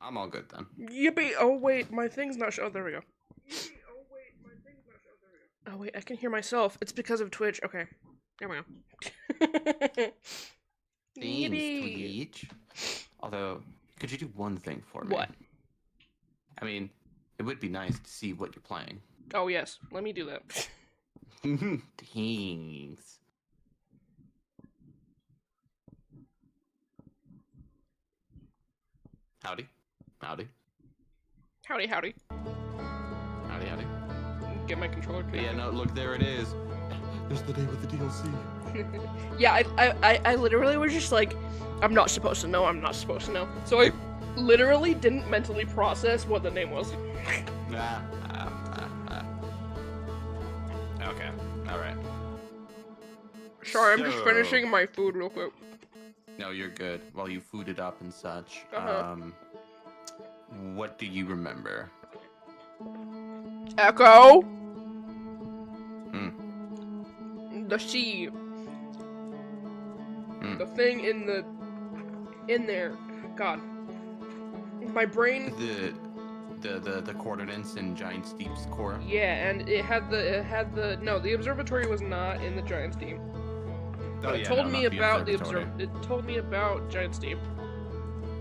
I'm all good then. Yippee! Oh wait, my thing's not Oh, there we go. Oh wait, I can hear myself. It's because of Twitch. Okay, there we go. Thanks, Yippee! Twitch. Although, could you do one thing for me? What? I mean, it would be nice to see what you're playing. Oh yes, let me do that. Thanks. Howdy. Howdy. Howdy, howdy. Howdy, howdy. Get my controller But yeah, connected. no, look, there it is. There's the day with the DLC. Yeah, I literally was just like, I'm not supposed to know. I'm not supposed to know. So I literally didn't mentally process what the name was. Ah, ah, ah, ah. Okay, alright. Sorry, I'm just So- finishing my food real quick. No, you're good. While you food it up and such, Uh-huh. what do you remember? Echo. Hmm. The sea. Hmm. The thing in there. God. My brain. The coordinates in Giant Steep's core. Yeah, and it had the no, the observatory was not in the Giant Steep. But it told me about it told me about Giant Steep.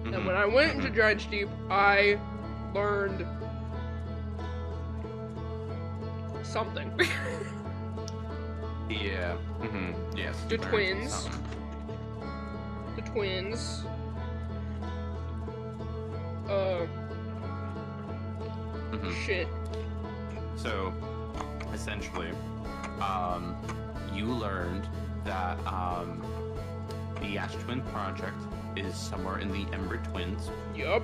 And when I went into Giant Steep, I learned something. Yeah. Yes. The you learned twins. something. The twins. Shit. So, essentially, you learned that the Ash Twin Project is somewhere in the Ember Twins. Yup.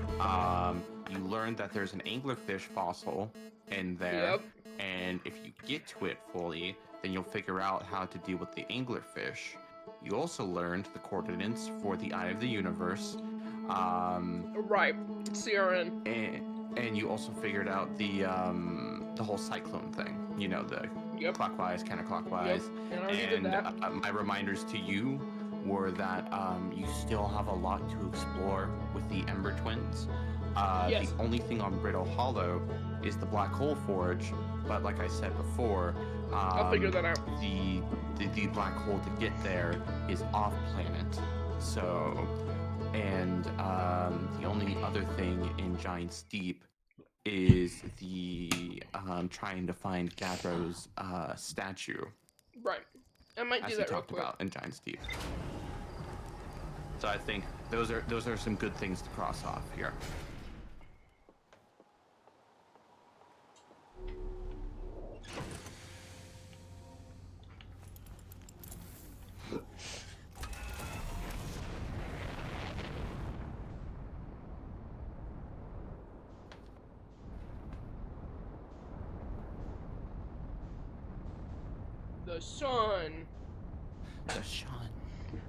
You learned that there's an anglerfish fossil in there, Yep. and if you get to it fully, then you'll figure out how to deal with the anglerfish. You also learned the coordinates for the Eye of the Universe. Right. CRN. And you also figured out the whole cyclone thing. You know, the Yep. clockwise, counterclockwise. Yep. And I already did that. My reminders to you were that you still have a lot to explore with the Ember Twins. Yes. The only thing on Brittle Hollow is the Black Hole Forge, but like I said before, I'll figure that out. The black hole to get there is off planet. So, and the only other thing in Giant Steep is the trying to find Gadro's statue. Right. I might do As he that real talked quick. about in Giant Steep. So I think those are some good things to cross off here. The sun. The sun.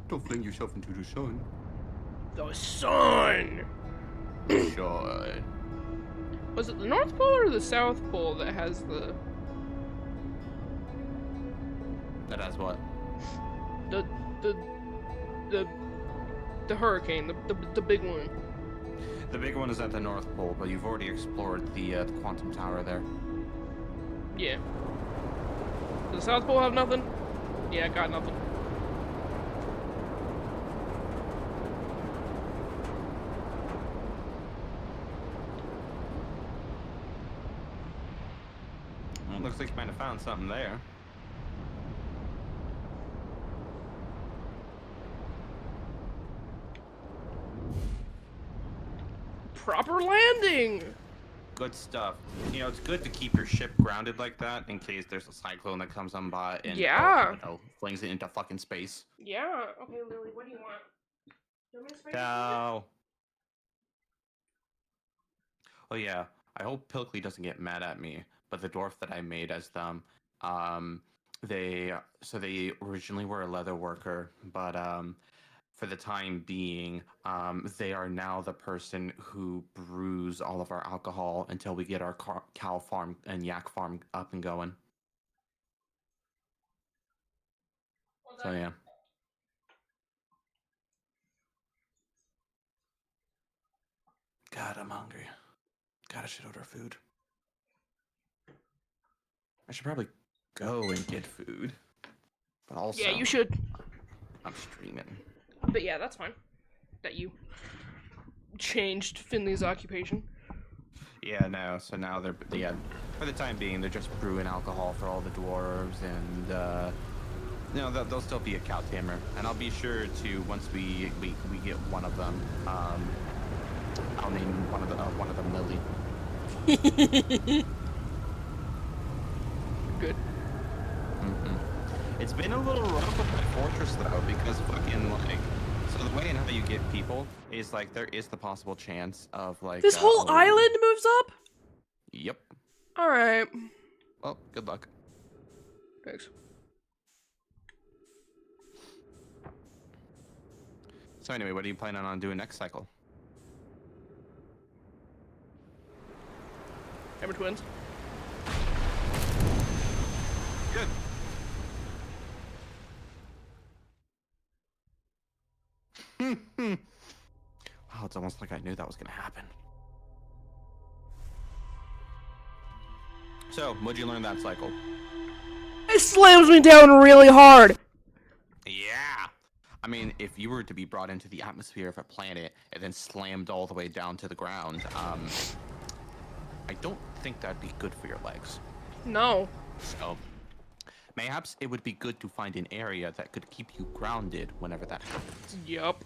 Don't fling yourself into the sun. The sun. The sun. Was it the North Pole or the South Pole that has the That has what? the the the the hurricane, the big one? The big one is at the North Pole, but you've already explored the quantum tower there. Yeah. Does the South Pole have nothing? Yeah, got nothing. Well, looks like you might have found something there. Proper landing. Good stuff. You know, it's good to keep your ship grounded like that in case there's a cyclone that comes on by and Yeah. flings it into fucking space. Yeah. Okay, Lily, what do you want? Do you want me to spray you? Cow. Oh yeah, I hope Pilkley doesn't get mad at me, but the dwarf that I made as them, they originally were a leather worker, but for the time being, they are now the person who brews all of our alcohol until we get our cow farm and yak farm up and going. So yeah. God, I'm hungry. God, I should order food. I should probably go and get food. But also... Yeah, you should. I'm streaming. But yeah, that's fine. That you changed Finley's occupation. Yeah, no. So now they're... Yeah, for the time being, they're just brewing alcohol for all the dwarves. And, you know, they'll still be a cow tamer. And I'll be sure to, once we get one of them, I'll name one of them Lily. Good. It's been a little rough with my fortress though, because fucking like, so the way in how you get people is like there is the possible chance of like this whole island moves up. Yep. All right. Well, good luck. Thanks. So anyway, what are you planning on doing next cycle? Hammer twins. Good. Wow, it's almost like I knew that was gonna happen. So, what'd you learn that cycle? It slams me down really hard. Yeah. I mean, if you were to be brought into the atmosphere of a planet and then slammed all the way down to the ground, I don't think that'd be good for your legs. No. So, mayhaps it would be good to find an area that could keep you grounded whenever that happens. Yup.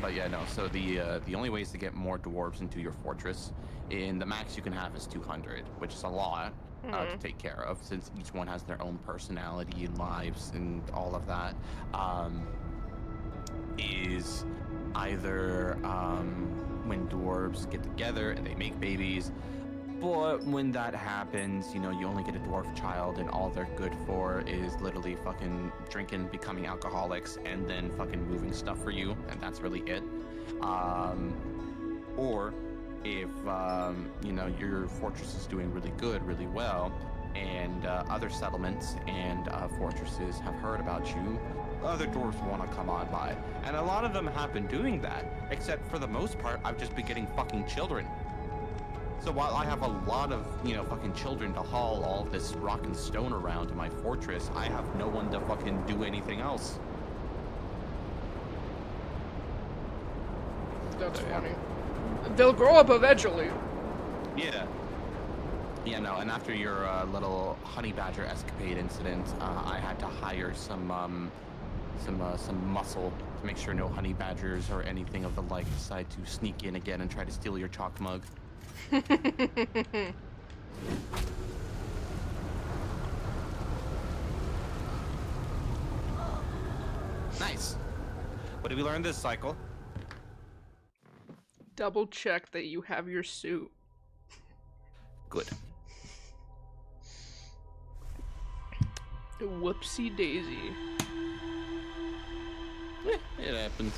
But yeah, no, so the only ways to get more dwarves into your fortress, in the max you can have is 200, which is a lot to take care of, since each one has their own personality and lives and all of that, is either when dwarves get together and they make babies, but when that happens, you know, you only get a dwarf child and all they're good for is literally fucking drinking, becoming alcoholics, and then fucking moving stuff for you, and that's really it. Or if, you know, your fortress is doing really good, really well, and other settlements and fortresses have heard about you, other dwarves want to come on by. And a lot of them have been doing that, except for the most part, I've just been getting fucking children. So while I have a lot of, you know, fucking children to haul all this rock and stone around to my fortress, I have no one to fucking do anything else. That's funny. They'll grow up eventually. Yeah. Yeah, no, and after your little honey badger escapade incident, I had to hire some muscle to make sure no honey badgers or anything of the like decide to sneak in again and try to steal your chalk mug. Nice. What did we learn this cycle? Double check that you have your suit. Good. Whoopsie daisy. It happens.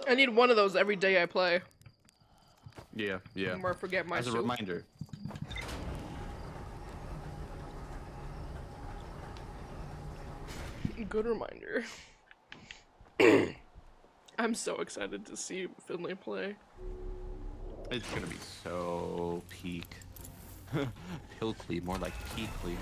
I need one of those every day I play. Yeah, yeah. Or forget my As a suit. reminder. Good reminder. I'm so excited to see Finley play. It's gonna be so peak. Pilkly, more like peakly.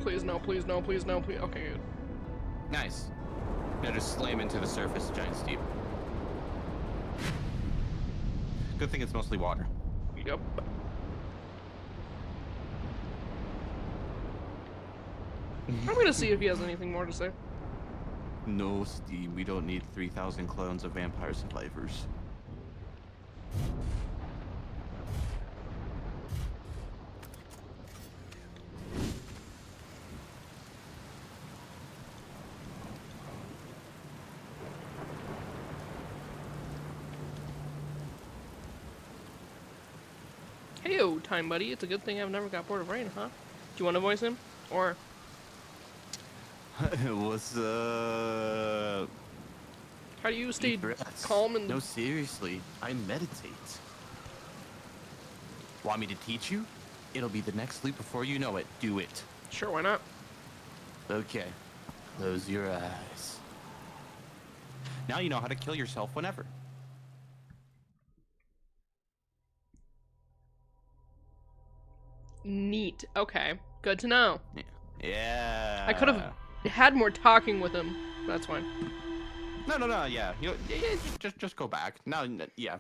Please no, please no, please no, please. Okay, good. Nice. Now just slam into the surface, giant steep. Good thing it's mostly water. Yep. I'm gonna see if he has anything more to say. No, Steve, we don't need 3,000 clones of vampire survivors. Heyo, Time Buddy. It's a good thing I've never got bored of rain, huh? Do you want to voice him? Or... What's up? How do you stay calm and... No, seriously. I meditate. Want me to teach you? It'll be the next sleep before you know it. Do it. Sure, why not? Okay. Close your eyes. Now you know how to kill yourself whenever. Neat. Okay. Good to know. Yeah. I could have had more talking with him. That's fine. No. Yeah. Just go back. Now, yeah.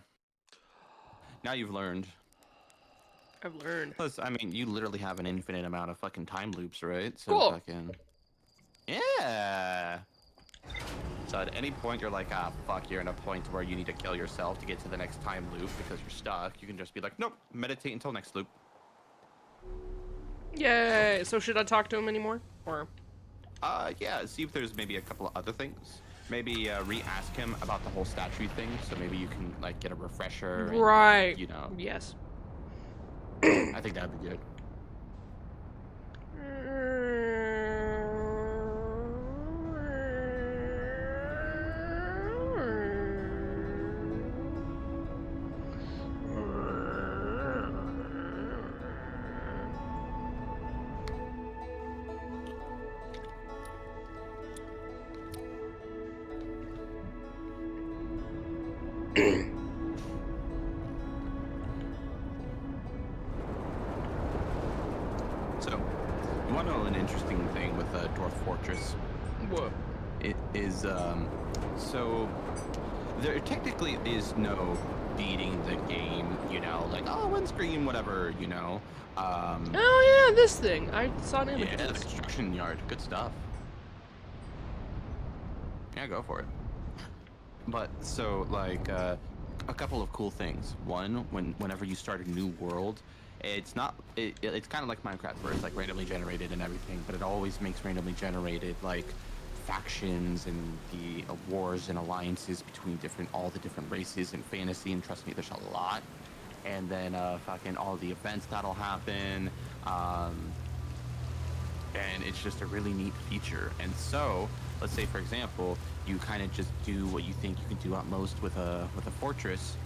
Now you've learned. I've learned. Plus, I mean, you literally have an infinite amount of fucking time loops, right? So cool. Fucking... Yeah. So at any point you're like, ah, fuck, you're in a point where you need to kill yourself to get to the next time loop because you're stuck. You can just be like, nope, meditate until next loop. Yay! So should I talk to him anymore? Or? Yeah, see if there's maybe a couple of other things. Maybe re-ask him about the whole statue thing, so maybe you can like get a refresher. Right. And, you know. Yes. I think that'd be good. So, you want to know an interesting thing with Dwarf Fortress? What? It is, so there technically is no beating the game, you know, like, oh, one screen, whatever, you know. Oh yeah, this thing. I saw an image. Yeah, the construction yard. Good stuff. Yeah, go for it. But so like a couple of cool things. One, whenever you start a new world, it's not it's kind of like Minecraft where it's like randomly generated and everything, but it always makes randomly generated like factions and the wars and alliances between all the different races in fantasy, and trust me, there's a lot. And then fucking all the events that'll happen, and it's just a really neat feature. And so let's say, for example, you kind of just do what you think you can do at most with a fortress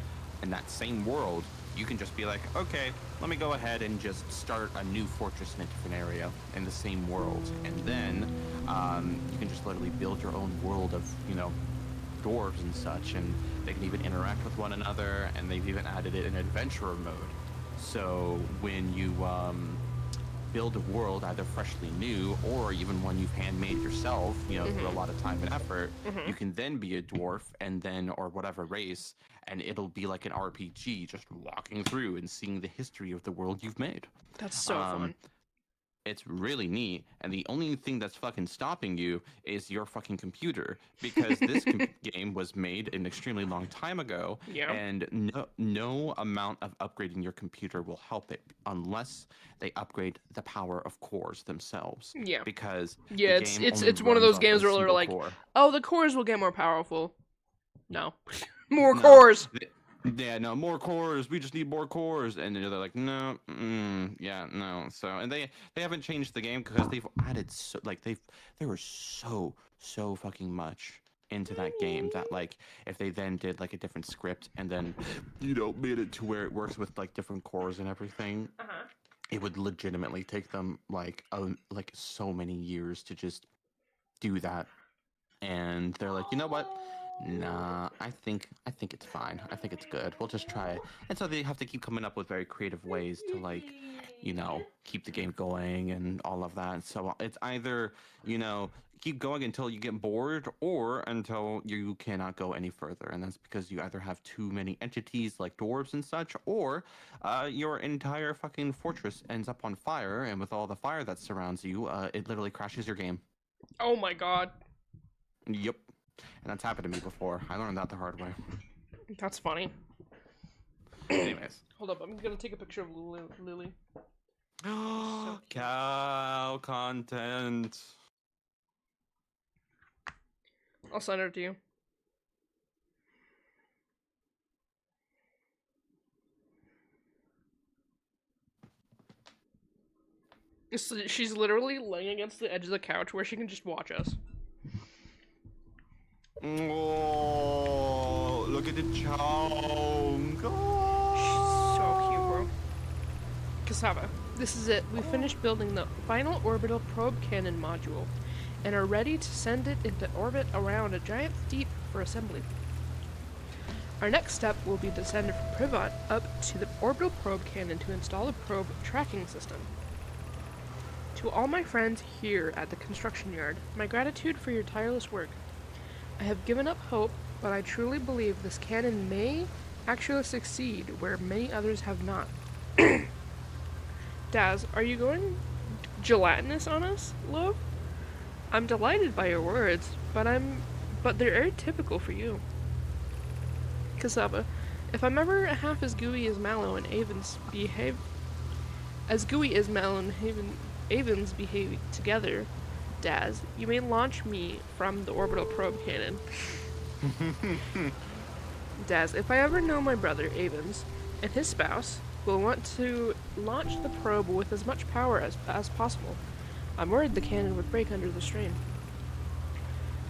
in that same world. You can just be like, okay, let me go ahead and just start a new fortress in a different area in the same world, and then you can just literally build your own world of, you know, dwarves and such, and they can even interact with one another, and they've even added it in adventurer mode. So when you build a world either freshly new or even one you've handmade yourself, you know, through a lot of time and effort, you can then be a dwarf and then, or whatever race, and it'll be like an RPG, just walking through and seeing the history of the world you've made. That's so fun. It's really neat, and the only thing that's fucking stopping you is your fucking computer, because this game was made an extremely long time ago, and no amount of upgrading your computer will help it unless they upgrade the power of cores themselves. Yeah. Because it's one of those games where they're like, oh, the cores will get more powerful. No. More cores. Yeah, no, more cores. We just need more cores, and they're like, no, yeah, no. So, and they haven't changed the game because they've added there was so fucking much into that game that, like, if they then did like a different script and then, you know, made it to where it works with like different cores and everything, it would legitimately take them like so many years to just do that. And they're like, you know what? Nah, I think it's fine. I think it's good. We'll just try it. And so they have to keep coming up with very creative ways to, like, you know, keep the game going and all of that. So it's either, you know, keep going until you get bored or until you cannot go any further. And that's because you either have too many entities like dwarves and such, or your entire fucking fortress ends up on fire, and with all the fire that surrounds you, it literally crashes your game. Oh my god. Yep. And that's happened to me before. I learned that the hard way. That's funny. Anyways. Hold up, I'm gonna take a picture of Lily. Cow content. I'll send her to you. So she's literally laying against the edge of the couch where she can just watch us. Oh, look at the chunk. Oh. She's so cute, bro. Cassava, this is it. We finished building the final orbital probe cannon module and are ready to send it into orbit around a giant steep for assembly. Our next step will be to send it from Privat up to the orbital probe cannon to install a probe tracking system. To all my friends here at the construction yard, my gratitude for your tireless work. I have given up hope, but I truly believe this cannon may actually succeed where many others have not. Daz, are you going gelatinous on us, love? I'm delighted by your words, but they're atypical for you. Cassava, if I'm ever half as gooey as Mallow and Avens behave together, Daz, you may launch me from the orbital probe cannon. Daz, if I ever know my brother, Avens, and his spouse will want to launch the probe with as much power as possible, I'm worried the cannon would break under the strain.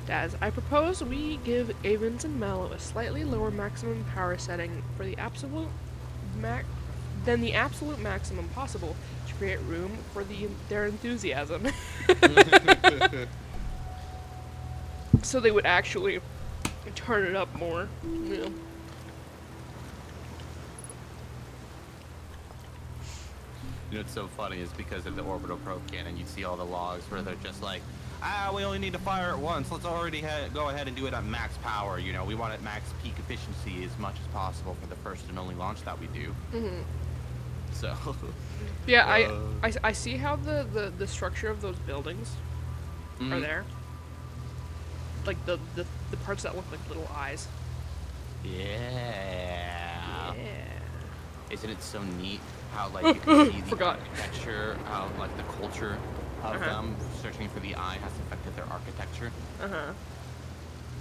Daz, I propose we give Avens and Mallow a slightly lower maximum power setting for the absolute maximum possible to create room for their enthusiasm. So they would actually turn it up more. Yeah. You know what's so funny is because of the orbital probe cannon, you see all the logs where they're just like, we only need to fire it once. Let's already go ahead and do it at max power. You know, we want it max peak efficiency as much as possible for the first and only launch that we do. Mm-hmm. So. Yeah, I see how the structure of those buildings are there. Like the parts that look like little eyes. Yeah. Isn't it so neat how like you can see the architecture, how like the culture of them searching for the eye has affected their architecture?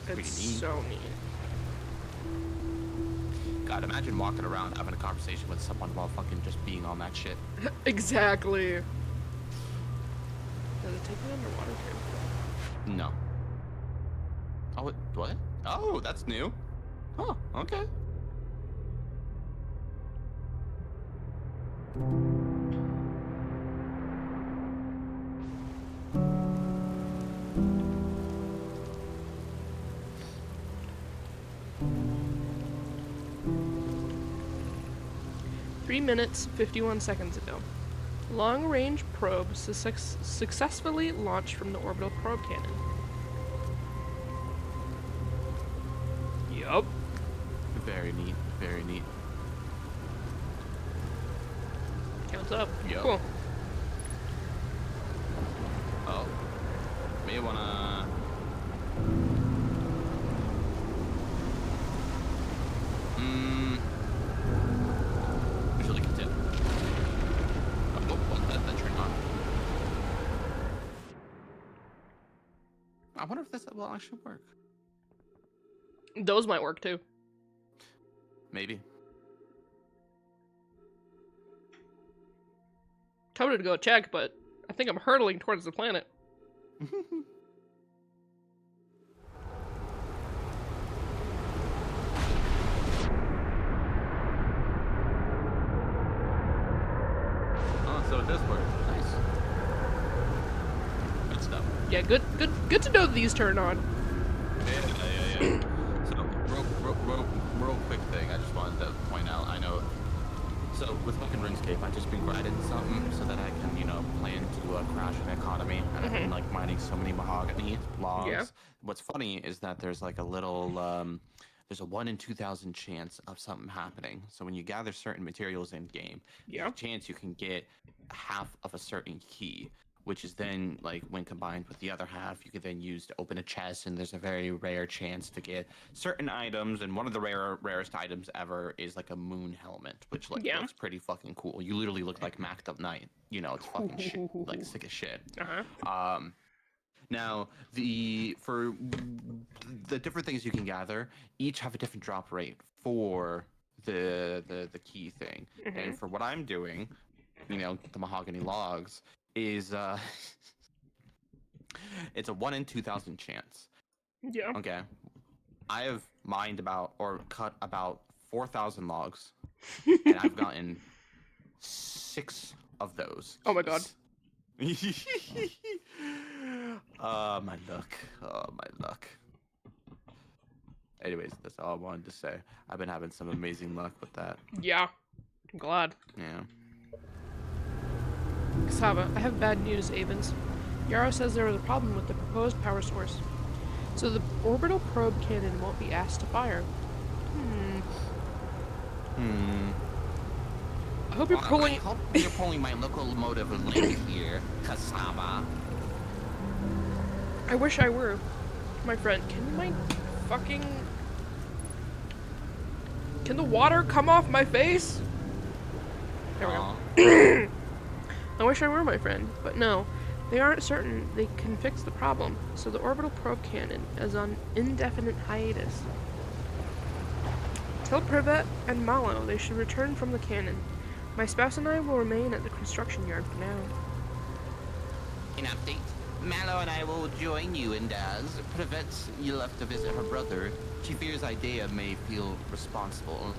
It's so neat. God, imagine walking around having a conversation with someone while fucking just being on that shit. Exactly. Does it take me underwater too? No. Oh, what? Oh, that's new. Huh, okay. Three minutes, 51 seconds ago. Long-range probe successfully launched from the orbital probe cannon. Yup. Very neat, very neat. Counts up. Yep. Cool. Oh. May wanna... Usually continue. Oh, that turned on. I wonder if this will actually work. Those might work too. Maybe. Tempted to go check, but I think I'm hurtling towards the planet. Oh, so it does work. Nice. Good stuff. Yeah, good to know these turn on. Yeah. So, real quick thing I just wanted to point out. I know. So, with fucking RuneScape, I've just been grinding something so that I can, you know, plan to crash an economy. And I've been, like, mining so many mahogany logs. Yeah. What's funny is that there's, like, a little, there's a 1 in 2,000 chance of something happening. So when you gather certain materials in game, there's a chance you can get half of a certain key, which is then, like, when combined with the other half, you could then use to open a chest, and there's a very rare chance to get certain items, and one of the rarest items ever is, like, a moon helmet, which, like, looks pretty fucking cool. You literally look like Macked Up Knight. You know, it's fucking shit, like, sick as shit. Now, for the different things you can gather, each have a different drop rate for the key thing. And for what I'm doing, you know, the mahogany logs, is it's a 1 in 2,000 chance. Yeah. Okay. I have mined about or cut about 4,000 logs, and I've gotten 6 of those. Oh my god. My luck. Oh, my luck. Anyways, that's all I wanted to say. I've been having some amazing luck with that. Yeah. I'm glad. Yeah. Kasava, I have bad news, Avens. Yarrow says there was a problem with the proposed power source. So the orbital probe cannon won't be asked to fire. I hope you're pulling... I hope you're pulling my locomotive link here, Kasava. I wish I were. My friend, can my fucking... Can the water come off my face? There we go. I wish I were, my friend, but no. They aren't certain they can fix the problem, so the orbital probe cannon is on indefinite hiatus. Tell Privet and Malo they should return from the cannon. My spouse and I will remain at the construction yard for now. An update. Mallow and I will join you, and as Privet, you left to visit her brother. She fears Idea may feel responsible.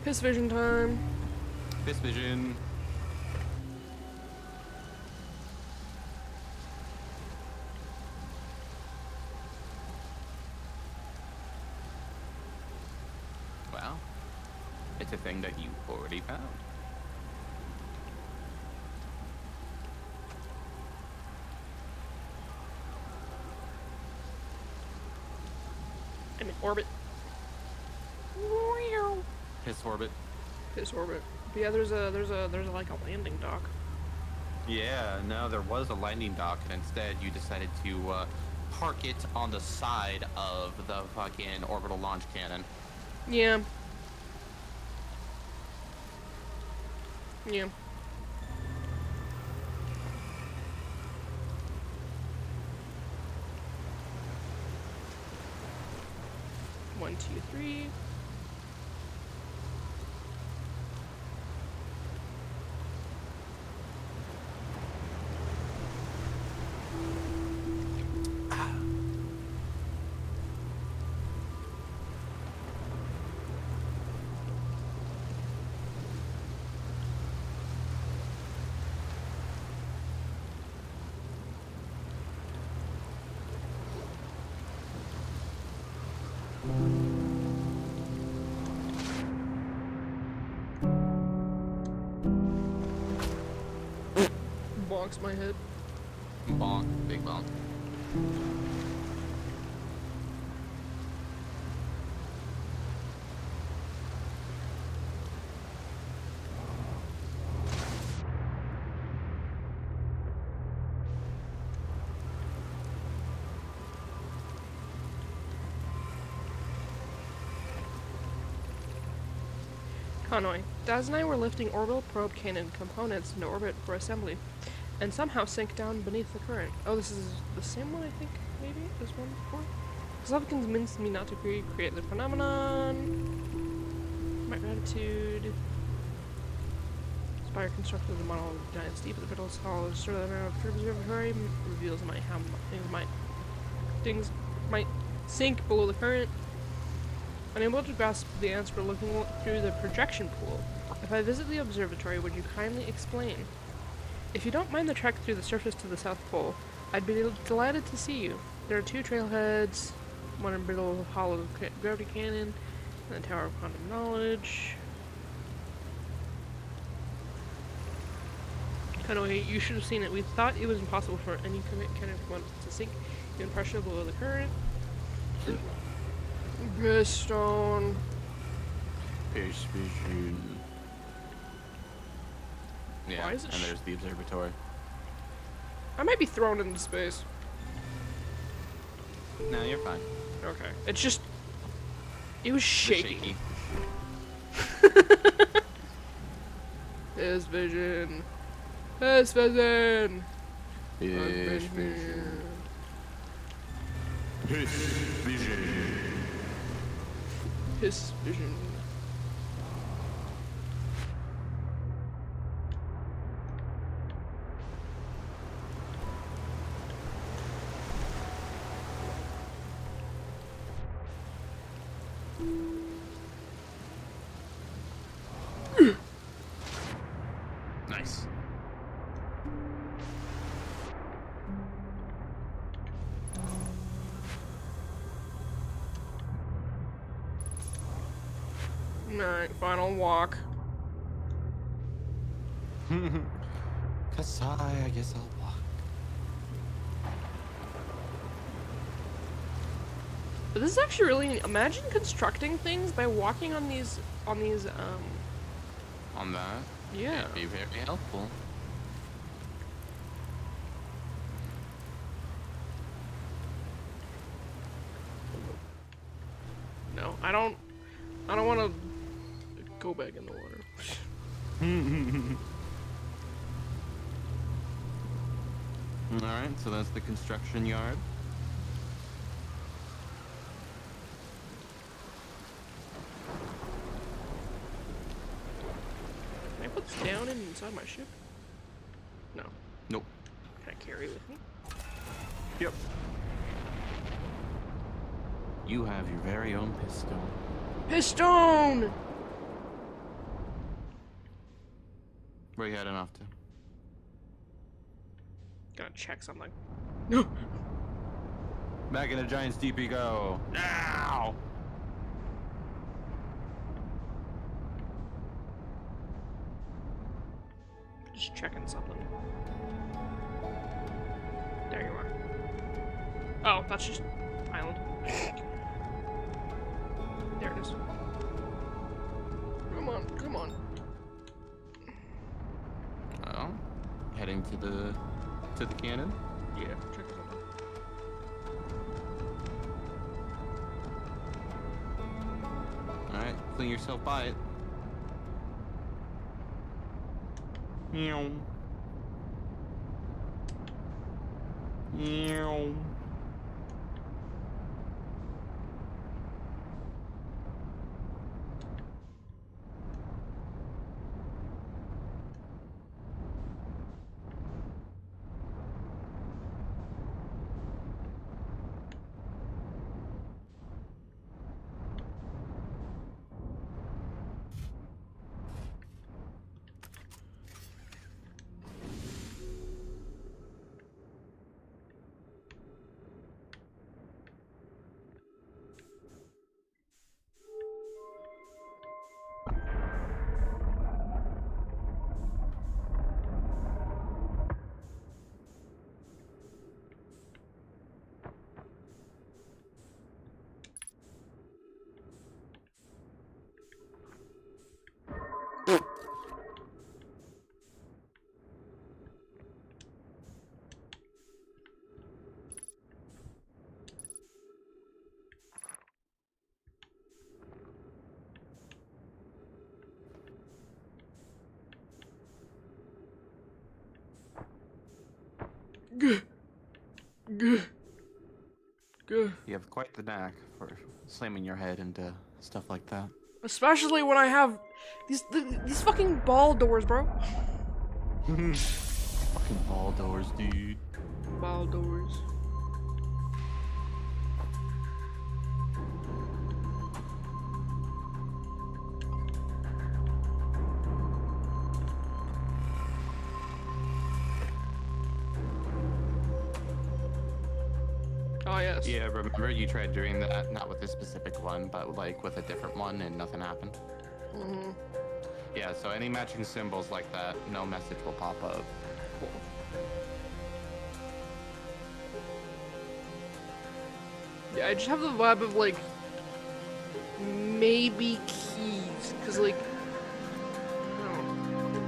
Piss vision time. Piss vision. Well, it's a thing that you already found. I'm in orbit. Piss orbit. Piss orbit. But yeah, there's like a landing dock. Yeah, no, there was a landing dock, and instead you decided to park it on the side of the fucking orbital launch cannon. Yeah. Yeah. One, two, three. Bonks my head. Bonk, big bonk. Conway, Daz and I were lifting orbital probe cannon components into orbit for assembly, and somehow sank down beneath the current. Oh, this is the same one, I think, maybe? This one before? Slav convinced me not to recreate the phenomenon. My gratitude. Spire constructed the model of the giant steep at the Brittle Hall. Sort of the observatory reveals how things might sink below the current. Unable to grasp the answer looking through the projection pool. If I visit the observatory, would you kindly explain? If you don't mind the trek through the surface to the South Pole, I'd be delighted to see you. There are 2 trailheads, one in Brittle Hollow Gravity Cannon, and the Tower of Quantum Knowledge. Anyway, you should have seen it. We thought it was impossible for any cannon to sink even partially below the current. Stone. Piss vision. Yeah, Why is it and there's the observatory. I might be thrown into space. No, you're fine. Okay. It's just... It was shaky. His vision. His vision. Piss vision. Piss vision. Piss vision. Nice. Alright, final walk. Kasai, I guess I'll walk. But this is actually really neat. Imagine constructing things by walking on these On that? yeah. It'd be very helpful. No, I don't want to go back in the water. Alright, so that's the construction yard. Can I put this down inside my ship? No. Nope. Can I carry it with me? Yep. You have your very own pistol. Piston! Where you heading off to? Gotta check something. No. Back in the Giant's Deep you go. Now! Just checking something. There you are. Oh, that's just island. There it is. Come on, come on. Well, heading to the cannon. Yeah, check something. Alright, clean yourself by it. Meow. Meow. Gah. Gah. Gah. You have quite the knack for slamming your head into stuff like that. Especially when I have these fucking ball doors, bro. Fucking ball doors, dude. Ball doors. Oh, yes. Yeah, remember you tried doing that, not with this specific one, but like with a different one and nothing happened? Mm-hmm. Yeah, so any matching symbols like that, no message will pop up. Cool. Yeah, I just have the vibe of, like, maybe keys, because, like, I don't know.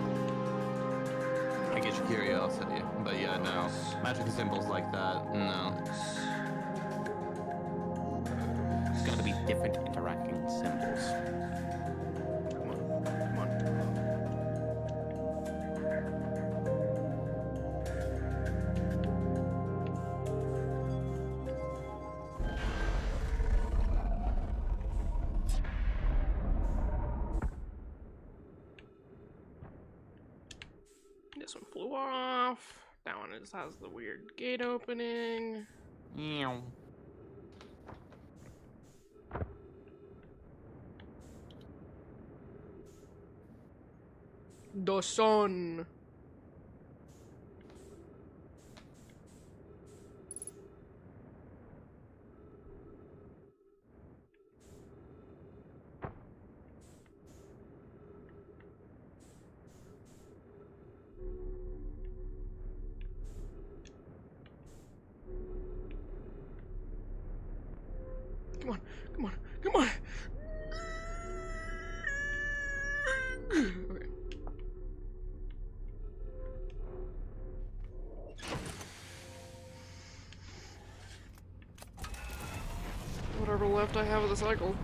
I get your curiosity, but yeah, no. Matching symbols like that, no. It's gotta be different interacting symbols. Come on, come on. flew off. That one just has the weird gate opening. Meow. The sun. Come on, come on, come on. Okay. Whatever left I have of the cycle.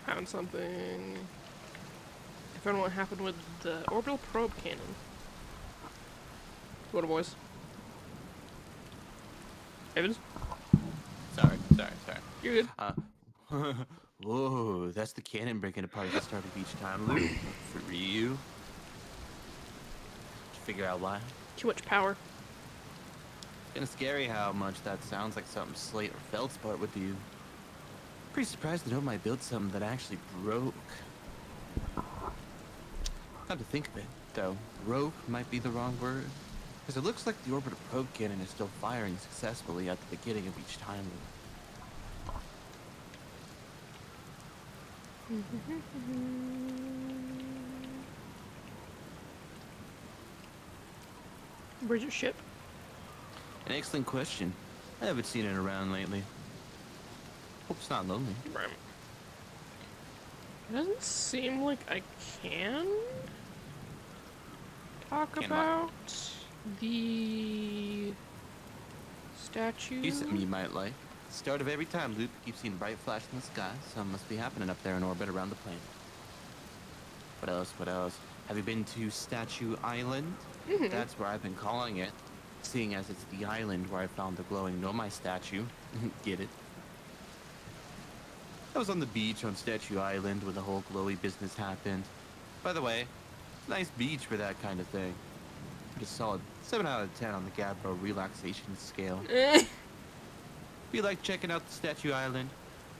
Found something. I found what happened with the orbital probe cannon. What a voice. Evans? Sorry. You're good. Whoa, that's the cannon breaking apart at the start of each time loop. For you. Did you figure out why? Too much power. Kinda scary how much that sounds like something Slate or Feldspar would do. Pretty surprised that I built something that actually broke. Come to think of it, though, broke might be the wrong word. Because it looks like the orbital probe cannon is still firing successfully at the beginning of each time loop. Where's your ship? An excellent question. I haven't seen it around lately. Hope it's not lonely. Right. It doesn't seem like I can talk about the statue. Here's something you might like. The start of every time loop, you keep seeing bright flash in the sky. Something must be happening up there in orbit around the planet. What else? Have you been to Statue Island? That's where I've been calling it, seeing as it's the island where I found the glowing Nomai statue. Get it? I was on the beach on Statue Island when the whole glowy business happened. By the way, nice beach for that kind of thing. A solid 7 out of 10 on the Gabbro relaxation scale. If you like checking out the Statue Island,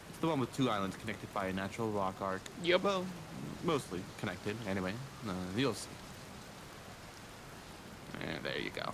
it's the one with 2 islands connected by a natural rock arc. Yep. Well, mostly connected, anyway. You'll see. There you go.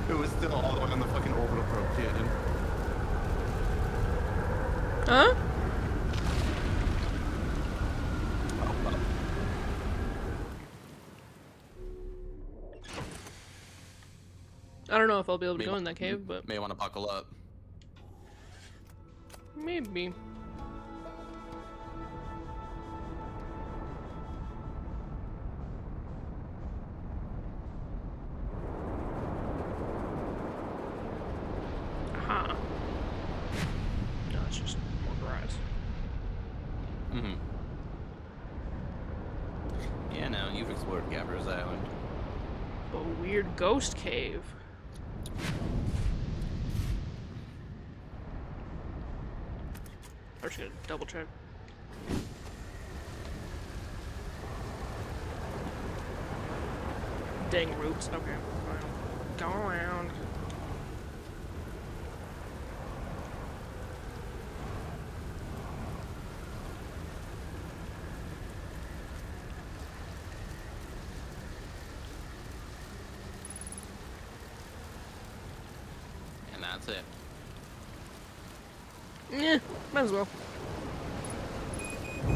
It was still all the way on the fucking orbital probe cannon. Huh? I don't know if I'll be able to go in that cave, but May want to buckle up. maybe. Aha. No, it's just more grass. Yeah, no, you've explored Gabro's Island. A weird ghost cave. I'm just gonna double check. dang roots. Okay, fine. Go around. And that's it. Yeah, might as well.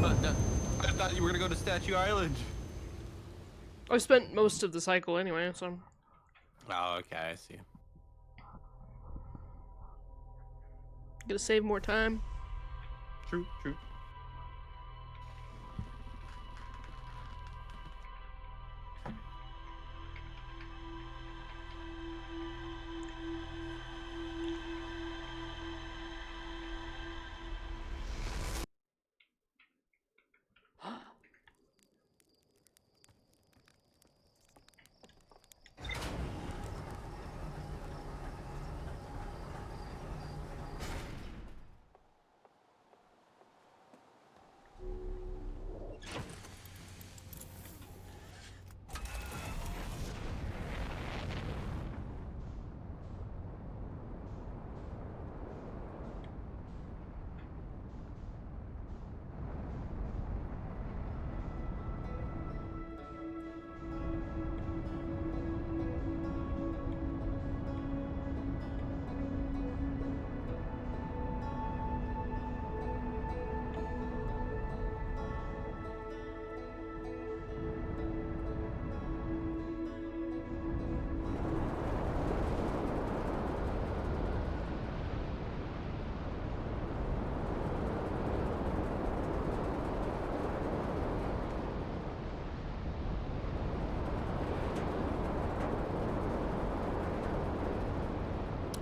But I thought you were gonna go to Statue Island. I spent most of the cycle anyway, so. Oh, okay, I see. Gonna save more time. True, true.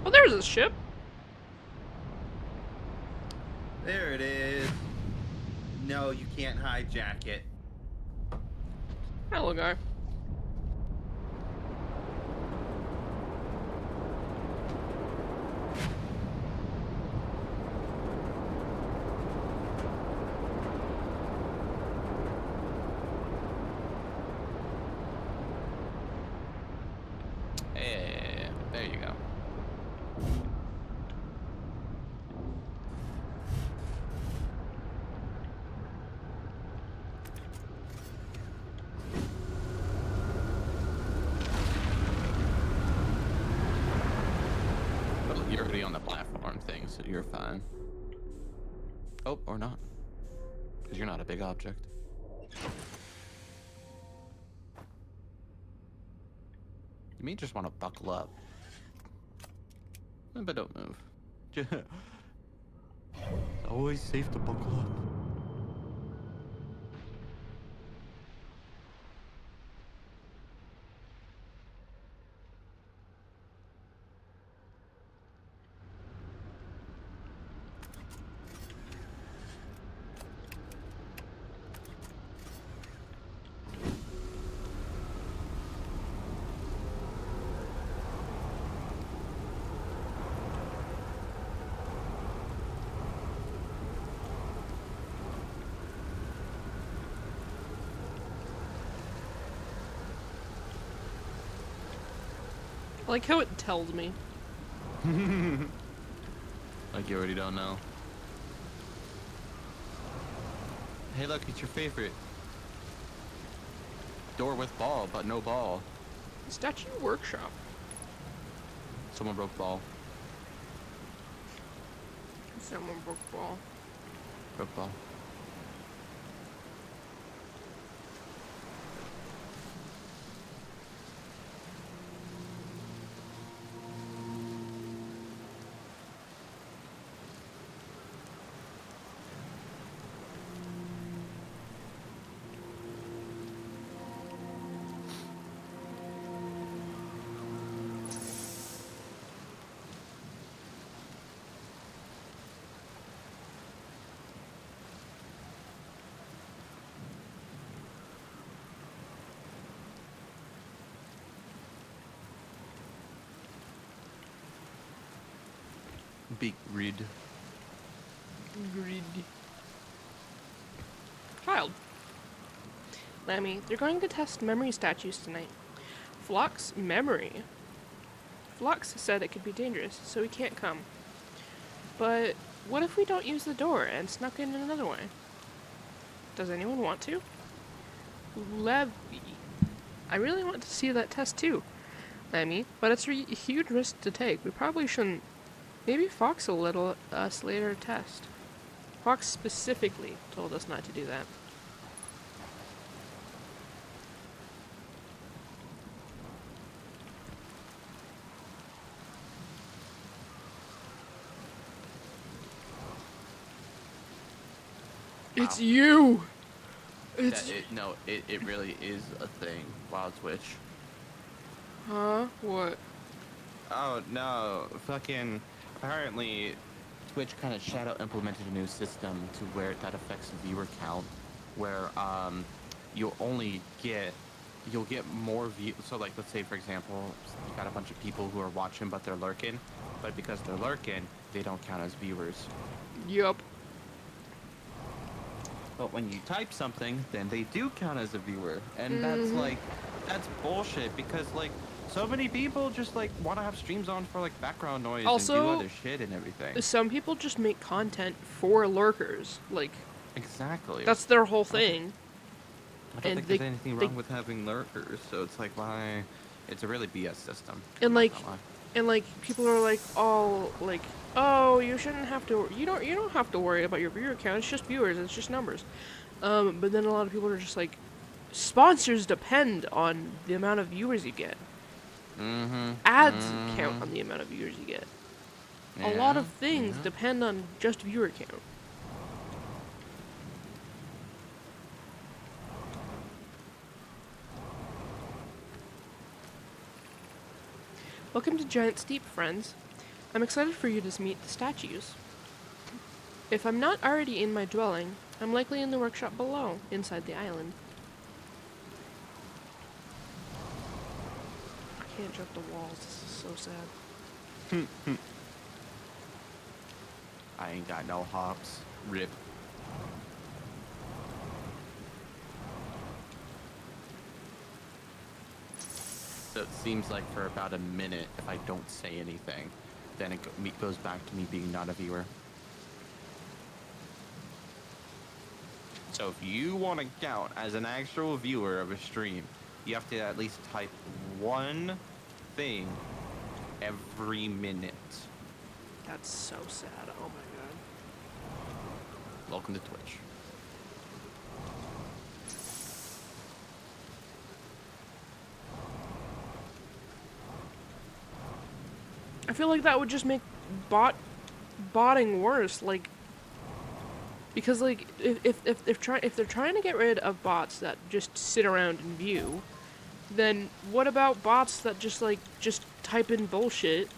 Oh, there's a ship. There it is. No, you can't hijack it. Hello, guy. Hey, there you go. Well, you're already on the platform thing, so you're fine. Oh, or not. Because you're not a big object. You may just want to buckle up. But don't move. It's always safe to buckle up. I like how it tells me. Like you already don't know. Hey, look, it's your favorite. Door with ball, but no ball. Statue Workshop. Someone broke ball. Someone broke ball. Broke ball. Big grid. Grid. Child. Lammy, they're going to test memory statues tonight. Flock's memory. Flux said it could be dangerous, so he can't come. But what if we don't use the door and snuck in another way? Does anyone want to? Levy. I really want to see that test too, Lemmy, but it's a huge risk to take. We probably shouldn't. Maybe Fox will let us later test. Fox specifically told us not to do that. Wow. It's you! It's... It really is a thing, Wild Twitch. Huh? What? Oh, no. Fucking... Apparently, Twitch kind of shadow implemented a new system to where that affects the viewer count, where, you'll get more views. So, like, let's say, for example, you got a bunch of people who are watching, but they're lurking. But because they're lurking, they don't count as viewers. Yup. But when you type something, then they do count as a viewer. And that's, like, that's bullshit, because, like, so many people just, like, want to have streams on for, like, background noise also, and do other shit and everything. Some people just make content for lurkers. Like, exactly. That's their whole thing. I don't think there's anything wrong with having lurkers, so it's like, why? It's a really BS system. And, like, people are like, oh, you shouldn't have to, you don't have to worry about your viewer count, it's just viewers, it's just numbers. But then a lot of people are just like, sponsors depend on the amount of viewers you get. Ads count on the amount of viewers you get. A lot of things depend on just viewer count. Welcome to Giant Steep, friends. I'm excited for you to meet the statues. If I'm not already in my dwelling, I'm likely in the workshop below, inside the island. I can't jump the walls, this is so sad. I ain't got no hops. Rip. So it seems like for about a minute, if I don't say anything, then it goes back to me being not a viewer. So if you want to count as an actual viewer of a stream, you have to at least type one thing every minute. That's so sad, oh my god. Welcome to Twitch. I feel like that would just make botting worse, like, because like if they're trying to get rid of bots that just sit around and view, then what about bots that just type in bullshit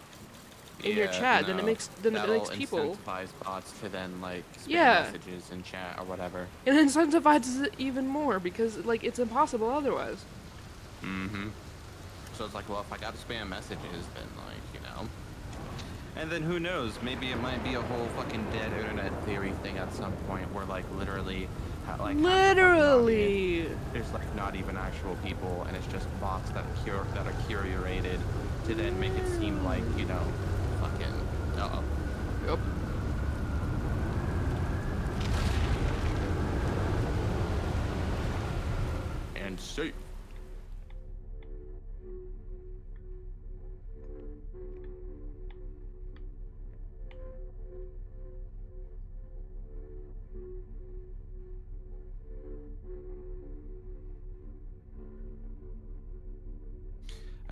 in your chat? Then it makes people incentivize bots to then like spam messages in chat or whatever. It incentivizes it even more because like it's impossible otherwise. So it's like, well, if I got to spam messages, then like, you know. And then who knows? Maybe it might be a whole fucking dead internet theory thing at some point where like literally, there's like not even actual people, and it's just bots that are curated to then make it seem like, you know, fucking. Yep. And safe.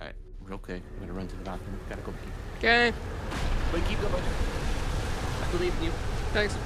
Alright, we're okay. I'm gonna run to the bathroom. Gotta go pee. Okay. But keep going. I believe in you. Thanks.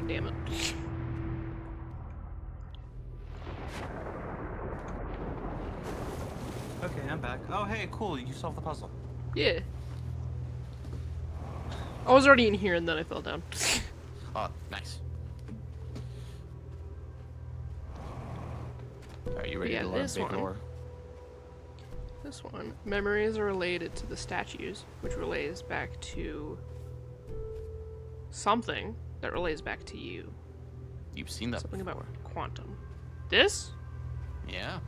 damn it. Okay, I'm back. Oh, hey, cool. You solved the puzzle. Yeah. I was already in here and then I fell down. Oh, nice. Are you ready Yeah, to learn this big one. lore? This one. Memories are related to the statues, which relays back to something that relays back to you. You've seen that Something before. about quantum. This? Yeah.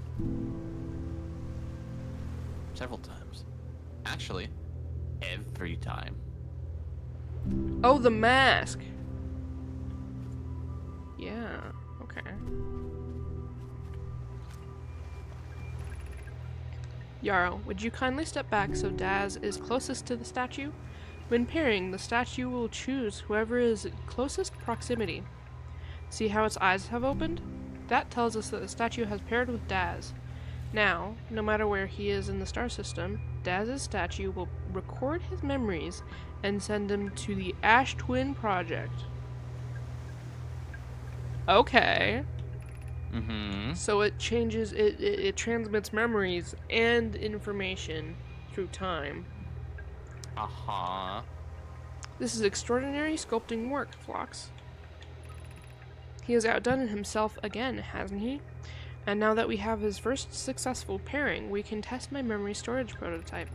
Several times. Actually, every time. Oh, the mask! Yeah, okay. Yarrow, would you kindly step back so Daz is closest to the statue? When pairing, the statue will choose whoever is closest proximity. See how its eyes have opened? That tells us that the statue has paired with Daz. Now, no matter where he is in the star system, Daz's statue will record his memories and send them to the Ash Twin Project. Okay. Mm-hmm. So it changes, it transmits memories and information through time. Uh-huh. This is extraordinary sculpting work, Phlox. He has outdone himself again, hasn't he? And now that we have his first successful pairing, we can test my memory storage prototype.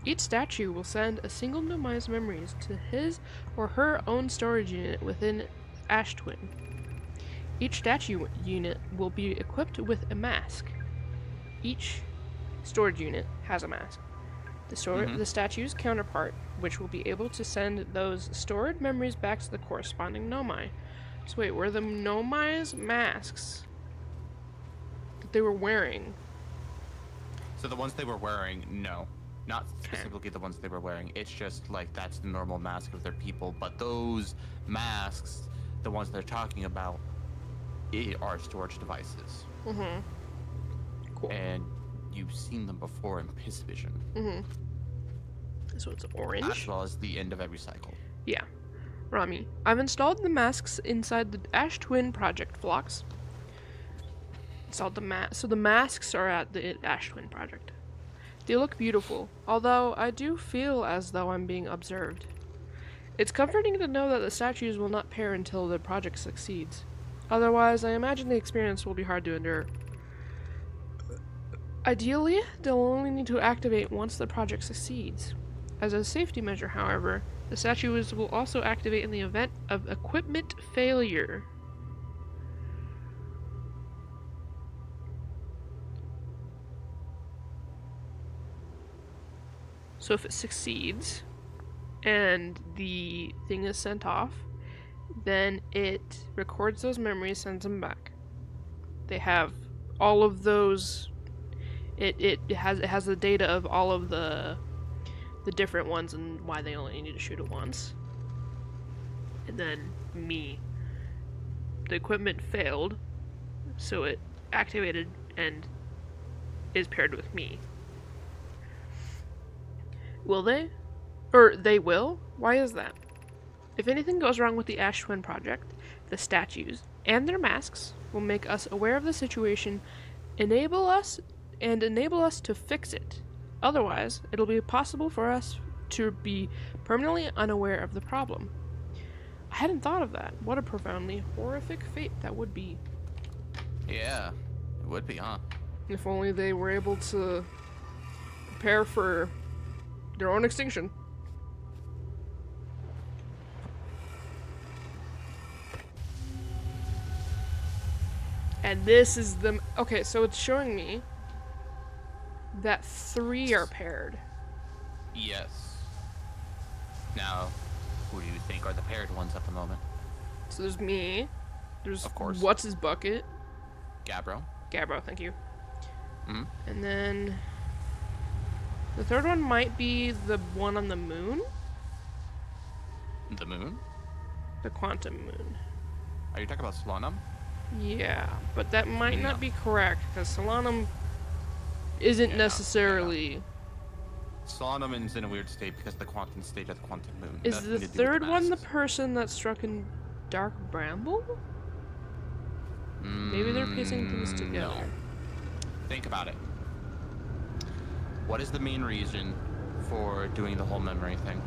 Each statue will send a single Nomai's memories to his or her own storage unit within Ash Twin. Each statue unit will be equipped with a mask. Each storage unit has a mask. The statue's counterpart, which will be able to send those stored memories back to the corresponding Nomai. So wait, were the Nomai's masks that they were wearing? So the ones they were wearing, no. Not specifically the ones they were wearing. It's just like that's the normal mask of their people. But those masks, the ones they're talking about, are storage devices. Mm-hmm. Cool. And you've seen them before in Piss Vision. Mm-hmm. So it's orange? As well as the end of every cycle. Yeah. Rami, I've installed the masks inside the Ash Twin Project, Phlox. Installed so the masks are at the Ash Twin Project. They look beautiful, although I do feel as though I'm being observed. It's comforting to know that the statues will not pair until the project succeeds. Otherwise, I imagine the experience will be hard to endure. Ideally, they'll only need to activate once the project succeeds. As a safety measure, however, the statues will also activate in the event of equipment failure. So if it succeeds, and the thing is sent off, then it records those memories, sends them back. They have all of those. It has the data of all of the different ones and why they only need to shoot it once. And then me. The equipment failed, so it activated and is paired with me. Will they? Or they will? Why is that? If anything goes wrong with the Ash Twin Project, the statues and their masks will make us aware of the situation, enable us to fix it. Otherwise, it'll be possible for us to be permanently unaware of the problem. I hadn't thought of that. What a profoundly horrific fate that would be. Yeah, it would be, huh? If only they were able to prepare for their own extinction. And this is the... Okay, so it's showing me that 3 are paired. Yes. Now, who do you think are the paired ones at the moment? So there's me. There's... Of course. What's his bucket? Gabbro. Gabbro, thank you. Mm-hmm. And then... The third one might be the one on the moon? The moon? The quantum moon. Are you talking about Solanum? Yeah, but that might not be correct, because Solanum isn't necessarily... Solanum is in a weird state because of the quantum state of the quantum moon. Is Nothing the to do with third one the masks. person that struck in dark bramble? Maybe they're piecing things together. No. Think about it. What is the main reason for doing the whole memory thing?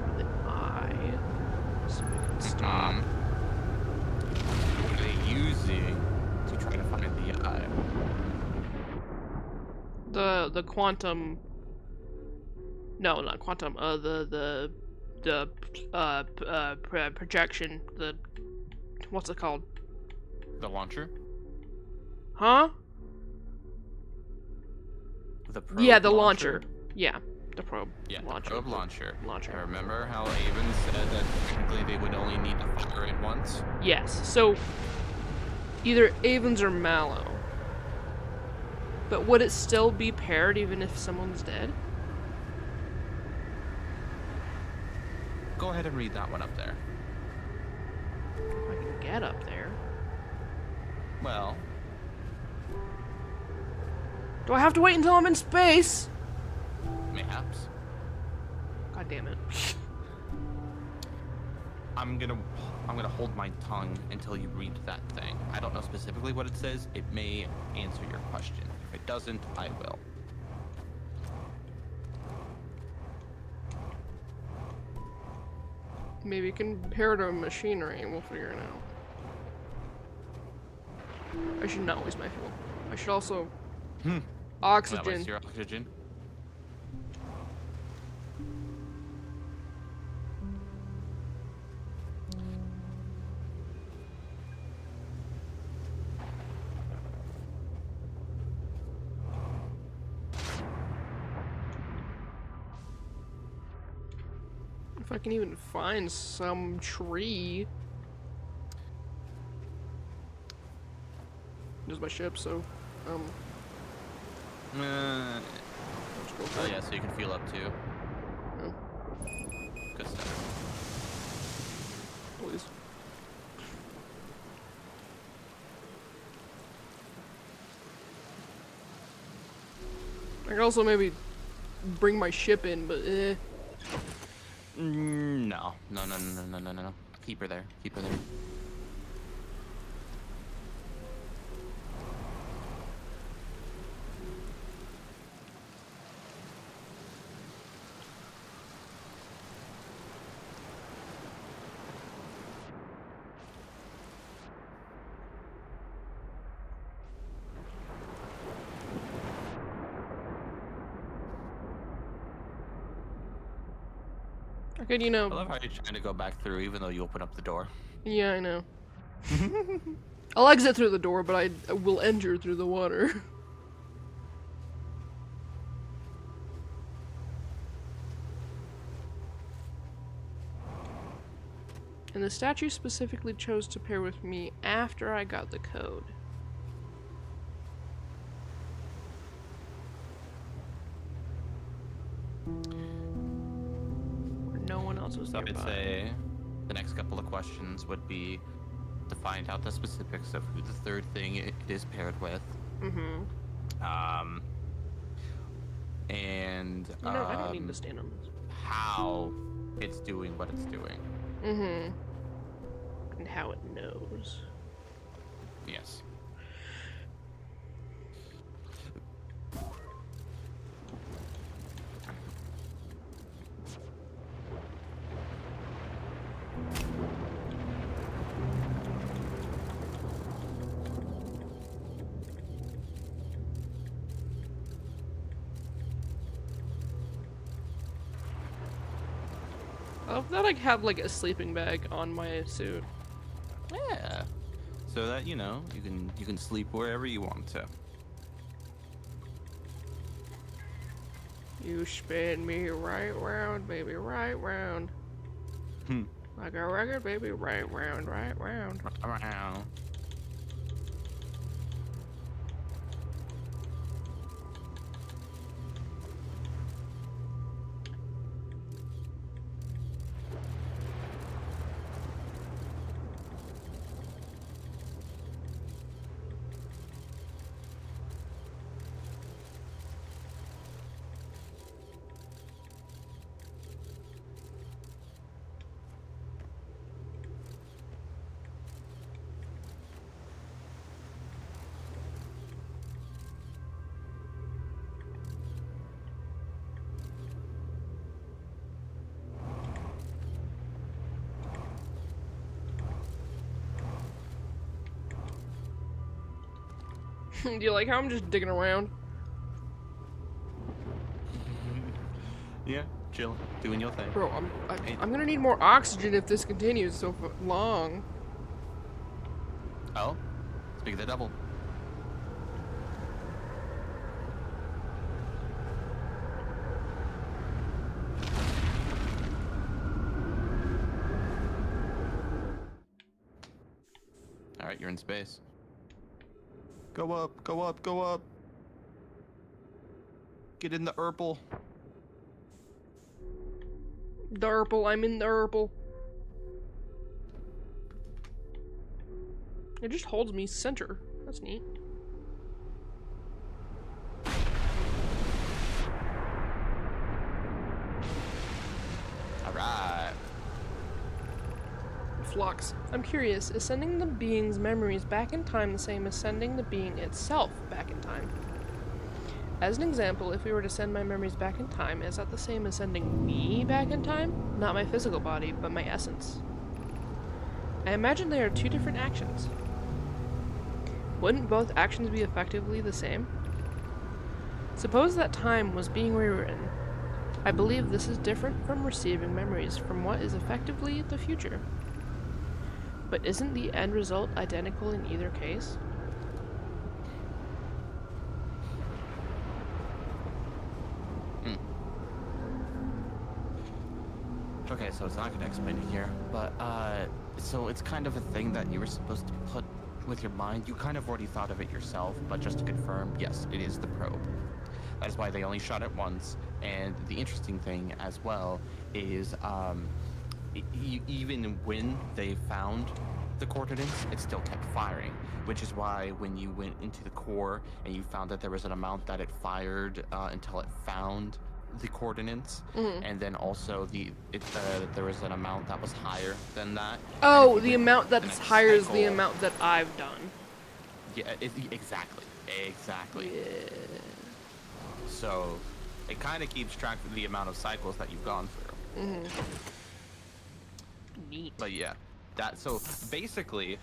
For the eye. So we can stop. What are they using to try to find the eye? The quantum. No, not quantum. Projection. What's it called? The launcher? Huh? The probe Yeah, the launcher. Yeah, the probe. Yeah, launcher. the probe launcher. Launcher. I remember how Avon said that technically they would only need to fire it once. Yes. So either Avon's or Mallow. But would it still be paired even if someone's dead? Go ahead and read that one up there. If I can get up there. Well, Do I have to wait until I'm in space? mayhaps. God damn it. I'm gonna hold my tongue until you read that thing. I don't know specifically what it says. It may answer your question. If it doesn't, I will. Maybe you can pair to machinery and we'll figure it out. I should not waste my fuel. I should also... That Oxygen. was your oxygen. If I can even find some tree. This is my ship, so, let's go Oh for it. yeah, so you can feel up too. Oh, Good stuff. please. I could also maybe bring my ship in, but No. Keep her there. Keep her there. I could, you I know. love how you're trying to go back through even though you open up the door. Yeah, I know. I'll exit through the door, but I will enter through the water. And the statue specifically chose to pair with me after I got the code. Where no one else was So nearby. I'd say the next couple of questions would be to find out the specifics of who the third thing it is paired with. Mm-hmm. And You know, I don't need to stand on this. how it's doing what it's doing. Mm-hmm. And how it knows. Yes. I thought I have like a sleeping bag on my suit. Yeah. So that you know you can sleep wherever you want to. You spin me right round, baby, right round. Hmm. Like a record, baby, right round, right round. Around. Do you like how I'm just digging around? Yeah, chill, doing your thing. Bro, I'm gonna need more oxygen if this continues so long. Oh, speak of the devil. All right, you're in space. Go up, go up, go up. Get in the Urple. The Urple, I'm in the Urple. It just holds me center. That's neat. Alright. Flux. I'm curious, is sending the being's memories back in time the same as sending the being itself back in time? As an example, if we were to send my memories back in time, is that the same as sending me back in time? Not my physical body, but my essence. I imagine they are two different actions. Wouldn't both actions be effectively the same? Suppose that time was being rewritten. I believe this is different from receiving memories from what is effectively the future. But isn't the end result identical in either case? Okay, so it's not going to explain it here, but, so it's kind of a thing that you were supposed to put with your mind. You kind of already thought of it yourself, but just to confirm, yes, it is the probe. That is why they only shot it once, and the interesting thing as well is, even when they found the coordinates, it still kept firing, which is why when you went into the core and you found that there was an amount that it fired until it found the coordinates, and then also there was an amount that was higher than that. Oh, the amount that's higher is the amount that I've done. Yeah, exactly. Yeah. So it kind of keeps track of the amount of cycles that you've gone through. Neat. But yeah, so basically,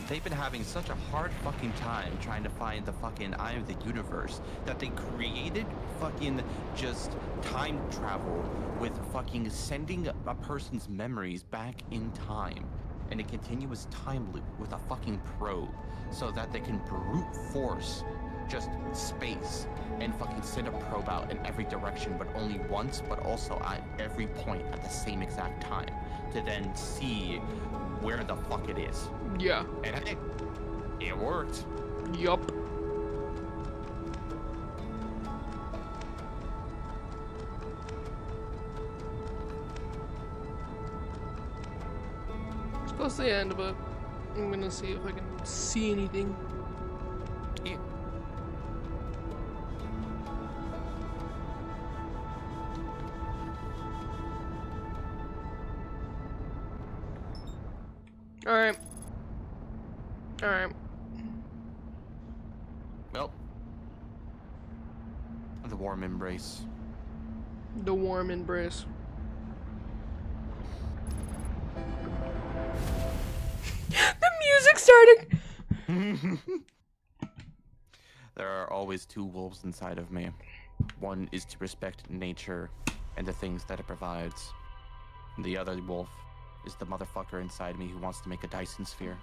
they've been having such a hard fucking time trying to find the fucking eye of the universe that they created fucking just time travel with fucking sending a person's memories back in time in a continuous time loop with a fucking probe so that they can brute force just space and fucking send a probe out in every direction, but only once, but also at every point at the same exact time to then see where the fuck it is. Yeah. And hey, it worked. Yup. It's close to the end, but I'm gonna see if I can see anything. Yeah. Alright. Alright. Well, the warm embrace. The warm embrace. The music started! There are always two wolves inside of me. One is to respect nature and the things that it provides. The other wolf is the motherfucker inside me who wants to make a Dyson sphere.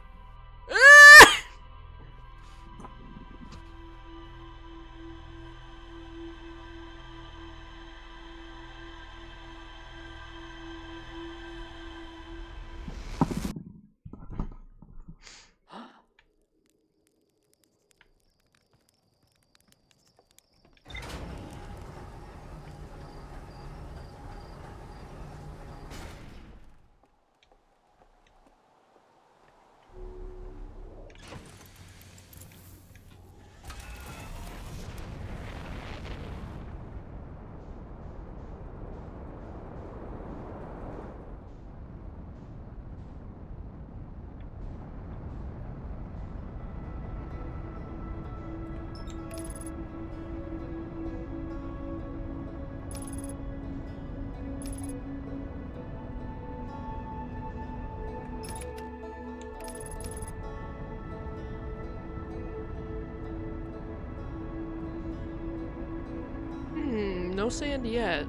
No sand yet.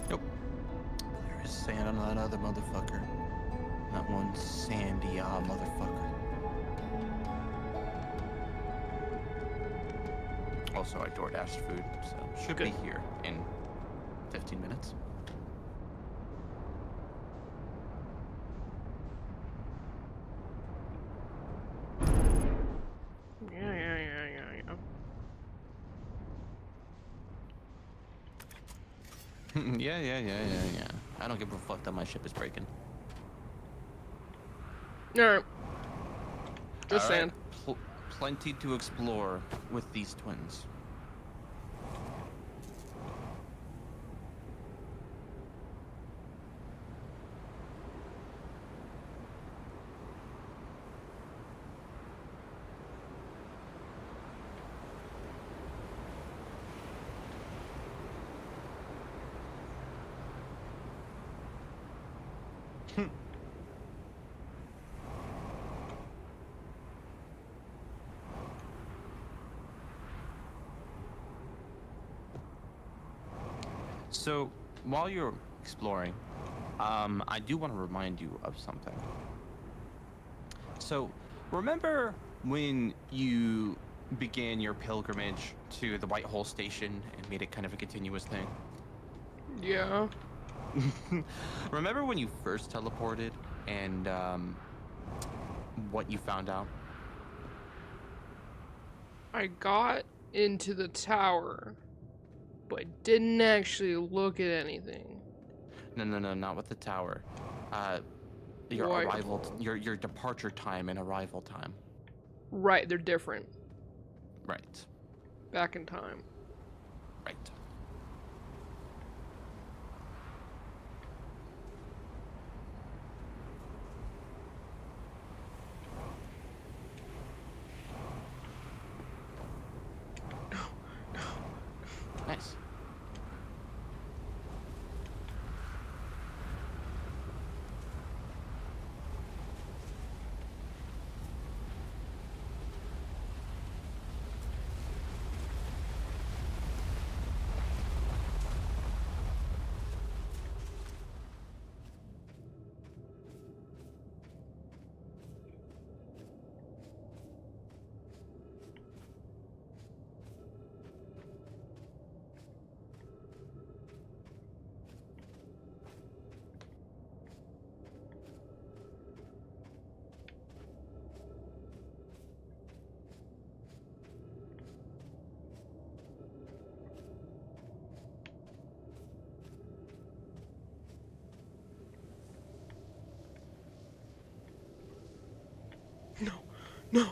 Nope. There is sand on that other motherfucker. That one sandy motherfucker. Also, I DoorDashed food, so should be here in 15 minutes. Yeah. I don't give a fuck that my ship is breaking. Alright. Just saying. Plenty to explore with these twins. So, while you're exploring, I do want to remind you of something. So, remember when you began your pilgrimage to the White Hole Station and made it kind of a continuous thing? Yeah. Remember when you first teleported and what you found out? I got into the tower, but didn't actually look at anything. No, not with the tower. Your arrival, your departure time and arrival time. Right, they're different. Right. Back in time. Right. Nice. No.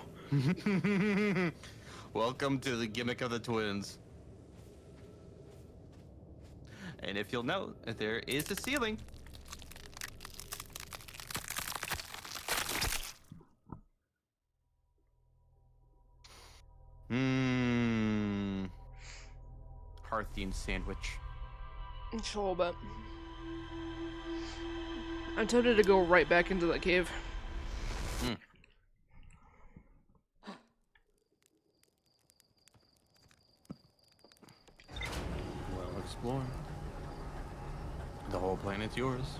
Welcome to the gimmick of the twins. And if you'll note, there is a ceiling. Hearthian sandwich. It's a little bit. I'm tempted to go right back into that cave. Well explored. The whole planet's yours.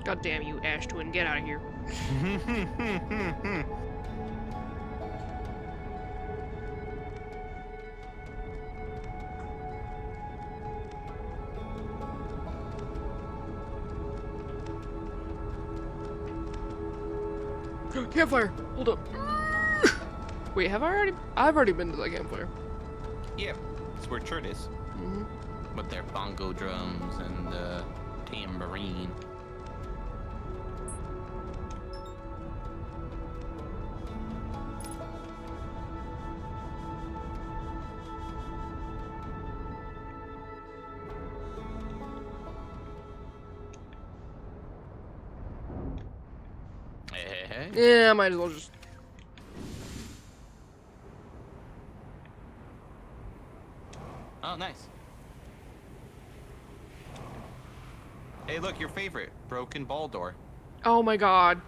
God damn you, Ash Twin, get out of here. Campfire! Hold up. Wait, have I already? I've already been to that campfire. Yeah, it's where Chert is. Mm-hmm. With their bongo drums and the tambourine. Hey. Yeah, I might as well just. Oh, nice. Hey, look, your favorite. Broken ball door. Oh my god.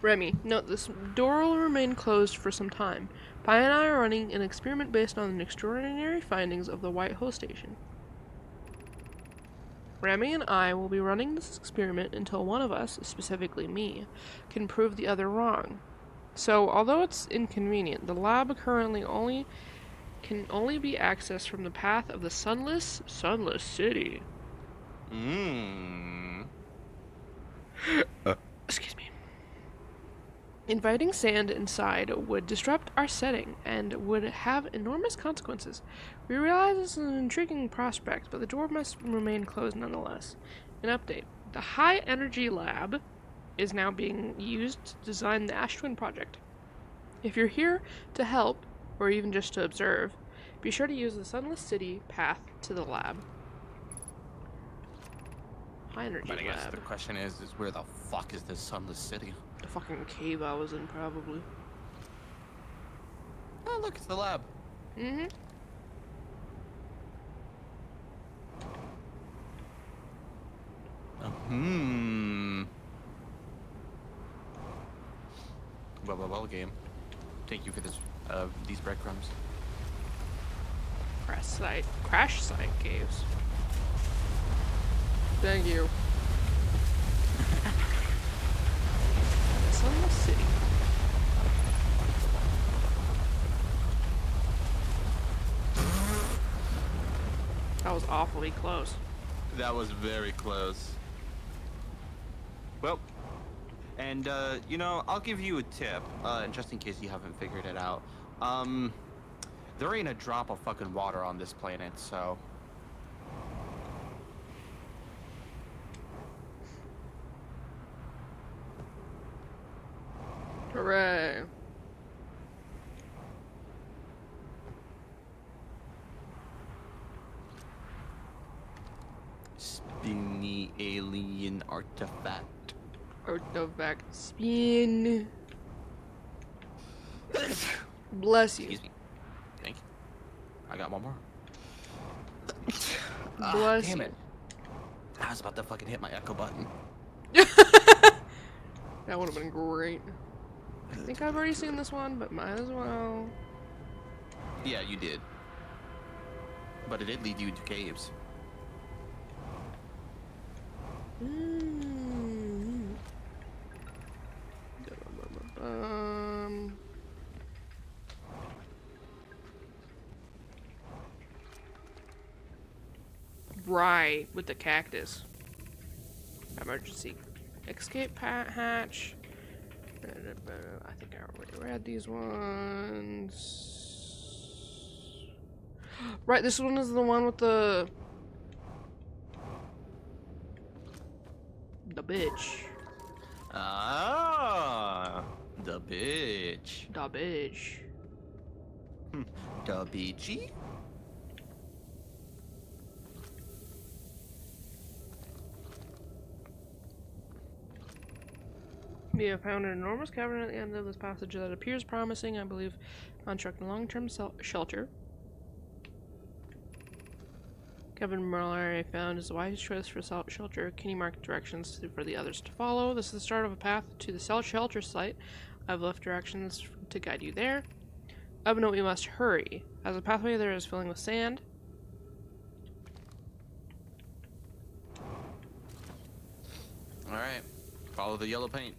Remy, note this door will remain closed for some time. Pi and I are running an experiment based on the extraordinary findings of the White Hole Station. Remy and I will be running this experiment until one of us, specifically me, can prove the other wrong. So, although it's inconvenient, the lab currently can only be accessed from the path of the sunless city. Excuse me. Inviting sand inside would disrupt our setting and would have enormous consequences. We realize this is an intriguing prospect, but the door must remain closed nonetheless. An update. The High Energy Lab is now being used to design the Ash Twin project. If you're here to help, or even just to observe, be sure to use the Sunless City path to the lab. High Energy But I guess Lab. the question is where the fuck is this sunless city? The fucking cave I was in, probably. Oh, look, it's the lab. Mm-hmm. Well, game. Thank you for this, these breadcrumbs. Crash site caves. Thank you. Sunless City. That was awfully close. That was very close. Well, and, you know, I'll give you a tip, just in case you haven't figured it out. There ain't a drop of fucking water on this planet, so... Hooray. Spinny alien artifact. Artifact spin. Bless you. Excuse me. Thank you. I got one more. Bless damn you. it. I was about to fucking hit my echo button. That would have been great. I think I've already seen this one, but might as well. Yeah, you did. But it did lead you into caves. Right, with the cactus. Emergency escape hatch. I think I already read these ones. Right, this one is the one with the bitch. Ah, the bitch. The bitch. The bitchy? We have found an enormous cavern at the end of this passage that appears promising, I believe, construct a long-term shelter. Kevin Mallory found is a wise choice for shelter. Can you mark directions for the others to follow? This is the start of a path to the shelter site. I've left directions to guide you there. Of note, we must hurry, as the pathway there is filling with sand. Alright, follow the yellow paint.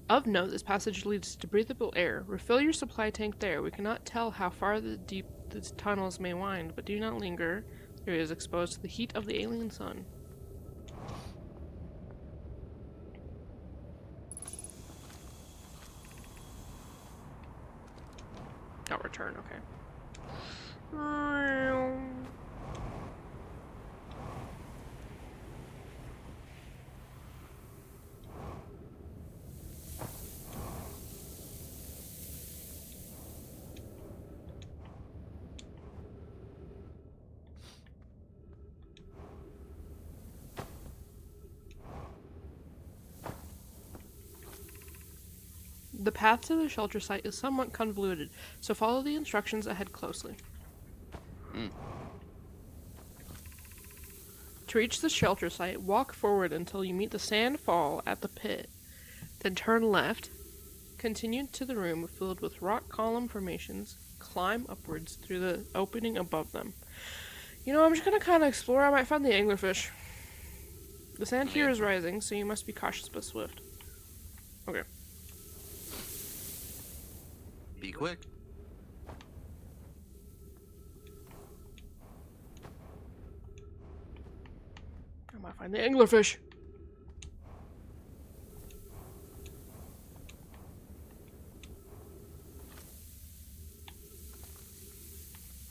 Of note, this passage leads to breathable air. Refill your supply tank there. We cannot tell how far deep the tunnels may wind, but do not linger. It is exposed to the heat of the alien sun. The path to the shelter site is somewhat convoluted, so follow the instructions ahead closely. To reach the shelter site, walk forward until you meet the sand fall at the pit. Then turn left, continue to the room filled with rock column formations, climb upwards through the opening above them. You know, I'm just gonna kind of explore. I might find the anglerfish. The sand here is rising, so you must be cautious but swift. Okay. Be quick. I might find the anglerfish.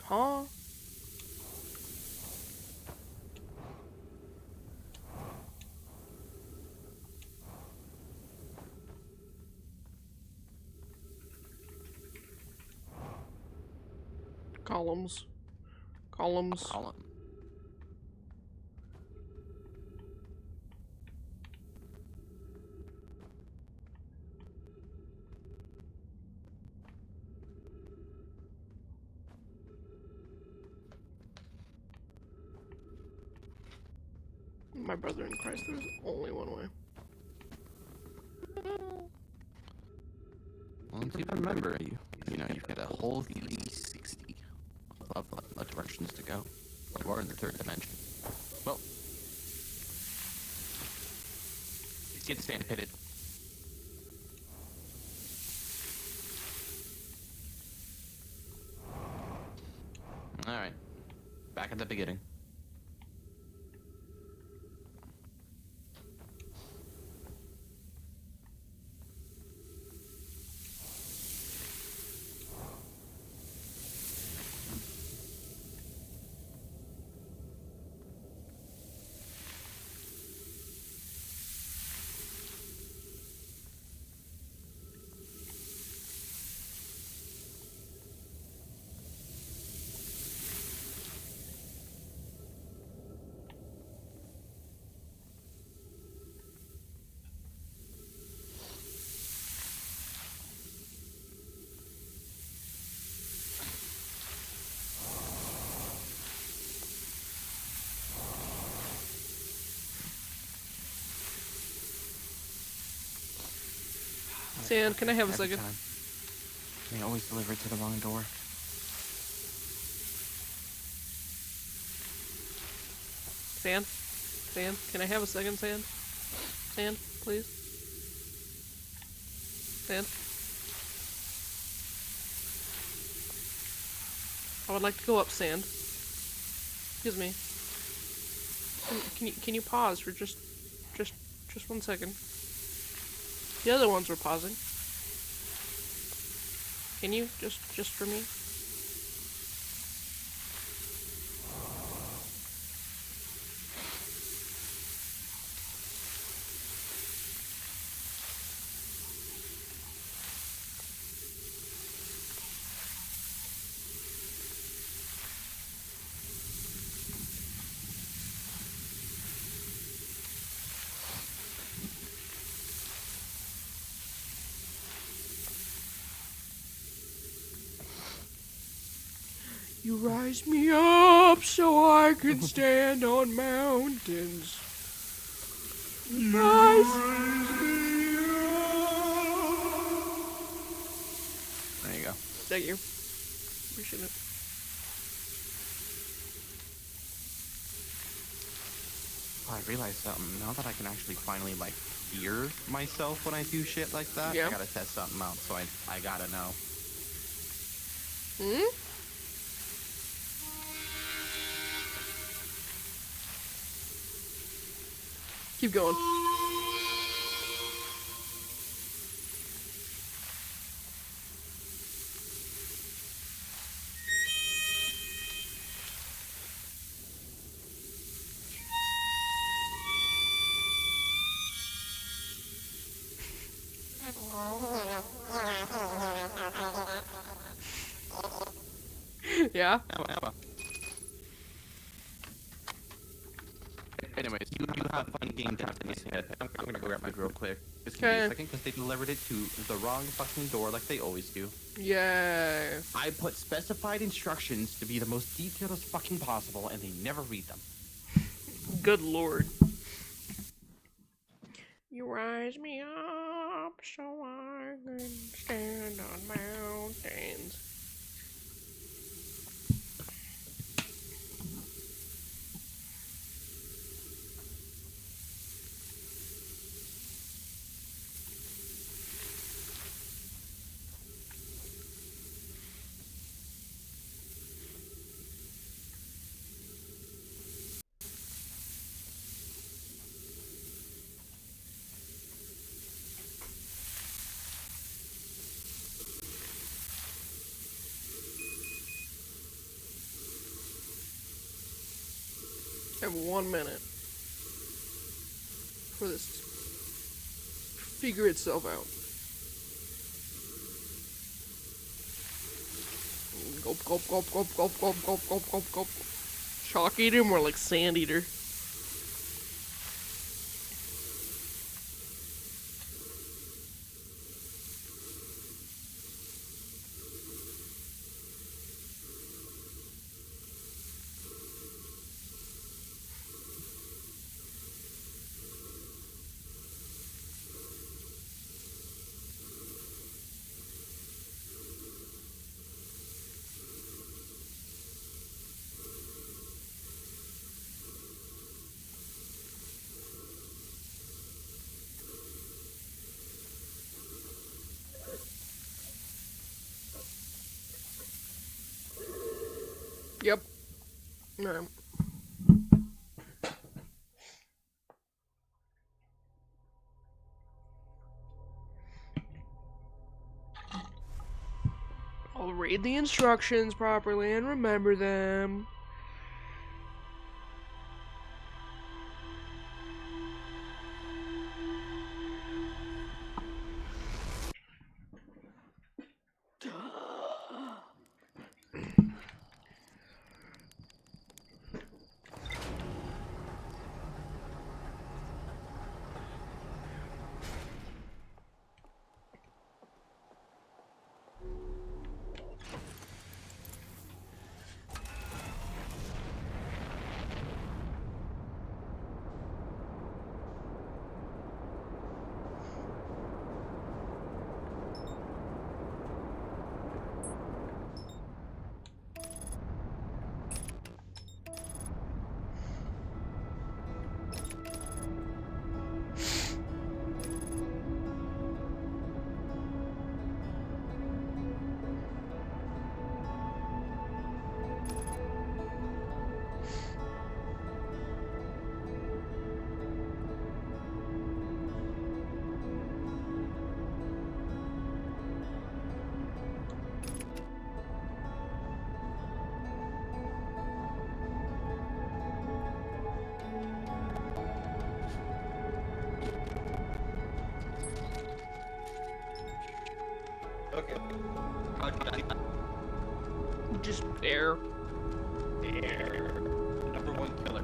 Huh? Columns. Columns. Column. My brother in Christ, there's only one way. Well, if you remember, you know, you've got a whole 360 of directions to go. You are in the third dimension. Well, you see the sand pitted. Alright. Back at the beginning. Sand, can I have a Every second? time. They always deliver it to the wrong door. Sand? Sand? Can I have a second, Sand? Sand, please? Sand? I would like to go up, Sand. Excuse me. Can you pause for just 1 second? The other ones were pausing. Can you? Just for me? You rise me up so I can stand on mountains. Rise me up. There you go. Thank you. Appreciate it. Oh, I realized something. Now that I can actually finally, like, hear myself when I do shit like that, Yeah. I gotta test something out, so I gotta know. Hmm? Keep going. Yeah? Anyways, you have fun game trapping this head. I'm gonna go grab my real quick. Just give me a second, because they delivered it to the wrong fucking door like they always do. Yeah. I put specified instructions to be the most detailed as fucking possible, and they never read them. Good lord. You rise me up so I can stand on mountains. I have 1 minute for this to figure itself out. Gulp, gulp, gulp, gulp, gulp, gulp, gulp, gulp, gulp, gulp. Chalk eater, more like sand eater. Yep. No. I'll read the instructions properly and remember them. Okay. Just air. Air. Number one killer.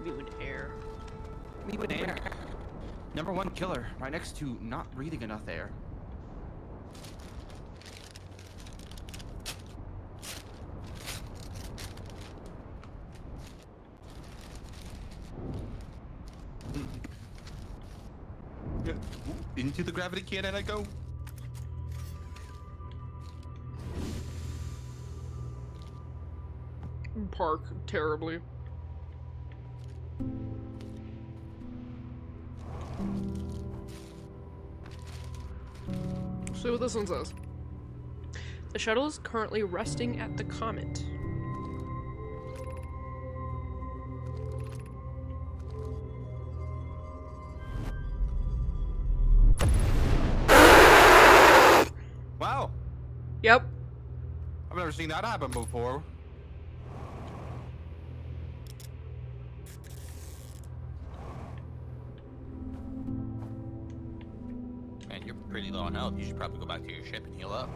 Mutant air. Mutant air. Number one killer, right next to not breathing enough air. Into the gravity cannon I go. Park terribly. See what this one says. The shuttle is currently resting at the Comet. Wow. Yep. I've never seen that happen before. Man, you're pretty low on health. You should probably go back to your ship and heal up.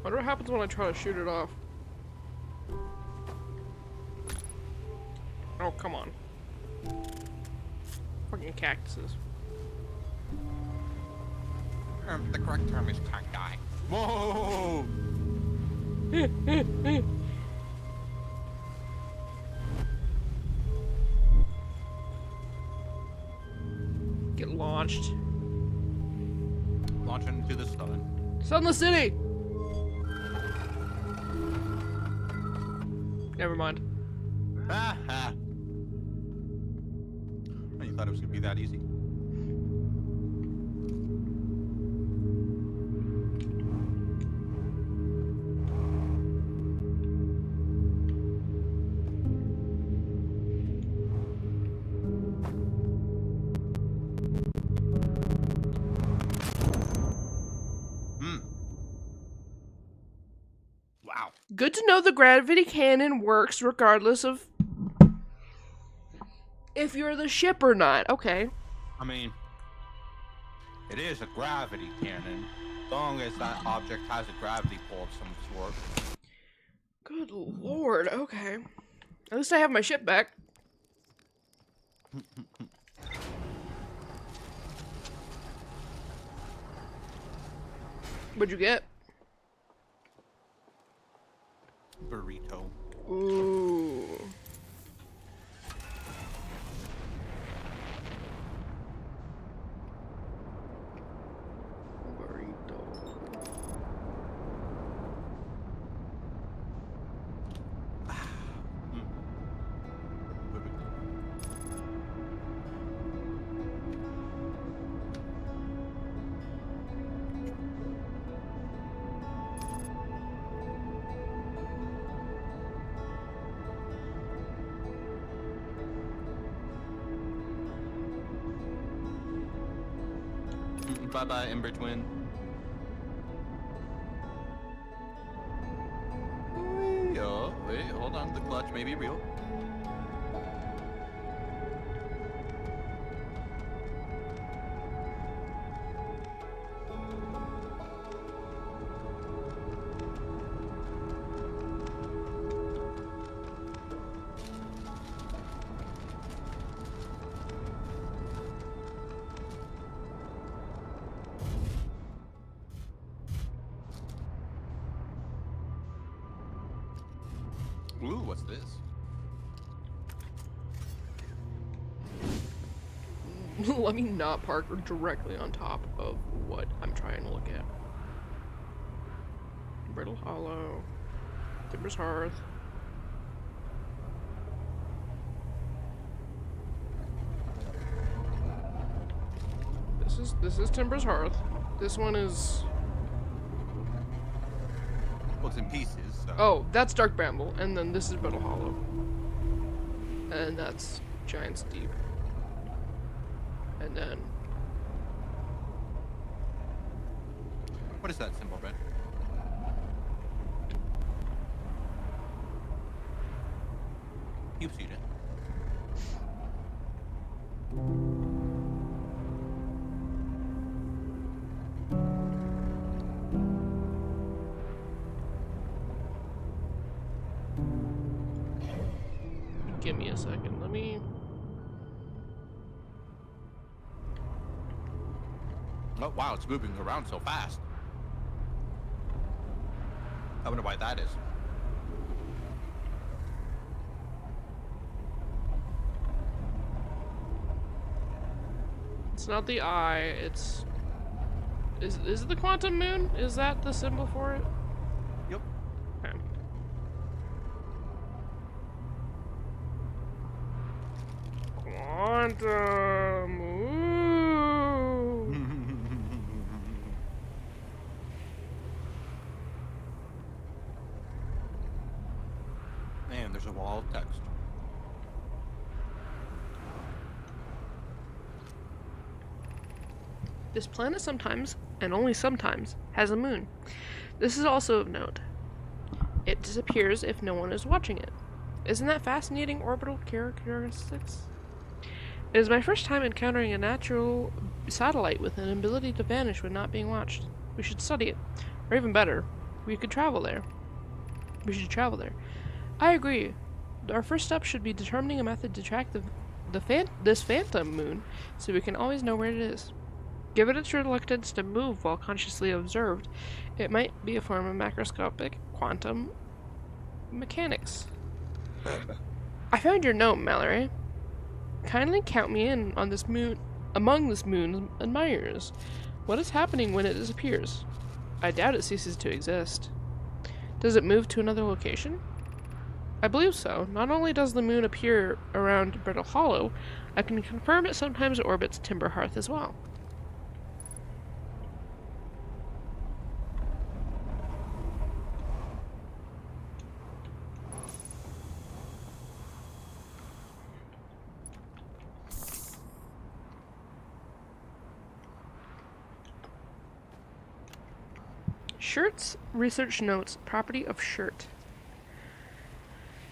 Wonder what happens when I try to shoot it off. Oh, come on. Fucking cactuses. The correct term is cacti. Whoa! Get launched. Launch into the sun. Sunless City! Never mind. Ha ha. You thought it was gonna be that easy. Wow. Good to know the gravity cannon works regardless of if you're the ship or not. Okay. I mean, it is a gravity cannon, as long as that object has a gravity pull of some sort. Good lord, okay. At least I have my ship back. What'd you get? Burrito. Ooh. Bye-bye, Ember Twin. Oh, wait, hold on. The clutch may be real. Ooh, what's this? Let me not park directly on top of what I'm trying to look at. Brittle Hollow. Timber's Hearth. This is Timber's Hearth. This one is... Well, it's in pieces, so... Oh, that's Dark Bramble, and then this is Brittle Hollow. And that's Giant's Deep. And then... What is that symbol, Red? You've seen it. Give me a second, let me... Oh, wow, it's moving around so fast. I wonder why that is. It's not the eye, it's... Is it the quantum moon? Is that the symbol for it? Yep. Okay. Quantum. Ooh. Man, there's a wall of text. This planet sometimes, and only sometimes, has a moon. This is also of note. It disappears if no one is watching it. Isn't that fascinating orbital characteristics? It is my first time encountering a natural satellite with an ability to vanish when not being watched. We should study it. Or even better, we could travel there. We should travel there. I agree. Our first step should be determining a method to track this phantom moon so we can always know where it is. Given its reluctance to move while consciously observed, it might be a form of macroscopic quantum mechanics. I found your note, Mallory. Kindly count me in on this moon, among this moon's admirers. What is happening when it disappears? I doubt it ceases to exist. Does it move to another location? I believe so. Not only does the moon appear around Brittle Hollow, I can confirm it sometimes orbits Timber Hearth as well. Shirt's research notes property of Shirt.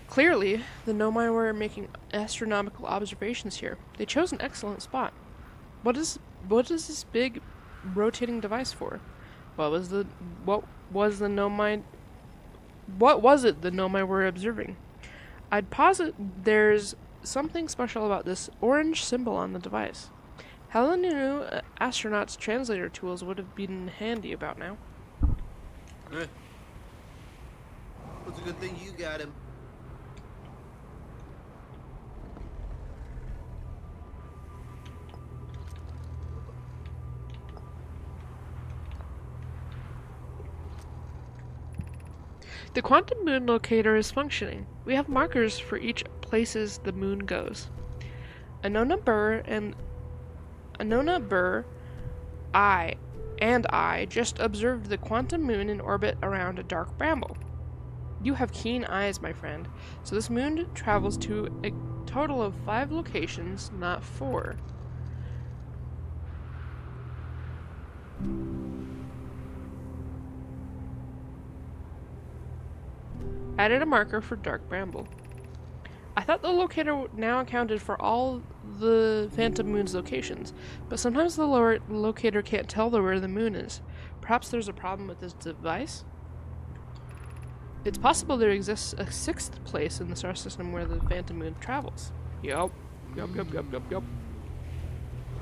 Clearly, the Nomai were making astronomical observations here. They chose an excellent spot. What is this big rotating device for? What was it the Nomai were observing? I'd posit there's something special about this orange symbol on the device. How the new astronauts' translator tools would have been handy about now. It's a good thing you got him. The quantum moon locator is functioning. We have markers for each places the moon goes. Anona Burr, I just observed the quantum moon in orbit around a dark bramble. You have keen eyes, my friend. So this moon travels to a total of 5 locations, not 4. Added a marker for dark bramble. I thought the locator now accounted for all the Phantom Moon's locations, but sometimes the locator can't tell where the moon is. Perhaps there's a problem with this device? It's possible there exists a 6th place in the star system where the Phantom Moon travels. Yup. I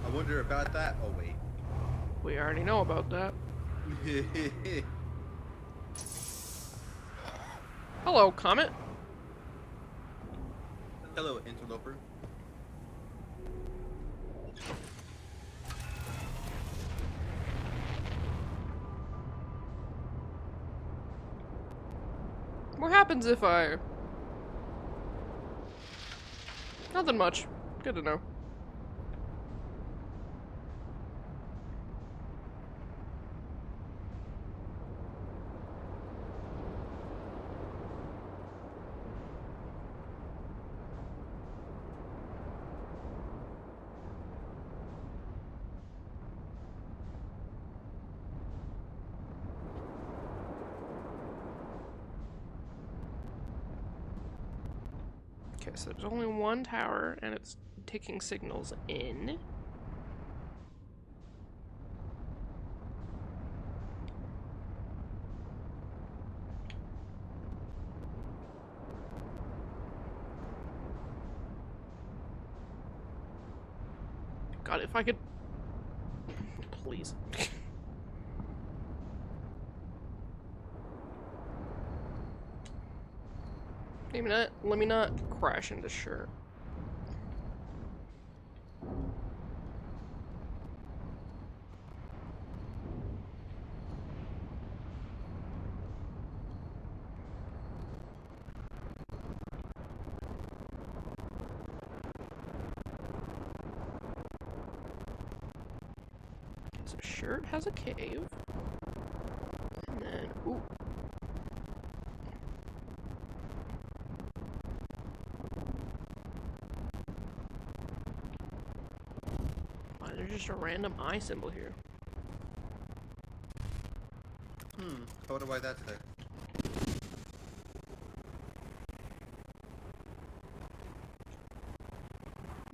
wonder about that. Oh, wait. We already know about that. Hello, Comet. Hello, interloper. What happens if I... Nothing much. Good to know. Okay, so there's only one tower, and it's taking signals in. God, if I could... Please. Let me not crash into Shirt. So Shirt has a cave. And then, ooh. There's just a random eye symbol here. I wonder why that's there.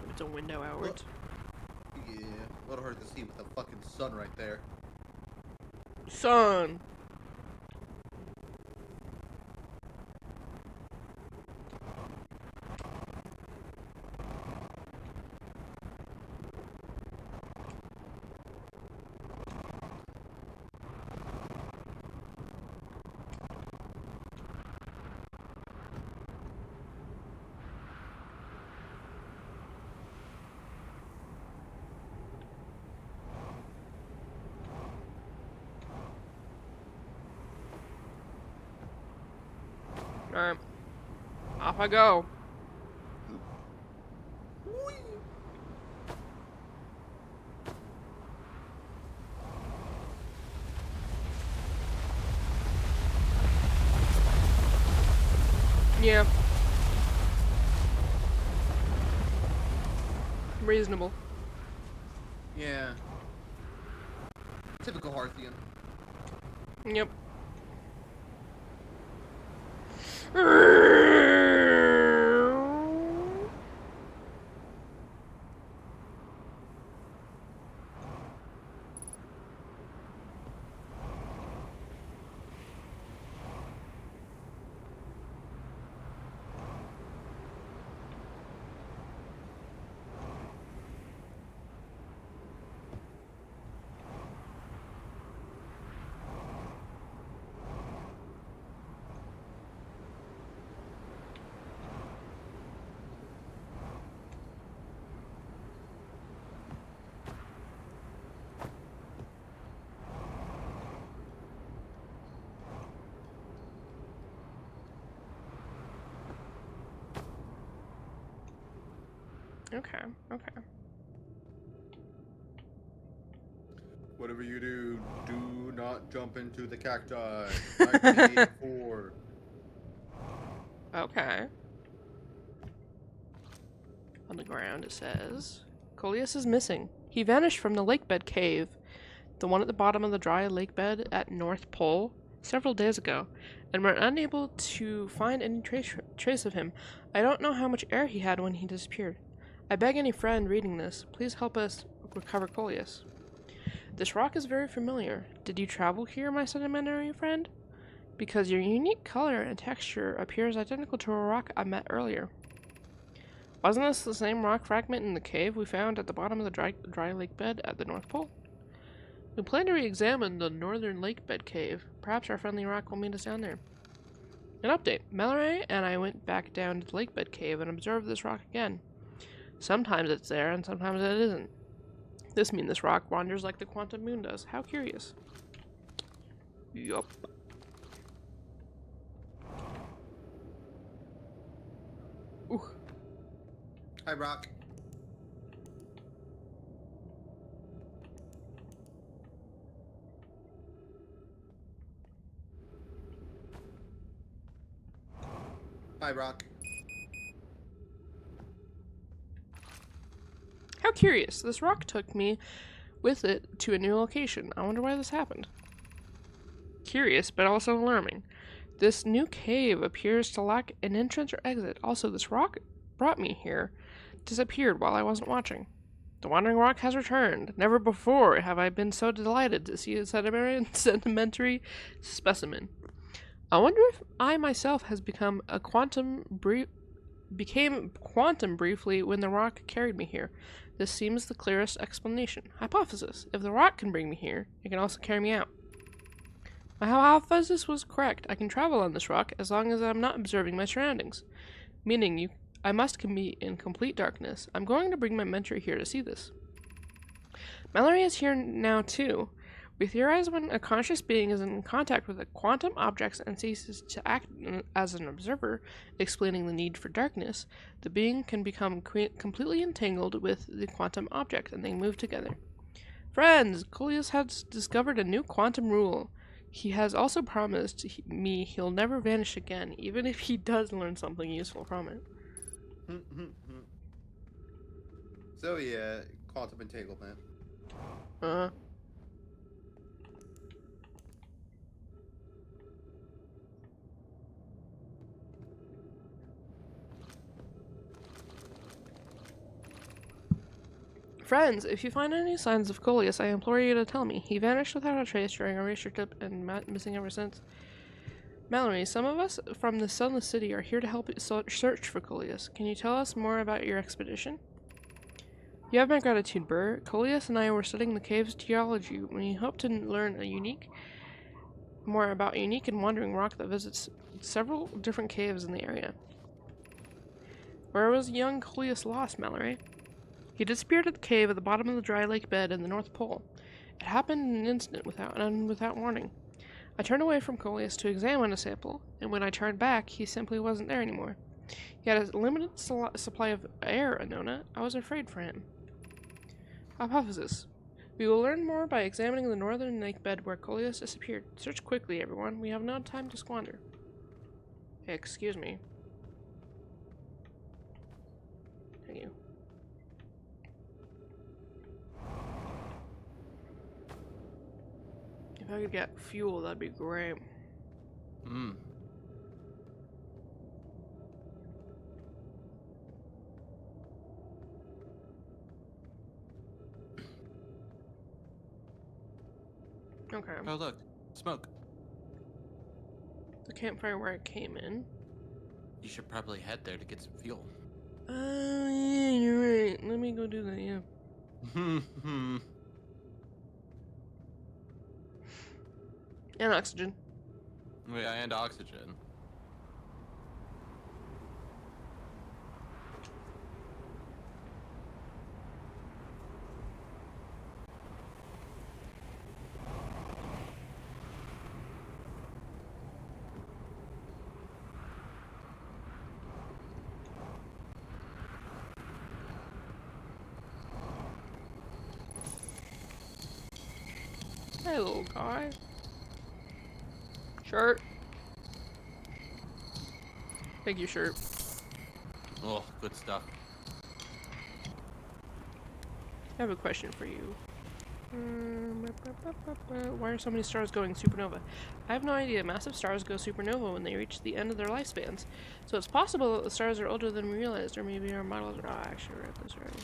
It's a window outwards. Yeah, a little hard to see with the fucking sun right there. Sun! Alright. Off I go. Yeah. Reasonable. Yeah. Typical Hearthian. Yep. Okay, okay. Whatever you do, do not jump into the cacti. 1984. Okay. On the ground it says, Coleus is missing. He vanished from the lakebed cave, the one at the bottom of the dry lakebed at North Pole, several days ago, and we're unable to find any trace of him. I don't know how much air he had when he disappeared. I beg any friend reading this, please help us recover Coleus. This rock is very familiar. Did you travel here, my sedimentary friend? Because your unique color and texture appears identical to a rock I met earlier. Wasn't this the same rock fragment in the cave we found at the bottom of the dry lake bed at the North Pole? We plan to re-examine the northern lake bed cave. Perhaps our friendly rock will meet us down there. An update. Mallory and I went back down to the lake bed cave and observed this rock again. Sometimes it's there and sometimes it isn't. This means this rock wanders like the quantum moon does. How curious. Yup. Ooh. Hi, Rock. Hi, Rock. How curious. This rock took me with it to a new location. I wonder why this happened. Curious, but also alarming. This new cave appears to lack an entrance or exit. Also, this rock brought me here disappeared while I wasn't watching. The wandering rock has returned. Never before have I been so delighted to see a sedimentary specimen. I wonder if I myself has become quantum briefly when the rock carried me here. This seems the clearest explanation. Hypothesis. If the rock can bring me here, it can also carry me out. My hypothesis was correct. I can travel on this rock as long as I'm not observing my surroundings. Meaning I must be in complete darkness. I'm going to bring my mentor here to see this. Mallory is here now too. We theorize when a conscious being is in contact with a quantum object and ceases to act as an observer, explaining the need for darkness, the being can become completely entangled with the quantum object and they move together. Friends, Coleus has discovered a new quantum rule. He has also promised me he'll never vanish again, even if he does learn something useful from it. So yeah, quantum entanglement. Friends, if you find any signs of Coleus, I implore you to tell me. He vanished without a trace during our research trip and missing ever since. Mallory, some of us from the Sunless City are here to help search for Coleus. Can you tell us more about your expedition? You have my gratitude, Burr. Coleus and I were studying the cave's geology. We hope to learn more about a unique and wandering rock that visits several different caves in the area. Where was young Coleus lost, Mallory? He disappeared at the cave at the bottom of the dry lake bed in the North Pole. It happened in an instant without warning. I turned away from Coleus to examine a sample, and when I turned back, he simply wasn't there anymore. He had a limited supply of air, Anona. I was afraid for him. Hypothesis. We will learn more by examining the northern lake bed where Coleus disappeared. Search quickly, everyone. We have no time to squander. Hey, excuse me. Thank you. If I could get fuel, that'd be great. Hmm. Okay. Oh, look. Smoke. The campfire where I came in. You should probably head there to get some fuel. Yeah, you're right. Let me go do that, yeah. And oxygen. Yeah, and oxygen. Hey, little guy. Shirt. Thank you, shirt. Oh, good stuff. I have a question for you. Why are so many stars going supernova? I have no idea. Massive stars go supernova when they reach the end of their lifespans. So it's possible that the stars are older than we realized, or maybe our models are... Oh, I actually read this already.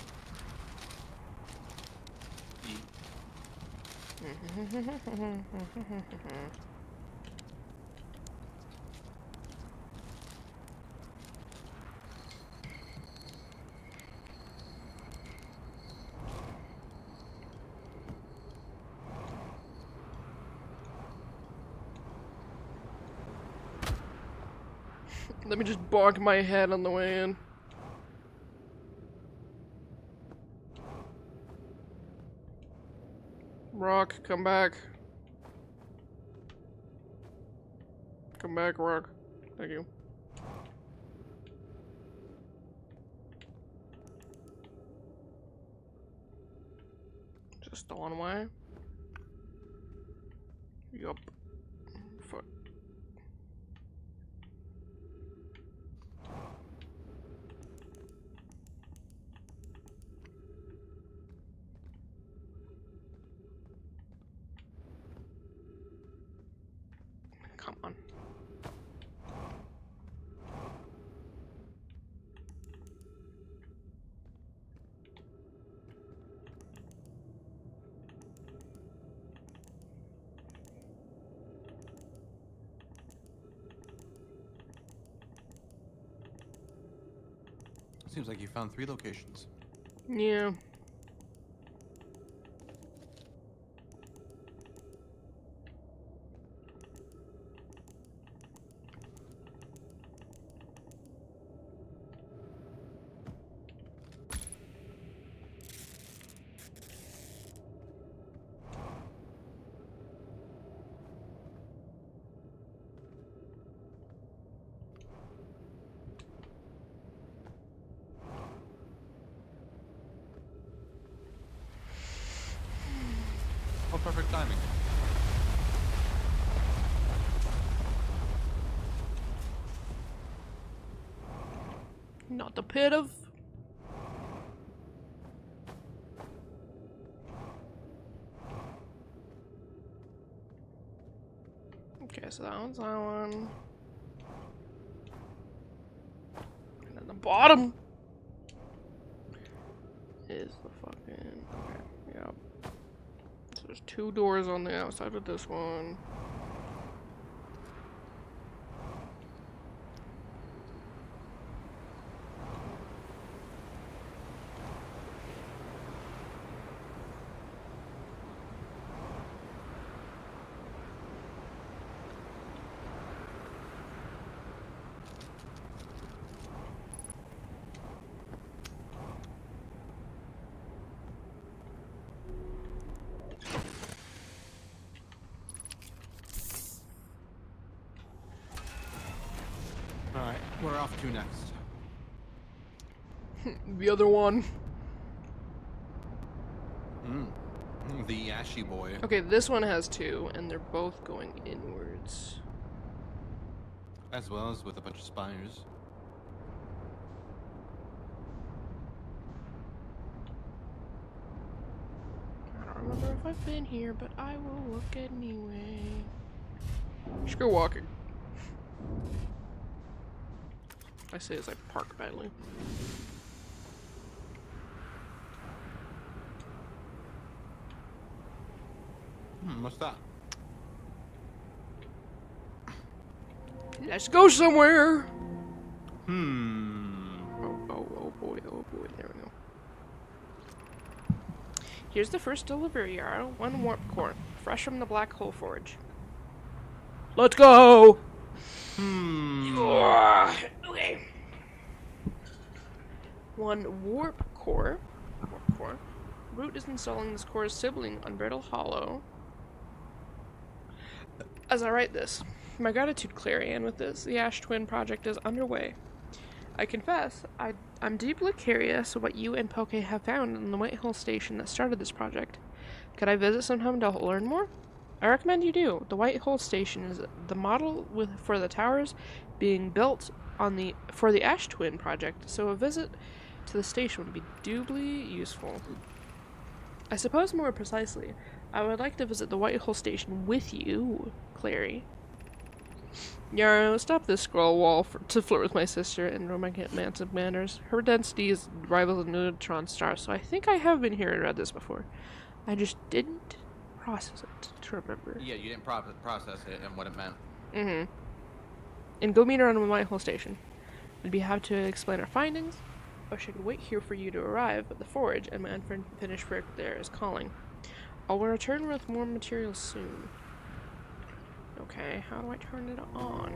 Let me just bonk my head on the way in. Rock, come back. Come back, Rock. Thank you. Just the one way? Yup. Fuck. Come on. Seems like you found 3 locations. Yeah. Oh, perfect timing. Not the pit of... Okay, so that one's that one. And then the bottom is the fucking... Okay, yep. So there's 2 doors on the outside of this one. we're off to next? The other one. The Ashy Boy. Okay, this one has 2, and they're both going inwards. As well as with a bunch of spires. I don't remember if I've been here, but I will look anyway. Just go walking. I say as I park badly. What's that? Let's go somewhere! Oh boy, there we go. Here's the first delivery, Yarrow. 1 warp core, fresh from the black hole forge. Let's go! Okay. 1 warp core. Root is installing this core's sibling on Brittle Hollow. As I write this, my gratitude, Clarion, with this, the Ash Twin project is underway. I confess, I'm deeply curious what you and Poke have found in the Whitehall station that started this project. Could I visit sometime to learn more? I recommend you do. The Whitehall station is the model for the towers being built for the Ash Twin project, so a visit to the station would be doubly useful. I suppose more precisely, I would like to visit the Whitehall station with you, Clary. Yarrow, stop this scroll wall to flirt with my sister in romantic manners. Her density is rivals a neutron star, so I think I have been here and read this before. I just didn't process it to remember. Yeah, you didn't process it and what it meant. And go meet her on the Whitehall station. We'd be happy to explain our findings, or should wait here for you to arrive at the forge, and my unfinished work there is calling. I will return with more materials soon. Okay, how do I turn it on?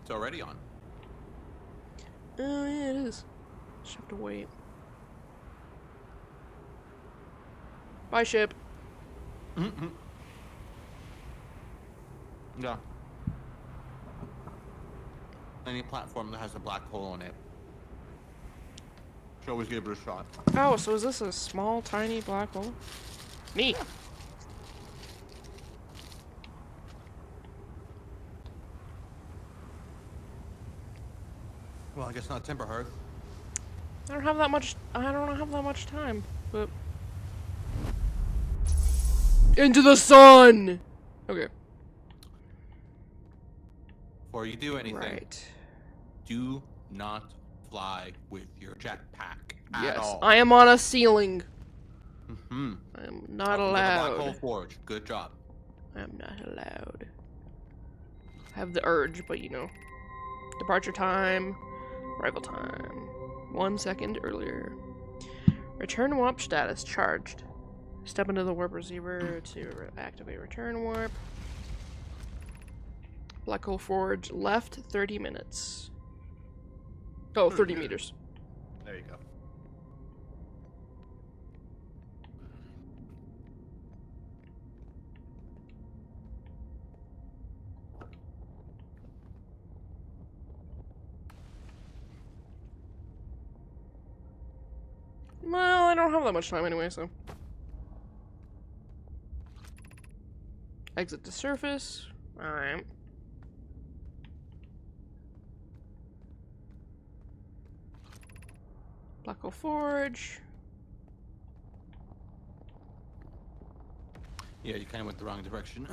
It's already on. Oh yeah, it is. Just have to wait. Bye, ship. Yeah. Any platform that has a black hole in it should always give it a shot. Oh, so is this a small, tiny black hole? Me. Yeah. Well, I guess not Timber Hearth. I don't have that much time, but into the sun. Okay. Before you do anything, right. Do not fly with your jetpack at all. I am on a ceiling. Mm-hmm. I am not allowed. Black Hole Forge. Good job. I am not allowed. I have the urge, but you know. Departure time. Arrival time. 1 second earlier. Return warp status charged. Step into the warp receiver to activate return warp. Black Hole Forge left 30 minutes. Oh, 30 meters. There you go. Well, I don't have that much time anyway, so. Exit to surface. Alright. Black Hole Forge. Yeah, you kind of went the wrong direction.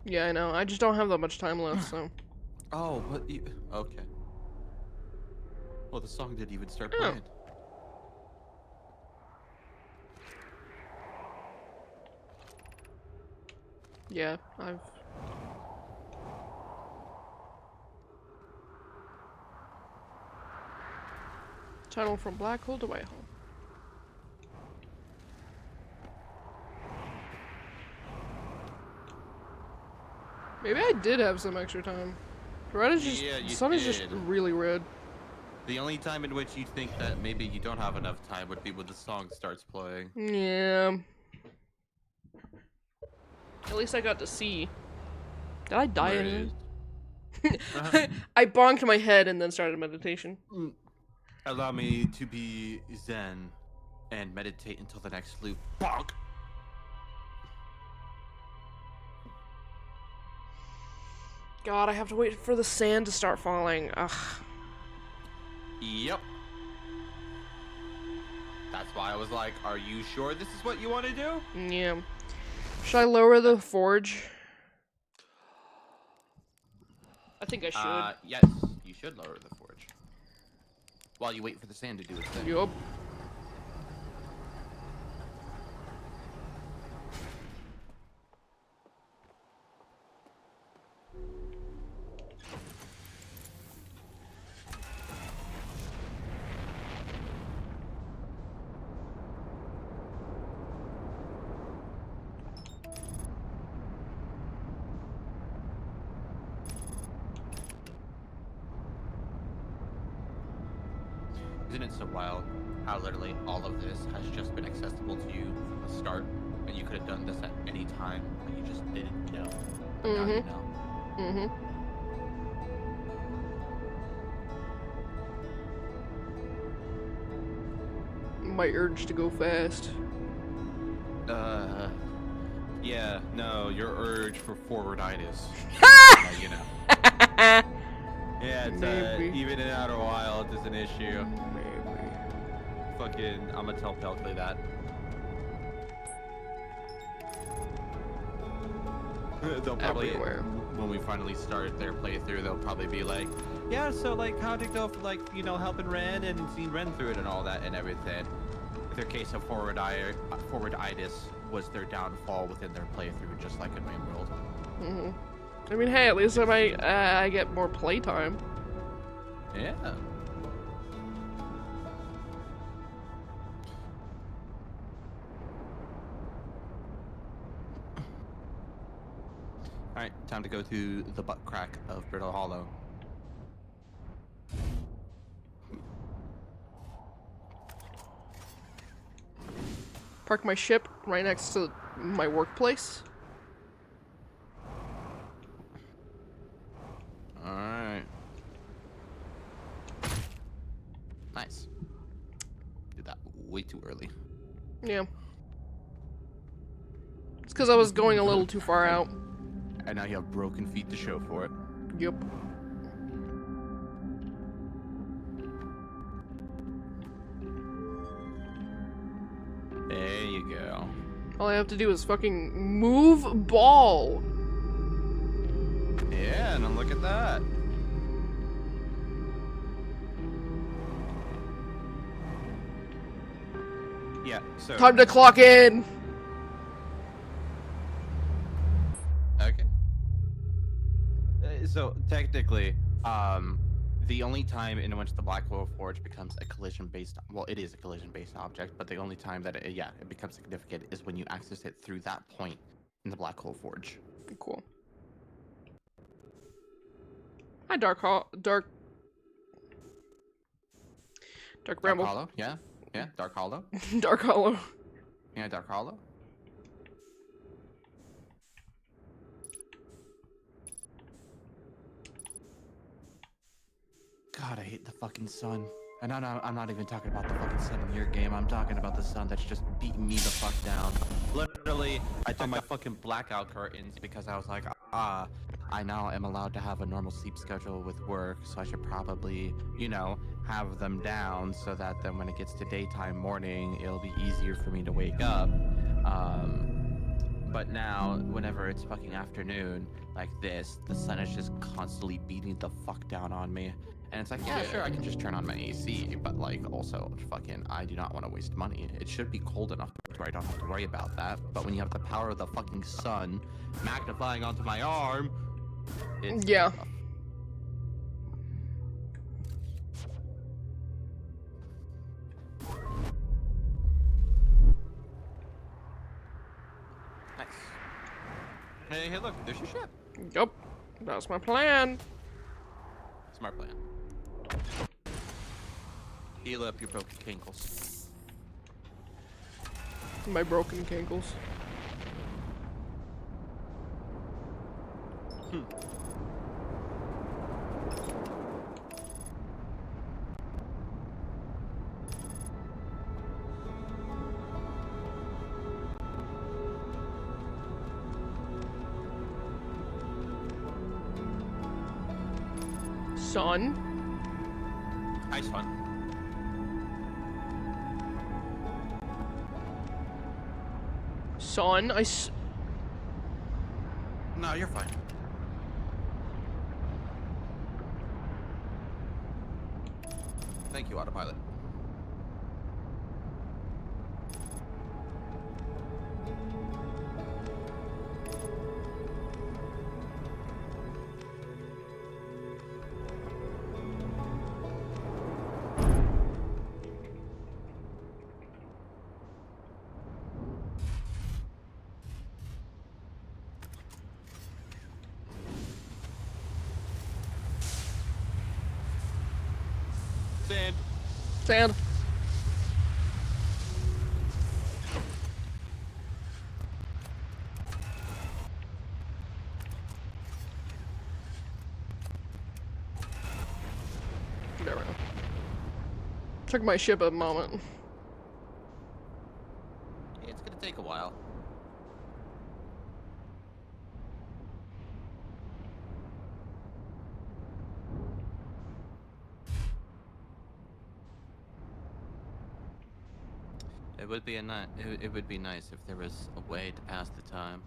Yeah, I know. I just don't have that much time left, so. Oh, but you... Okay. Well, the song didn't even start playing. Yeah, I've... Tunnel from Black Hole to White Hole. Maybe I did have some extra time. Red is just... the sun is just really red. The only time in which you think that maybe you don't have enough time would be when the song starts playing. Yeah. At least I got to see Did I die There in it it? is. I bonked my head and then started meditation. Allow me to be zen and meditate until the next loop. Bonk! God, I have to wait for the sand to start falling. Ugh. Yep. That's why I was like, are you sure this is what you want to do? Yeah. Should I lower the forge? I think I should. Yes, you should lower the forge. While you wait for the sand to do its thing. Yup. Isn't it so wild how literally all of this has just been accessible to you from the start, and you could have done this at any time, but you just didn't know. But now you know. My urge to go fast. Yeah, no, your urge for forwarditis. You know. Yeah, it's Maybe. even in Outer Wilds is an issue. Maybe. Fucking, I'm gonna tell Pelkley that. They'll probably, Everywhere. when we finally start their playthrough, they'll probably be like, yeah, so like, how'd it go for like, you know, helping Ren and seeing Ren through it and all that and everything. Their case of forwarditis was their downfall within their playthrough, just like in Main World. I mean, hey, at least I get more playtime. Yeah. Alright, time to go to the butt crack of Brittle Hollow. Park my ship right next to my workplace. Alright. Nice. Did that way too early. Yeah. It's because I was going a little too far out. And now you have broken feet to show for it. Yep. There you go. All I have to do is fucking move ball. Yeah, and look at that. Yeah, so... Time to clock in. Okay. So, technically, the only time in which the Black Hole Forge becomes a collision-based... Well, it is a collision-based object, but the only time that it becomes significant is when you access it through that point in the Black Hole Forge. Cool. Hi, Dark Bramble. Dark Hollow, yeah. Yeah, Dark Hollow. Dark Hollow. Yeah, Dark Hollow. God, I hate the fucking sun. And I'm not even talking about the fucking sun in your game. I'm talking about the sun that's just beating me the fuck down. Literally, I took my fucking blackout curtains because I was like, I now am allowed to have a normal sleep schedule with work, so I should probably, you know, have them down so that then when it gets to daytime morning, it'll be easier for me to wake up. But now, whenever it's fucking afternoon like this, the sun is just constantly beating the fuck down on me. And it's like, yeah, sure, I can just turn on my AC, but like, also, fucking, I do not want to waste money. It should be cold enough where I don't have to worry about that. But when you have the power of the fucking sun magnifying onto my arm, it's Yeah. tough. Nice. Hey, look, there's your ship. Yup. That's my plan. Smart plan. Heal up your broken cankles. My broken cankles. Son? Hi, son. Son, No, you're fine. Thank you, autopilot. Sand. Sand. There we go. Took my ship a moment. Yeah, it's gonna take a while. It would be it would be nice if there was a way to pass the time.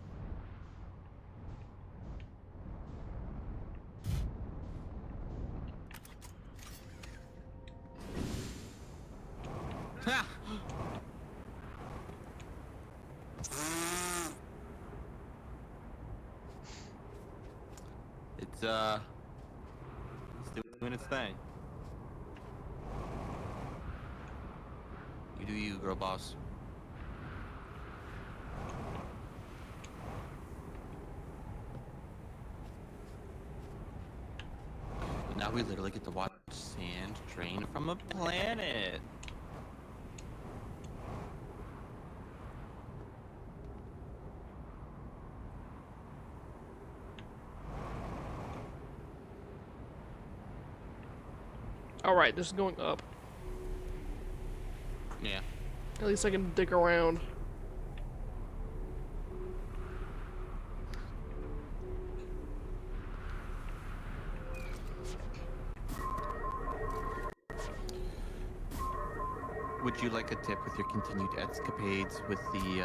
Ha! It's doing its thing. You do you, girl boss. But now we literally get to watch sand drain from a planet. Alright, this is going up. Yeah. At least I can dig around. Would you like a tip with your continued escapades with the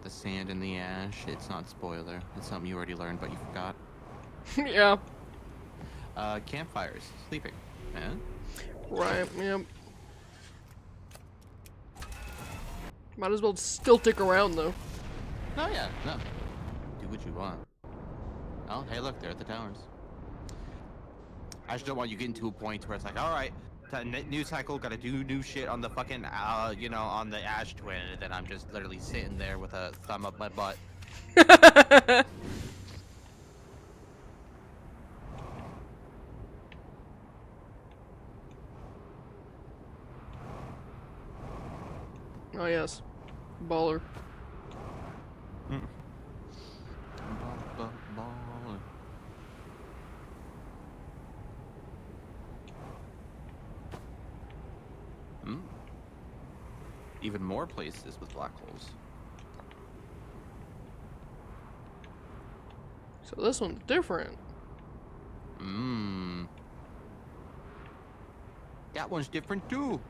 sand and the ash? It's not spoiler. It's something you already learned, but you forgot. Yeah. Campfires, sleeping. Eh? Right, yep. Might as well still stick around though. Oh yeah, no. Do what you want. Oh, hey look, they're at the towers. I just don't want you getting to a point where it's like, alright, new cycle, gotta do new shit on the fucking, you know, on the Ash Twin, and then I'm just literally sitting there with a thumb up my butt. Oh yes. Baller. Even more places with black holes. So this one's different. That one's different too.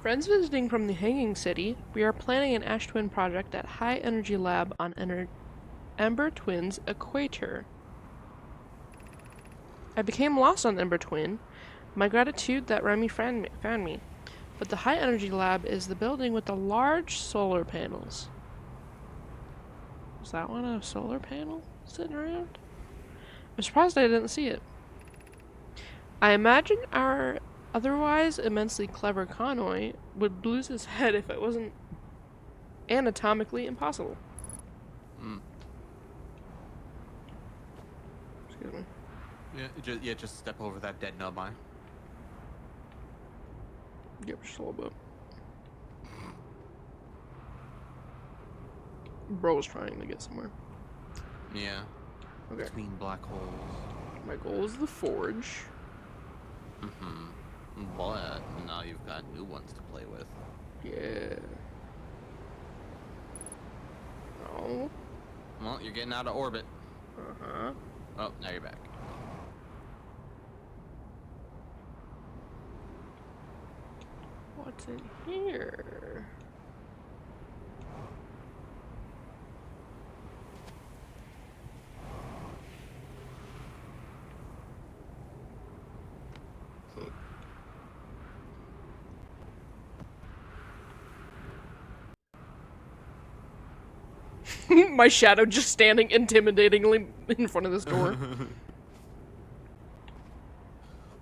Friends visiting from the Hanging City, we are planning an Ash Twin project at High Energy Lab on Ember Twin's equator. I became lost on Ember Twin. My gratitude that Remy found me. But the High Energy Lab is the building with the large solar panels. Is that one a solar panel sitting around? I'm surprised I didn't see it. I imagine our otherwise immensely clever Convoy would lose his head if it wasn't anatomically impossible. Mm. Excuse me. Yeah, just step over that dead nub eye. Yep, just a little bit. Bro's trying to get somewhere. Yeah. Okay. Between black holes. My goal is the forge. Mm-hmm. But now you've got new ones to play with. Yeah. Oh. Well, you're getting out of orbit. Uh-huh. Oh, now you're back. What's in here? My shadow just standing intimidatingly in front of this door.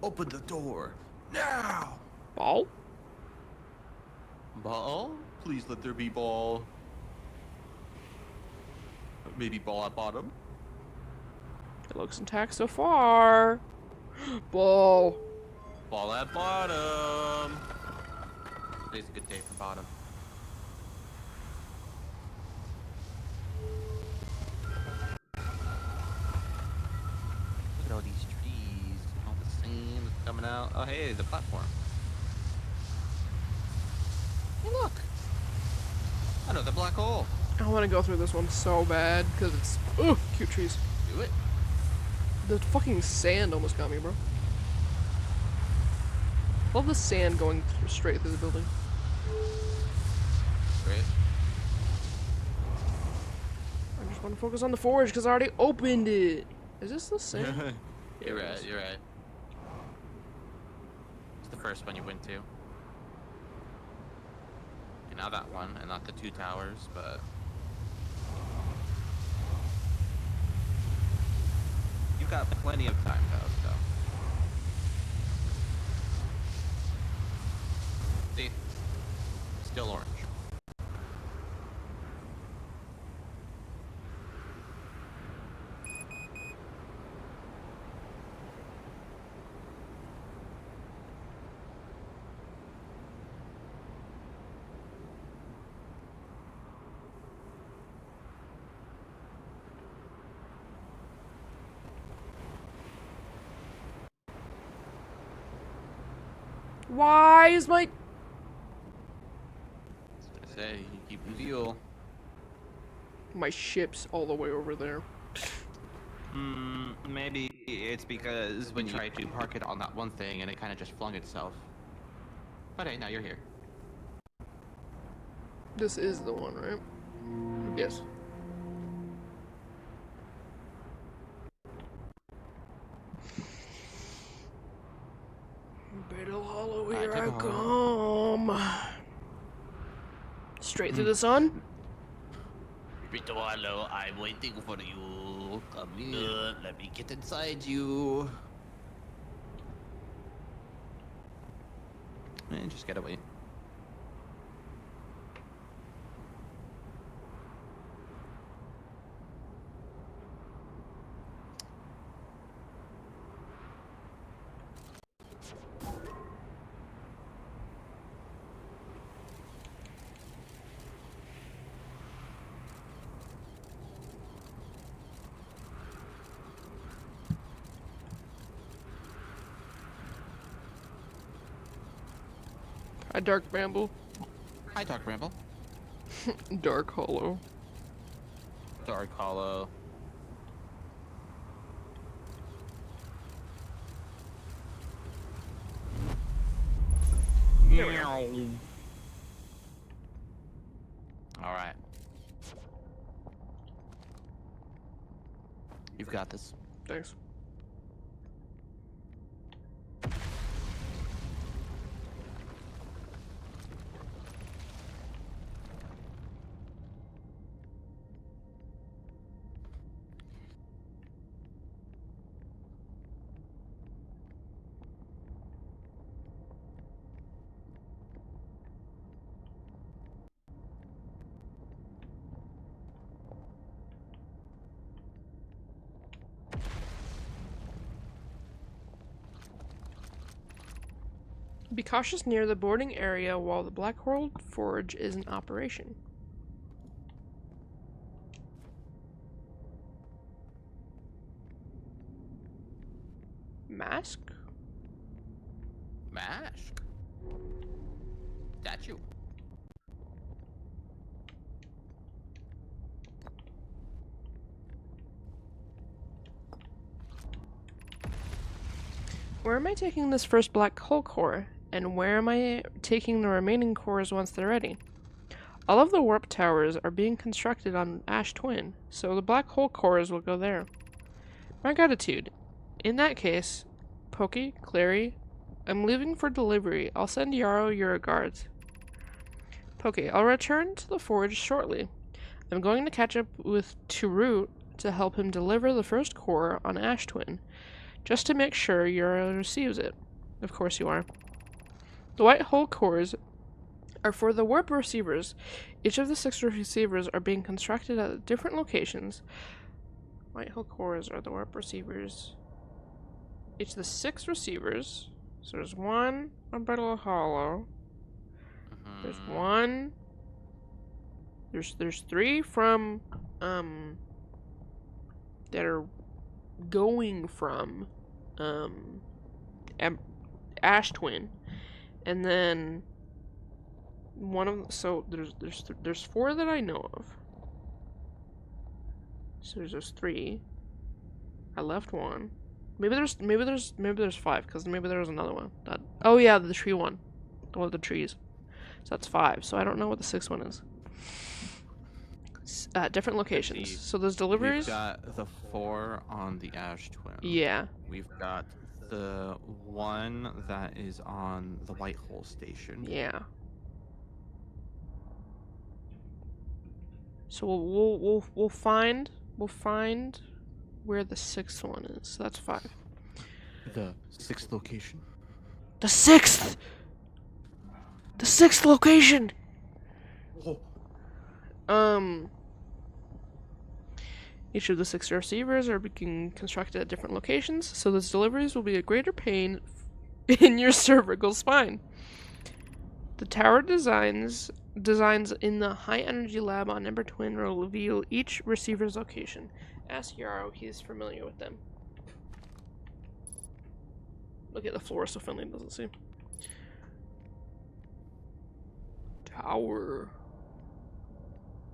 Open the door now. Ball? Ball? Please let there be ball. Maybe ball at bottom. It looks intact so far. Ball. Ball at bottom. Today's a good day for bottom. Look at all these trees, all the sand is coming out. Oh, hey, the platform. Hey, look. Another black hole. I want to go through this one so bad because it's cute trees. Do it. The fucking sand almost got me, bro. Love the sand going straight through the building. Great. I just want to focus on the forge because I already opened it. Is this the same? You're right, you're right. It's the first one you went to. And now that one, and not the two towers, but... You've got plenty of time, though, so... See? Still orange. Why is my... I say, you keep the fuel. My ship's all the way over there. Maybe it's because when you tried to park it on that one thing and it kind of just flung itself. But hey, now you're here. This is the one, right? Yes. Battle Hollow, here I come. Straight through the sun? Rito Hollow, I'm waiting for you. Come here, let me get inside you. And just get away. Hi, Dark Bramble. Hi, Dark Bramble. Dark Hollow. Dark Hollow. Alright. You've got this. Thanks. Be cautious near the boarding area while the Black Hole Forge is in operation. Mask? Mask. Statue. Where am I taking this first black hole core? And where am I taking the remaining cores once they're ready? All of the warp towers are being constructed on Ash Twin, so the black hole cores will go there. My gratitude. In that case, Pokey, Clary, I'm leaving for delivery. I'll send Yarrow your regards. Pokey, I'll return to the forge shortly. I'm going to catch up with Turut to help him deliver the first core on Ash Twin, just to make sure Yarrow receives it. Of course you are. The white hole cores are for the warp receivers. Each of the 6 receivers are being constructed at different locations. White hole cores are the warp receivers. Each of the 6 receivers. So there's 1 on Battle Hollow. There's 1. There's 3 from that are going from Ash Twin. And then one of so there's 4 that I know of. So there's 3. I left 1. Maybe there's 5 because maybe there was another one. Oh yeah, the tree one. One of the trees. So that's 5. So I don't know what the 6th one is. Different locations. So there's deliveries. We've got the 4 on the Ash Twin. Yeah. We've got the 1 that is on the White Hole Station. Yeah. So we'll find where the 6th one is. So that's 5. The 6th location. The 6th. The 6th location. Oh. Each of the 6 receivers are being constructed at different locations, so those deliveries will be a greater pain in your cervical spine. The tower designs in the high energy lab on Ember Twin will reveal each receiver's location. Ask Yarrow, he's familiar with them. Look at the floor so Finley doesn't see. Tower.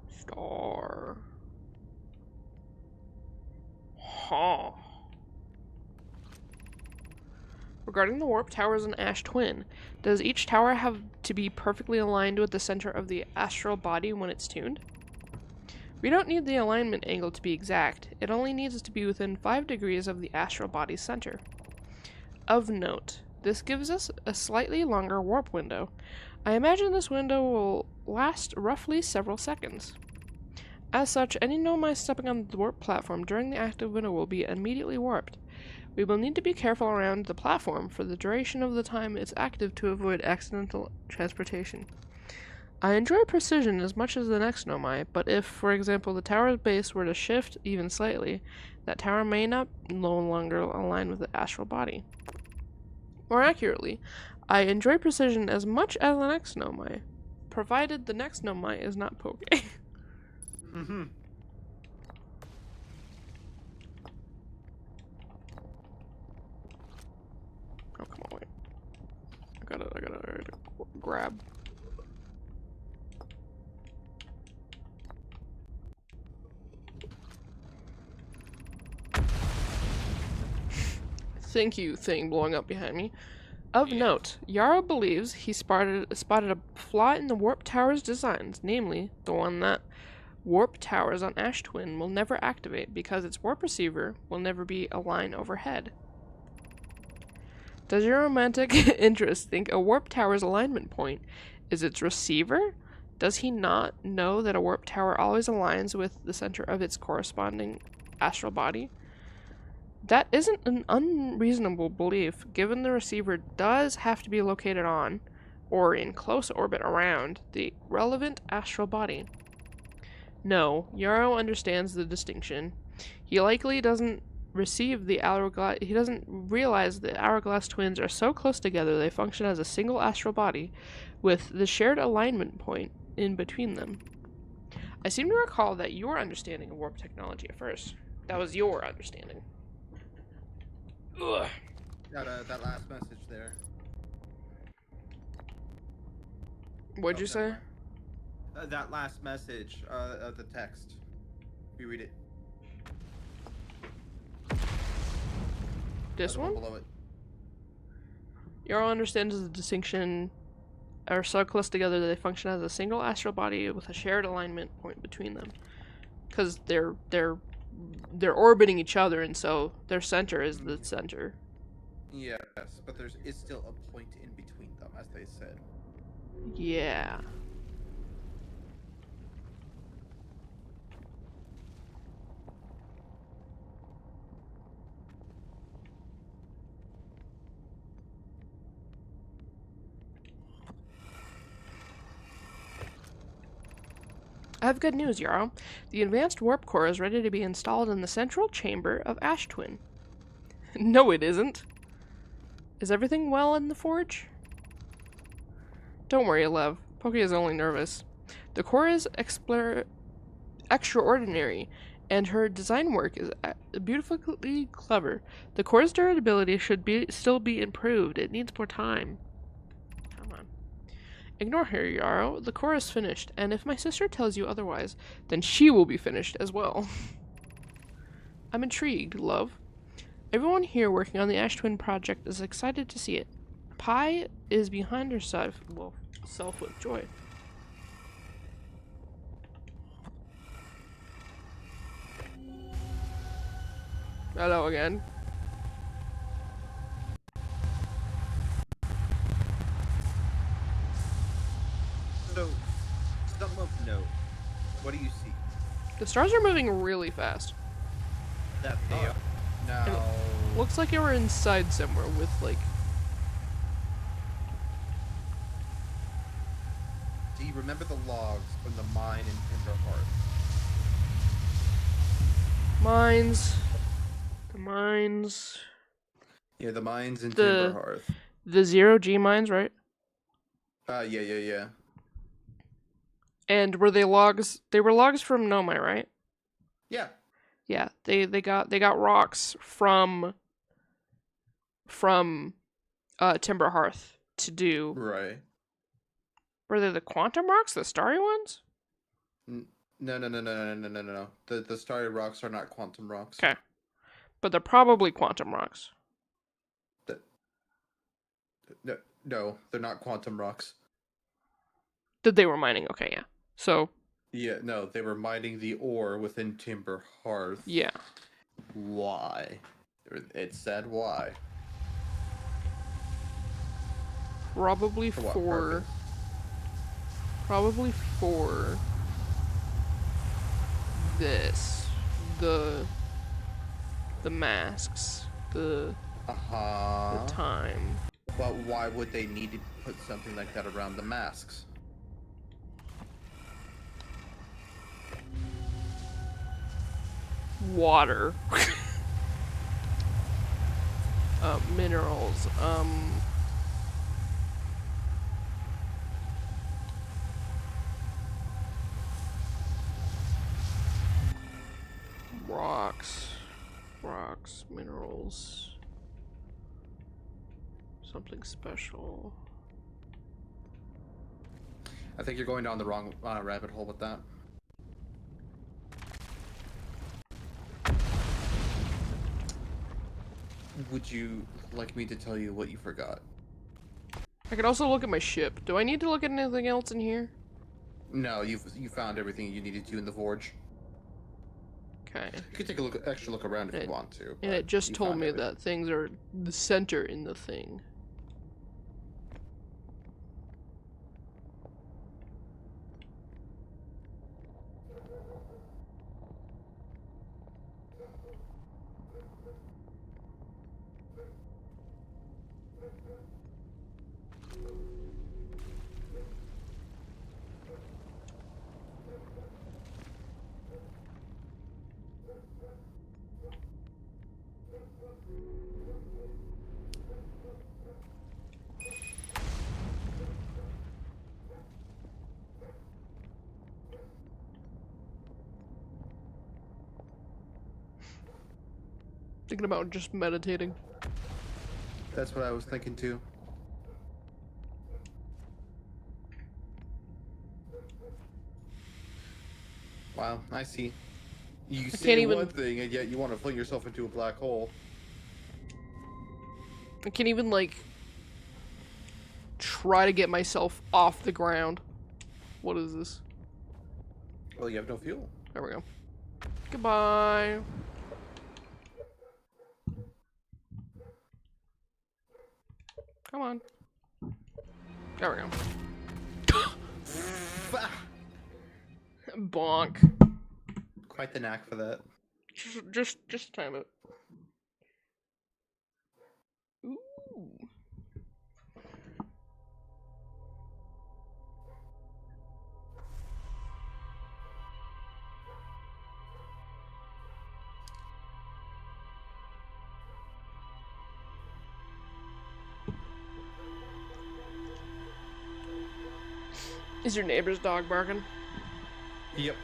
Star. Huh. Regarding the warp towers in Ash Twin, does each tower have to be perfectly aligned with the center of the astral body when it's tuned? We don't need the alignment angle to be exact. It only needs to be within 5 degrees of the astral body's center. Of note, this gives us a slightly longer warp window. I imagine this window will last roughly several seconds. As such, any nomai stepping on the warp platform during the active window will be immediately warped. We will need to be careful around the platform for the duration of the time it's active to avoid accidental transportation. I enjoy precision as much as the next nomai, but if, for example, the tower's base were to shift even slightly, that tower may no longer align with the astral body. More accurately, I enjoy precision as much as the next nomai, provided the next nomai is not Poke. Mm-hmm. Oh, come on, wait. I gotta grab. Thank you, thing blowing up behind me. Of note, Yarrow believes he spotted a flaw in the warp tower's designs, namely, the one that warp towers on Ash Twin will never activate because its warp receiver will never be a line overhead. Does your romantic interest think a warp tower's alignment point is its receiver? Does he not know that a warp tower always aligns with the center of its corresponding astral body? That isn't an unreasonable belief, given the receiver does have to be located on, or in close orbit around, the relevant astral body. No, Yarrow understands the distinction. He likely doesn't receive the hourglass. He doesn't realize the hourglass twins are so close together they function as a single astral body, with the shared alignment point in between them. I seem to recall that your understanding of warp technology at first. That was your understanding. Ugh. That last message there. What'd you say? That last message of the text. You read it. This one? Below it. Yarl understands the distinction are so close together that they function as a single astral body with a shared alignment point between them. Because they're orbiting each other, and so their center is the center. Yes, but there is still a point in between them, as they said. Yeah. I have good news, Yarrow. The advanced warp core is ready to be installed in the central chamber of Ash Twin. No, it isn't. Is everything well in the forge? Don't worry, love. Poki is only nervous. The core is extraordinary, and her design work is beautifully clever. The core's durability should still be improved. It needs more time. Come on. Ignore her, Yarrow. The core is finished, and if my sister tells you otherwise, then she will be finished as well. I'm intrigued, love. Everyone here working on the Ash Twin project is excited to see it. Pi is behind herself with joy. Hello again. So, something of note. What do you see? The stars are moving really fast. That they are now. Looks like you were inside somewhere with, like... Do you remember the logs from the mine in Timberheart? Mines. The mines. Yeah, the mines in The- Timberhearth. The 0G mines, right? Yeah. And were they logs? They were logs from Nomai, right? Yeah. Yeah, they got rocks from Timber Hearth to do. Right. Were they the quantum rocks, the starry ones? No. The starry rocks are not quantum rocks. Okay, but they're probably quantum rocks. No, they're not quantum rocks. That they were mining. Okay, yeah. So. Yeah, no, they were mining the ore within Timberhearth. Yeah. Why? It said why. Probably For what for. purpose? Probably for. This. The masks. The time. But why would they need to put something like that around the masks? Water. Minerals. Rocks, minerals. Something special. I think you're going down the wrong rabbit hole with that. Would you like me to tell you what you forgot? I could also look at my ship. Do I need to look at anything else in here? No, you found everything you needed to in the forge. Okay. You can take a extra look around if you want to. And it just told me that things are the center in the thing. Thinking about just meditating. That's what I was thinking too. Wow, I see. You say one thing and yet you want to fling yourself into a black hole. I can't even, like, try to get myself off the ground. What is this? Well, you have no fuel. There we go. Goodbye. Come on. There we go. Bonk. Quite the knack for that. Just time it. Ooh. Is your neighbor's dog barking? Yep.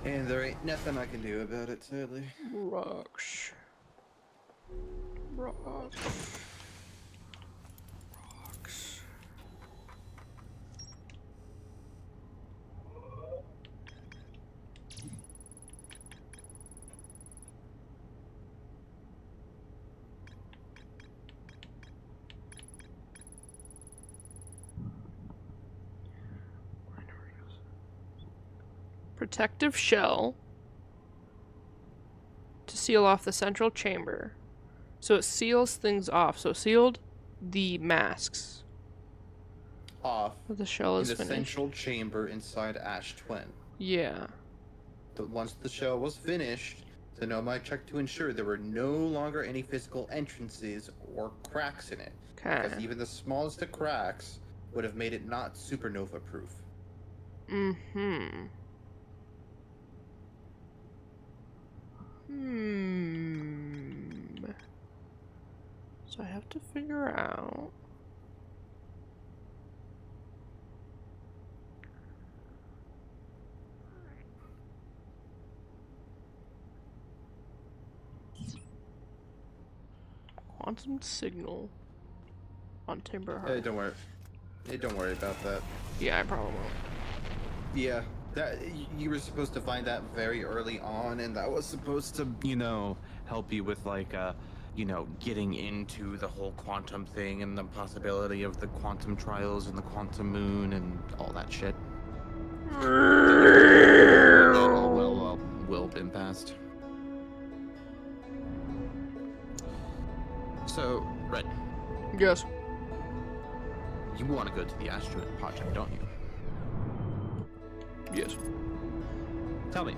And there ain't nothing I can do about it, sadly. Rocks. Rocks. Rocks. Protective shell to seal off the central chamber. So it seals things off. So it sealed the masks. Off. But the shell is in the finished. central chamber inside Ash Twin. Yeah. But once the shell was finished, the Nomai checked to ensure there were no longer any physical entrances or cracks in it. Okay. Because even the smallest of cracks would have made it not supernova proof. Mm-hmm. So I have to figure out. Quantum signal on Timber Heart. Hey, don't worry. Hey, don't worry about that. Yeah, I probably won't. Yeah, that you were supposed to find that very early on, and that was supposed to, You know, help you with like you know, getting into the whole quantum thing and the possibility of the quantum trials and the quantum moon and all that shit. Well been past. So, Red, Yes. you want to go to the asteroid project, don't you? Yes. Tell me,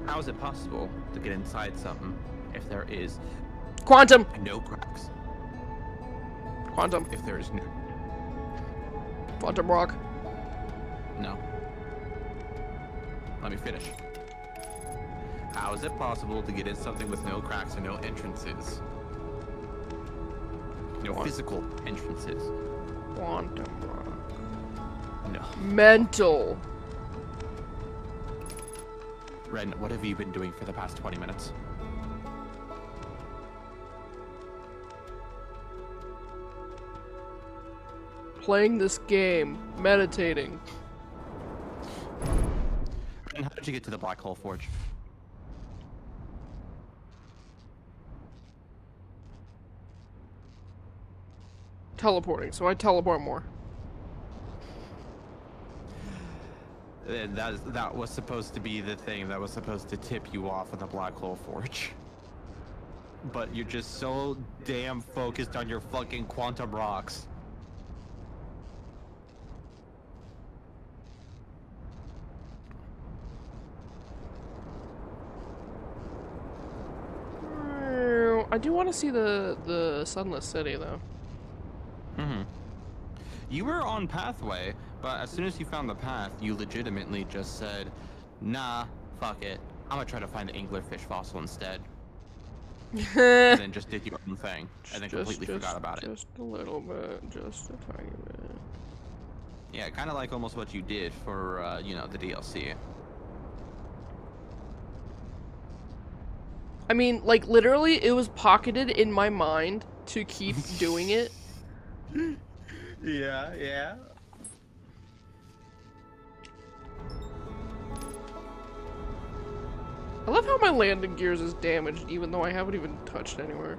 how is it possible to get inside something if there is Quantum. no cracks? Quantum. If there is no... Quantum rock. No. Let me finish. How is it possible to get in something with no cracks and no entrances? No physical entrances. Quantum rock. No. Mental. Ren, what have you been doing for the past 20 minutes? Playing this game. Meditating. And how did you get to the Black Hole Forge? Teleporting, so I teleport more. And that was supposed to be the thing that was supposed to tip you off of the Black Hole Forge. But you're just so damn focused on your fucking quantum rocks. I do want to see the Sunless City, though. Mm-hmm. You were on pathway, but as soon as you found the path, you legitimately just said, nah, fuck it. I'm gonna try to find the anglerfish fossil instead. and then just did your own thing, and then completely forgot about it. Just a little bit, just a tiny bit. Yeah, kind of like almost what you did for, you know, the DLC. I mean, like, literally, it was pocketed in my mind to keep doing it. Yeah, yeah. I love how my landing gears is damaged, even though I haven't even touched anywhere.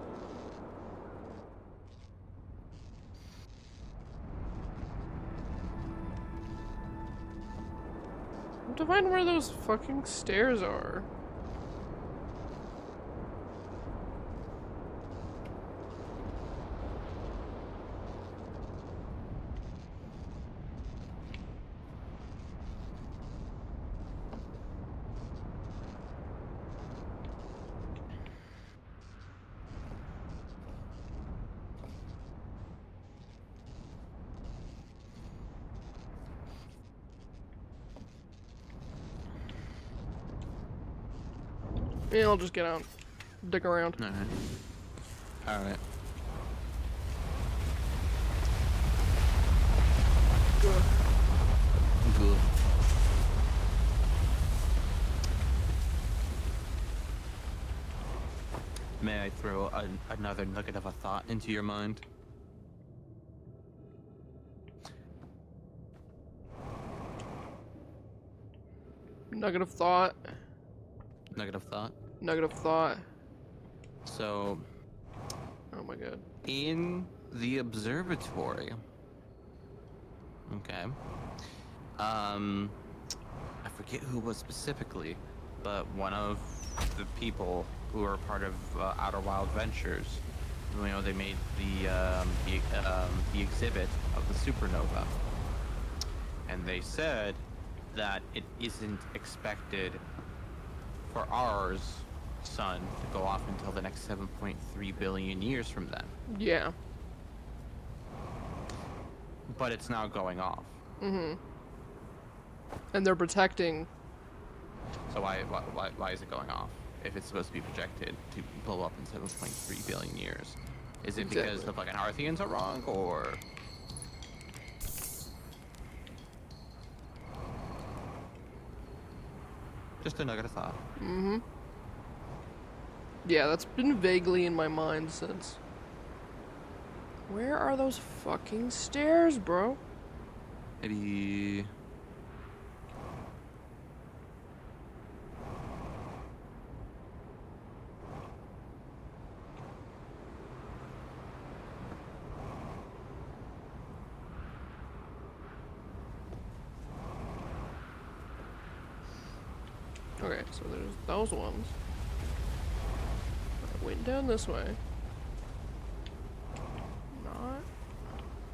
I have to find where those fucking stairs are. Yeah, I'll just get out. Dig around. Alright. Alright. Good. Good. May I throw another nugget of a thought into your mind? Nugget of thought. Nugget of thought. Nugget of thought. So, Oh my god. in the observatory, okay, I forget who it was specifically, but one of the people who are part of Outer Wild Ventures, you know, they made the exhibit of the supernova, and they said that it isn't expected for ours sun to go off until the next 7.3 billion years from then. Yeah. But it's now going off. Mm-hmm. And they're protecting. So why is it going off if it's supposed to be projected to blow up in 7.3 billion years? Is it because the fucking Arthians are wrong, or? Just a nugget of thought. Mm-hmm. Yeah, that's been vaguely in my mind since. Where are those fucking stairs, bro? Maybe. Okay, so there's those ones. I went down this way. Not.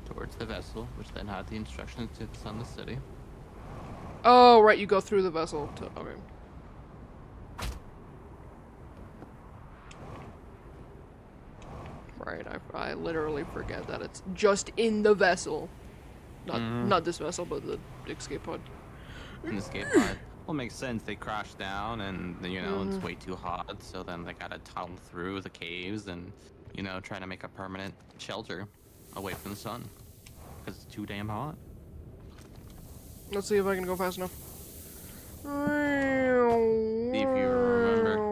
Towards the vessel, which then had the instructions to sun the city. Oh, right, you go through the vessel to. Okay. Right, I literally forget that it's just in the vessel. Not this vessel, but the escape pod. An escape pod. Well, it makes sense. They crashed down, and you know it's way too hot, so then they gotta tunnel through the caves and, you know, try to make a permanent shelter away from the sun because it's too damn hot. Let's see if I can go fast enough. See if you remember.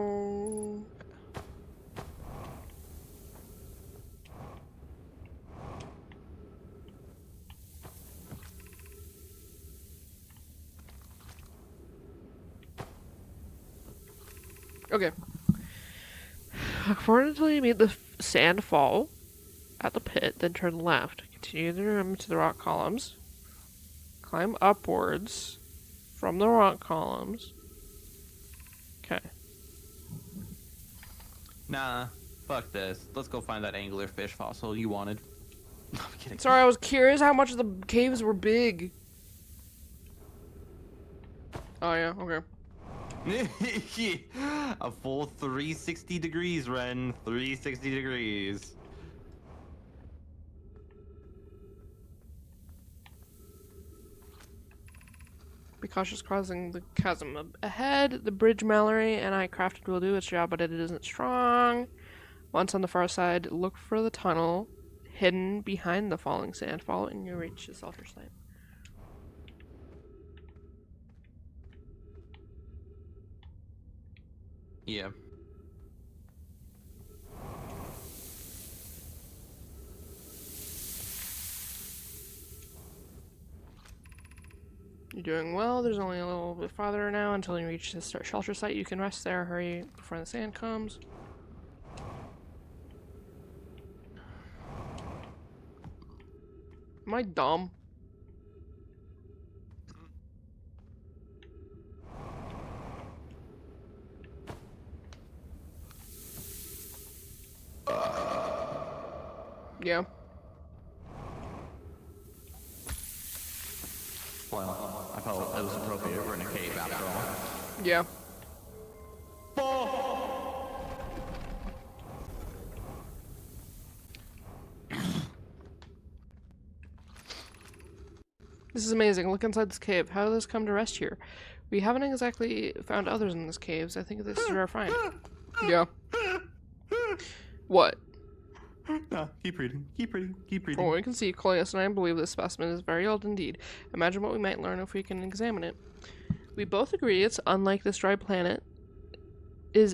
Okay. Until you meet the sand fall at the pit, then turn left. Continue the room to the rock columns. Climb upwards from the rock columns. Okay. Nah, fuck this. Let's go find that anglerfish fossil you wanted. No, I'm kidding. Sorry, I was curious how much the caves were big. Oh yeah, okay. A full 360 degrees, Ren. 360 degrees. Be cautious crossing the chasm ahead. The bridge Mallory and I crafted will do its job, but it isn't strong. Once on the far side, look for the tunnel hidden behind the falling sand. Follow it and you reach the shelter site. Yeah. You're doing well. There's only a little bit farther now until you reach the shelter site. You can rest there. Hurry before the sand comes. Am I dumb? Yeah. Well, I felt it was appropriate. We're in a cave after all. Yeah. This is amazing. Look inside this cave. How did this come to rest here? We haven't exactly found others in this caves. I think this is a rare find. Yeah. What? No, keep reading. Keep reading. Keep reading. From what we can see, Coleus and I believe this specimen is very old indeed. Imagine what we might learn if we can examine it. We both agree it's unlike this dry planet. We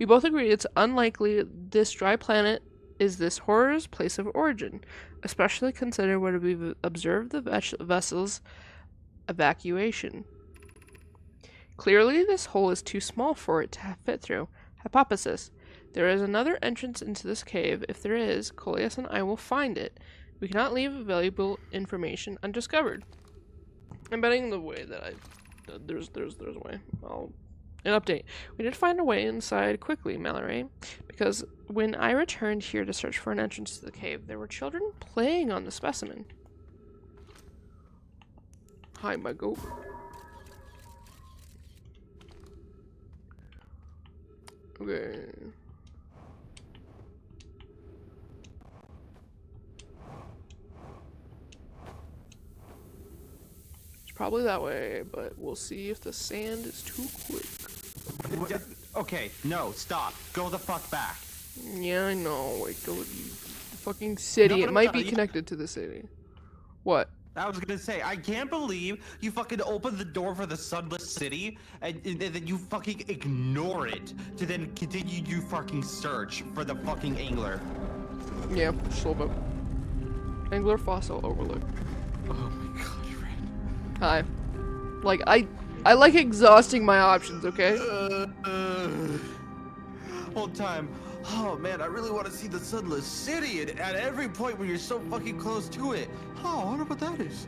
both agree it's unlikely this dry planet is this horror's place of origin, especially consider when we've observed the vessel's evacuation. Clearly, this hole is too small for it to fit through. Hypothesis. There is another entrance into this cave. If there is, Coleus and I will find it. We cannot leave valuable information undiscovered. I'm betting the way that there's a way. An update. We did find a way inside quickly, Mallory, because when I returned here to search for an entrance to the cave, there were children playing on the specimen. Hi, my goat. Okay. It's probably that way, but we'll see if the sand is too quick. Okay, no, stop. Go the fuck back. Yeah, I know. Wait, go to the fucking city. No, it might be connected to the city. What? I was gonna say, I can't believe you fucking opened the door for the sunless city and then you fucking ignore it to then continue your fucking search for the fucking angler. Yeah, just a little bit. Angler fossil overlook. Oh my god, Fred. Hi. Like, I like exhausting my options, okay? Whole time. Oh man, I really want to see the sunless city and at every point when you're so fucking close to it. Oh, I wonder what that is.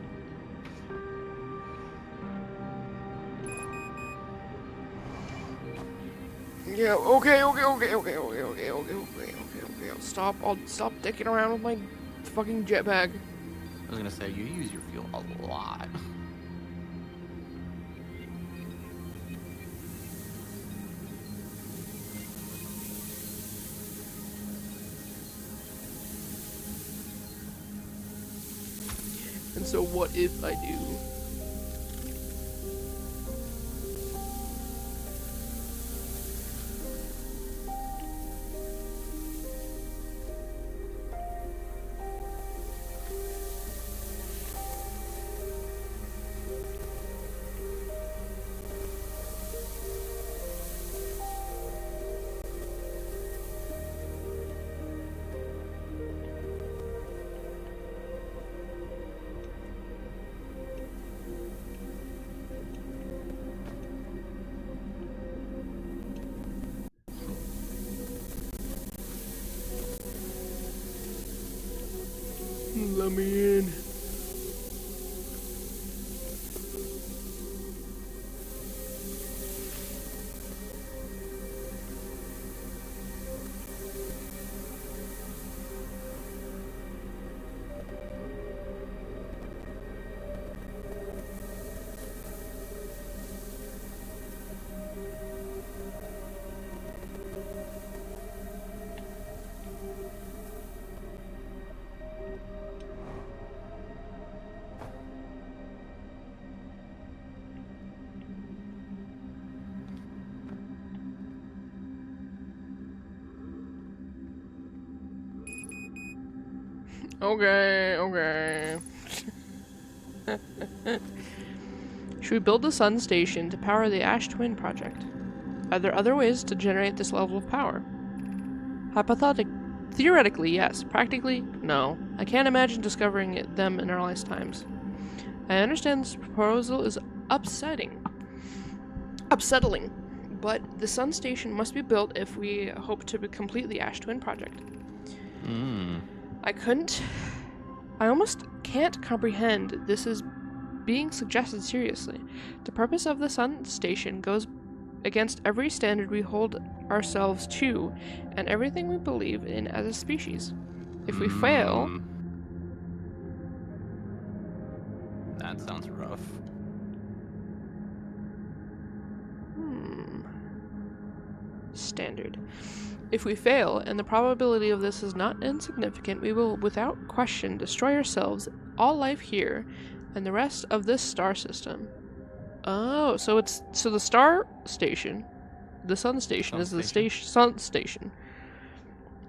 Yeah, okay. I'll stop dicking around with my fucking jetpack. I was gonna say, you use your fuel a lot. And so what if I do? Let me in. Okay, okay. Should we build the sun station to power the Ash Twin project? Are there other ways to generate this level of power? Theoretically, yes. Practically, no. I can't imagine discovering them in our lifetimes. I understand this proposal is upsetting, but the sun station must be built if we hope to complete the Ash Twin project. I almost can't comprehend this is being suggested seriously. The purpose of the sun station goes against every standard we hold ourselves to and everything we believe in as a species. If we fail... That sounds rough. Standard. If we fail, and the probability of this is not insignificant, we will without question destroy ourselves, all life here, and the rest of this star system. Oh, so the star station, the sun station is the sun station.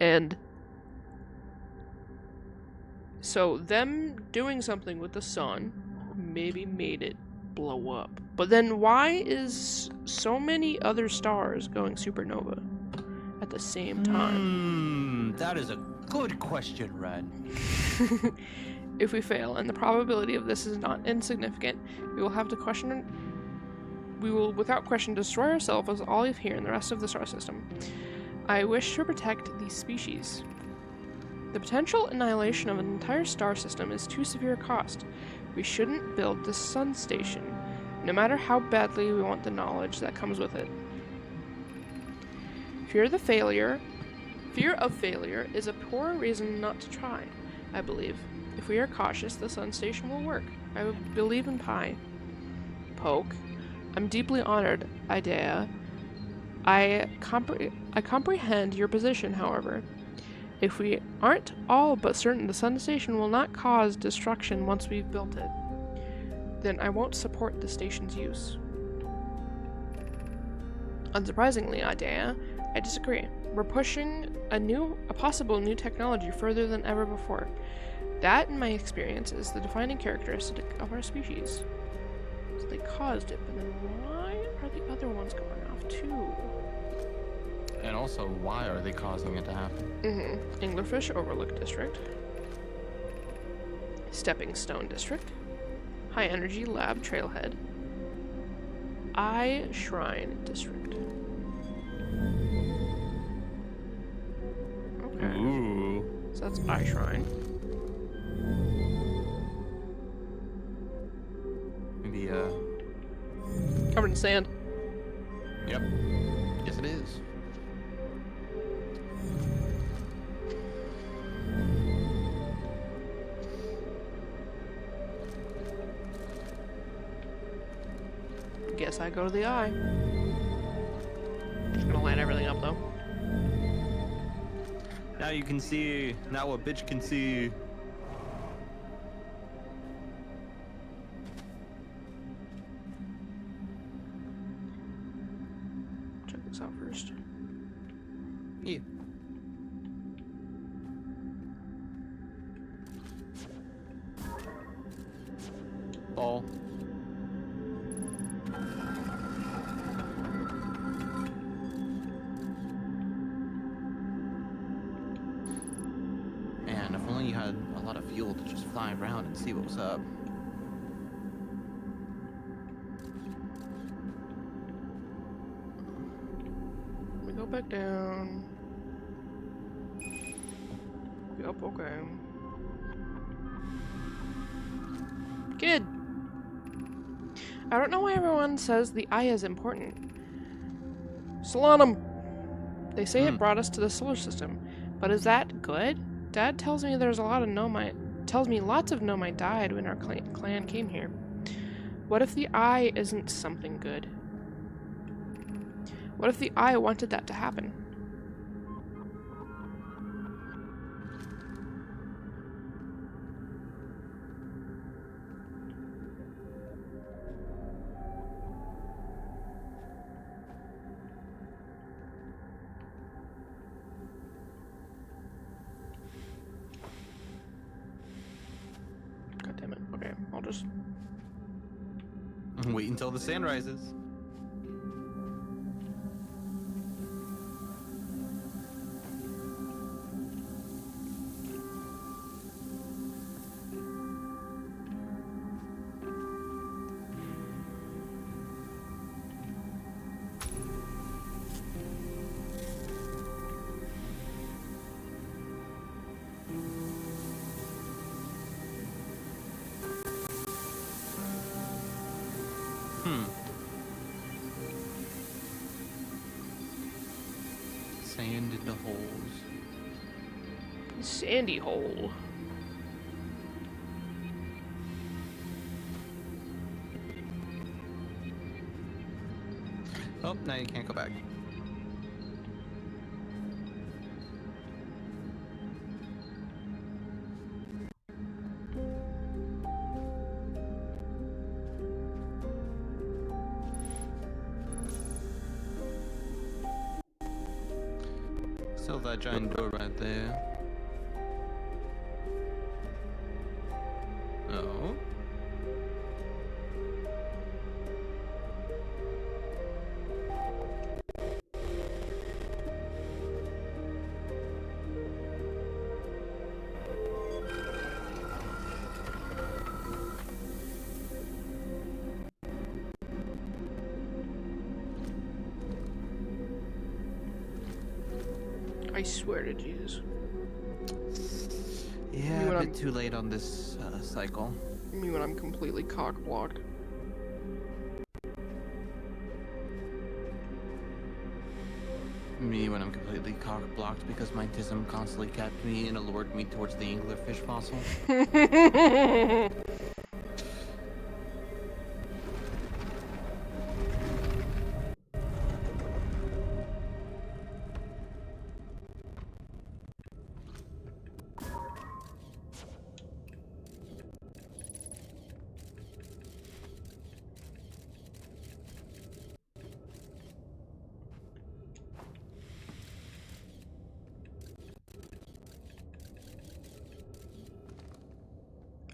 And so them doing something with the sun maybe made it blow up. But then why is so many other stars going supernova at the same time? That is a good question, Red. If we fail, and the probability of this is not insignificant, we will without question destroy ourselves as all life here in the rest of the star system. I wish to protect these species. The potential annihilation of an entire star system is too severe a cost. We shouldn't build the sun station, no matter how badly we want the knowledge that comes with it. Fear of failure is a poor reason not to try, I believe. If we are cautious, the sun station will work. I believe in Pi. Poke. I'm deeply honored, Idea. I comprehend your position, however. If we aren't all but certain the sun station will not cause destruction once we've built it, then I won't support the station's use. Unsurprisingly, Idea, I disagree. We're pushing a possible new technology further than ever before. That, in my experience, is the defining characteristic of our species. So they caused it, but then why are the other ones going off too? And also, why are they causing it to happen? Anglerfish Overlook District. Stepping Stone District. High Energy Lab Trailhead. Eye Shrine District. Okay. Ooh. So that's Eye Shrine. Maybe, Covered in sand. Yep. Yes, it is. Guess I go to the eye. Just gonna line everything up though. Now you can see. Now a bitch can see. Check this out first. Yeah. Ball. Man, if only you had a lot of fuel to just fly around and see what was up. We go back down. Yup, okay. Kid! I don't know why everyone says the eye is important. Solanum! They say it brought us to the solar system, but is that good? Dad tells me lots of Nomai died when our clan came here. What if the eye isn't something good? What if the eye wanted that to happen? wait until the sun rises. Sand in the holes. Sandy hole. Oh, now you can't go back. Still that giant door right there. Oh. I swear to Jesus. Yeah, You a and bit too late on this cycle. Me when I'm completely cock-blocked. Me when I'm completely cock-blocked because my tism constantly kept me and allured me towards the anglerfish fossil.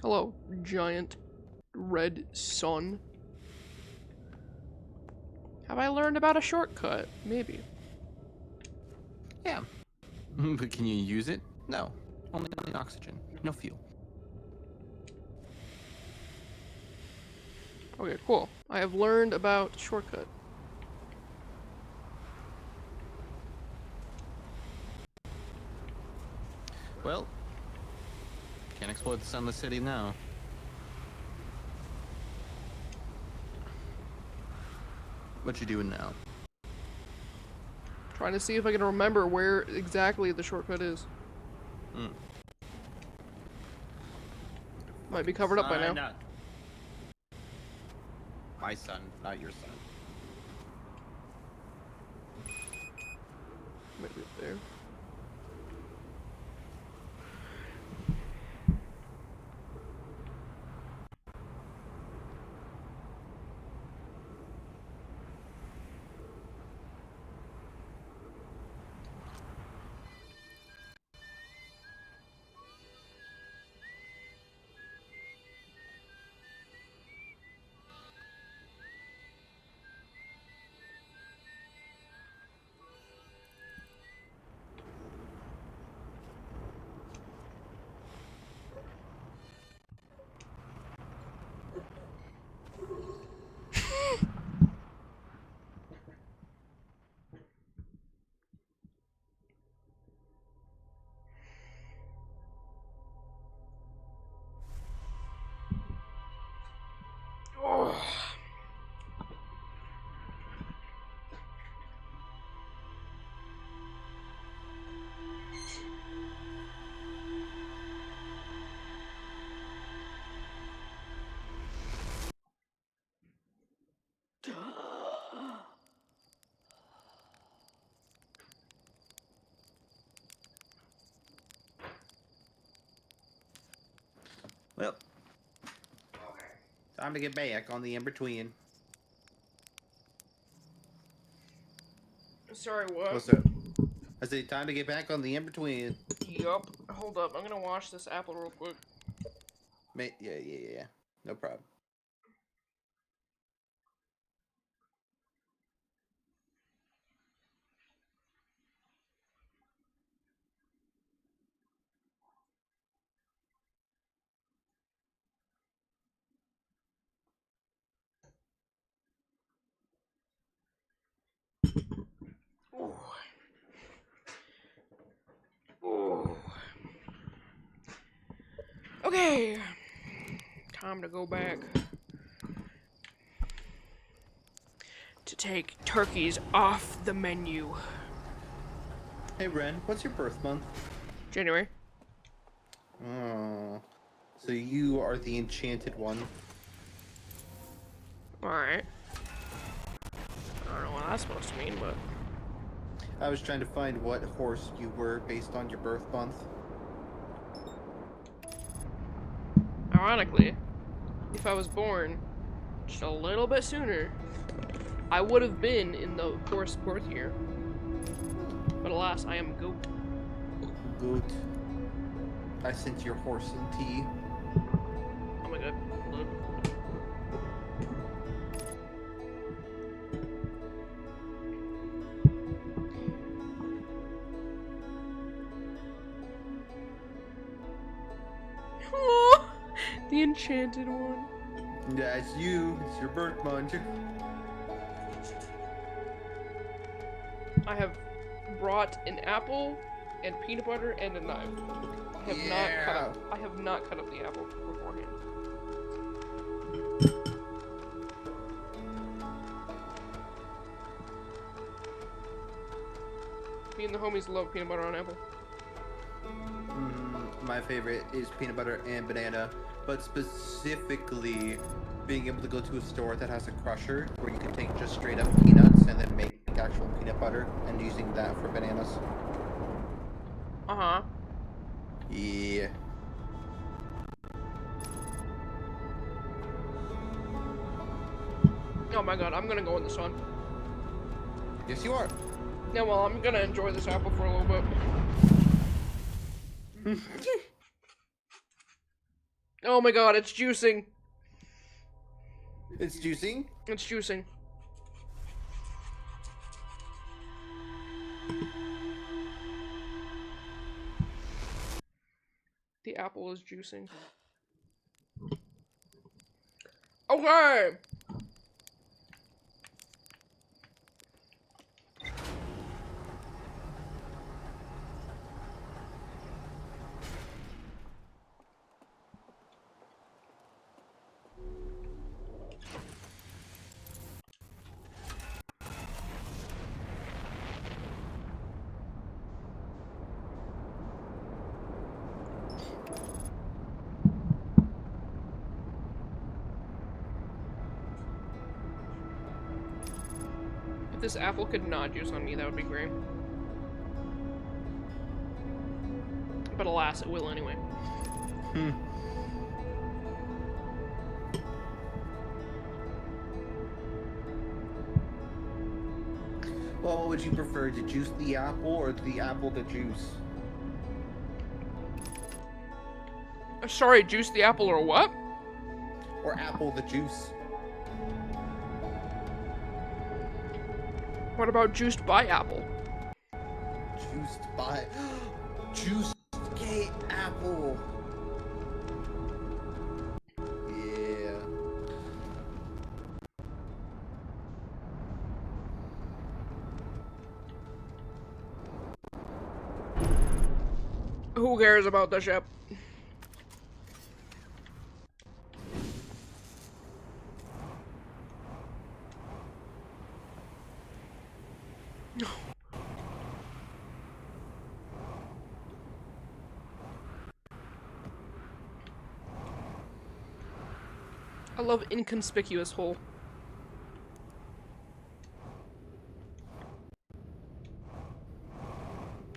Hello, giant red sun. Have I learned about a shortcut? Maybe. Yeah. But can you use it? No. Only oxygen. No fuel. Okay, cool. I have learned about shortcut. Well, can't explore the Sunless City now. What you doing now? Trying to see if I can remember where exactly the shortcut is. Might be covered up by now. My son, not your son. Might be up there. Well, time to get back on the in-between. Sorry, what? What's up? I say time to get back on the in-between. Yup. Hold up, I'm gonna wash this apple real quick. Yeah. No problem. Ooh. Ooh. Okay. Time to go back. To take turkeys off the menu. Hey Ren, what's your birth month? January. Oh. So you are the enchanted one. Alright. I don't know what that's supposed to mean, but... I was trying to find what horse you were based on your birth month. Ironically, if I was born just a little bit sooner, I would have been in the horse birth year. But alas, I am a goat. Goat. I sent your horse some tea. Oh my god. Look. Oh, the enchanted one. Yeah, it's you. It's your birth month. I have brought an apple and peanut butter and a knife. I have not cut up the apple beforehand. Me and the homies love peanut butter on apple. My favorite is peanut butter and banana, but specifically being able to go to a store that has a crusher where you can take just straight up peanuts and then make actual peanut butter and using that for bananas. Uh-huh. Yeah. Oh my god, I'm gonna go in the sun. Yes, you are. Yeah, well, I'm gonna enjoy this apple for a little bit. Oh my god, it's juicing. It's juicing. It's juicing. The apple is juicing. Okay! If this apple could not juice on me, that would be great. But alas, it will anyway. Well, what would you prefer, to juice the apple or the apple to juice? Sorry, juice the apple or what? Or apple the juice? What about juiced by apple? Juiced by... Juiced gay apple! Yeah. Who cares about the ship? I love inconspicuous hole.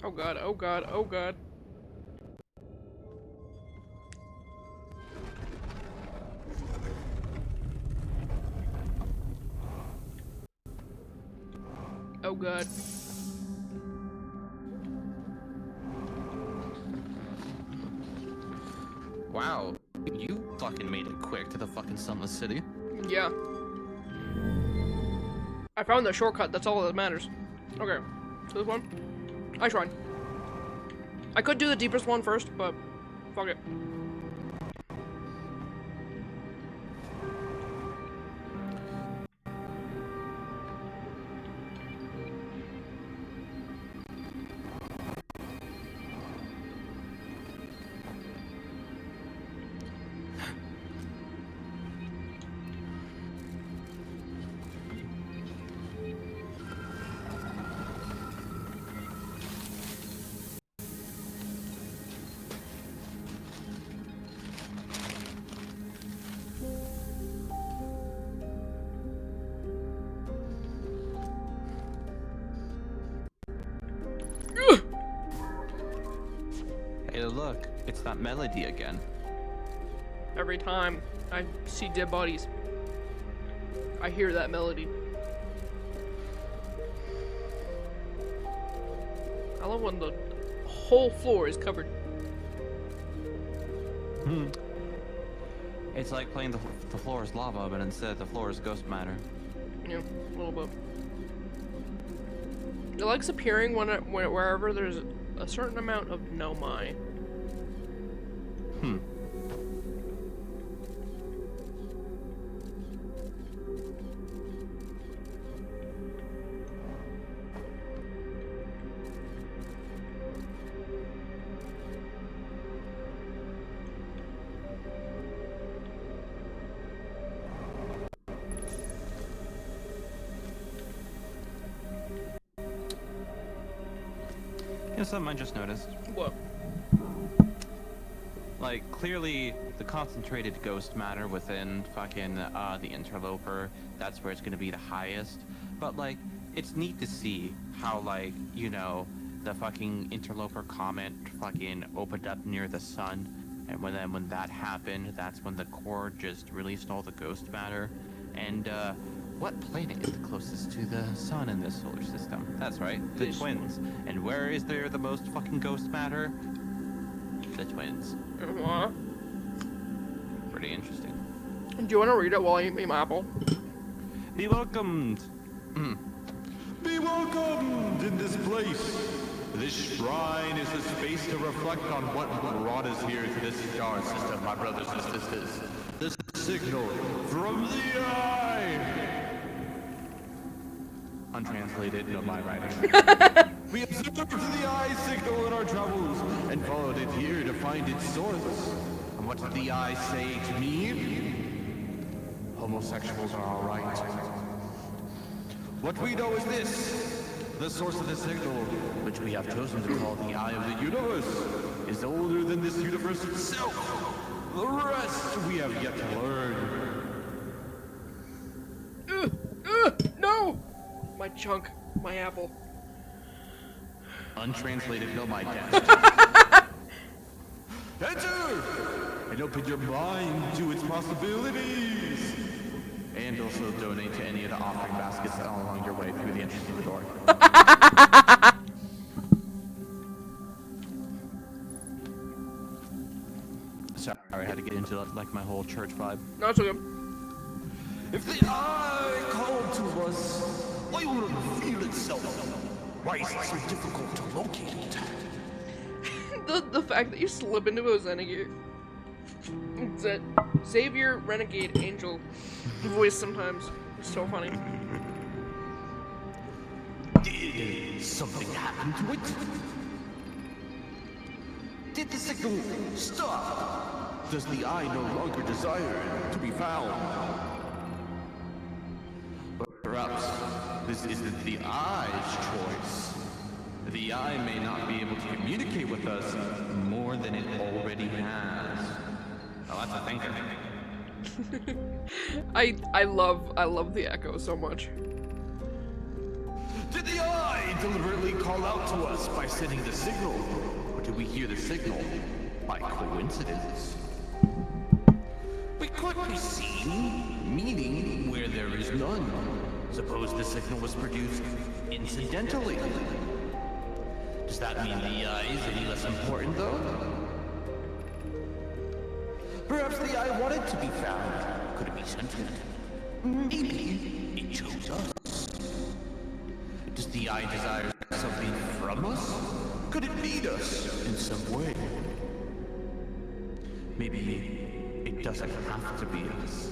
Oh god, oh god, oh god. Oh god. Wow, you fucking made it quick to the fucking Sunless City. Yeah. I found the shortcut, that's all that matters. Okay, so this one. I tried. I could do the deepest one first, but fuck it. look, it's that melody again. Every time I see dead bodies, I hear that melody. I love when the whole floor is covered. It's like playing the floor is lava, but instead the floor is ghost matter. Yeah, a little bit. It likes appearing wherever there's a certain amount of noooo. You know something I just noticed? What? Like, clearly, the concentrated ghost matter within fucking, the interloper, that's where it's gonna be the highest. But, like, it's neat to see how, like, you know, the fucking interloper comet fucking opened up near the sun, and when that happened, that's when the core just released all the ghost matter. And, what planet is the closest to the sun in this solar system? That's right, the twins. And where is there the most fucking ghost matter? The twins. Pretty interesting. Do you want to read it while I eat my apple? Be welcomed! Be welcomed in this place. This shrine is a space to reflect on what brought us here to this star system, my brothers and sisters. The signal from the eye. Untranslated, no my writing. We observed the eye signal in our travels and followed it here to find its source. And what did the eye say to me? Homosexuals are all right. What we know is this. The source of the signal, which we have chosen to call the eye of the universe, is older than this universe itself. The rest we have yet to learn. No! My chunk, my apple. Untranslated, no my death. Enter! And open your mind to its possibilities. And also donate to any of the offering baskets along your way through the entrance to the door. Sorry, I had to get into like my whole church vibe. No, it's okay. If the eye called to us, why would it feel itself? Why is it so difficult to locate? The fact that you slip into a Renegade. It's a Xavier Renegade Angel voice sometimes. It's so funny. Did something happen to it? Did the signal stop? Does the eye no longer desire to be found? But perhaps this isn't the eye's choice. The eye may not be able to communicate with us more than it already has. Oh, that's a thinker. I love the echo so much. Did the eye deliberately call out to us by sending the signal? Or did we hear the signal by coincidence? We could be seen, meaning where there is none. Suppose the signal was produced incidentally. Does that mean the eye is any less important, though? Perhaps the eye wanted to be found. Could it be sentient? Maybe it chose us. Does the eye desire something from us? Could it lead us in some way? Maybe it doesn't have to be us.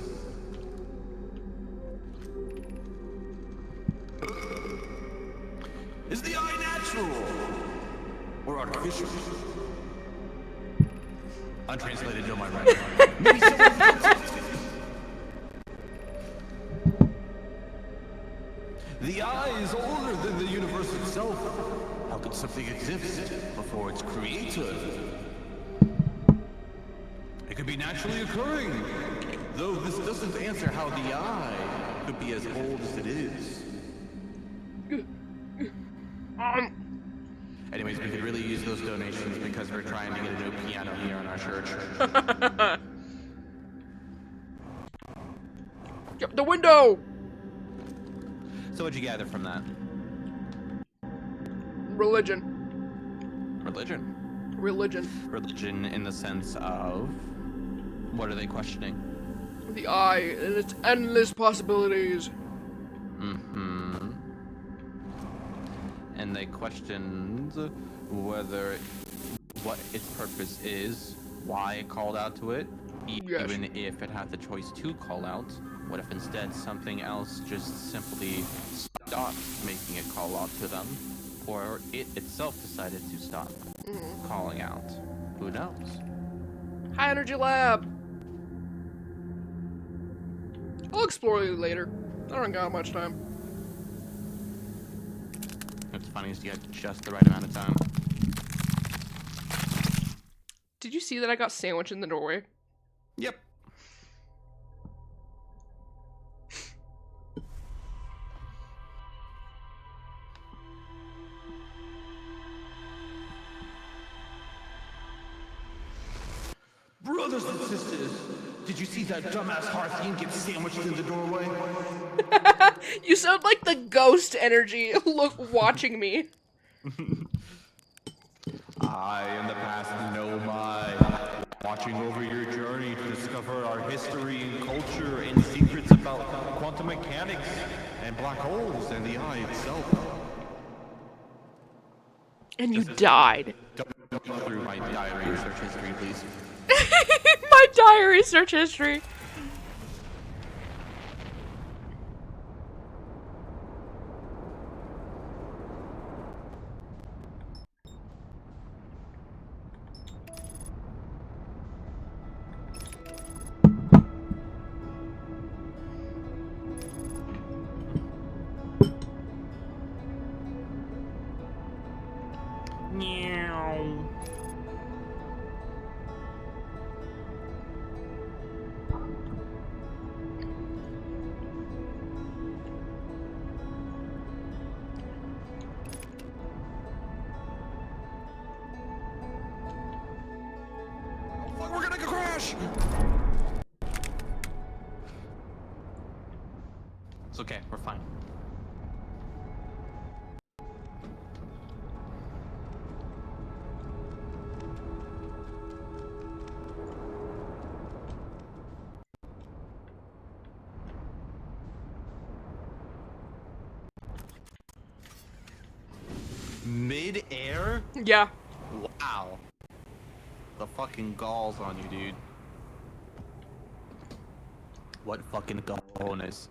Is the eye natural or artificial? Untranslated, no my right. Maybe someone else. The eye is older than the universe itself. How could something exist before its creator? It could be naturally occurring, though this doesn't answer how the eye could be as old as it is. Anyways, we could really use those donations because we're trying to get a new piano here in our church. Yep, the window! So what'd you gather from that? Religion. Religion. Religion. Religion in the sense of... What are they questioning? The eye and its endless possibilities. Mm-hmm. And they questioned whether... what its purpose is, why it called out to it, even if it had the choice to call out. What if instead something else just simply stopped making it call out to them, or it itself decided to stop calling out? Who knows? High energy lab. I'll explore it later. I don't got much time. What's funny is you had just the right amount of time. Did you see that I got sandwiched in the doorway? Yep. Brothers and sisters, did you see that dumbass Harthian get sandwiched in the doorway? You sound like the ghost energy. Look, watching me. I, in the past, know my watching over your journey to discover our history and culture and secrets about quantum mechanics and black holes and the eye itself. And you died. Don't go through my diary search history, please. My diary search history. We're gonna crash! It's okay, we're fine. Mid-air? Yeah. Wow. The fucking galls on you, dude. What fucking cojones?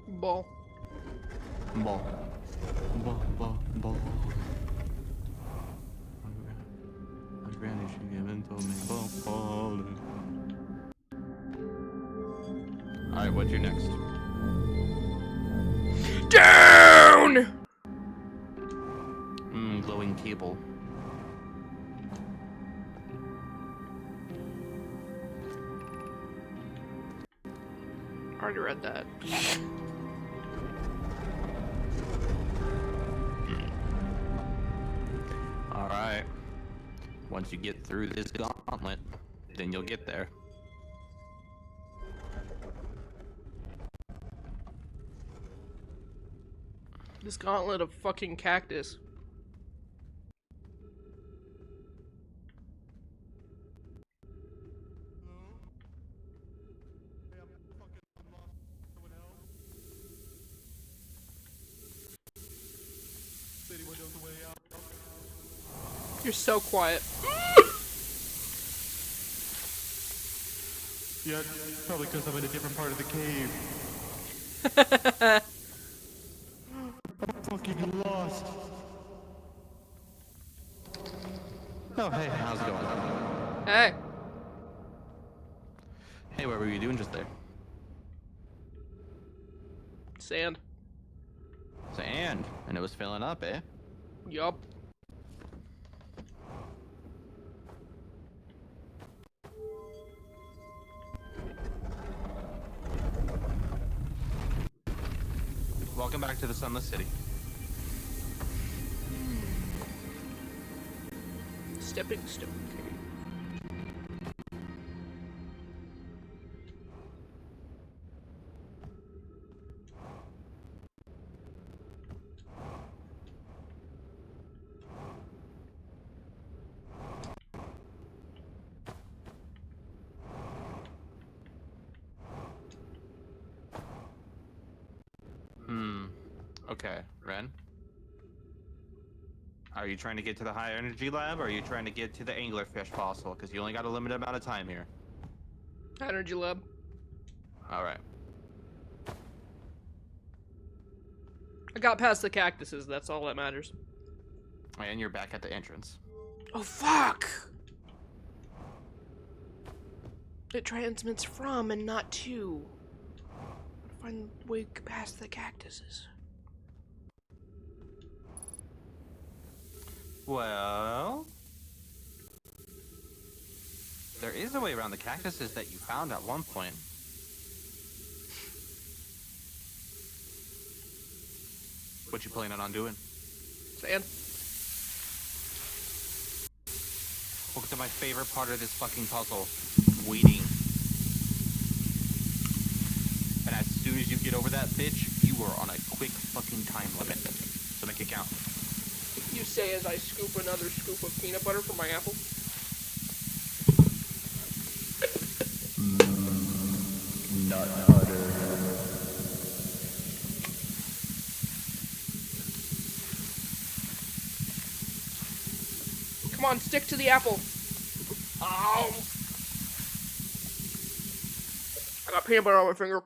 Ball. Ball. Ball. My granny, she even told me ball. Alright, what's your next? Down! Glowing cable. Already read that. Alright. Once you get through this gauntlet, then you'll get there. This gauntlet of fucking cactus. You're so quiet. Yeah, probably because I'm in a different part of the cave. I'm fucking lost. Oh, hey, how's it going? Hey. Hey, what were you doing just there? Sand. Sand. And it was filling up, eh? Yup. Welcome back to the Sunless City. Stepping stone. Okay, Ren? Are you trying to get to the high energy lab, or are you trying to get to the anglerfish fossil? Because you only got a limited amount of time here. Energy lab. Alright. I got past the cactuses, that's all that matters. And you're back at the entrance. Oh, fuck! It transmits from and not to. Find the way past the cactuses. Well... there is a way around the cactuses that you found at one point. What you planning on doing? Sand. Welcome to my favorite part of this fucking puzzle. Waiting. And as soon as you get over that bitch, you are on a quick fucking time limit. So make it count. You say as I scoop another scoop of peanut butter from my apple. Nut butter. Come on, stick to the apple. Ow! I got peanut butter on my finger.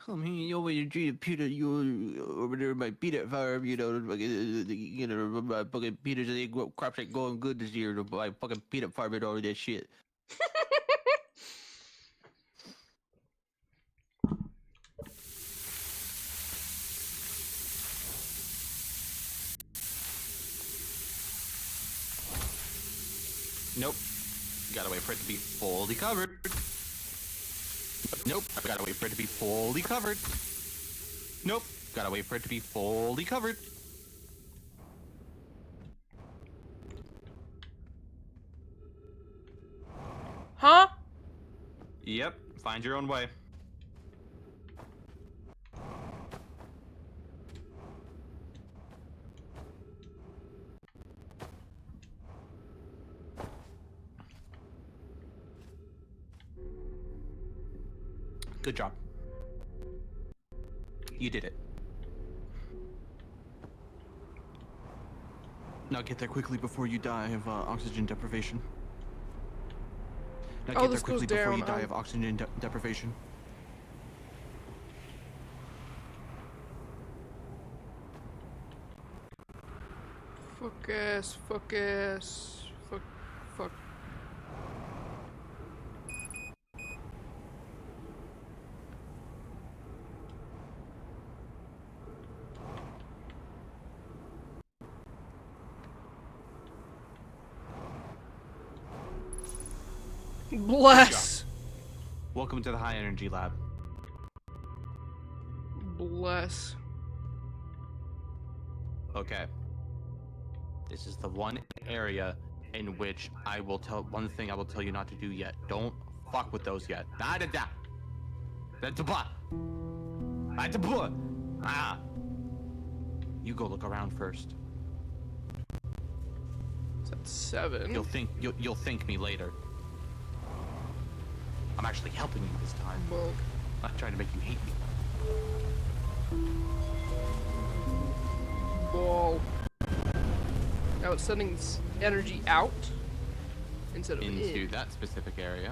I mean, you always treat Peter, you over there by peanut farm, fucking Peter's they crops ain't going good this year to buy fucking peanut farm and all that shit. Nope. Gotta wait for it to be fully covered. Nope. Gotta wait for it to be fully covered. Nope. Gotta wait for it to be fully covered. Huh? Yep. Find your own way. Good job. You did it. Now get there quickly before you die of oxygen deprivation. Now Oh, get there this goes quickly before you down, die of oxygen deprivation. Focus, focus, fuck. Bless. Welcome to the high energy lab. Bless. Okay. This is the one area in which one thing I will tell you not to do yet. Don't fuck with those yet. You go look around first. It's at 7. You'll thank me later. I'm actually helping you this time. Well, I'm trying to make you hate me. ball. Now it's sending energy out instead of Into in. that specific area.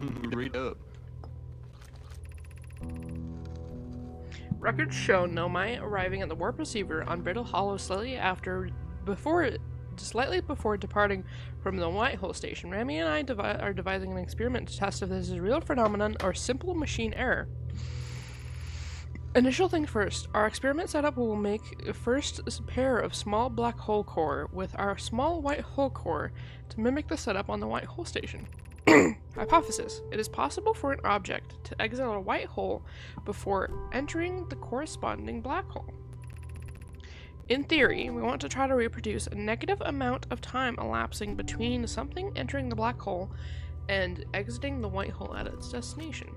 Read up. Records show Nomai arriving at the warp receiver on Brittle Hollow slightly before departing from the Whitehole station. Rami and I are devising an experiment to test if this is a real phenomenon or simple machine error. Initial thing first, our experiment setup will make a first pair of small black hole core with our small white hole core to mimic the setup on the white hole station. Hypothesis. It is possible for an object to exit a white hole before entering the corresponding black hole. In theory, we want to try to reproduce a negative amount of time elapsing between something entering the black hole and exiting the white hole at its destination.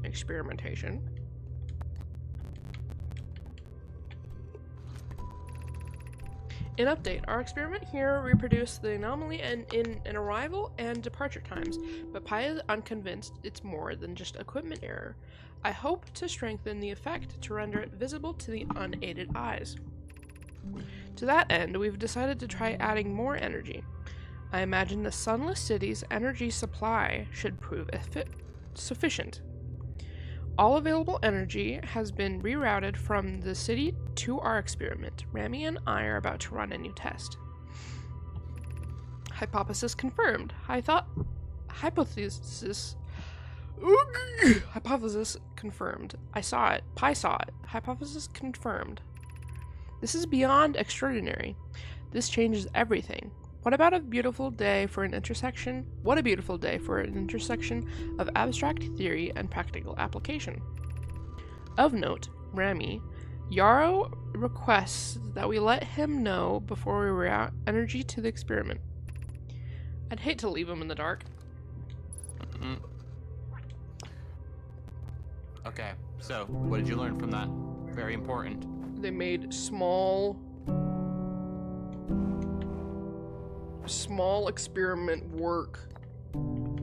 Experimentation. In update, our experiment here reproduced the anomaly in arrival and departure times, but Pi is unconvinced it's more than just equipment error. I hope to strengthen the effect to render it visible to the unaided eyes. To that end, we've decided to try adding more energy. I imagine the sunless city's energy supply should prove sufficient. All available energy has been rerouted from the city to our experiment. Rami and I are about to run a new test. Hypothesis confirmed. Hypothesis confirmed. I saw it. Pi saw it. Hypothesis confirmed. This is beyond extraordinary. This changes everything. What about a beautiful day for an intersection? What a beautiful day for an intersection of abstract theory and practical application. Of note, Rami, Yarrow requests that we let him know before we route energy to the experiment. I'd hate to leave him in the dark. Okay, so what did you learn from that? Very important. They made small experiment work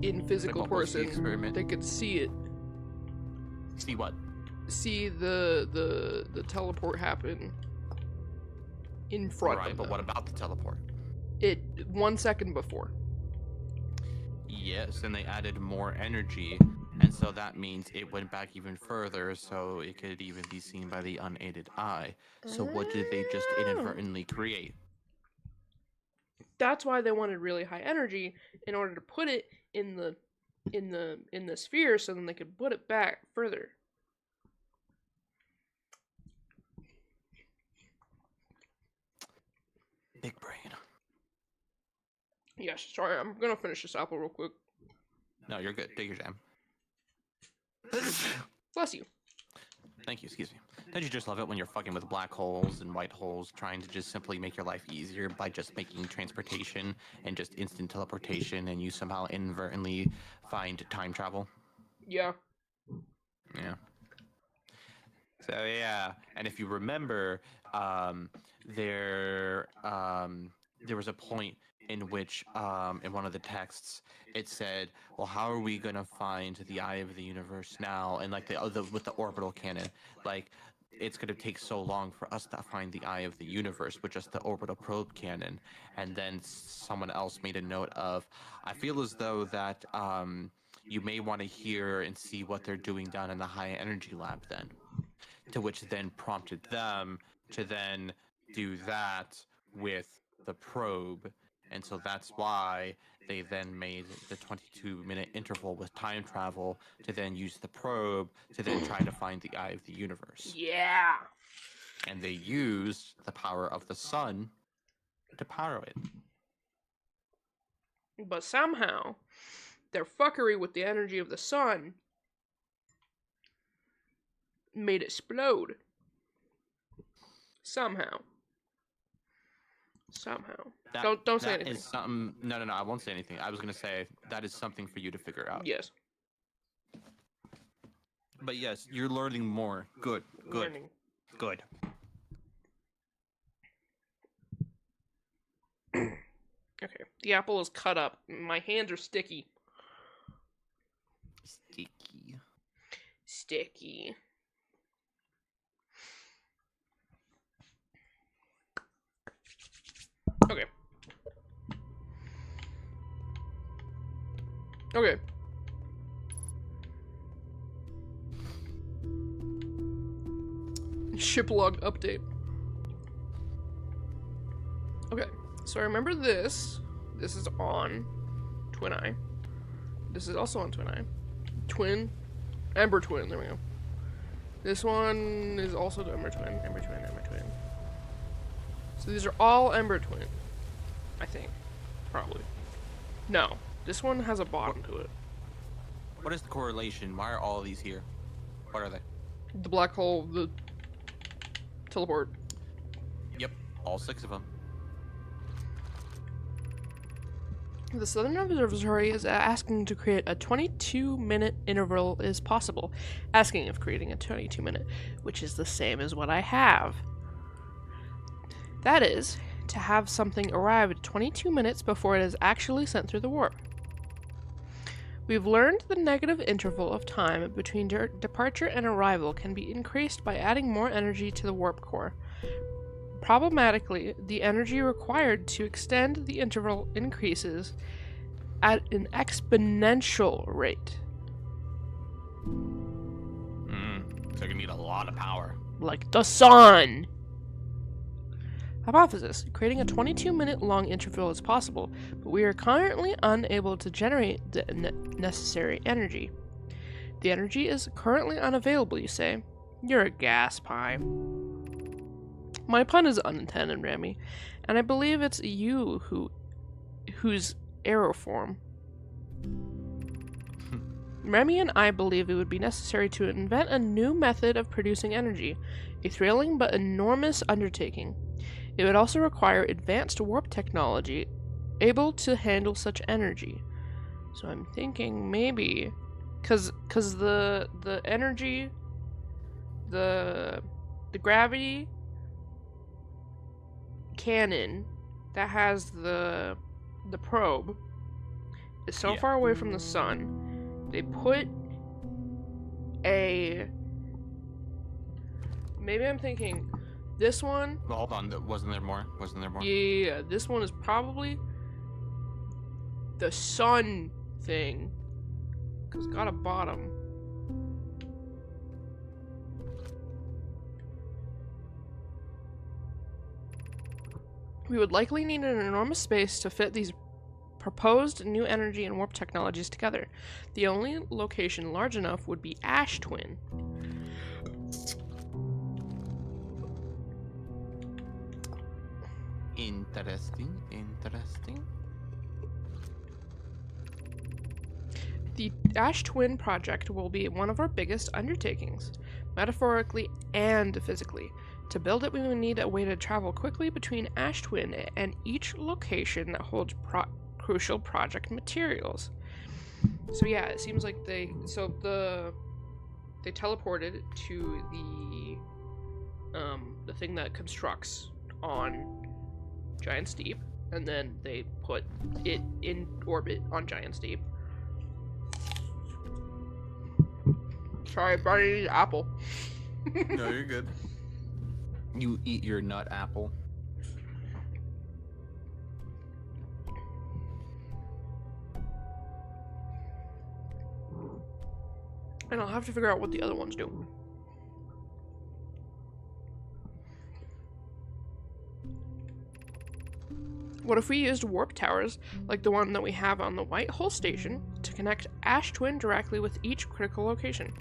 in physical person. They could see it. See what? See the teleport happen in front of them. But what about the teleport? 1 second before. Yes, and they added more energy, and so that means it went back even further, so it could even be seen by the unaided eye. So what did they just inadvertently create? That's why they wanted really high energy in order to put it in the sphere, so then they could put it back further. Big brain. Yes, sorry, I'm gonna finish this apple real quick. No, you're good. Take your jam. Bless you. Thank you, excuse me. Don't you just love it when you're fucking with black holes and white holes, trying to just simply make your life easier by just making transportation and just instant teleportation, and you somehow inadvertently find time travel? Yeah. Yeah. So yeah, and if you remember, there was a point in which, in one of the texts, it said, well, how are we gonna find the eye of the universe now? And like with the orbital cannon, like, it's gonna take so long for us to find the eye of the universe with just the orbital probe cannon. And then someone else made a note of, I feel as though that you may want to hear and see what they're doing down in the high energy lab then. To which then prompted them to then do that with the probe. And so that's why they then made the 22-minute interval with time travel to then use the probe to then try to find the eye of the universe. Yeah. And they used the power of the sun to power it. But somehow, their fuckery with the energy of the sun made it explode. Somehow. Don't say anything. Is something. No, I won't say anything. I was gonna say that is something for you to figure out. Yes. But yes, you're learning more. Good. Learning. Good. Okay. The apple is cut up. My hands are sticky. Sticky. Okay. Ship log update. Okay, so I remember this. This is on Twin Eye. This is also on Twin Eye. twin. Ember twin, there we go. This one is also the Ember twin. Ember twin, Ember twin. So these are all Ember twin. I think. Probably. No. This one has a bottom to it. What is the correlation? Why are all of these here? What are they? The black hole, the teleport. Yep, all 6 of them. The Southern Observatory is asking to create a 22-minute interval is possible. Asking if creating a 22-minute, which is the same as what I have. That is, to have something arrive 22 minutes before it is actually sent through the warp. We've learned the negative interval of time between departure and arrival can be increased by adding more energy to the warp core. Problematically, the energy required to extend the interval increases at an exponential rate. So you need a lot of power. Like the sun! Hypothesis. Creating a 22-minute long interval is possible, but we are currently unable to generate the necessary energy. The energy is currently unavailable, you say? You're a gas pie. My pun is unintended, Remy, and I believe it's you whose arrow form. Remy and I believe it would be necessary to invent a new method of producing energy, a thrilling but enormous undertaking. It would also require advanced warp technology able to handle such energy. So I'm thinking maybe, cause the energy, the gravity cannon that has the probe is so far away from the sun. They put a, maybe I'm thinking this one. Well, hold on, wasn't there more? Yeah, this one is probably the sun thing, cause it's got a bottom. We would likely need an enormous space to fit these proposed new energy and warp technologies together. The only location large enough would be Ash Twin. Interesting. The Ash Twin project will be one of our biggest undertakings, metaphorically and physically. To build it, we will need a way to travel quickly between Ash Twin and each location that holds crucial project materials. So yeah, it seems like they teleported to the thing that constructs on Giant's Deep, and then they put it in orbit on Giant's Deep. Sorry, I need an apple. No, you're good. You eat your nut apple. And I'll have to figure out what the other ones do. What if we used warp towers, like the one that we have on the White Hole Station, to connect Ash Twin directly with each critical location?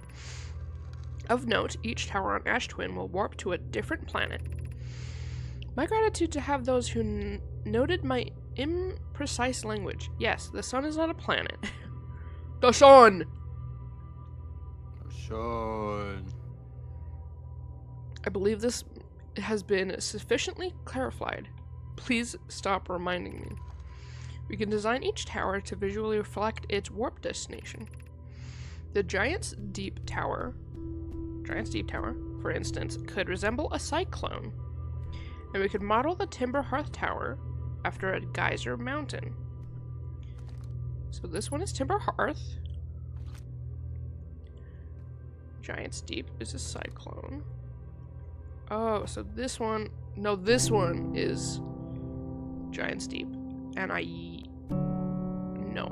Of note, each tower on Ash Twin will warp to a different planet. My gratitude to have those who noted my imprecise language. Yes, the sun is not a planet. The sun! I believe this has been sufficiently clarified. Please stop reminding me. We can design each tower to visually reflect its warp destination. The Giant's Deep Tower, for instance, could resemble a cyclone, and we could model the Timber Hearth Tower after a geyser mountain. So this one is Timber Hearth. Giant's Deep is a cyclone. Oh, so this one... No, this one is Giant's Deep. And I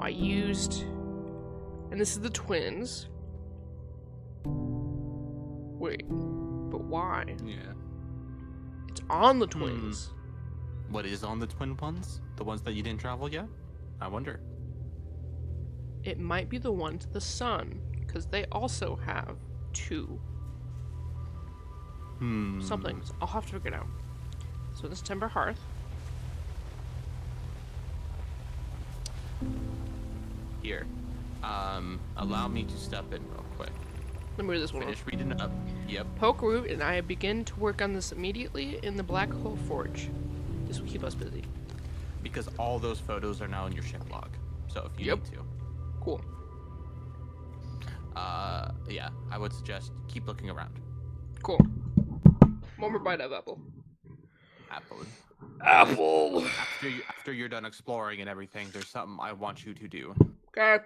used... And this is the twins. Wait, but why? Yeah. It's on the twins. What is on the twin ones? The ones that you didn't travel yet? I wonder. It might be the one to the sun. because they also have 2 somethings. I'll have to figure it out. So this timber hearth. Here. Allow me to step in real quick. Let me read this one. Finish reading up. Yep. Poke Root and I begin to work on this immediately in the Black Hole Forge. This will keep us busy. Because all those photos are now in your ship log. So if you need to. Cool. Yeah, I would suggest keep looking around. Cool. One more bite of apple. Apple. Apple! After you're done exploring and everything, there's something I want you to do. Okay.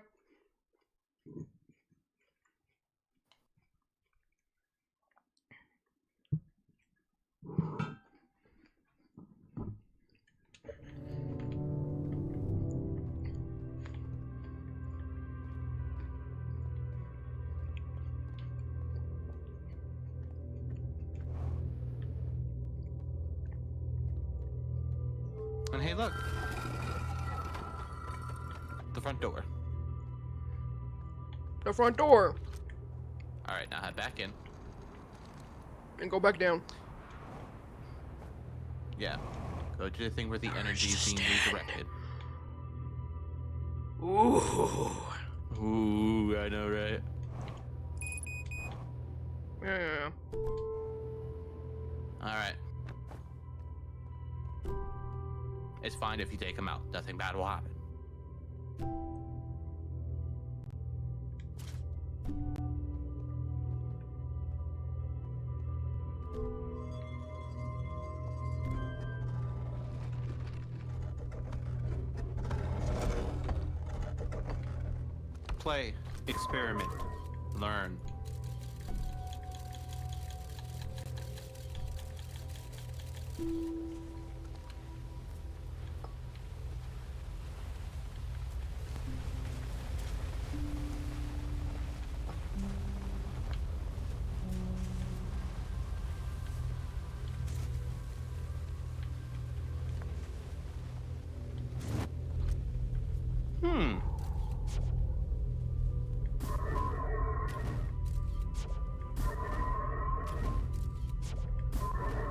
And hey, look. The front door. The front door. Alright, now head back in. And go back down. Yeah. Go to the thing where the energy is being redirected. Ooh. Ooh, I know, right? Yeah. Alright. It's fine if you take him out. Nothing bad will happen. Play, experiment, learn.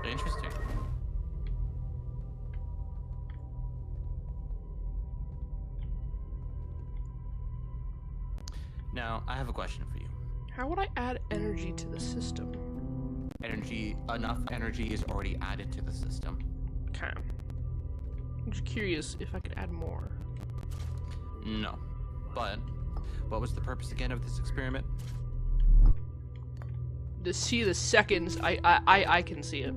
Interesting. Now, I have a question for you. How would I add energy to the system? Enough energy is already added to the system. Okay. I'm just curious if I could add more. No. But, what was the purpose again of this experiment? To see the seconds, I can see it.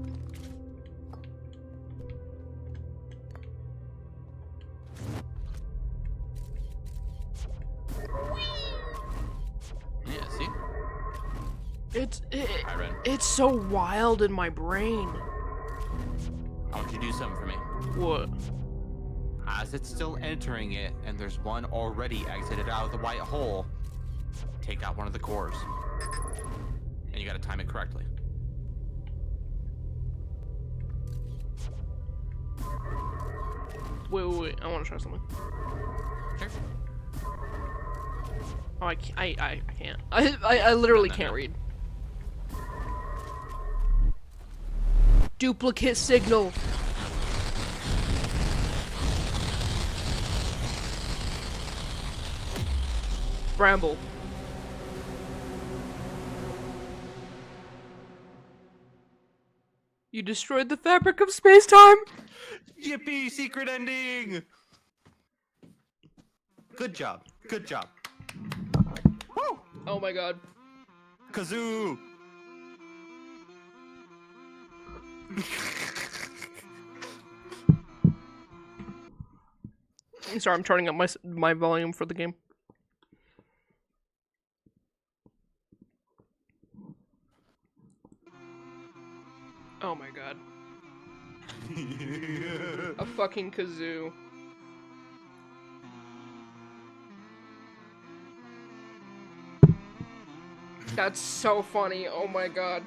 Yeah, see? It's so wild in my brain. I want you to do something for me. What? As it's still entering it, and there's one already exited out of the white hole, take out one of the cores. And you gotta time it correctly. Wait, I want to try something. Sure. Oh, I can't. I literally can't read. Duplicate signal. Bramble. You destroyed the fabric of space-time? Yippee! Secret ending! Good job. Good job. Woo! Oh my god. Kazoo! I'm sorry, I'm turning up my volume for the game. Oh my god. A fucking kazoo. That's so funny, oh my god.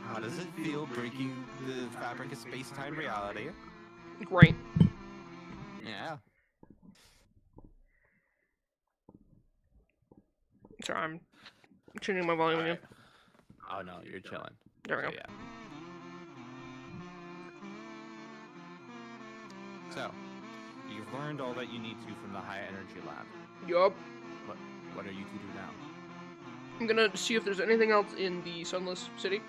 How does it feel breaking the fabric of space-time reality? Great. Yeah. Sorry, I'm tuning my volume again. Oh no, you're chilling. There we go. So, yeah. So, you've learned all that you need to from the high energy lab. Yup. What are you to do now? I'm gonna see if there's anything else in the Sunless City.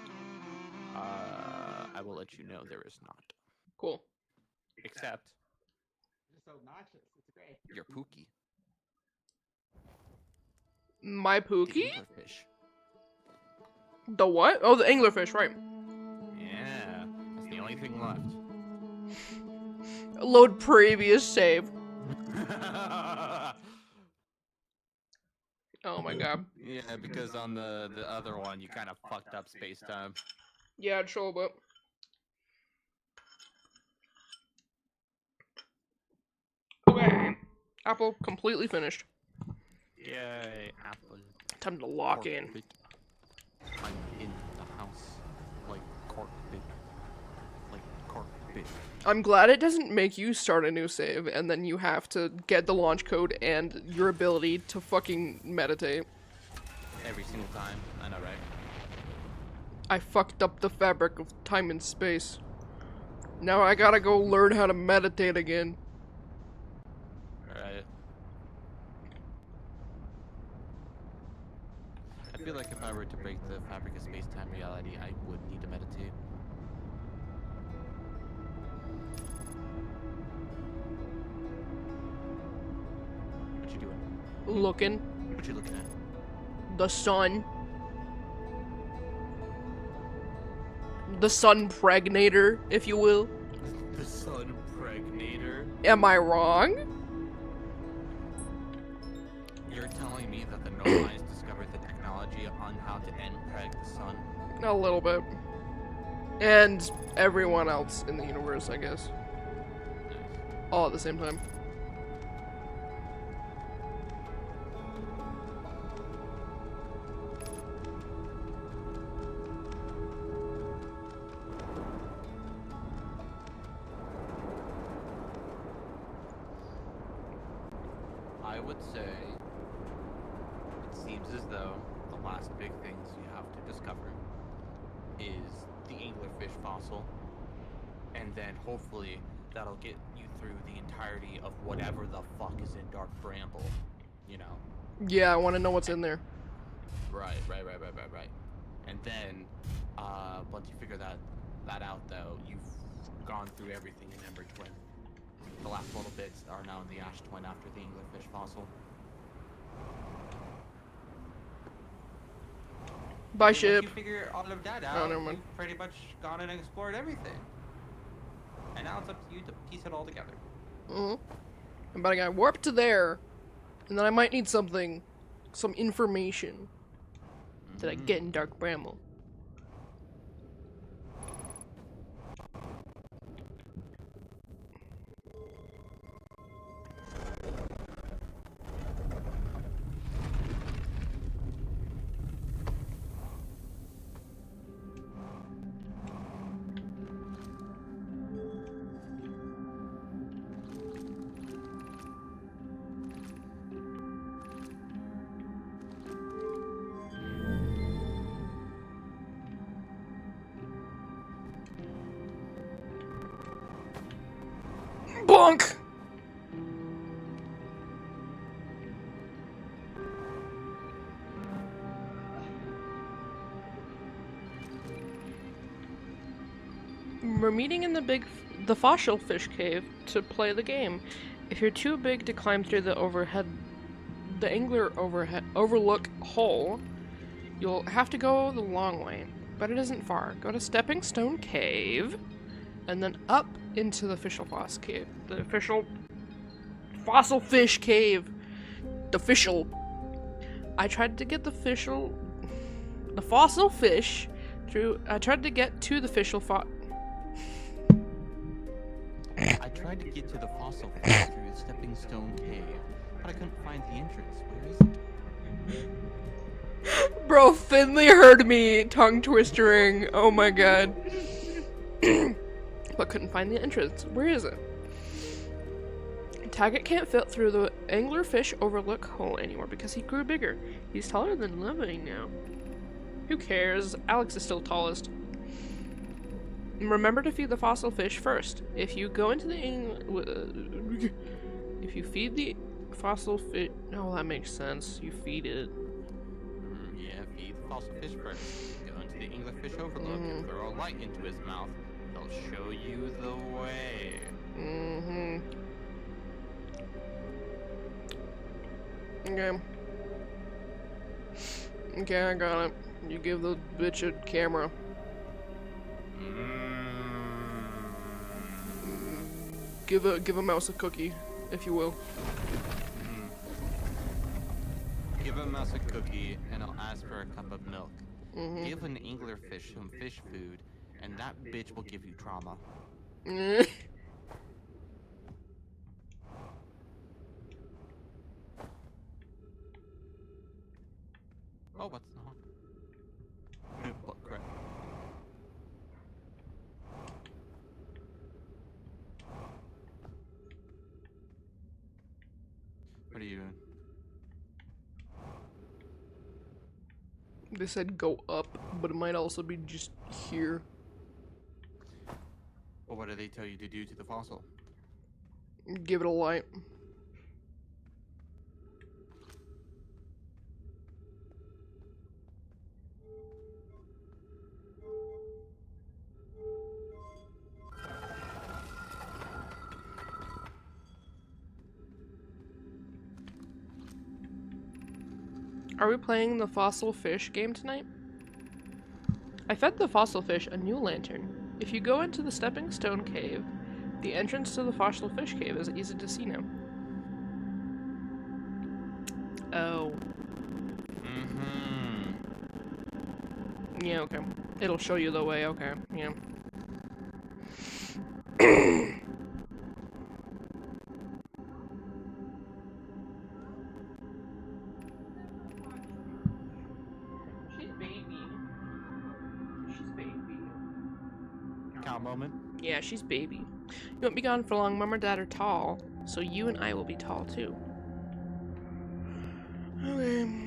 I will let you know there is not. Cool. Except It's so obnoxious. It's great. your Pookie. My The Pookie? anglerfish. The what? Oh, the anglerfish, right. Yeah, that's the only thing left. Load previous save. Oh my god. Yeah, because on the other one, you kind of fucked up space-time. Yeah, chill, but... Okay. Apple completely finished. Yay, Apple. Time to lock in. Cockpit. I'm in the house. Like cockpit. Like cockpit. I'm glad it doesn't make you start a new save and then you have to get the launch code and your ability to fucking meditate. Every single time. I know, right? I fucked up the fabric of time and space. Now I gotta go learn how to meditate again. Right. I feel like if I were to break the fabric of space-time reality, I would need to meditate. What you doing? Looking. What you looking at? The sun. The sun pregnator, if you will. The sun pregnator? Am I wrong? You're telling me that the no-eyes discovered the technology on how to end-preg the sun? A little bit. And everyone else in the universe, I guess. All at the same time. I would say it seems as though the last big things you have to discover is the anglerfish fossil, and then hopefully that'll get you through the entirety of whatever the fuck is in Dark Bramble, you know? Yeah, I want to know what's in there. Right. And then, once you figure that out though, you've gone through everything in Ember Twin. The last little bits are now in the Ash Twin after the anglerfish fossil. Bye, Once ship. you figure all of that Oh, out, never mind. you've pretty much gone and explored everything. And now it's up to you to piece it all together. I'm about to get warped to there. And then I might need something. Some information. That I get in Dark Bramble. Bonk! We're meeting in the fossil fish cave to play the game. If you're too big to climb through the angler overlook hole, you'll have to go the long way, but it isn't far. Go to Stepping Stone Cave, and then up into the official fossil cave. The official fossil fish cave. The official. I tried to get the fossil fish through. I tried to get to the official I tried to get to the fossil fish through the Stepping Stone Cave, but I couldn't find the entrance. Where is it? Bro, Finley heard me tongue twistering. Oh my god. But couldn't find the entrance. Where is it? Taggart can't fit through the anglerfish overlook hole anymore because he grew bigger. He's taller than Loving now. Who cares? Alex is still tallest. Remember to feed the fossil fish first. If you go into the if you feed the fossil fish, oh, that makes sense. You feed it. Yeah, feed the fossil fish first. Go into the anglerfish overlook and throw a light into his mouth. They'll show you the way. Okay. Okay, I got it. You give the bitch a camera. Give a mouse a cookie, if you will. Give a mouse a cookie, and I'll ask for a cup of milk. Give an anglerfish some fish food, and that bitch will give you trauma. Oh, what's not? What crap? What are you doing? They said go up, but it might also be just here. Well, what do they tell you to do to the fossil? Give it a light. Are we playing the fossil fish game tonight? I fed the fossil fish a new lantern. If you go into the stepping stone cave, the entrance to the fossil fish cave is easy to see now. Oh. Yeah, okay. It'll show you the way, okay, yeah. Cow moment. Yeah, she's baby. You won't be gone for long. Mom or Dad are tall, so you and I will be tall too. Okay.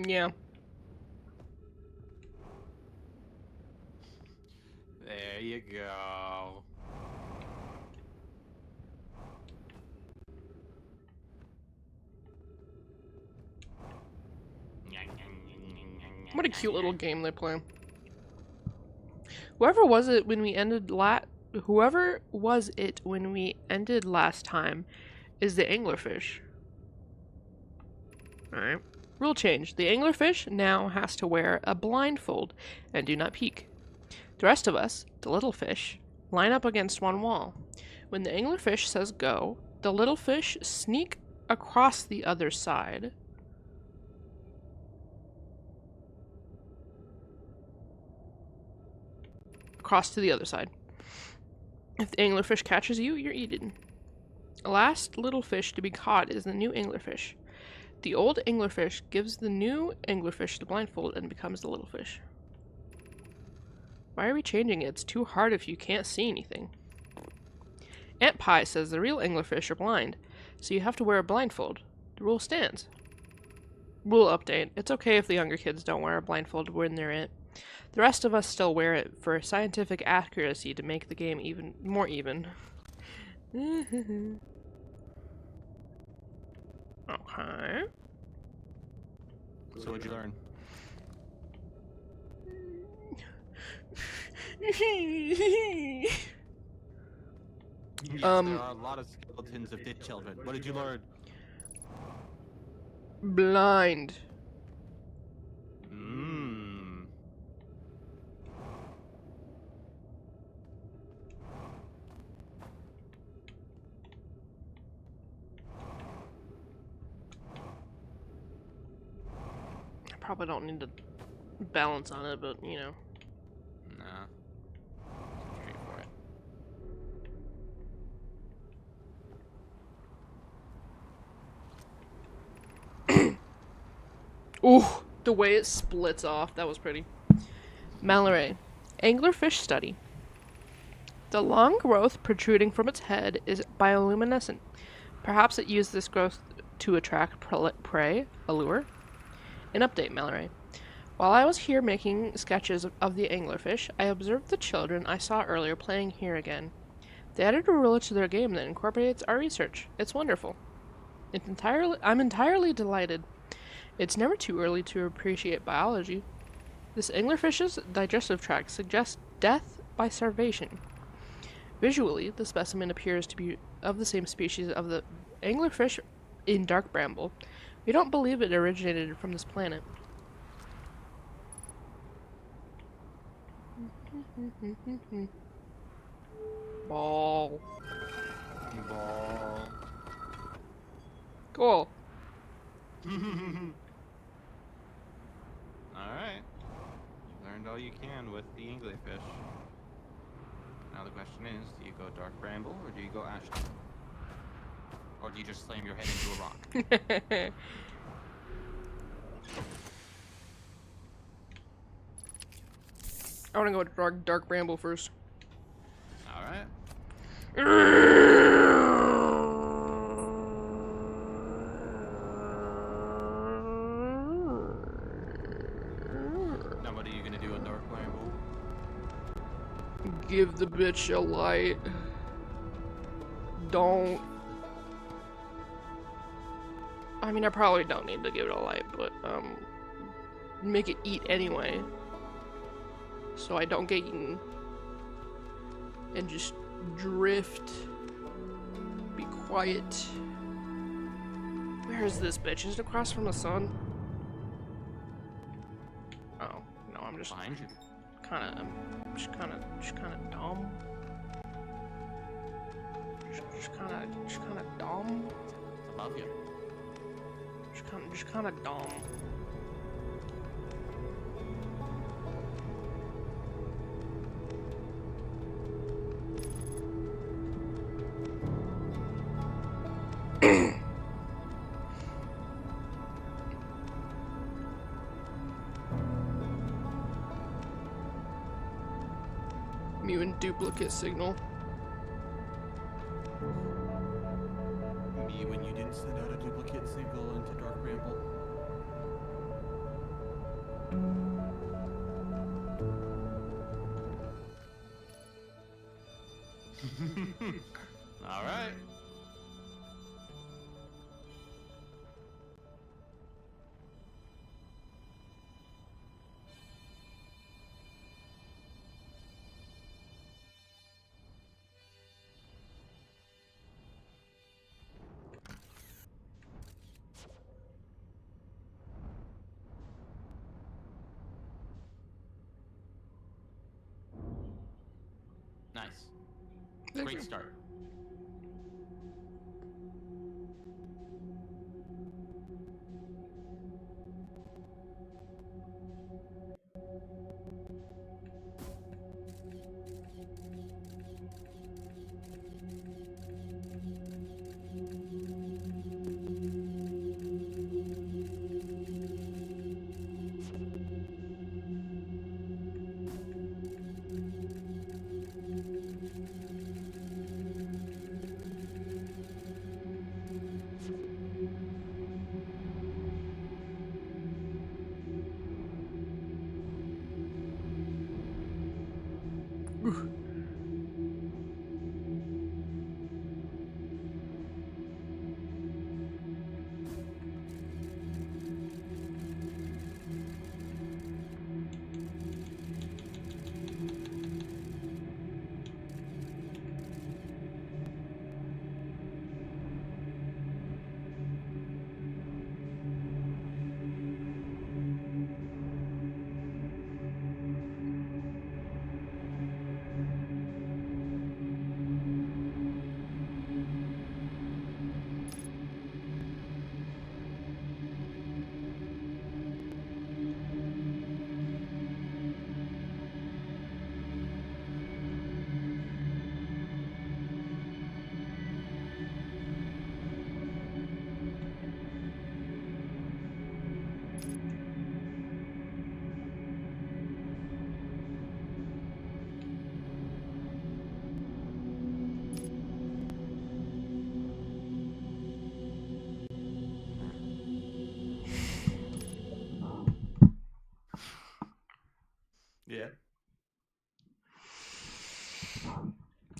Yeah. There you go. What a cute little game they play. Whoever was it when we ended last time is the anglerfish. Alright. Rule change. The anglerfish now has to wear a blindfold and do not peek. The rest of us, the little fish, line up against one wall. When the anglerfish says go, the little fish sneak across the other side. Across to the other side. If the anglerfish catches you, you're eaten. The last little fish to be caught is the new anglerfish. The old anglerfish gives the new anglerfish the blindfold and becomes the little fish. Why are we changing it? It's too hard if you can't see anything. Aunt Pie says the real anglerfish are blind, so you have to wear a blindfold. The rule stands. Rule update. It's okay if the younger kids don't wear a blindfold when they're in it. The rest of us still wear it for scientific accuracy to make the game even more even. Okay. So what'd you learn? Yes, there are a lot of skeletons of dead children. What did you learn? Blind. Mmm. I probably don't need to balance on it, but you know. Nah. Straight for it. Ooh, the way it splits off, that was pretty. Mallory, anglerfish study. The long growth protruding from its head is bioluminescent. Perhaps it used this growth to attract prey, a lure. An update, Mallory. While I was here making sketches of the anglerfish, I observed the children I saw earlier playing here again. They added a ruler to their game that incorporates our research. It's wonderful. I'm entirely delighted. It's never too early to appreciate biology. This anglerfish's digestive tract suggests death by starvation. Visually, the specimen appears to be of the same species of the anglerfish in dark bramble. We don't believe it originated from this planet. Ball. Ball. Cool. Alright. You learned all you can with the anglerfish. Now the question is, do you go dark bramble or do you go ash? Or do you just slam your head into a rock? I want to go with dark bramble first. Alright. Now what are you gonna do in dark bramble? Give the bitch a light. Don't. I mean, I probably don't need to give it a light, but, make it eat anyway. So I don't get eaten. And just drift. Be quiet. Where is this bitch? Is it across from the sun? Oh, no, I'm just Behind you. just kind of dumb. Just kind of dumb. Above you. Just kind of dumb. Mutant duplicate signal. Me when you didn't send out a duplicate signal into Dark Bramble. Alright. Nice. Great start.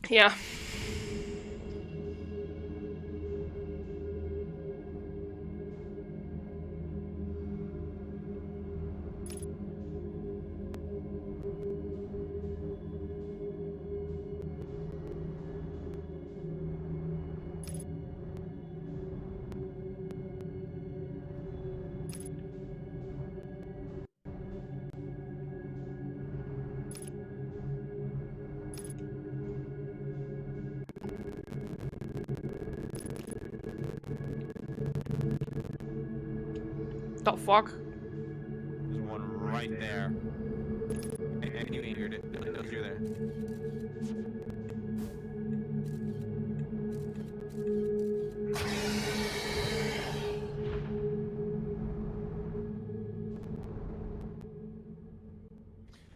Yeah. The fuck? There's one right there. And you heard it. It knows you're there.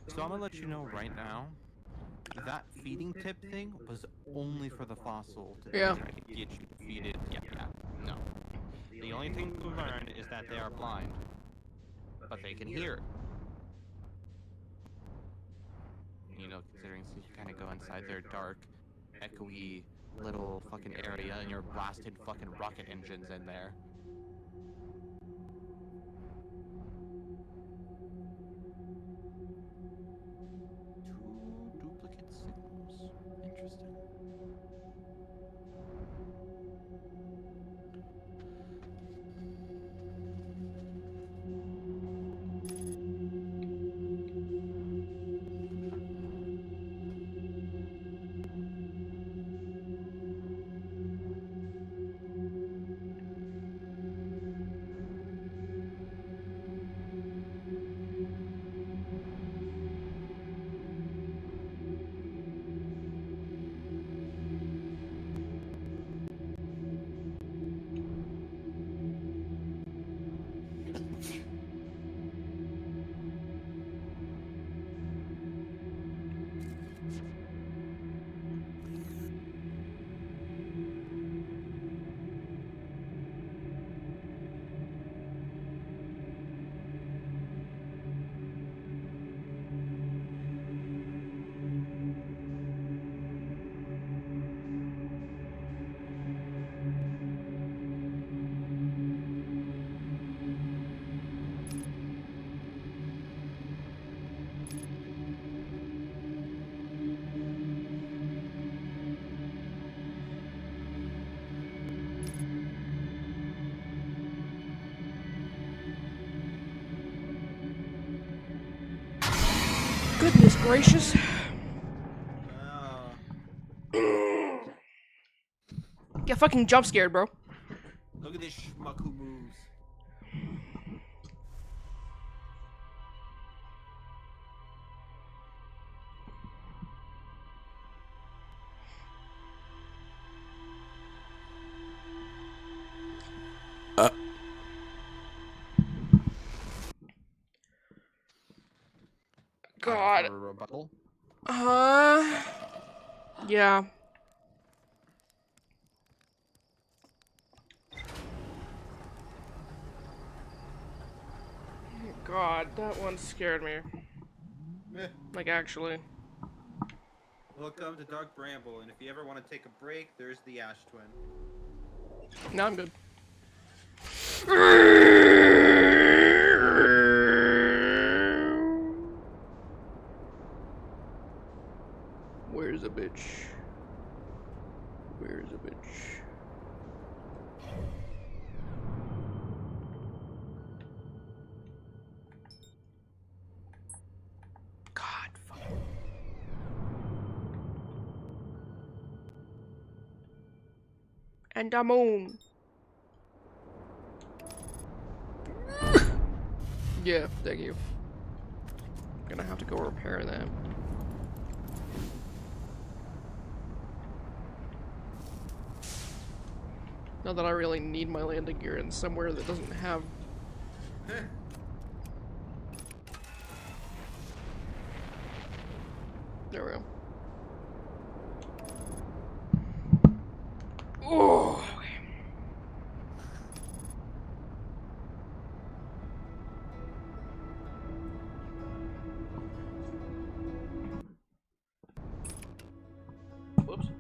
So I'm gonna let you know right now, that feeding tip thing was only for the fossil to Yeah. get you to feed it. Yeah, no. The only thing we learned is that they are blind, but they can hear. You know, considering so you kind of go inside their dark, echoey little fucking area, and you're blasting fucking rocket engines in there. Two duplicate signals. Interesting. Goodness gracious. Get fucking jump scared, bro. Look at this schmuck who moves. God. For a rebuttal? Yeah. God, that one scared me. Like, actually. Welcome to Dark Bramble, and if you ever want to take a break, there's the Ash Twin. No, I'm good. Where's a bitch? Where's a bitch? God, fuck. And the moon. Yeah, thank you. Gonna have to go repair that. Not that I really need my landing gear in somewhere that doesn't have... There we go. Oh, okay. Whoops.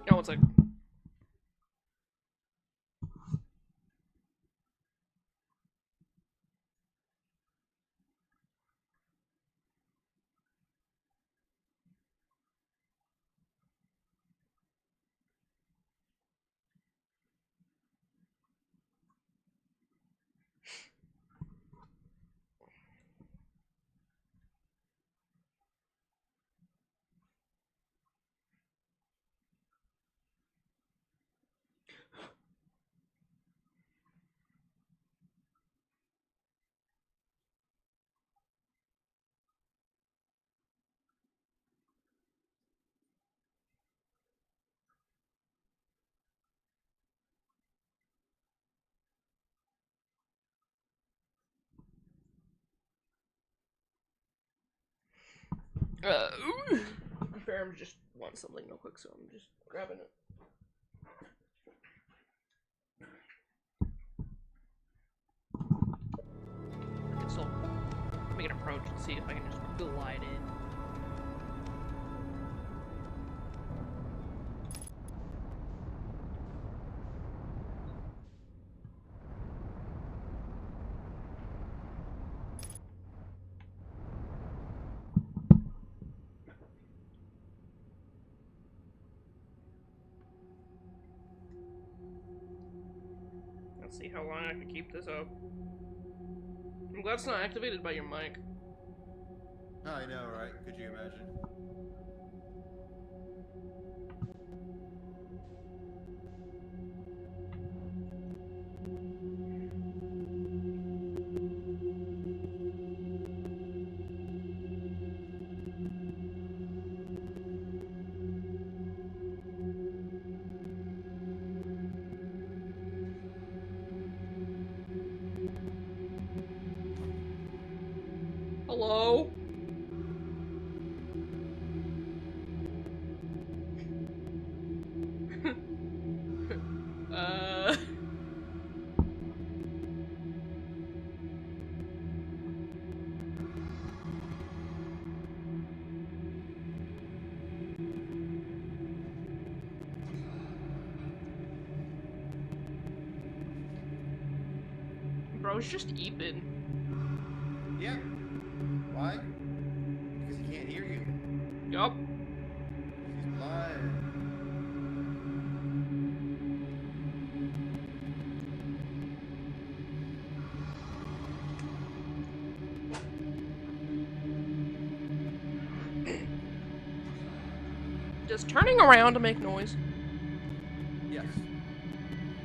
Oh, it's like. Fair, just want something real quick, so I'm just grabbing it. I can still make an approach and see if I can just glide in. Let's see how long I can keep this up. I'm glad it's not activated by your mic. I know, right? Could you imagine? Hello? Bro's just eeping. Yeah. Why? Because he can't hear you. Yup. He's blind. Just turning around to make noise. Yes.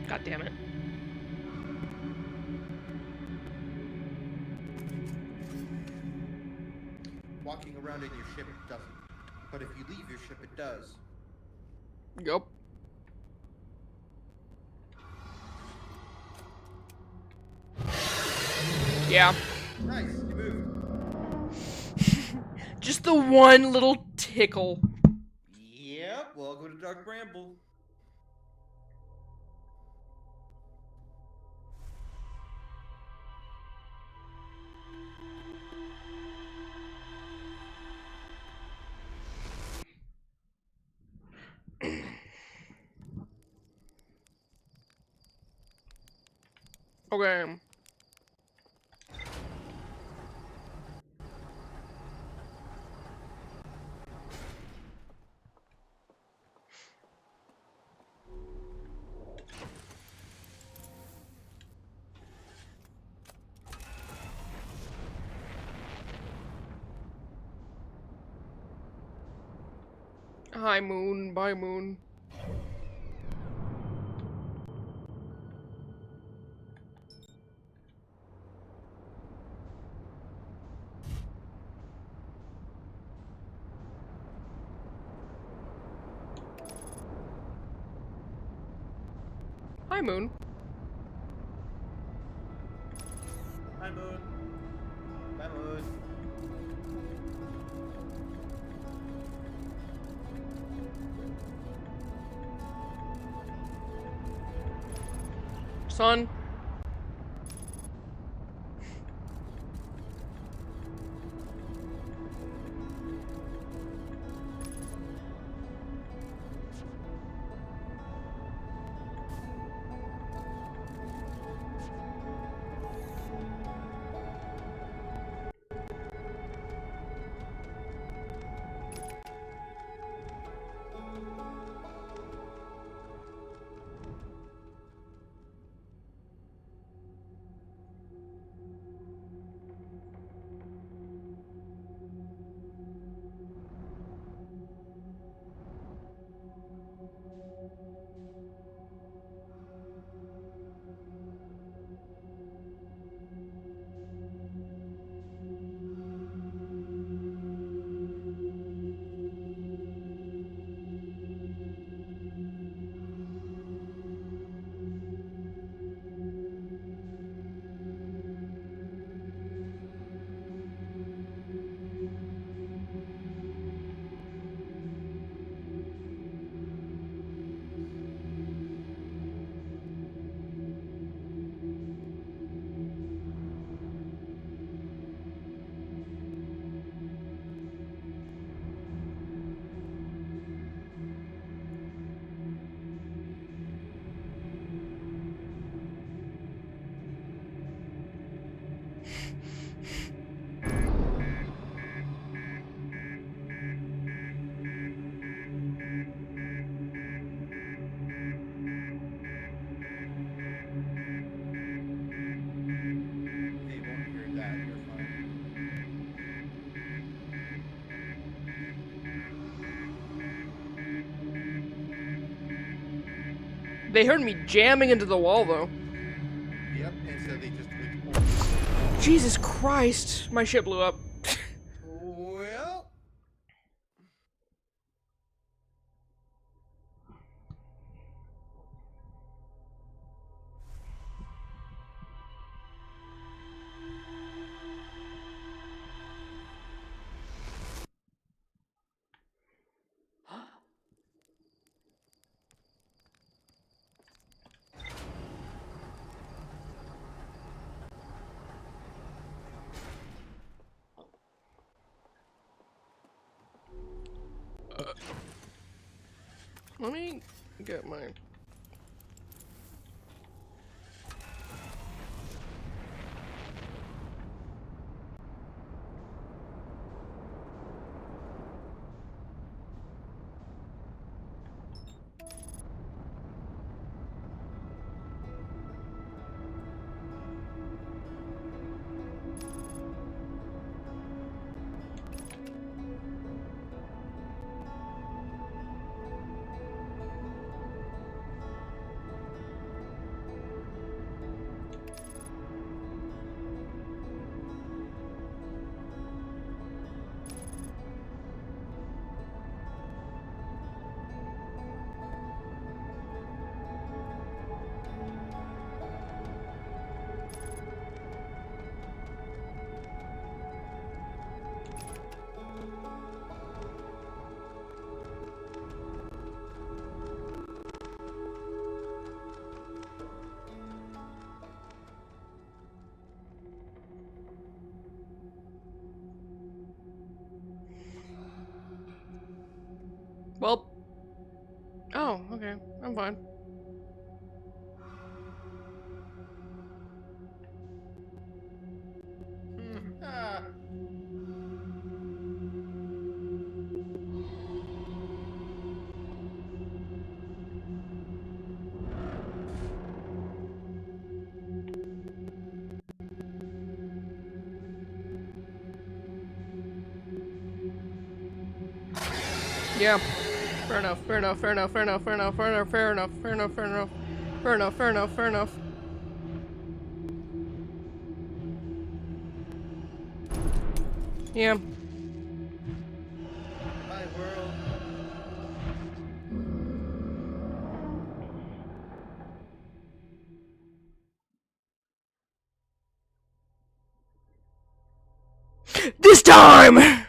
God damn it. Walking around in your ship doesn't. But if you leave your ship, it does. Yup. Yeah. Nice, you moved. Just the one little tickle. Yep, welcome to Dark Bramble. Okay. Hi, Moon. Bye, Moon. Hi, Moon. Hi, Moon. Bye, Moon. Son. They heard me jamming into the wall, though. Yep, and so they just went. Jesus Christ, my shit blew up. Well. Let me get mine. Well. Oh, okay. I'm fine. Yeah. Fair enough, fair enough, fair enough, fair enough, fair enough, fair enough, fair enough, fair enough, fair enough, fair enough, fair enough, fair enough. Yeah. My world. This time! This time.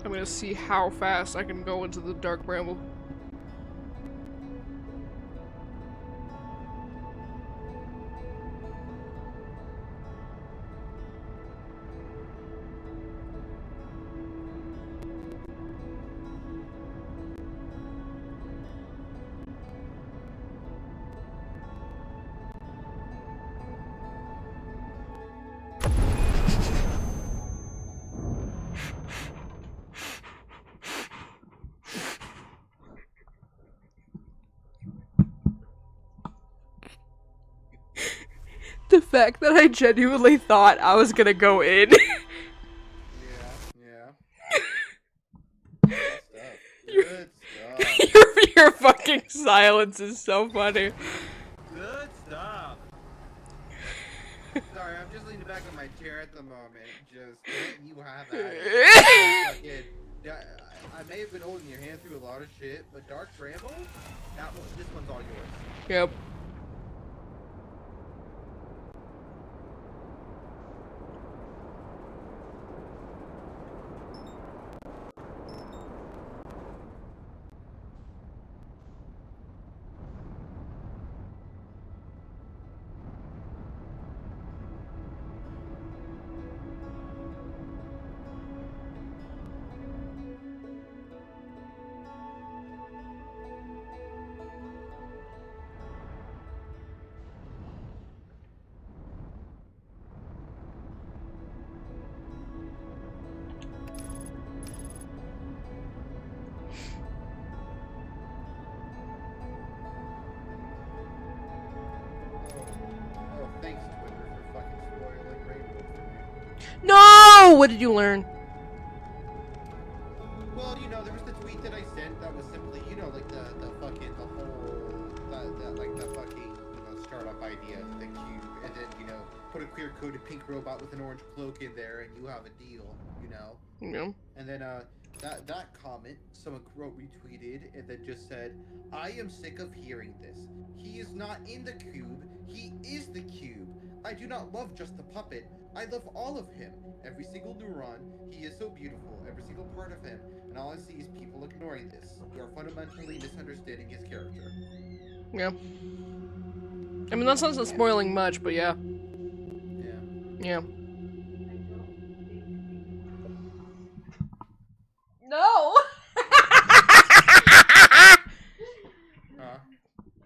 I'm gonna see how fast I can go into the dark bramble. The fact that I genuinely thought I was gonna go in. Yeah. Good stuff. Good stuff. Your fucking silence is so funny. Good stuff. Sorry, I'm just leaning back on my chair at the moment. Just letting you have at it. I may have been holding your hand through a lot of shit, but Dark Bramble, this one's all yours. Yep. No! What did you learn? Well, you know, there was the tweet that I sent that was simply, you know, like the fucking, the whole, like the fucking, you know, startup idea, the cube, and then, you know, put a clear-coated pink robot with an orange cloak in there, and you have a deal, you know? Yeah. And then, that comment, someone retweeted, and then just said, I am sick of hearing this. He is not in the cube, he is the cube. I do not love just the puppet, I love all of him. Every single neuron, he is so beautiful, every single part of him, and all I see is people ignoring this. You are fundamentally misunderstanding his character. Yeah. I mean, that's not spoiling much, but yeah. Yeah. Yeah. No!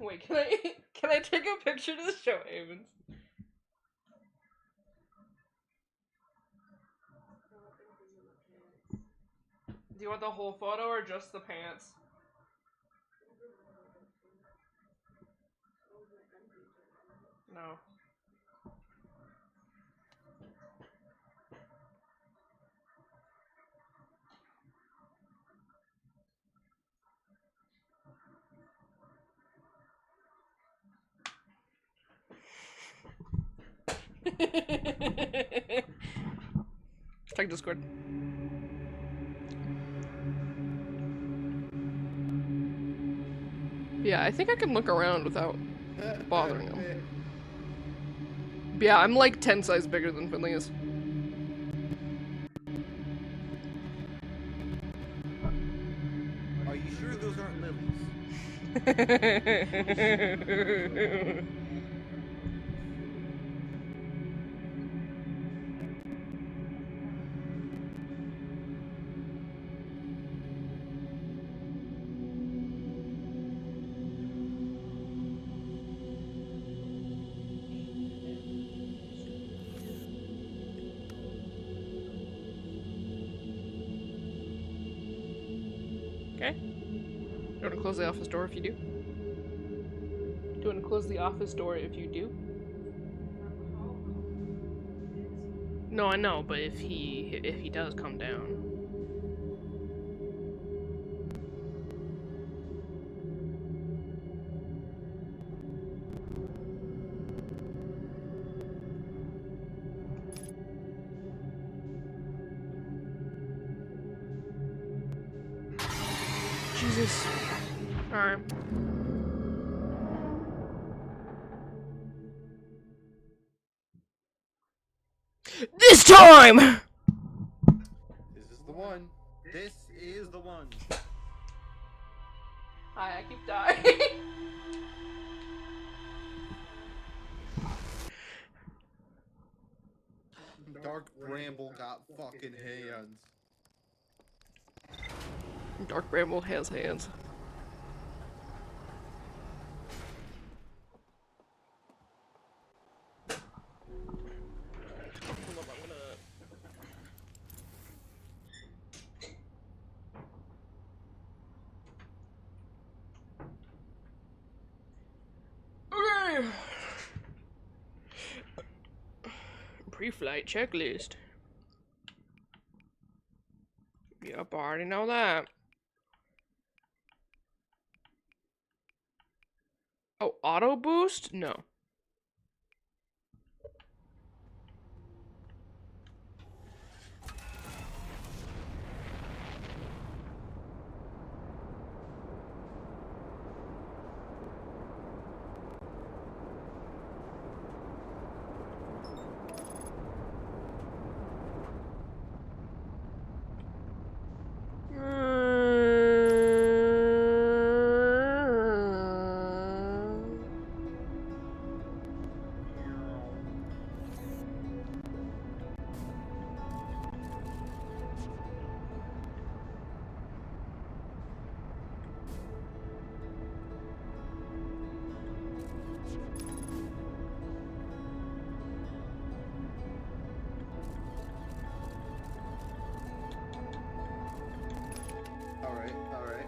Wait, can I take a picture to show Avens? Do you want the whole photo or just the pants? No. Check Discord. Yeah, I think I can look around without bothering him. Yeah, I'm like 10 sizes bigger than Finley is. Are you sure those aren't lilies? Okay. Do you want to close the office door if you do? Do you want to close the office door if you do? No, I know, but if he does come down. Jesus. Alright. This time! This is the one. This is the one. Hi, I keep dying. Dark Bramble got fucking hands. Dark Bramble has hands. Okay. Pre-flight checklist. Yep, I already know that. Oh, auto boost? No. Alright.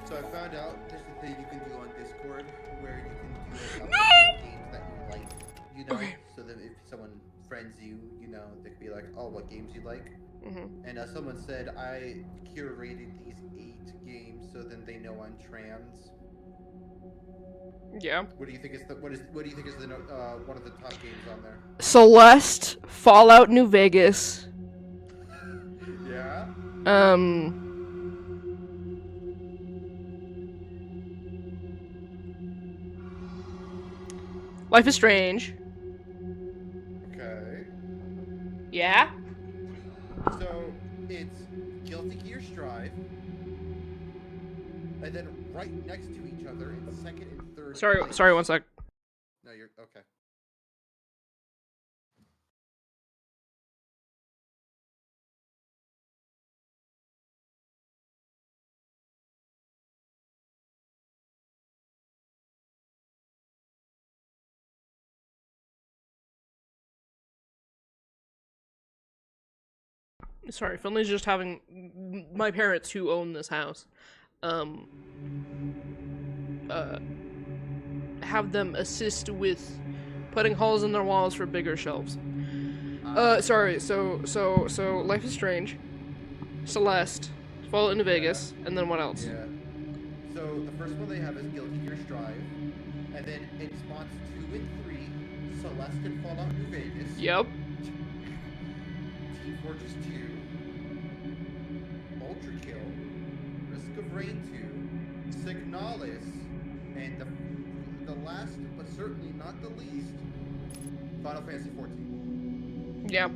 So I found out there's a thing you can do on Discord where you can do like games that you like, you know, Okay. so that if someone friends you know, they could be like, oh, what games you like? Mm-hmm. And someone said, I curated these 8 games so then they know I'm trans. Yeah. What do you think is the what do you think is the one of the top games on there? Celeste, Fallout New Vegas. Yeah. Life is Strange. Okay. Yeah. So it's Guilty Gear Strive, and then right next to each other in second and third place. Sorry, one sec. No, you're okay. Sorry, Finley's just having my parents who own this house, have them assist with putting holes in their walls for bigger shelves. Sorry. So Life is Strange, Celeste, Fallout New Vegas, and then what else? Yeah. So the first one they have is Guilty Gear Strive, and then in spots 2 and 3, Celeste and Fallout New Vegas. Yep. Team Fortress 2, Ultra Kill, Risk of Rain 2, Signalis, and the last but certainly not the least, Final Fantasy 14. Yeah.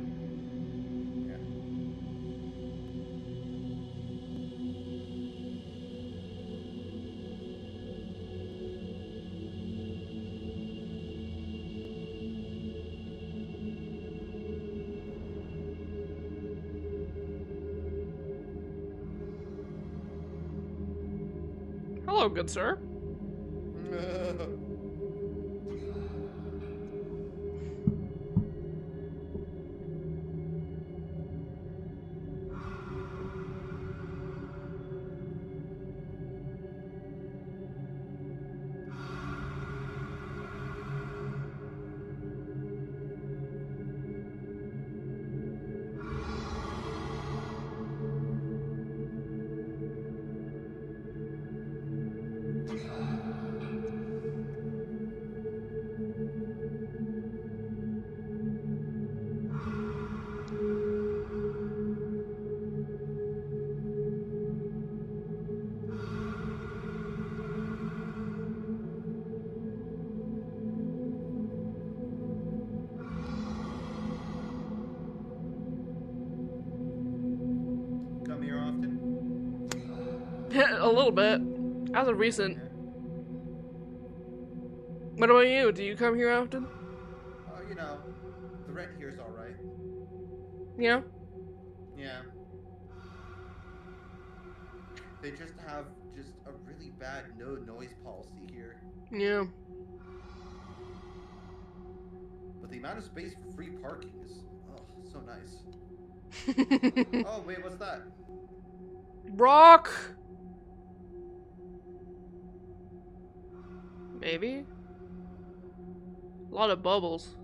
Hello, good sir. Come here often? A little bit. As of recent. What about you? Do you come here often? Oh, you know, the rent here's alright. Yeah. Yeah. They just have a really bad no noise policy here. Yeah. But the amount of space for free parking is, oh, so nice. Oh, wait, what's that? Rock! Maybe? A lot of bubbles.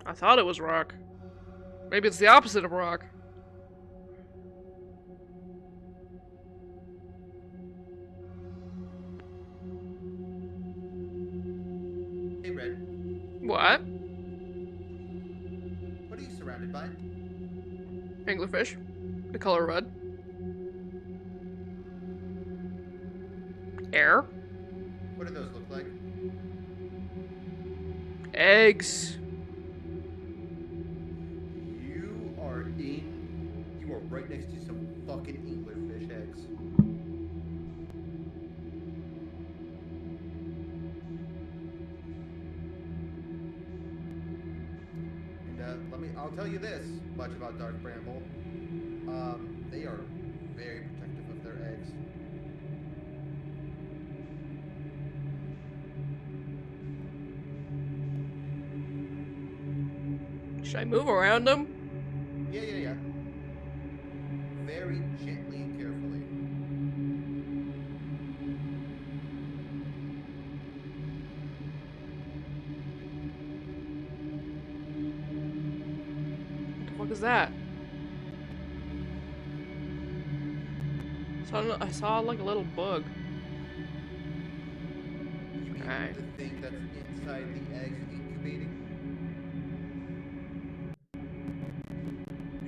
I thought it was rock. Maybe it's the opposite of rock. Hey, Red. What? What are you surrounded by? Anglerfish. The color red. Air. What do those look like? Eggs. You are right next to some fucking anglerfish eggs. And I'll tell you this much about Dark Bramble. They are very protective of their eggs. Should I move around them? Yeah. Very gently and carefully. fuck is that? I saw like a little bug. You mean Alright. the thing that's inside the eggs incubating?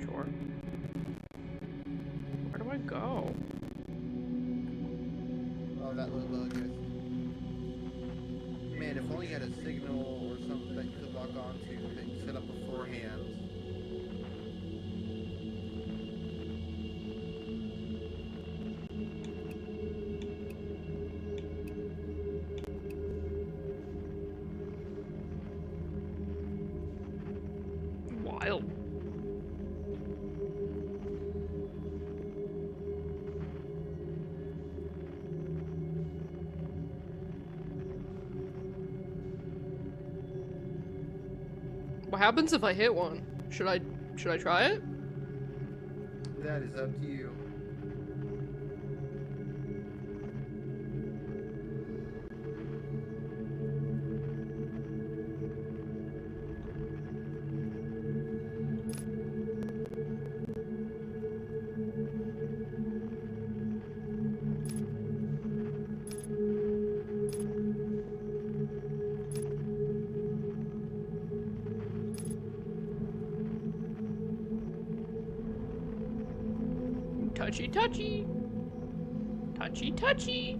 Sure. Where do I go? Oh, that little bug is. Man, if only you had a signal or something that you could log on to that you set up beforehand. Wild. What happens if I hit one? Should I try it? That is up to you. Touchy touchy. Touchy touchy.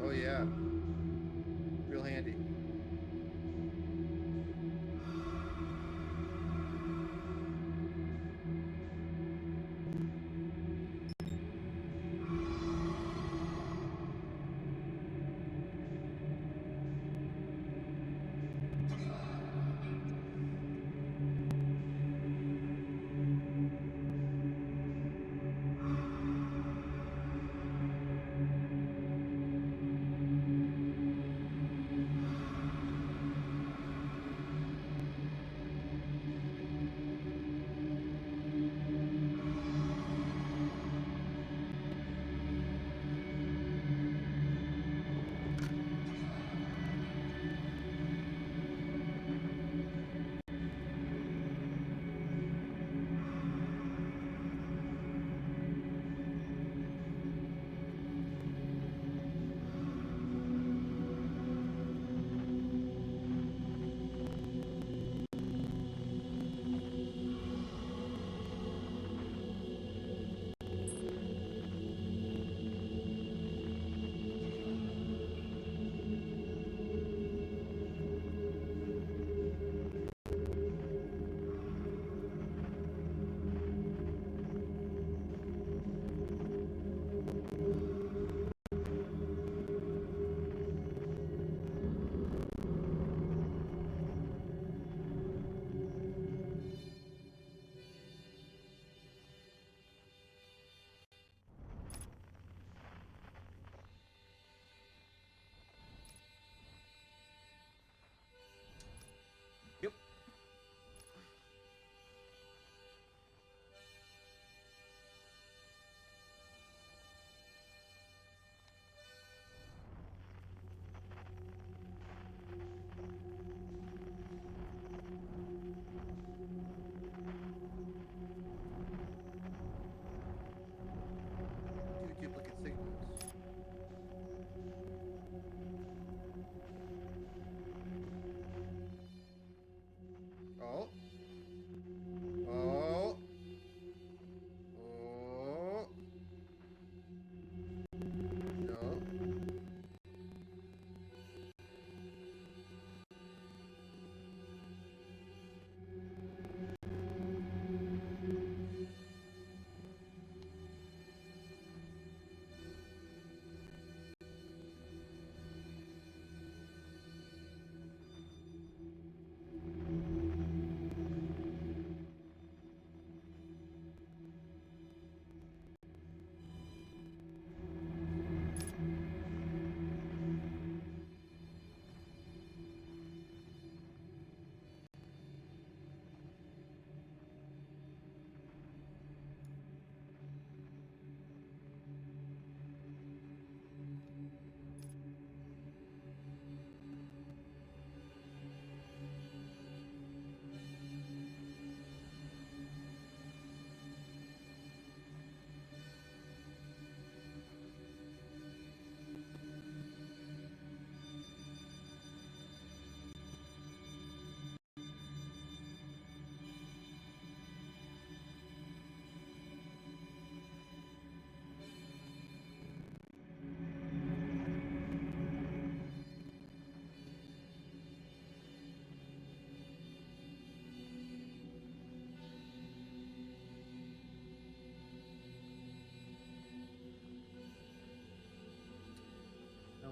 Oh yeah. Real handy.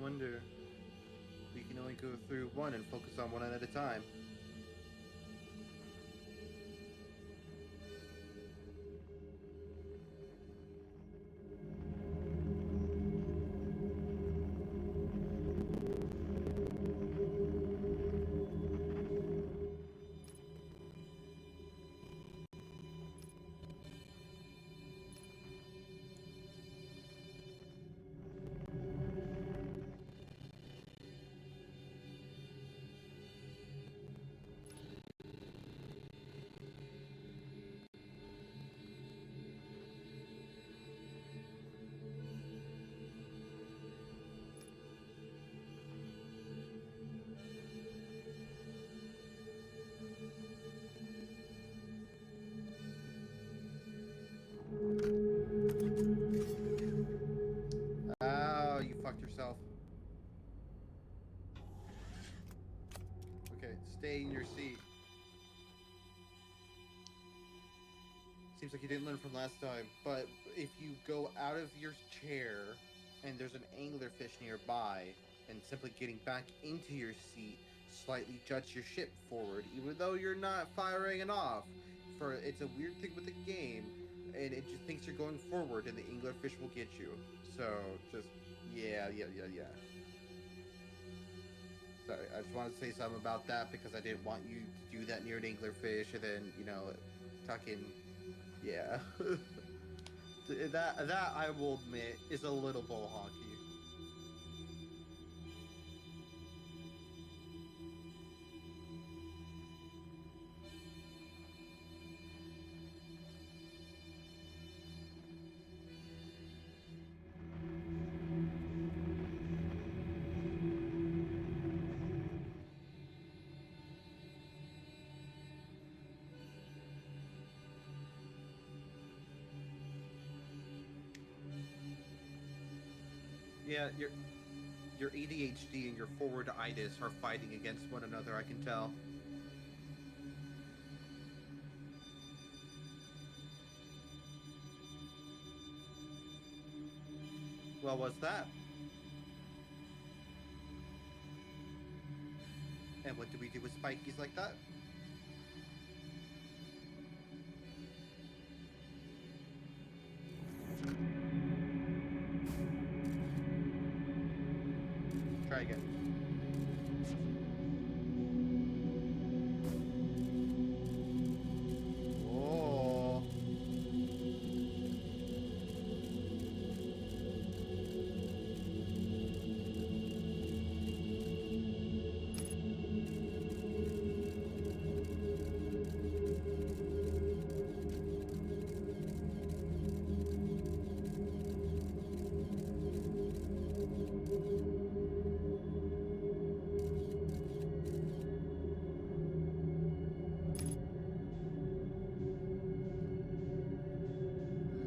wonder. We can only go through one and focus on one at a time. Oh, you fucked yourself. Okay, stay in your seat. Seems like you didn't learn from last time, but if you go out of your chair and there's an anglerfish nearby, and simply getting back into your seat slightly jets your ship forward, even though you're not firing it off. For it's a weird thing with the game, and it just thinks you're going forward, and the anglerfish will get you. So just yeah. Sorry, I just wanted to say something about that because I didn't want you to do that near an anglerfish, and then tucking. Yeah, that I will admit is a little bull honky. Yeah, your ADHD and your forwarditis are fighting against one another, I can tell. Well, what's that? And what do we do with spikies like that? Try again. Oh.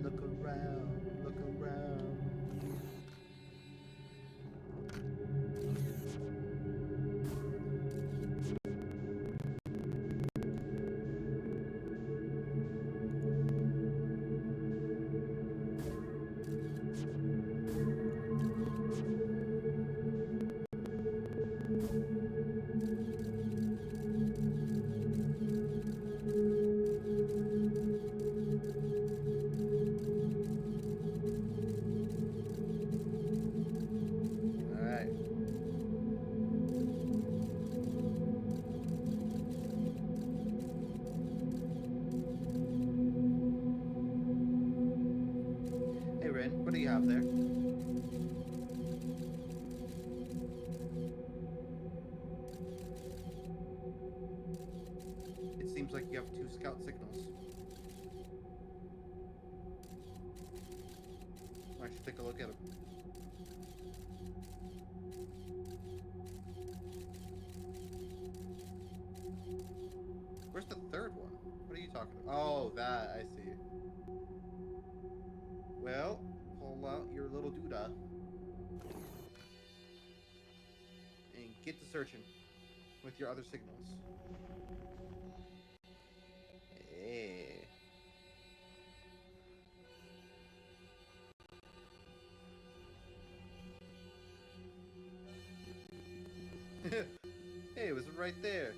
Look around, look around. All right. Hey, Ren, what do you have there? It seems like you have 2 scout signals. Why don't you take a look at them? Where's the third one? What are you talking about? Oh, that, I see. Well, pull out your little doodah. And get to searching with your other signals. Hey. Hey, it was right there.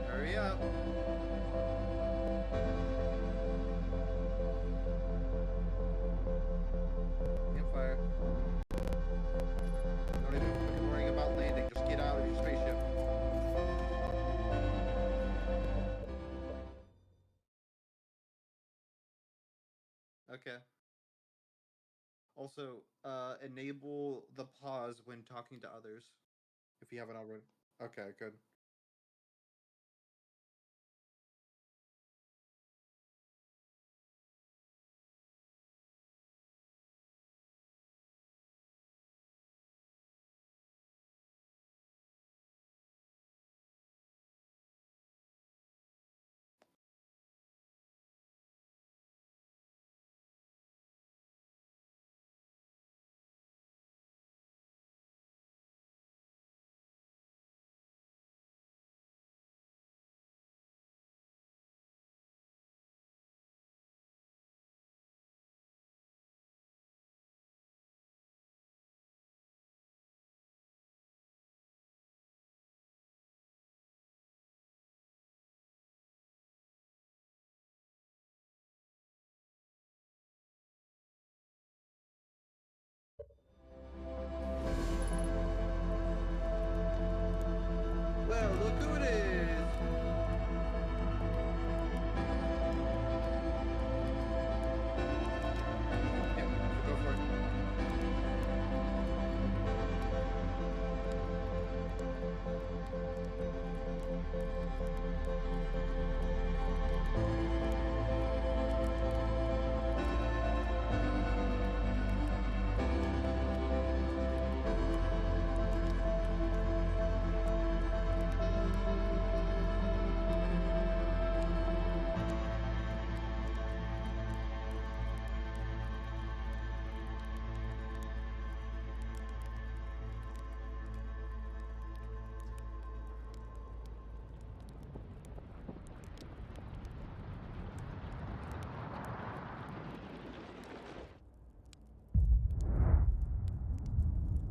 Hurry up. Campfire. Don't even fucking worry about landing. Just get out of your spaceship. Okay. Also, enable the pause when talking to others, if you haven't already. Okay, good. Well, look who it is! Yep, so go for it.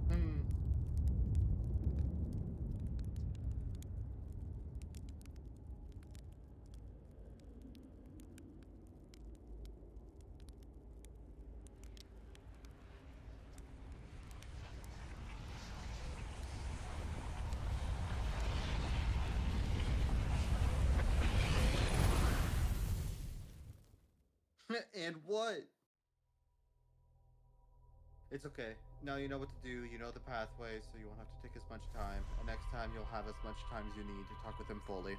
Hmm. And what? It's okay. Now you know what to do, you know the pathway, so you won't have to take as much time. And next time you'll have as much time as you need to talk with him fully.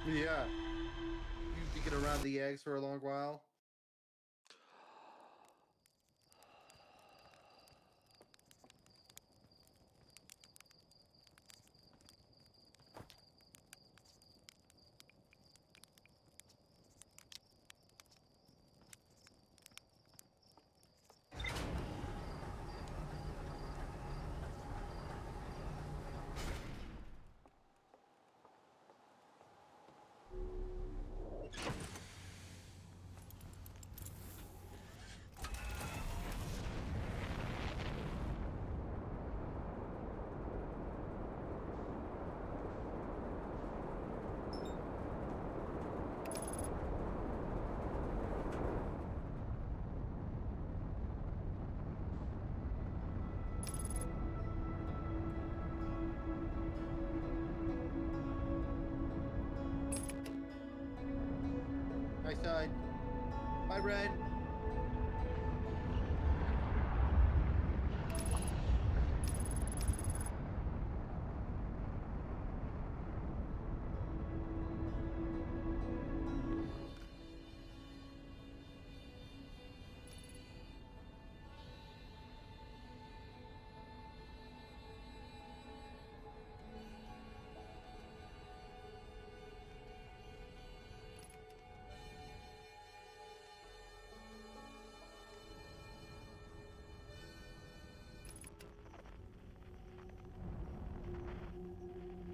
Yeah. You thinking around the eggs for a long while? my son. Bye, Ren.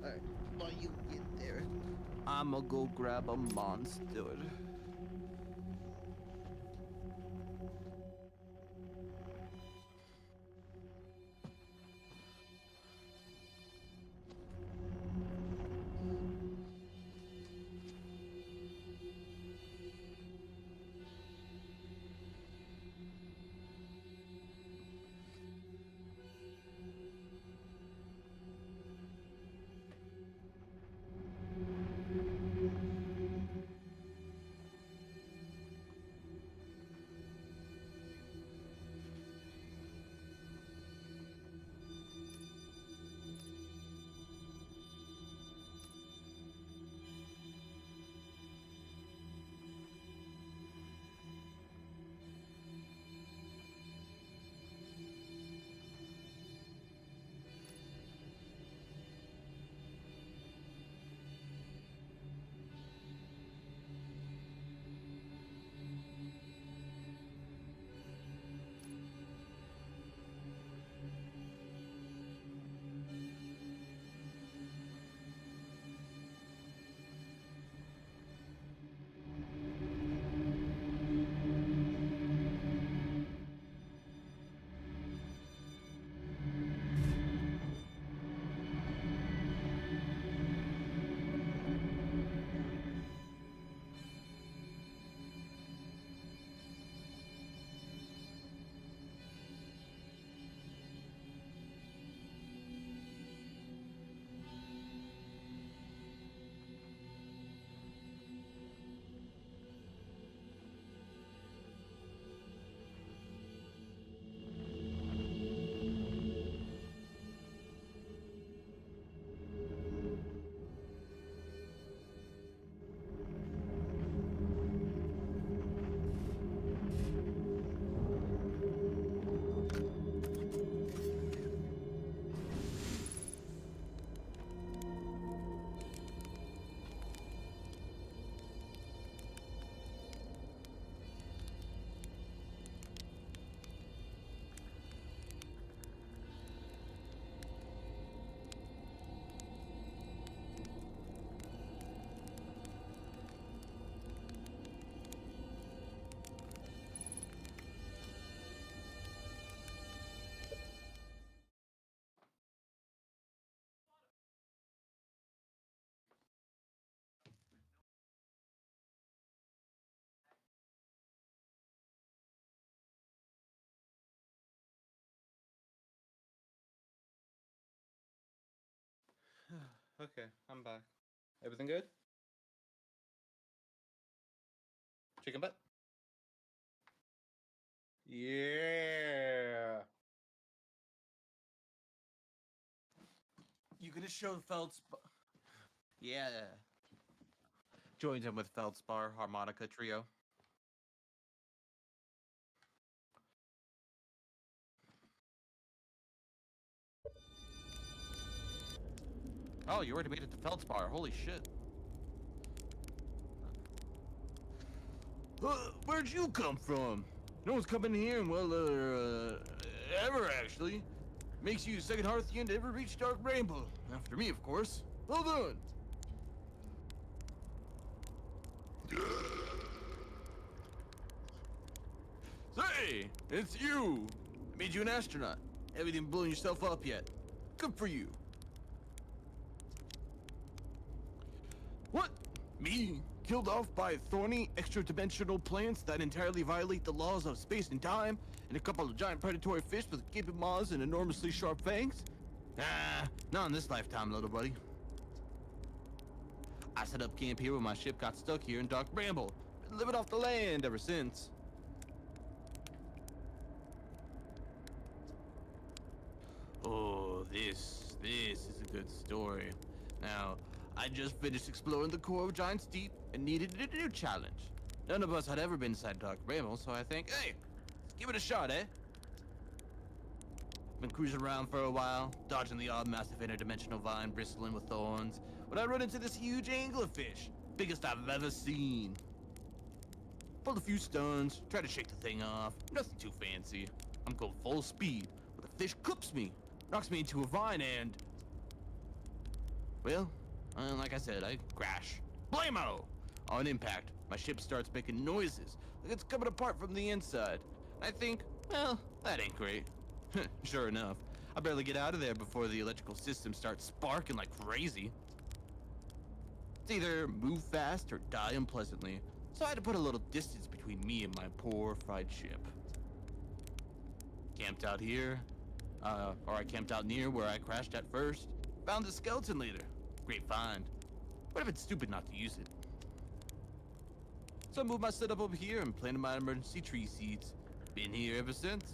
Alright, while you get there, I'ma go grab a monster. Okay, I'm back. Everything good? Chicken butt? Yeah. You gonna show Feldspar? Yeah. Joins him with Feldspar harmonica trio. Oh, you already made it to Feldspar. Holy shit. Where'd you come from? No one's coming here in ever actually. Makes you the second Hearthian to ever reach Dark Rainbow. After me, of course. Well done. Say, it's you. I made you an astronaut. Haven't even blown yourself up yet. Good for you. What? Me? Killed off by thorny, extra-dimensional plants that entirely violate the laws of space and time, and a couple of giant predatory fish with gaping maws and enormously sharp fangs? Nah, not in this lifetime, little buddy. I set up camp here when my ship got stuck here in Dark Bramble. living off the land ever since. Oh, this is a good story. Now, I just finished exploring the core of Giant's Deep and needed a new challenge. None of us had ever been inside Dark Bramble, so I think, hey, let's give it a shot, eh? Been cruising around for a while, dodging the odd massive interdimensional vine bristling with thorns, when I run into this huge anglerfish, biggest I've ever seen. Pulled a few stones, tried to shake the thing off, nothing too fancy. I'm going full speed, but the fish clips me, knocks me into a vine and... Well, like I said, I crash. Blammo! On impact, my ship starts making noises, like it's coming apart from the inside. I think, well, that ain't great. Sure enough, I barely get out of there before the electrical system starts sparking like crazy. It's either move fast or die unpleasantly, so I had to put a little distance between me and my poor fried ship. Camped out here, or I camped out near where I crashed at first. Found the skeleton later. Great find. Would have been stupid not to use it. So I moved my setup over here and planted my emergency tree seeds. Been here ever since.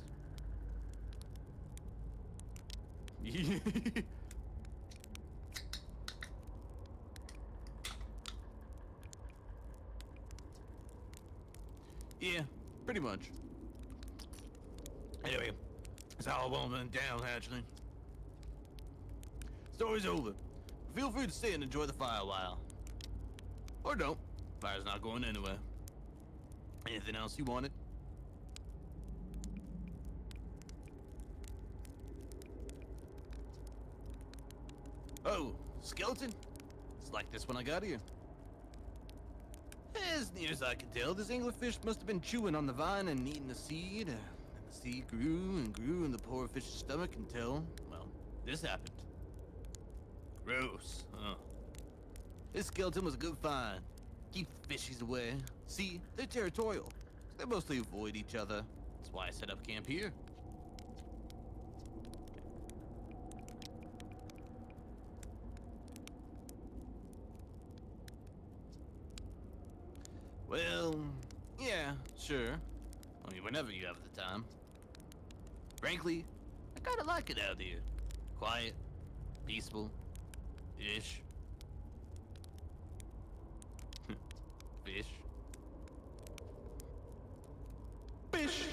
Yeah, pretty much. Anyway, that's how it all went down, Hatchling. Story's over. Feel free to stay and enjoy the fire a while. Or don't. Fire's not going anywhere. Anything else you wanted? Oh, skeleton? It's like this when I got here. As near as I can tell, this anglerfish must have been chewing on the vine and eating the seed. And the seed grew and grew in the poor fish's stomach until, well, this happened. Gross, huh? This skeleton was a good find. Keep the fishies away. See, they're territorial. They mostly avoid each other. That's why I set up camp here. Well, yeah, sure. I mean, whenever you have the time. Frankly, I kinda like it out here. Quiet, peaceful-ish. Fish. Fish!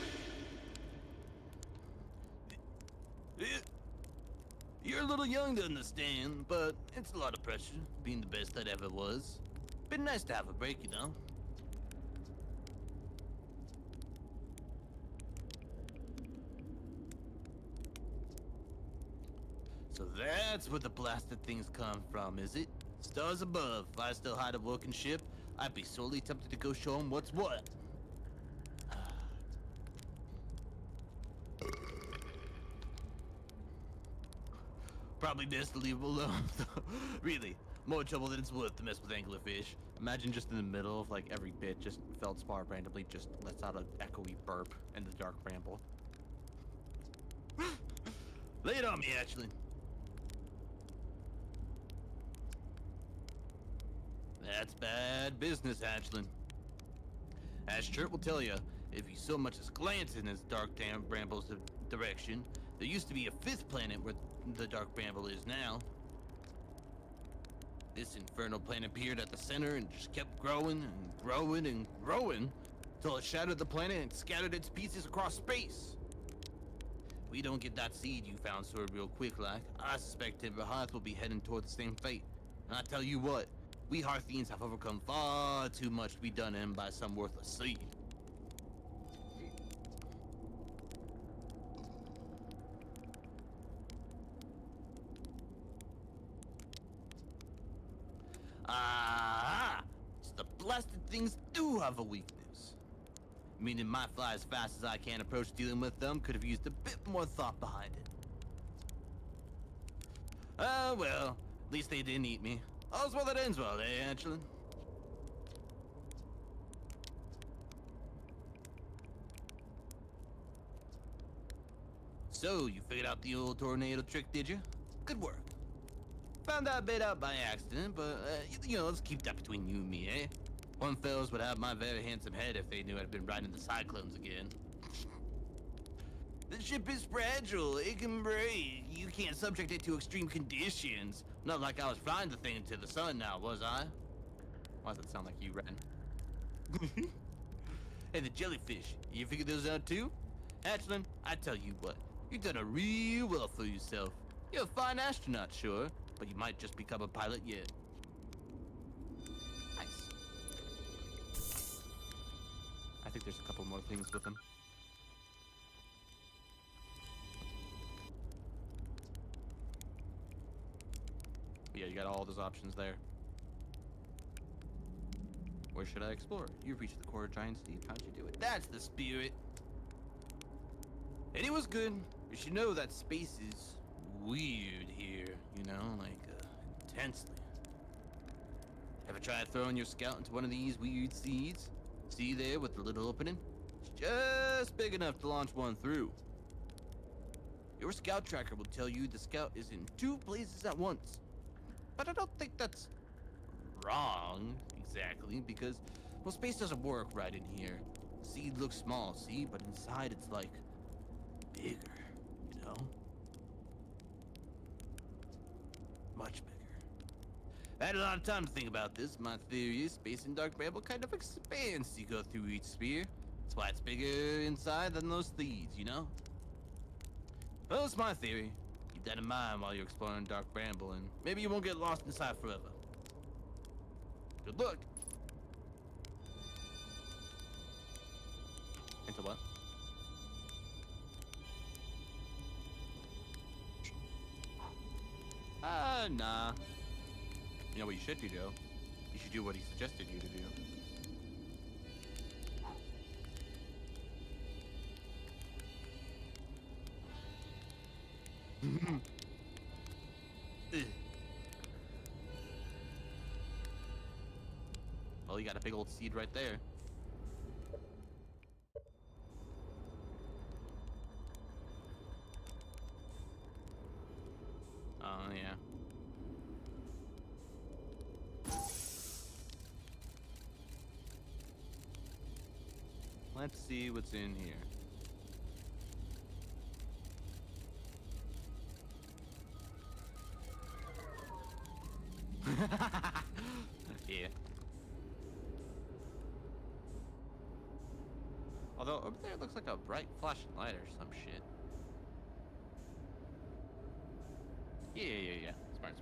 You're a little young to understand, but it's a lot of pressure, being the best that ever was. Been nice to have a break, you know? So that's where the blasted things come from, is it? Stars above. If I still had a working ship, I'd be sorely tempted to go show them what's what. Probably best to leave them alone. Really, more trouble than it's worth to mess with anglerfish. Imagine just in the middle of like every bit, just Feldspar randomly just lets out an echoey burp in the dark bramble. Lay it on me, actually. That's bad business, Hatchling. As Chert will tell you, if you so much as glance in this dark damn bramble's direction, there used to be a fifth planet where the dark bramble is now. This infernal planet appeared at the center and just kept growing and growing and growing until it shattered the planet and scattered its pieces across space. If we don't get that seed you found sorted real quick like, I suspect Timber Hearth will be heading toward the same fate. And I tell you what, we Hearthians have overcome far too much to be done in by some worthless seed. Ah, so the blasted things do have a weakness. Meaning my fly as fast as I can approach dealing with them could have used a bit more thought behind it. Ah, well, at least they didn't eat me. All's well that ends well, eh, Angela? So, you figured out the old tornado trick, did you? Good work. Found that bit out by accident, but, you know, let's keep that between you and me, eh? One fellows would have my very handsome head if they knew I'd been riding the cyclones again. The ship is fragile. It can break. You can't subject it to extreme conditions. Not like I was flying the thing into the sun now, was I? Why does it sound like you, Ren? Hey, the jellyfish. You figured those out too? Hatchling, I tell you what. You've done a real well for yourself. You're a fine astronaut, sure, but you might just become a pilot yet. Nice. I think there's a couple more things with him. But yeah, you got all those options there. Where should I explore? You've reached the core of Giant Steep. How'd you do it? That's the spirit. And it was good. You should know that space is weird here, you know, like, intensely. Ever tried throwing your scout into one of these weird seeds? See there with the little opening? It's just big enough to launch one through. Your scout tracker will tell you the scout is in 2 places at once. But I don't think that's wrong, exactly, because, well, space doesn't work right in here. The seed looks small, see? But inside it's, like, bigger, you know? Much bigger. I had a lot of time to think about this. My theory is space in Dark Bramble kind of expands as you go through each sphere. That's why it's bigger inside than those seeds, you know? Well, it's my theory. Keep that in mind while you're exploring Dark Bramble, and maybe you won't get lost inside forever. Good luck. Into what? Nah. You know what you should do, though? You should do what he suggested you to do. Well, you got a big old seed right there. Oh, yeah. Let's see what's in here. Yeah. Although over there it looks like a bright flashing light or some shit. Yeah. Smart.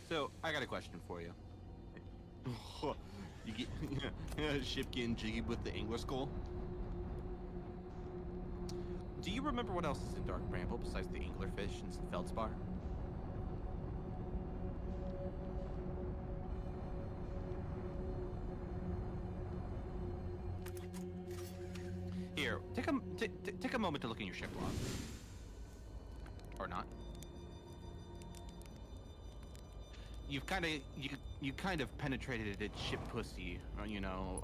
So, I got a question for you. You get ship getting jiggy with the Angler Skull? Do you remember what else is in Dark Bramble besides the anglerfish and some feldspar? Here, take a moment to look in your ship log. Or not. You kind of penetrated its ship pussy, you know,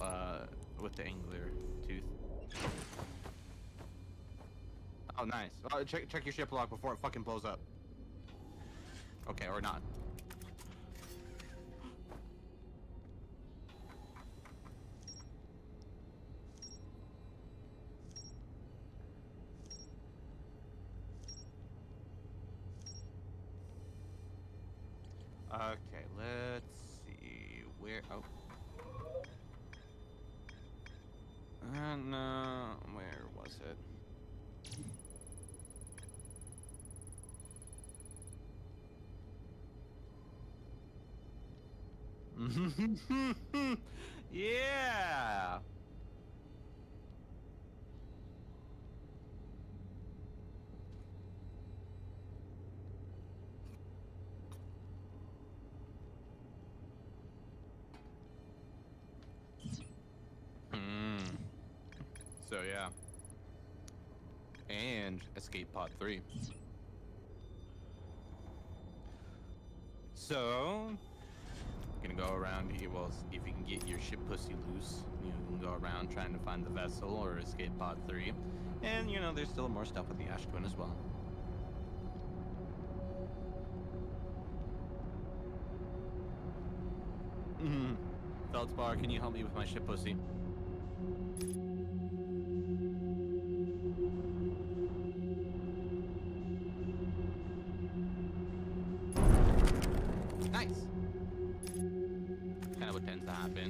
with the angler tooth. Oh, nice. Check your ship log before it fucking blows up. Okay, or not. Okay, let's see where. Oh. No, where was it? Yeah. So yeah. And Escape Pod 3. So, gonna go around here. Well, if you can get your ship pussy loose, you can go around trying to find the vessel or escape pod 3. And, there's still more stuff with the Ash Twin as well. Feldspar, can you help me with my ship pussy? Nice. Kind of what tends to happen.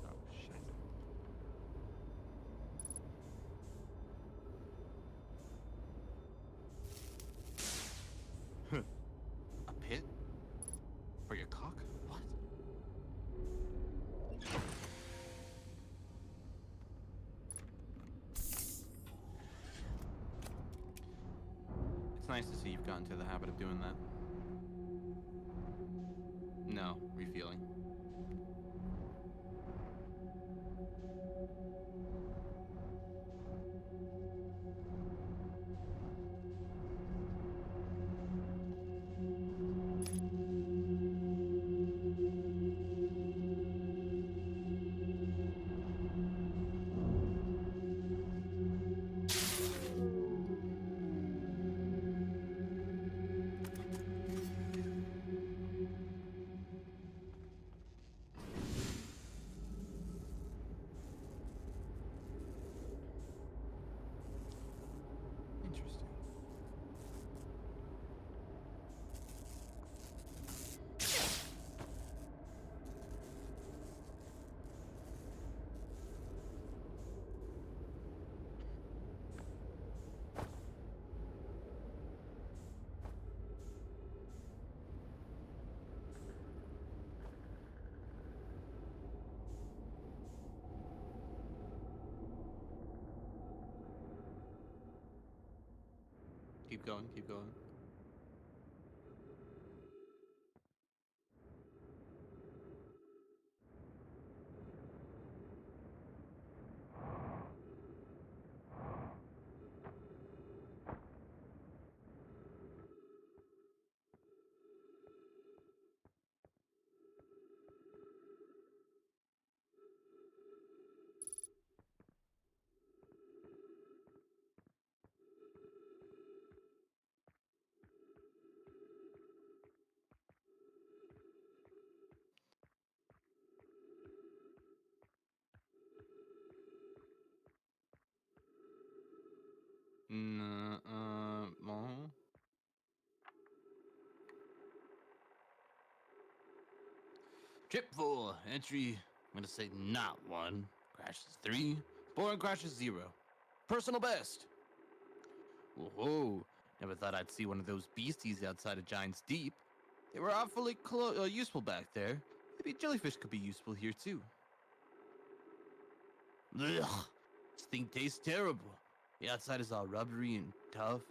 Oh, shit. A pit? For your cock? What? It's nice to see you've gotten into the habit of doing that. No, refueling. Interesting. Keep going, keep going. Well. Trip 4, entry, I'm gonna say not 1, crashes 3, boring crashes 0. Personal best. Whoa, never thought I'd see one of those beasties outside of Giant's Deep. They were awfully useful back there. Maybe jellyfish could be useful here too. Ugh, this thing tastes terrible. The outside is all rubbery and tough.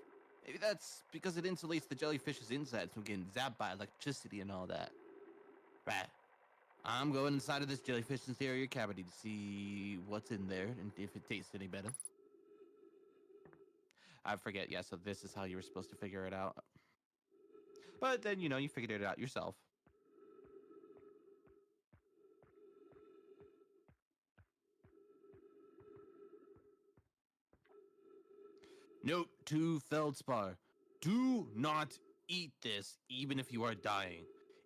Maybe that's because it insulates the jellyfish's insides from getting zapped by electricity and all that. Right. I'm going inside of this jellyfish's interior cavity to see what's in there and if it tastes any better. I forget, yeah, so this is how you were supposed to figure it out. But then, you figured it out yourself. Note to Feldspar. Do not eat this, even if you are dying.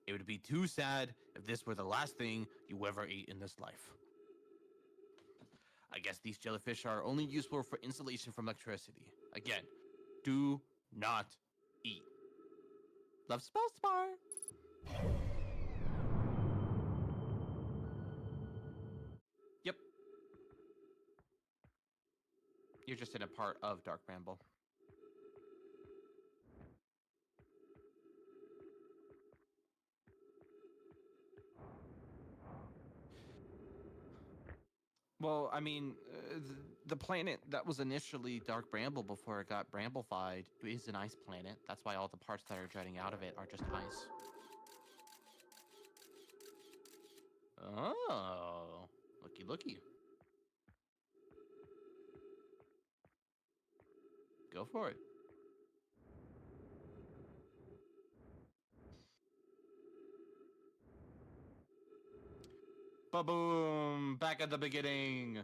It would be too sad if this were the last thing you ever ate in this life. I guess these jellyfish are only useful for insulation from electricity. Again, do not eat. Love Feldspar. Yep. You're just in a part of Dark Bramble. Well, I mean, the planet that was initially Dark Bramble before it got Bramblified is an ice planet. That's why all the parts that are jutting out of it are just ice. Oh, looky, looky. Go for it. Ba-boom! Back at the beginning.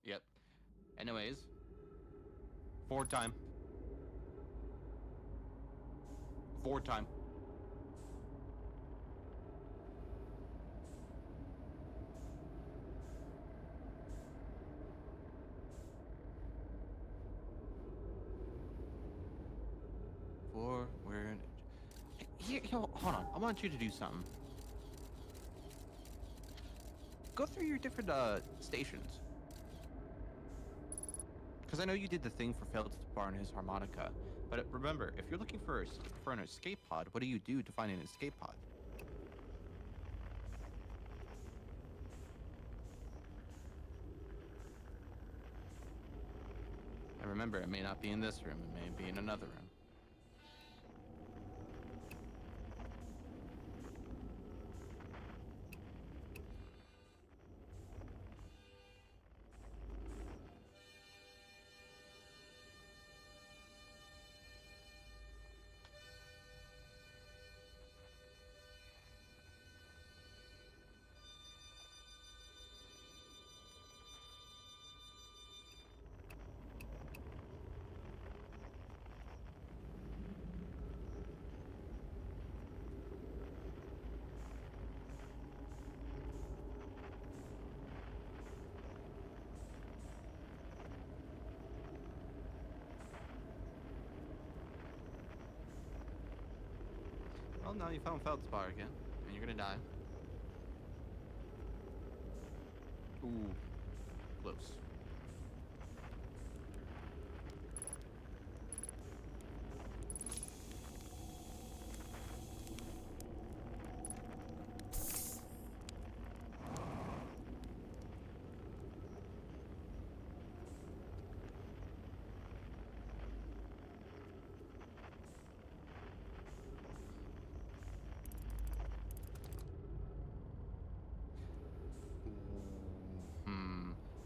Yep. Anyways. Forward time. Forward time. Forward. Here, hold on. I want you to do something. Go through your different stations. Because I know you did the thing for Feldspar and his harmonica, but remember, if you're looking for an escape pod, what do you do to find an escape pod? And remember, it may not be in this room, it may be in another room. Well, now you found Feldspar again, and you're gonna die. Ooh, close.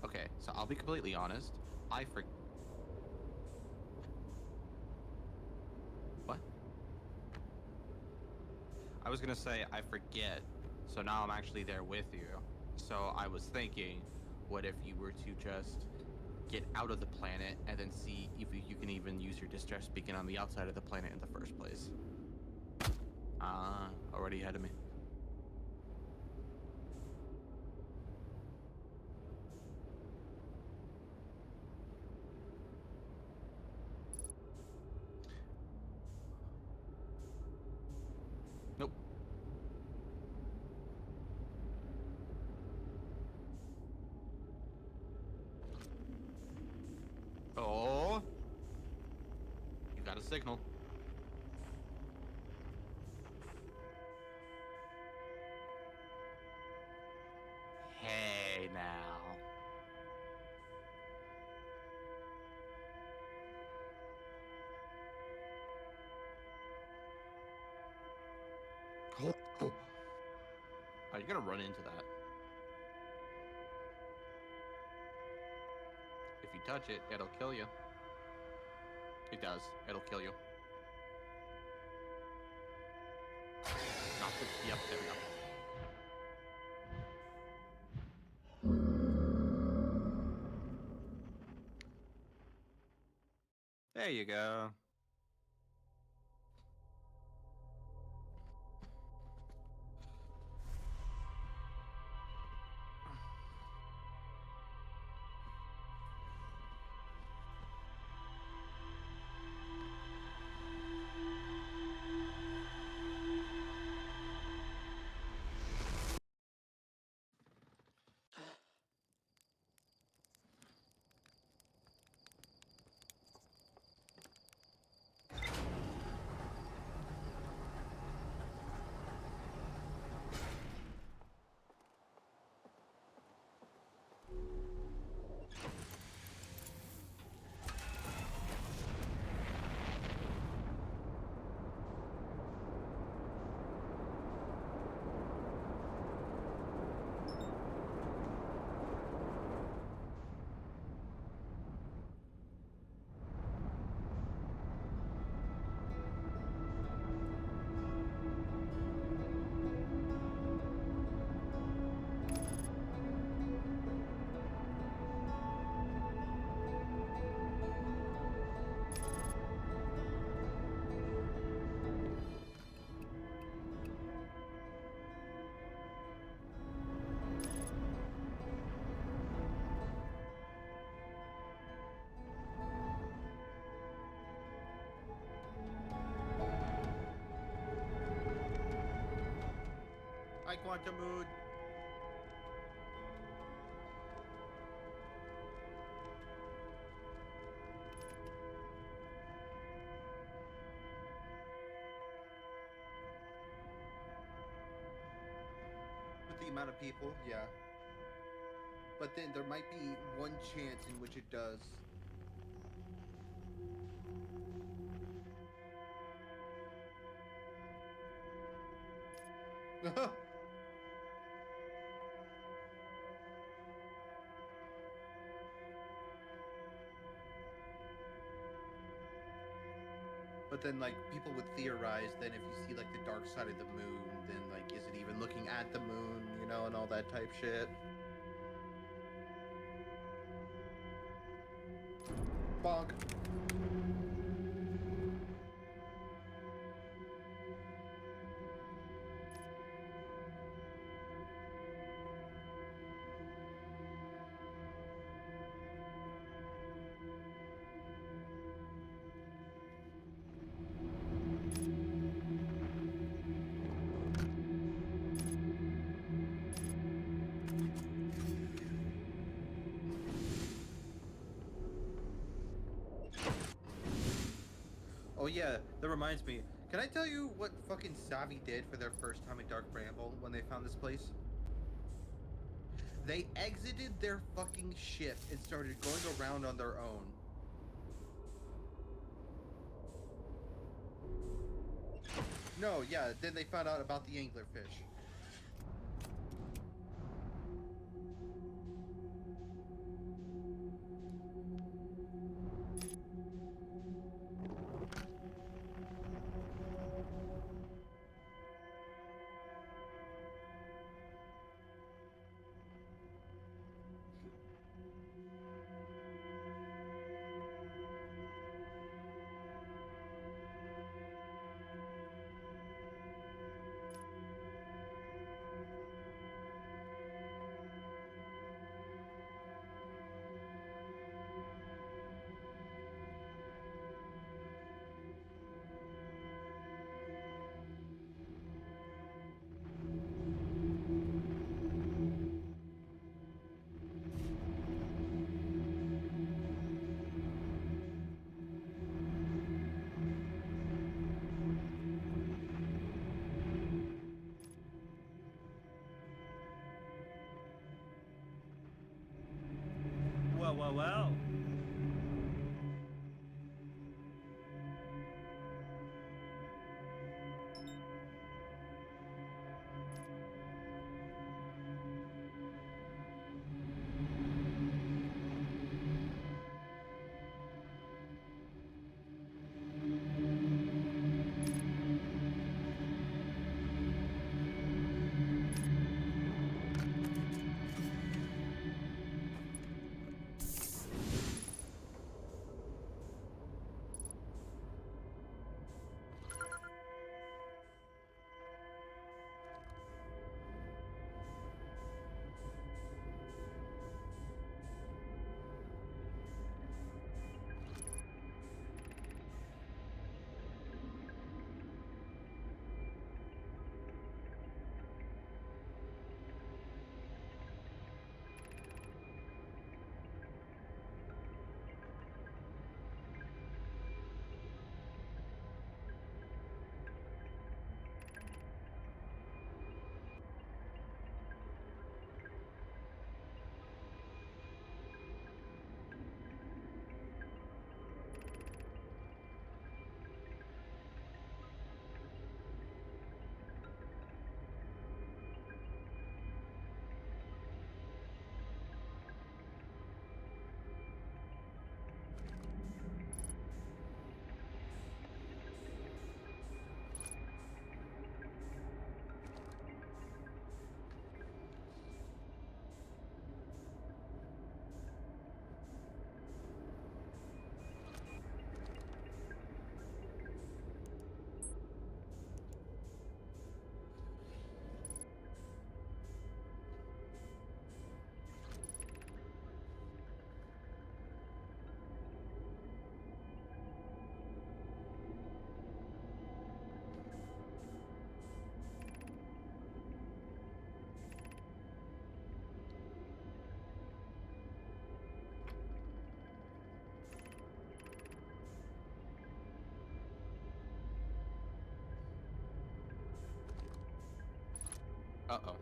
Okay, so I'll be completely honest. What? I was gonna say I forget. So now I'm actually there with you. So I was thinking, what if you were to just get out of the planet and then see if you can even use your distress beacon on the outside of the planet in the first place? Already ahead of me. Nope. Oh, you got a signal. Hey now. Are you gonna run into that? If you touch it, it'll kill you. It does. It'll kill you. Not the. Yep, there we go. There you go. quantum mood. With the amount of people, yeah. But then there might be one chance in which it does. But then, like, people would theorize then if you see, like, the dark side of the moon, then, like, is it even looking at the moon, you know, and all that type shit. Bonk. Oh yeah, that reminds me. Can I tell you what fucking Savi did for their first time in Dark Bramble when they found this place? They exited their fucking ship and started going around on their own. No, yeah, then they found out about the anglerfish. Well. Uh-oh.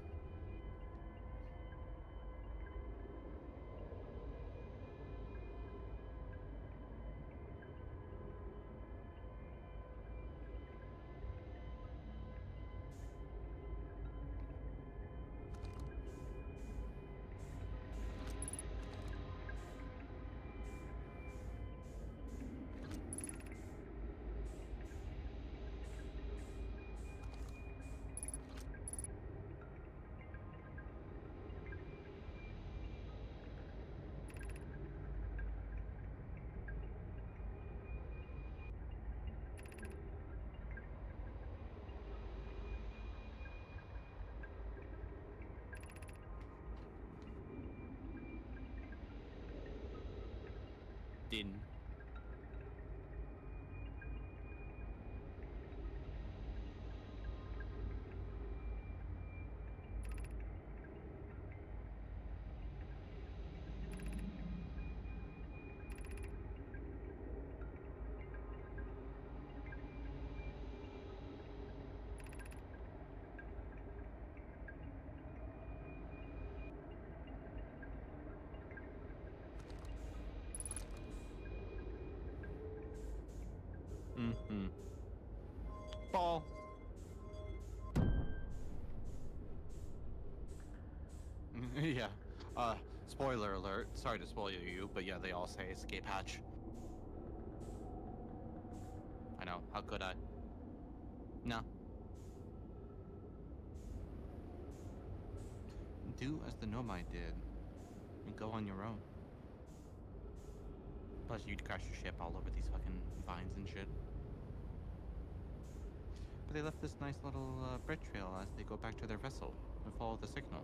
Din. Mm-hmm. Ball. Yeah. Spoiler alert. Sorry to spoil you, but yeah, they all say escape hatch. I know. How could I? No. Do as the Nomai did and go on your own. Plus, you'd crash your ship all over these fucking vines and shit. But they left this nice little bread trail as they go back to their vessel and follow the signal.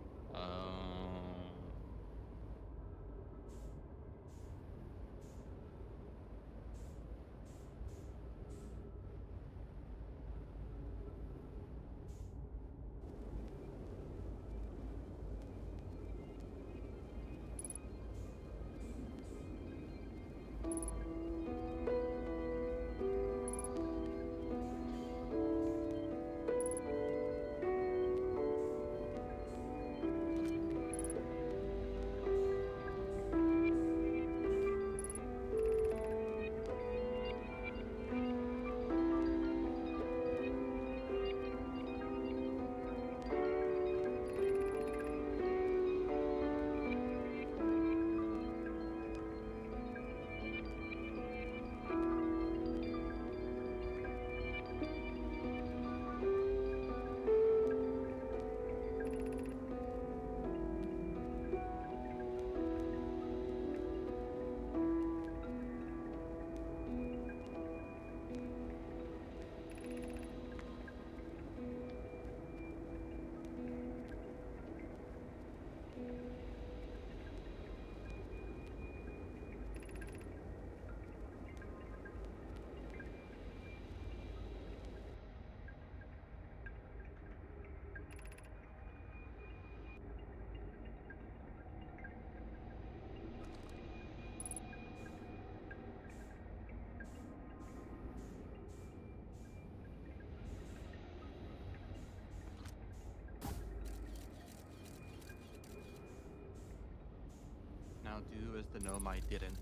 Now do as the Nomai didn't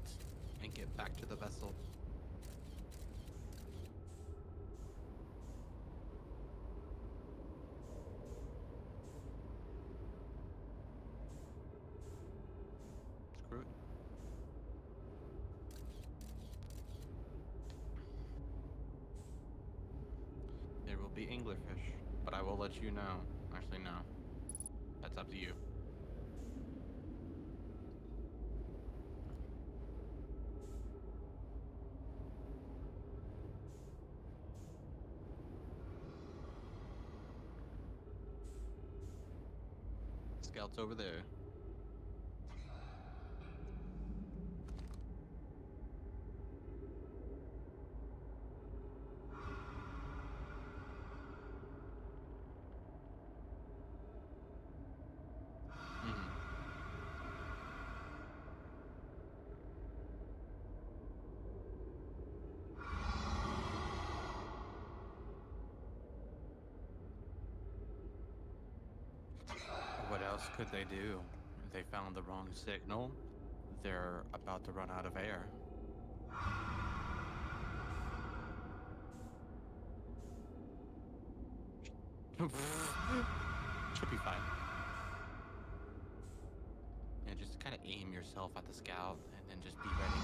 and get back to the vessel. Screw it. There will be anglerfish, but I will let you know. Actually, no. That's up to you. Scouts over there. could they do? If they found the wrong signal, they're about to run out of air. Should be fine. Yeah, just kind of aim yourself at the scout and then just be ready.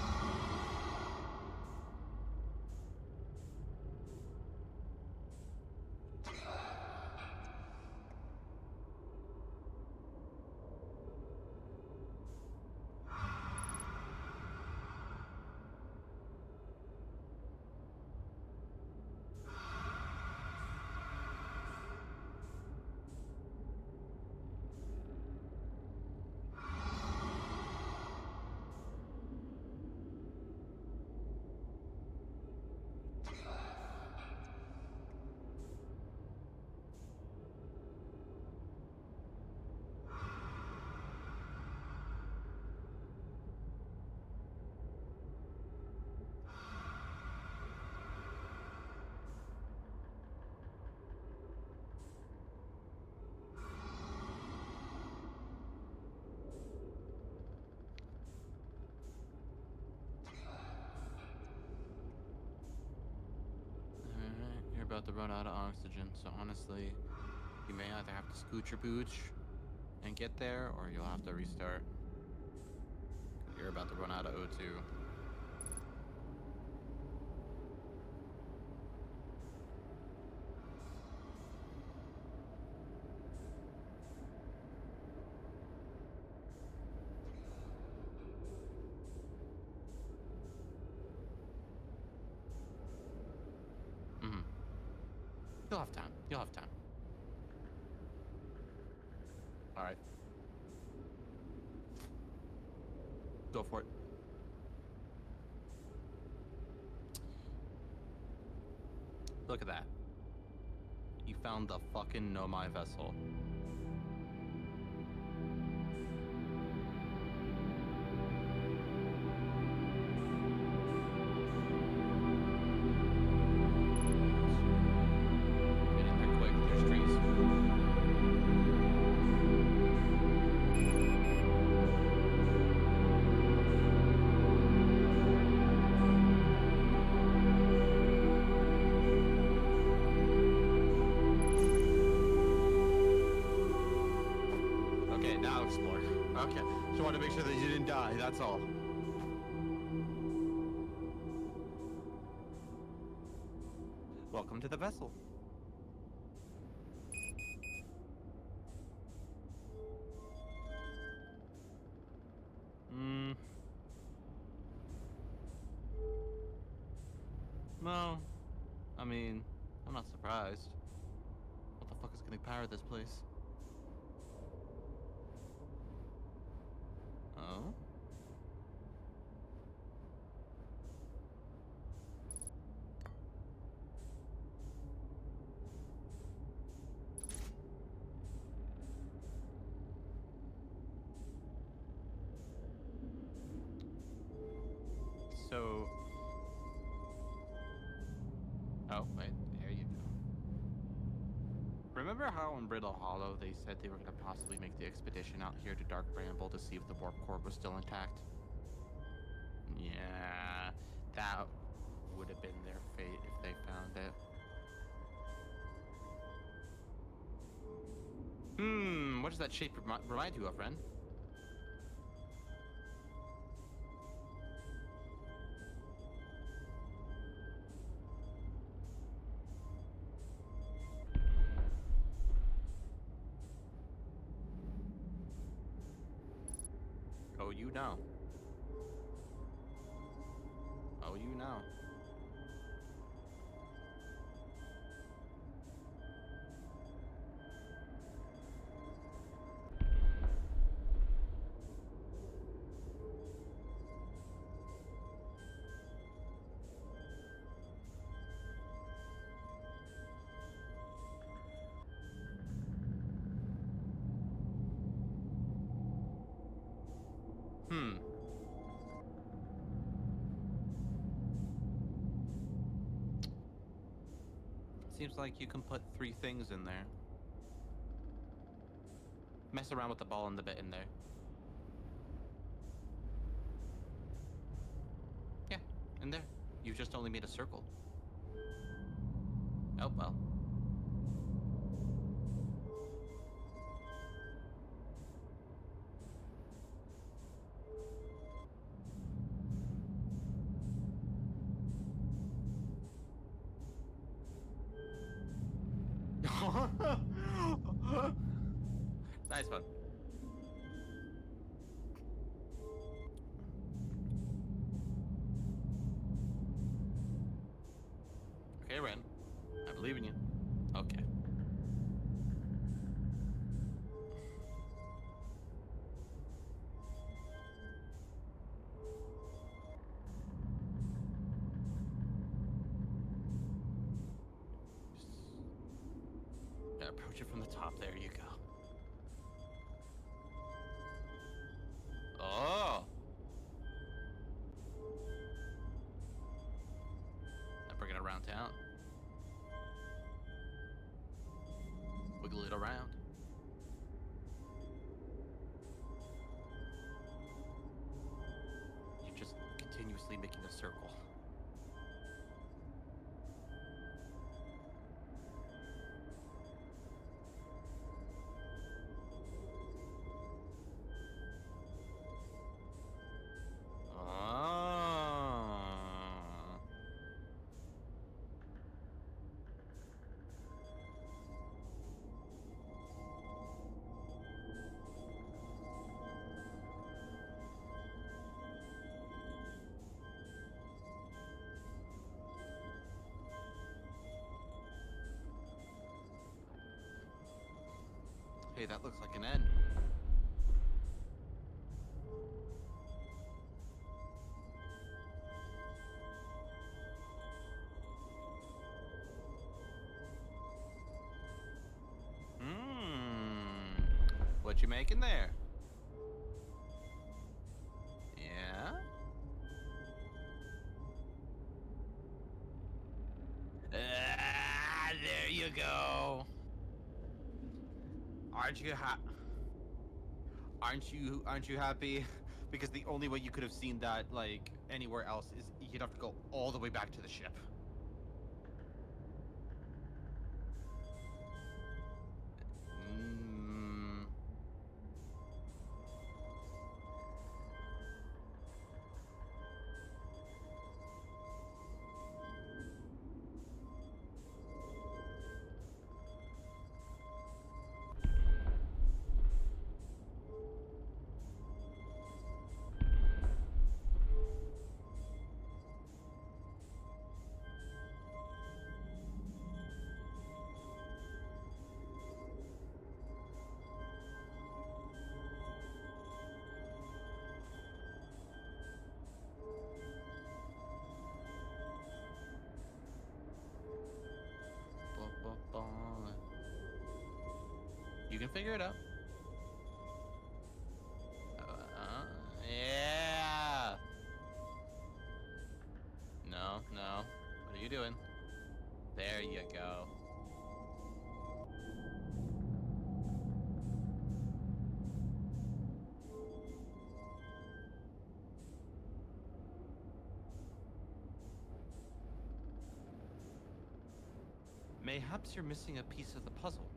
Alright, you're about to run out of oxygen, so honestly, you may either have to scoot your booch and get there, or you'll have to restart. You're about to run out of O2. You'll have time. You'll have time. All right. Go for it. Look at that. You found the fucking Nomai vessel. Get in there quick. There's trees. Okay, now explore. Okay, just wanted to make sure that you didn't die, that's all. Welcome to the vessel. No, I mean, I'm not surprised. What the fuck is gonna power this place? Oh? So... Oh, wait, there you go. Remember how in Brittle Hollow they said they were going to possibly make the expedition out here to Dark Bramble to see if the warp core was still intact? Yeah, that would have been their fate if they found it. What does that shape remind you of, friend? Oh, you know. Oh, you know. Seems like you can put 3 things in there. Mess around with the ball and the bit in there. Yeah, in there. You just only made a circle. Oh, well. Nice one. Okay, Ren. I believe in you. Okay. Yeah, approach it from the top. There you go. Oh! Now bring it around town. Wiggle it around. You're just continuously making a circle. Hey, that looks like an N. What you making there? Yeah? There you go. Aren't you happy? Because the only way you could have seen that, like, anywhere else is you'd have to go all the way back to the ship. You can figure it out. Yeah. No. What are you doing? There you go. Mayhaps you're missing a piece of the puzzle.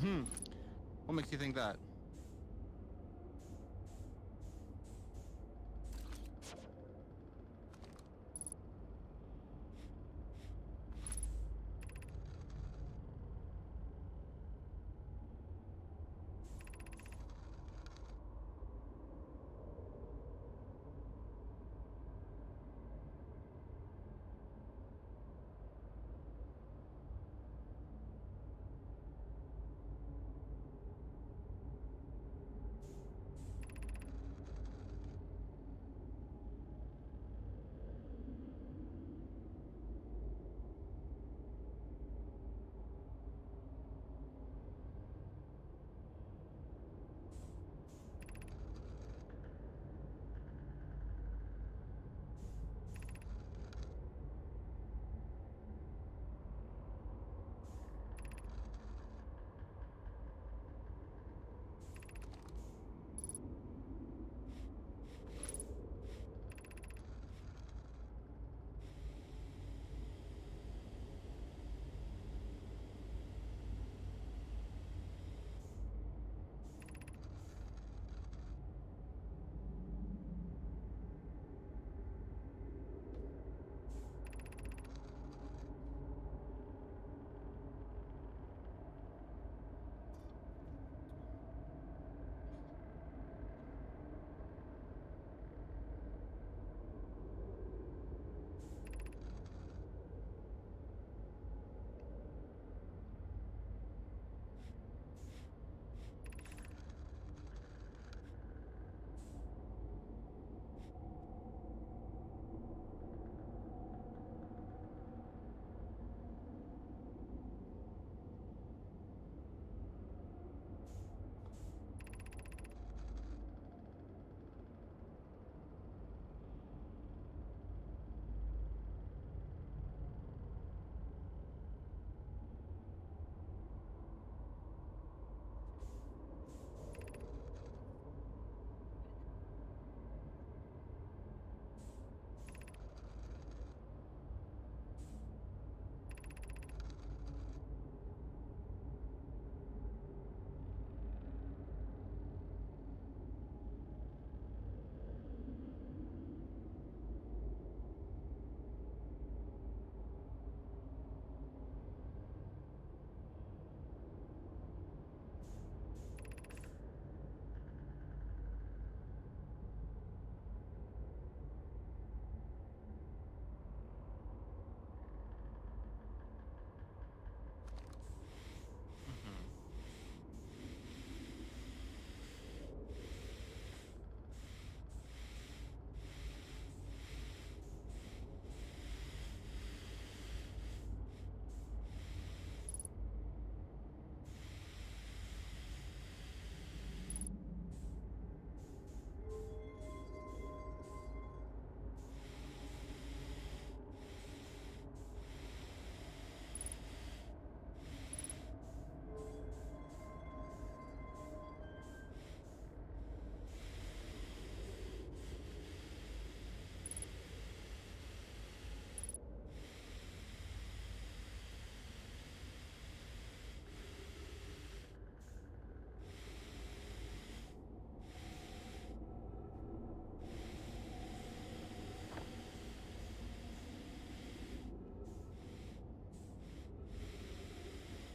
What makes you think that?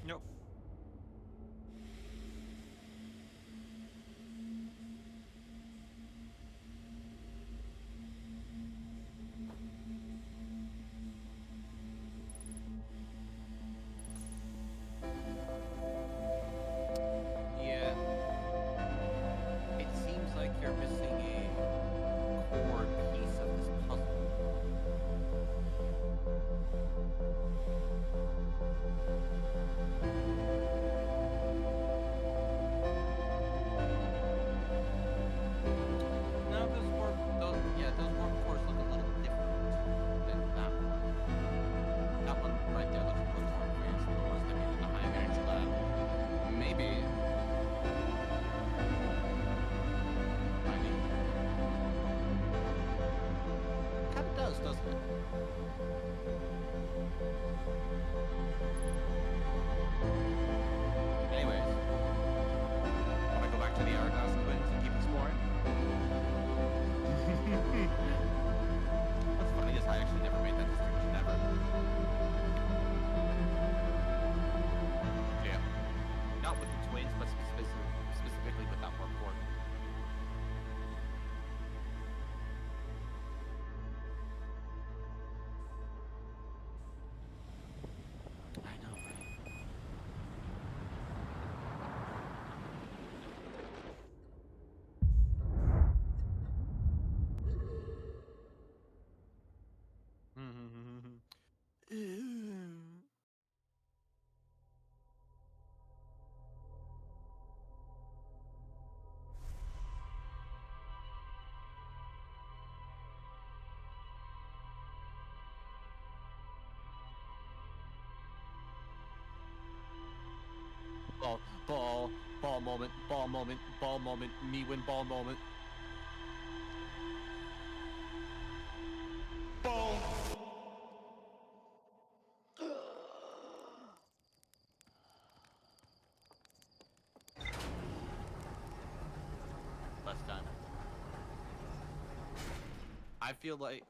Nope. Yeah. It seems like you're missing a core piece of this puzzle. No, those warp cores look a little different than that one. That one right there looks a little more advanced than the ones they made in the high energy lab. Maybe. I mean, it kind of does, doesn't it? Anyways. back to the Hourglass Twins and keep exploring. What's funny is I actually never made that distinction, ever. Yeah. Not with the twins, but specifically with that one port. I know, right? Ball moment, me win ball moment. Ball. Less time. I feel like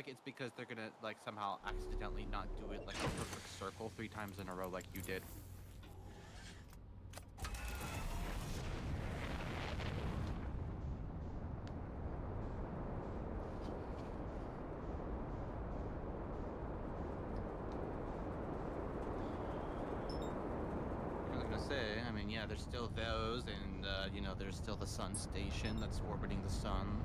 it's because they're gonna like somehow accidentally not do it like a perfect circle 3 times in a row like you did. I was gonna say, I mean, yeah, there's still those, and you know, there's still the sun station that's orbiting the sun.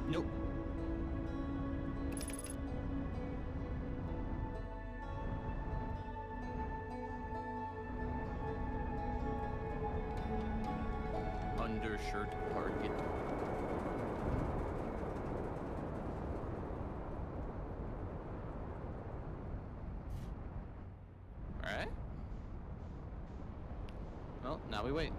Nope. Undershirt target. Alright. Well, now we wait.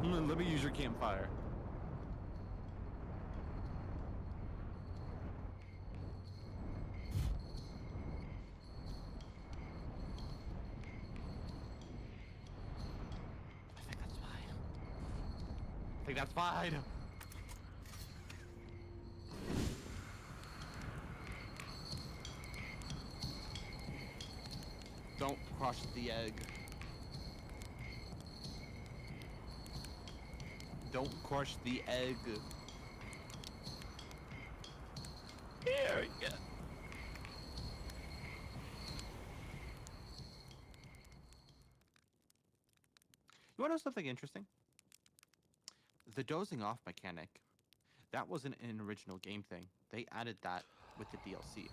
Let me use your campfire. I think that's fine. Don't crush the egg. Don't crush the egg. Here, yeah. You want to know something interesting? The dozing off mechanic, that wasn't an original game thing. They added that with the DLC.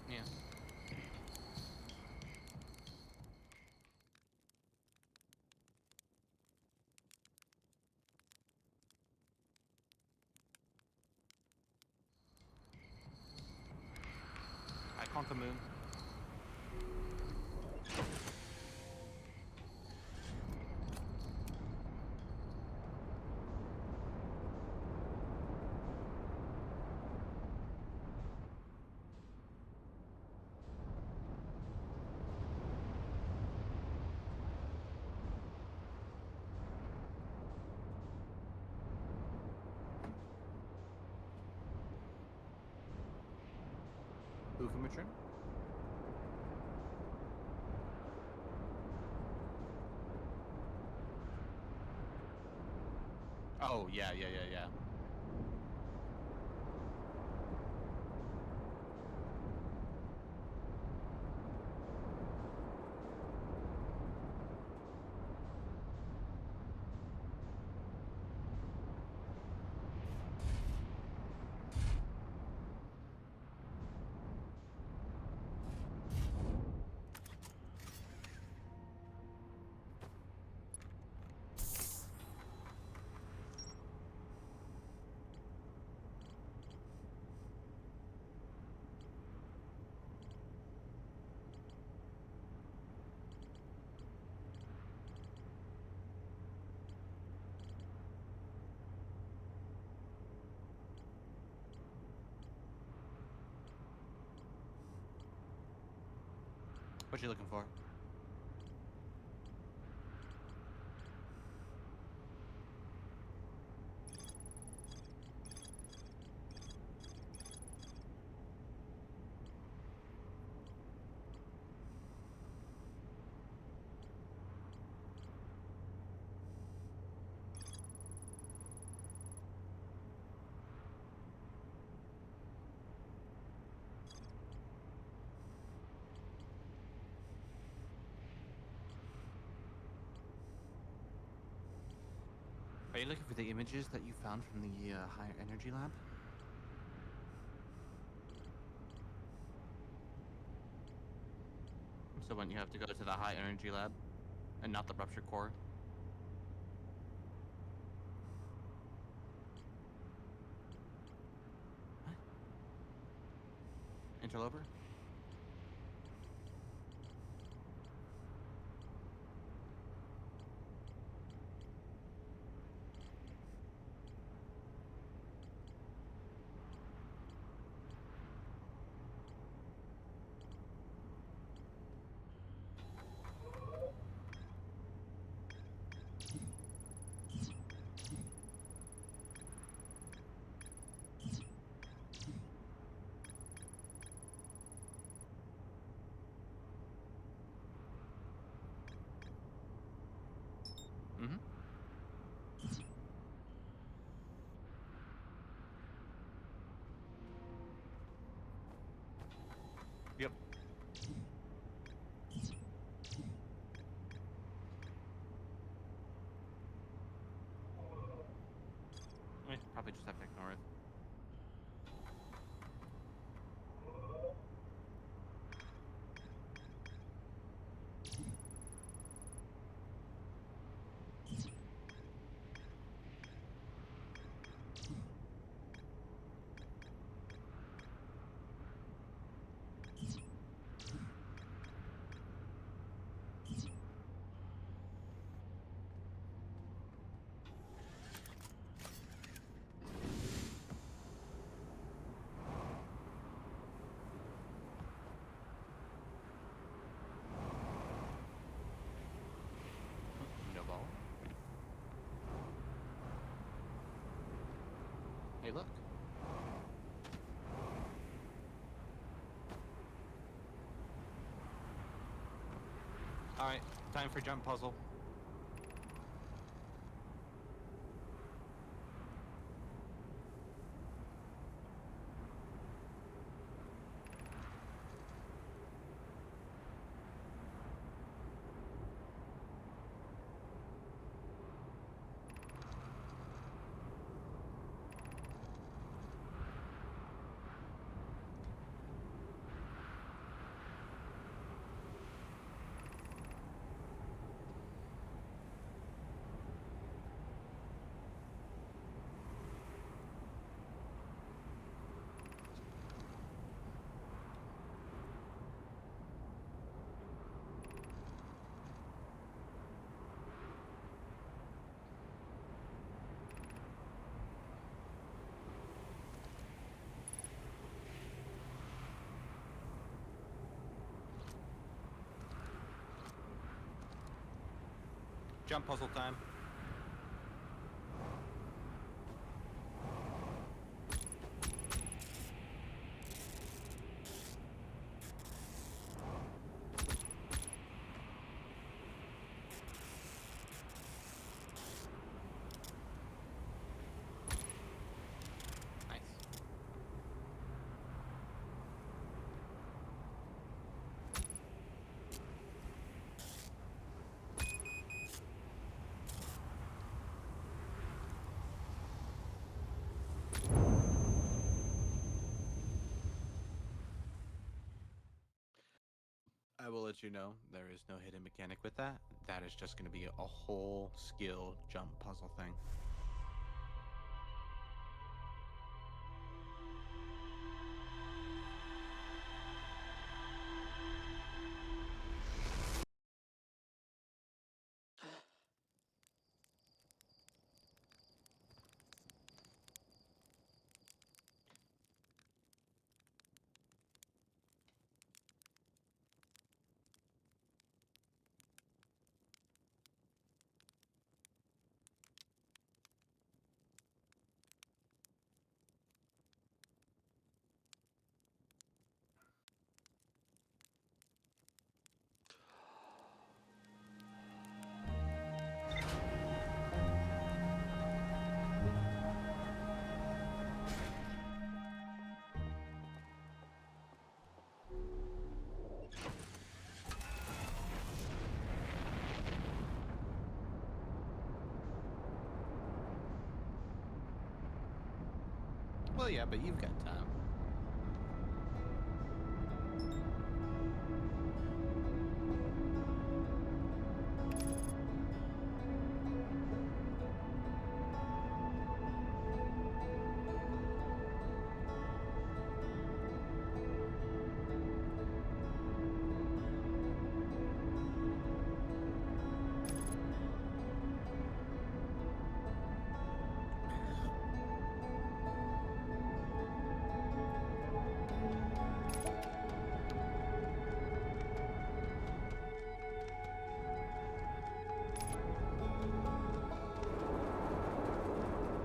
Yeah. I count the moon. Ufamatrine? Oh, yeah. What you looking for? Are you looking for the images that you found from the higher energy lab? So when you have to go to the high energy lab and not the rupture core? What? Interloper? Mm-hmm. Yep. Probably just have to ignore it. No ball. Hey, look. Alright, time for jump puzzle. Jump puzzle time. Nice. I will let you know there is no hidden mechanic with that. That is just going to be a whole skill jump puzzle thing. Well, yeah, but you've got time.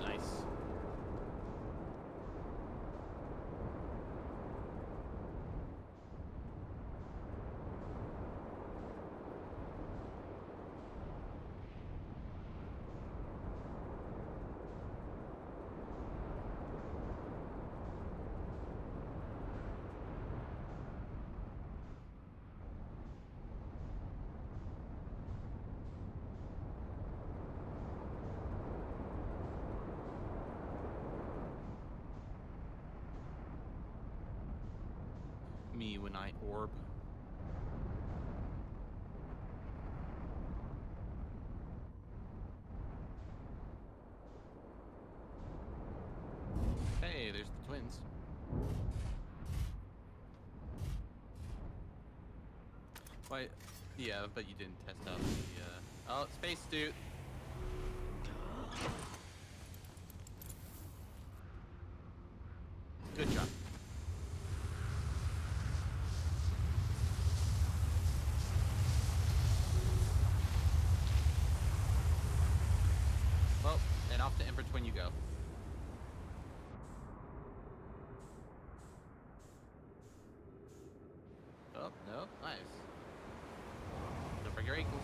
Nice. Me when I orb. Hey, there's the twins. Wait, yeah, but you didn't test out the, oh, spacesuit. Good job. Well, and off to Ember Twin you go. Oh, no, nice. Don't break your ankles.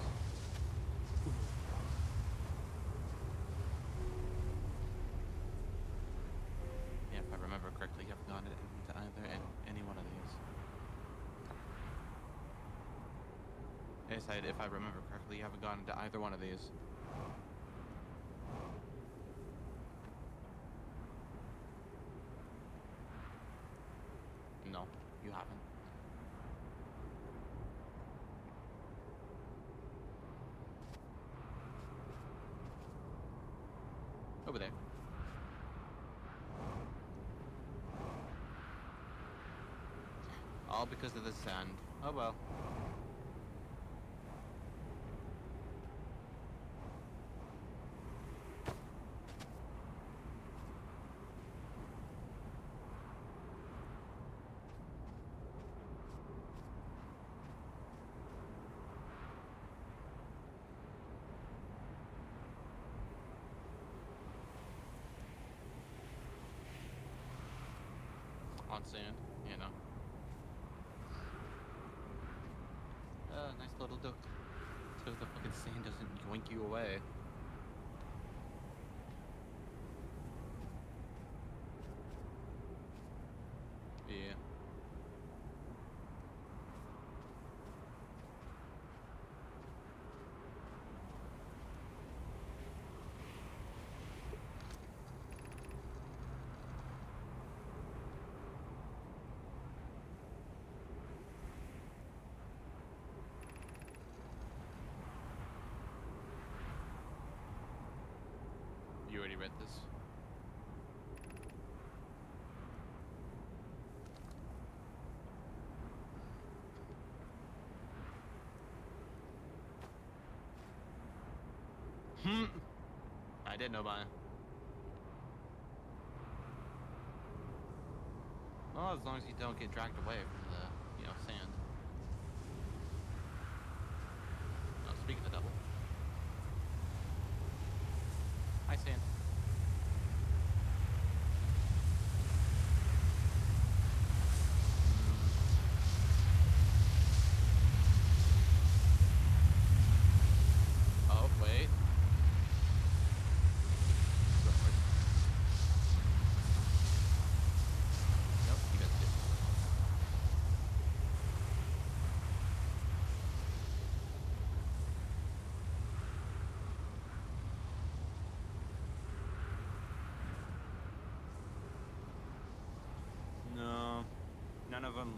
Yeah, if I remember correctly, you haven't gone into either any one of these. Yes, if I remember correctly, you haven't gone into either one of these. No, you haven't. Over there. All because of the sand. Oh well. On sand, you know. Nice little duck. So the fucking sand doesn't yoink you away. Yeah. You already read this? I didn't know about it. Well, as long as you don't get dragged away from the, sand. Oh, speaking of the devil. Hi, sand. Oh, wait. Nope, you missed it.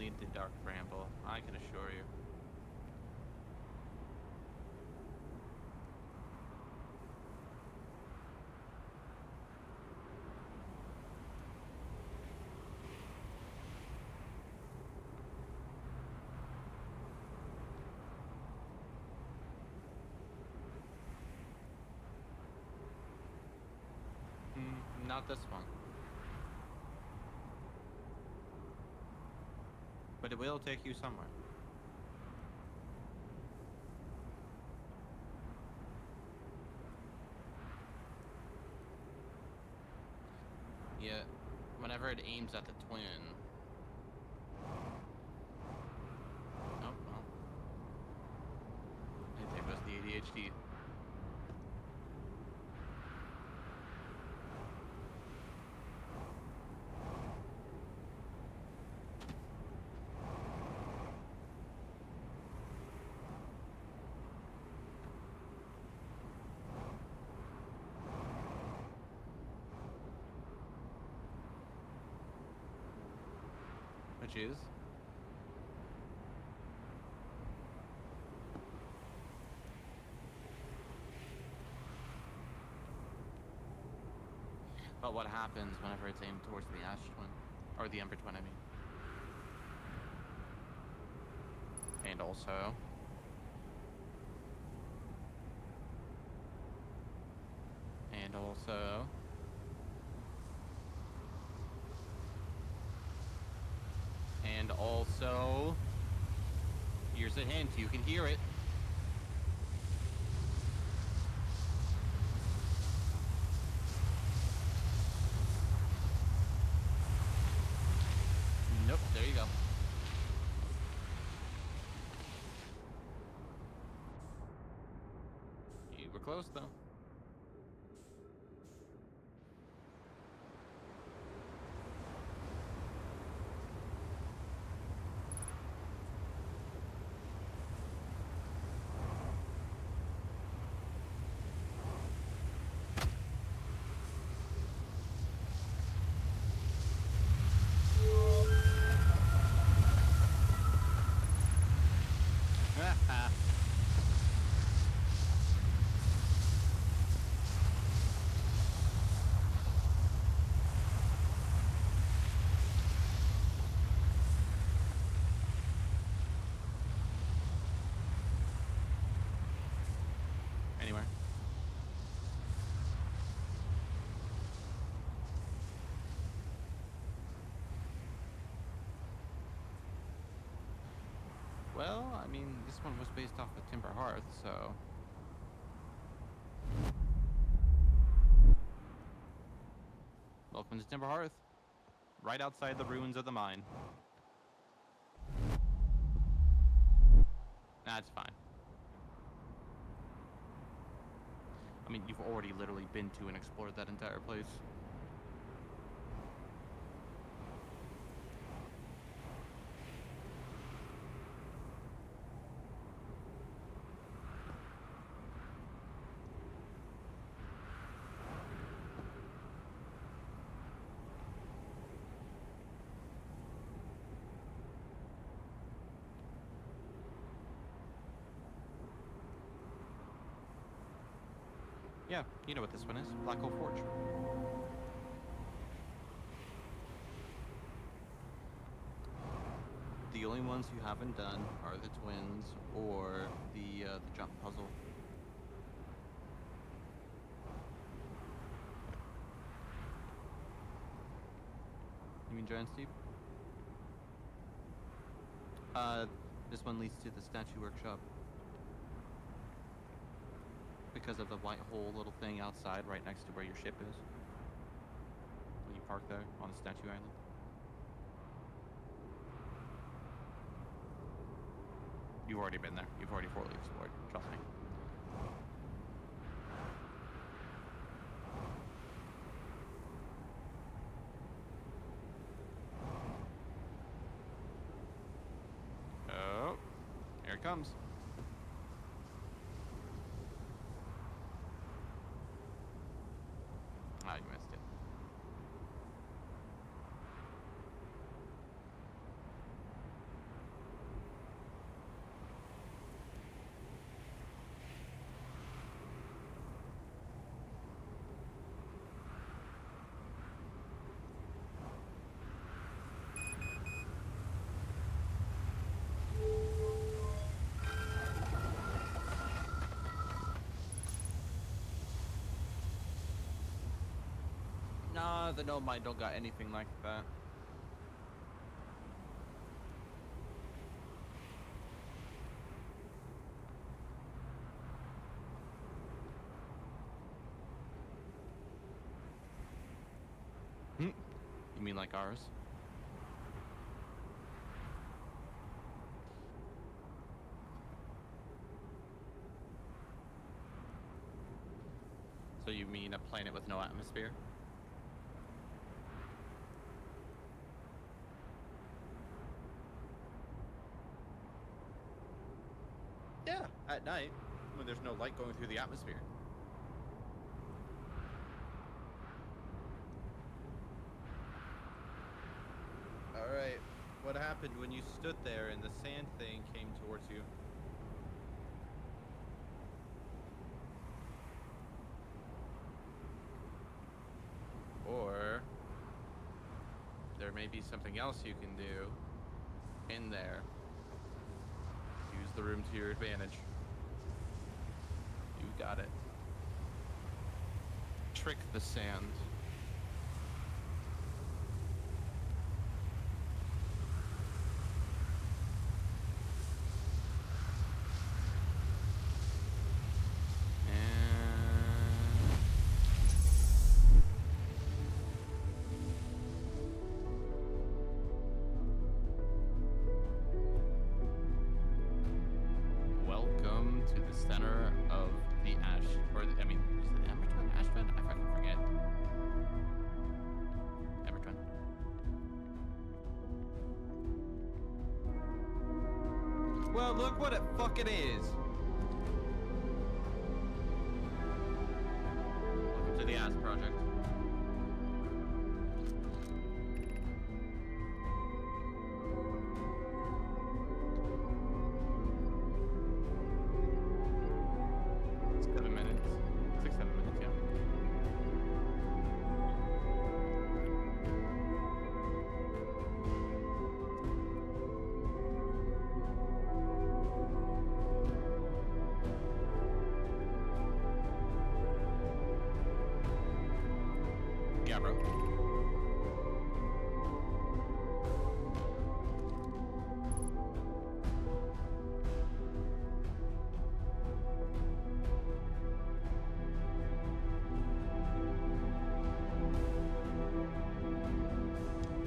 need the dark bramble, I can assure you. Not this one. But it will take you somewhere. Yeah, whenever it aims at the twin. Oh, well. There goes the ADHD. Which is? But what happens whenever it's aimed towards the Ash Twin? Or the Ember Twin, I mean. And also... And also... And also... Here's a hint, you can hear it. Nope, there you go. You were close, though. Anywhere. Well, I mean, this one was based off of Timber Hearth, so... Welcome to Timber Hearth. Right outside the ruins of the mine. That's fine. I mean, you've already literally been to and explored that entire place. Yeah, you know what this one is. Black Hole Forge. The only ones you haven't done are the twins or the jump puzzle. You mean Giant Steep? This one leads to the statue workshop. Because of the white hole little thing outside right next to where your ship is. When you park there on the statue island. You've already been there. You've already fully explored. Trust me. Oh, here it comes. Ah, you missed it. Nah, the gnome mine don't got anything like that. You mean like ours? So you mean a planet with no atmosphere? Yeah, at night, when there's no light going through the atmosphere. Alright, what happened when you stood there and the sand thing came towards you? Or there may be something else you can do in there. Use the room to your advantage. You got it. Trick the sand. Welcome to the center of the ash, or I mean, is it Embertwin? Ashtwin? I fucking forget. Embertwin. Well, look what it fucking is. Welcome to the Ass Project. Yeah, bro.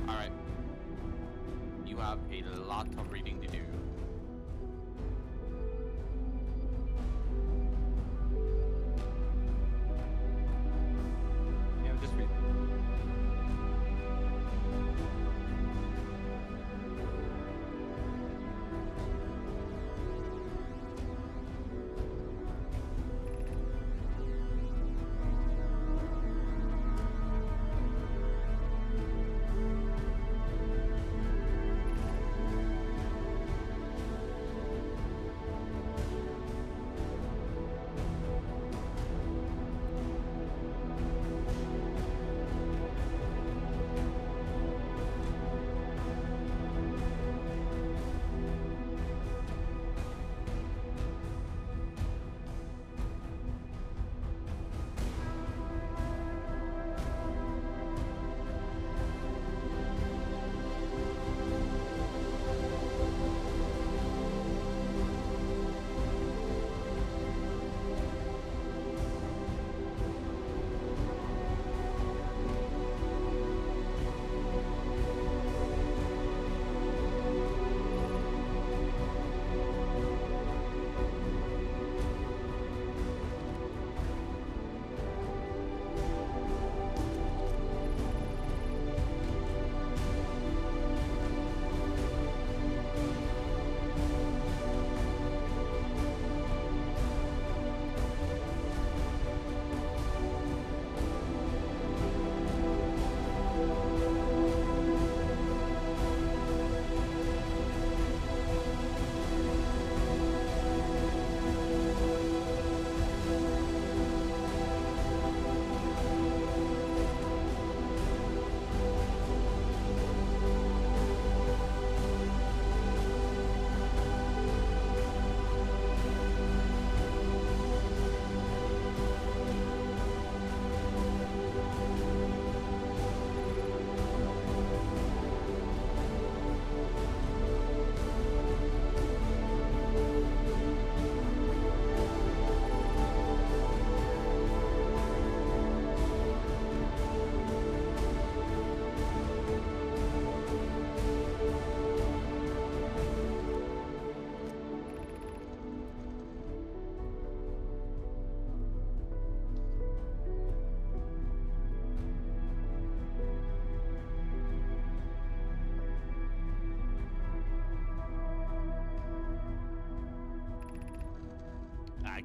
All right. You have a lot of reading to do. Yeah, just read.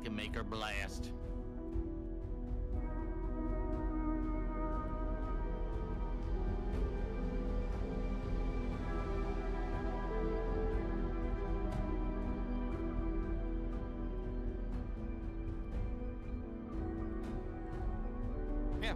can make her blast. Yeah.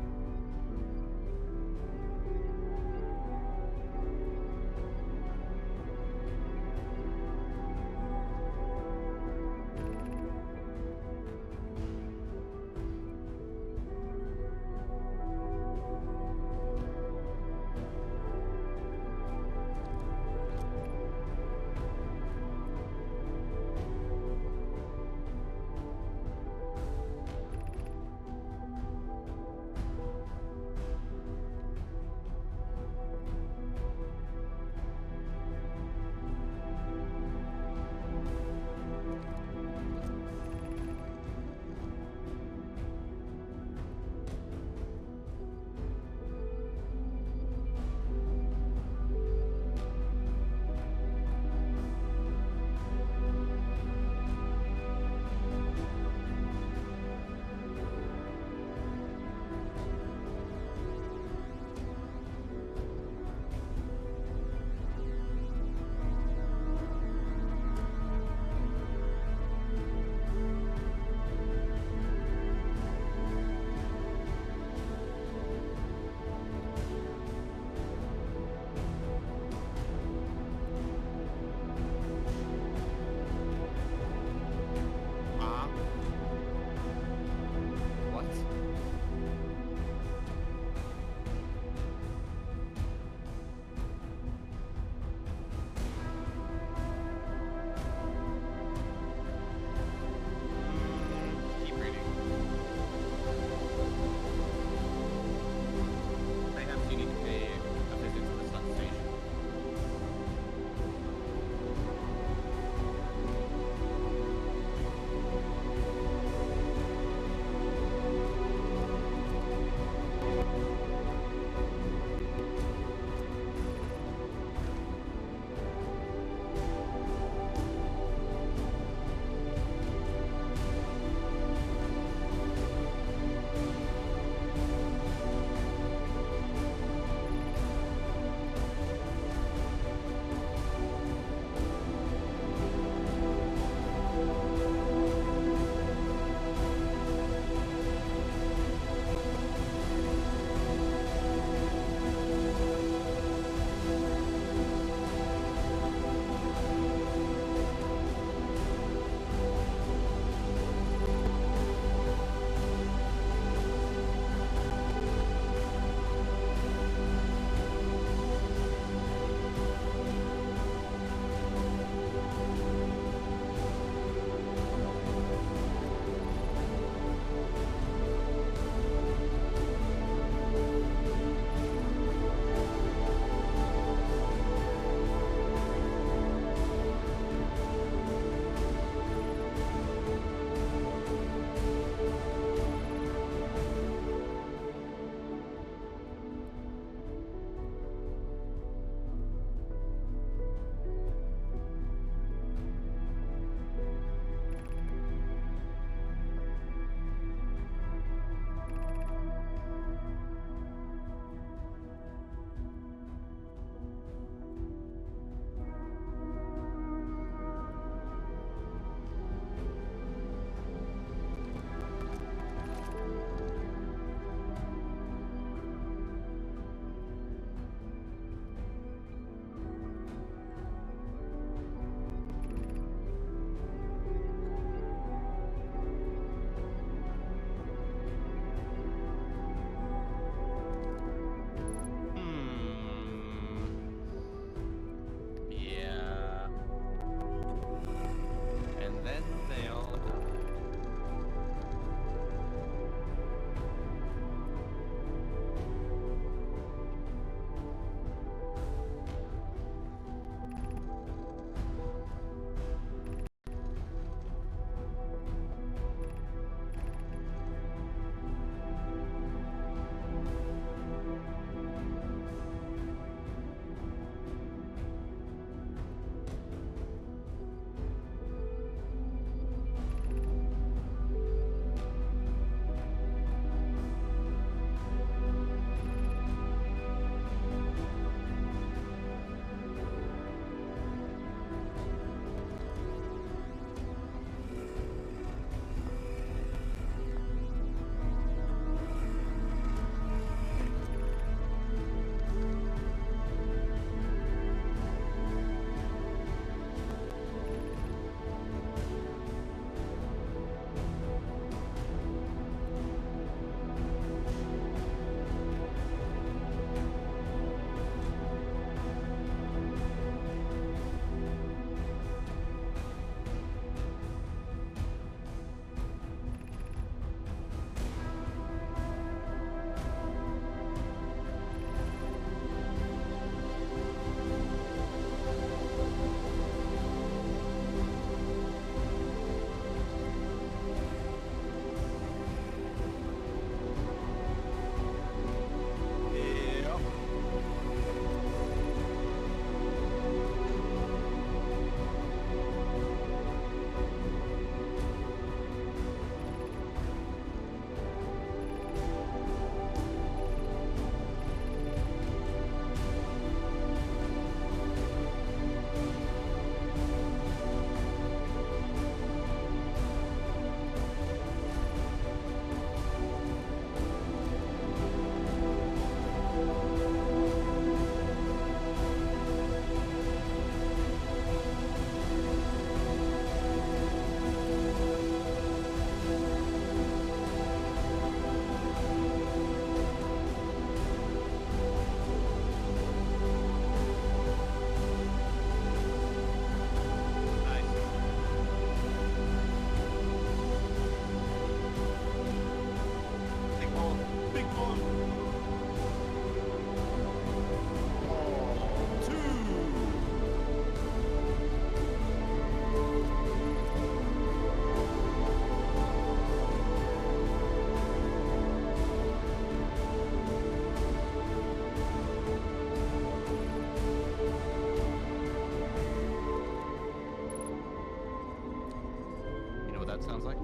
sounds like.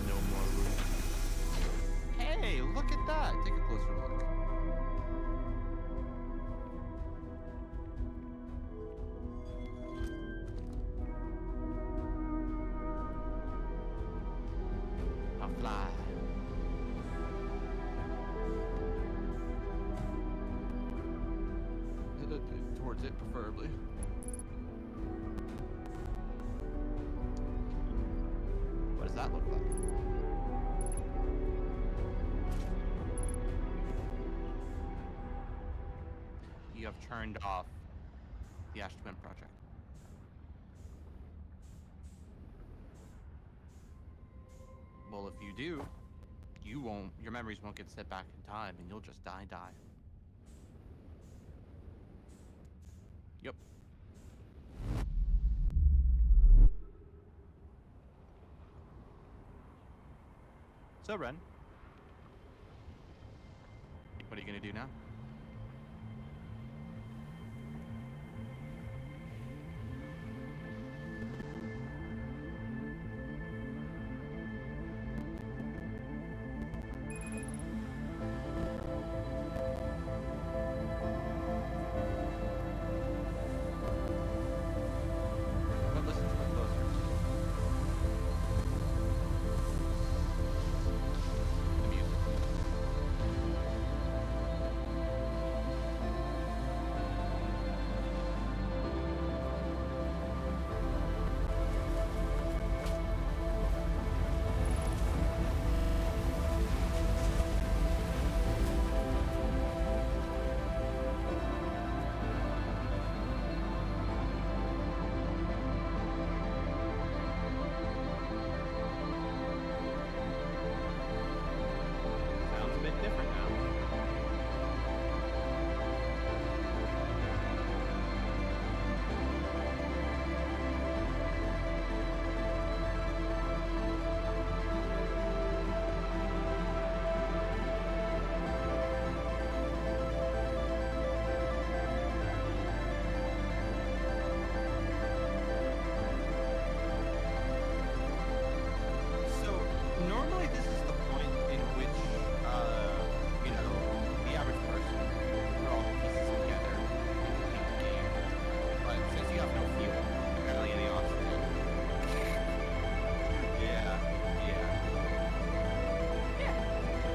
No more room. Hey, look at that! Take a closer look. A fly. Towards it, preferably. What does that look like? You have turned off the Ash Twin project. Well, if you do, your memories won't get set back in time and you'll just die. Yep. So, Ren, what are you gonna do now? But listen to it closer. The music. Sounds a bit different now. So normally this is the point in which, the average person put all the pieces together and complete the game. But since you have no fuel, barely any oxygen. Yeah.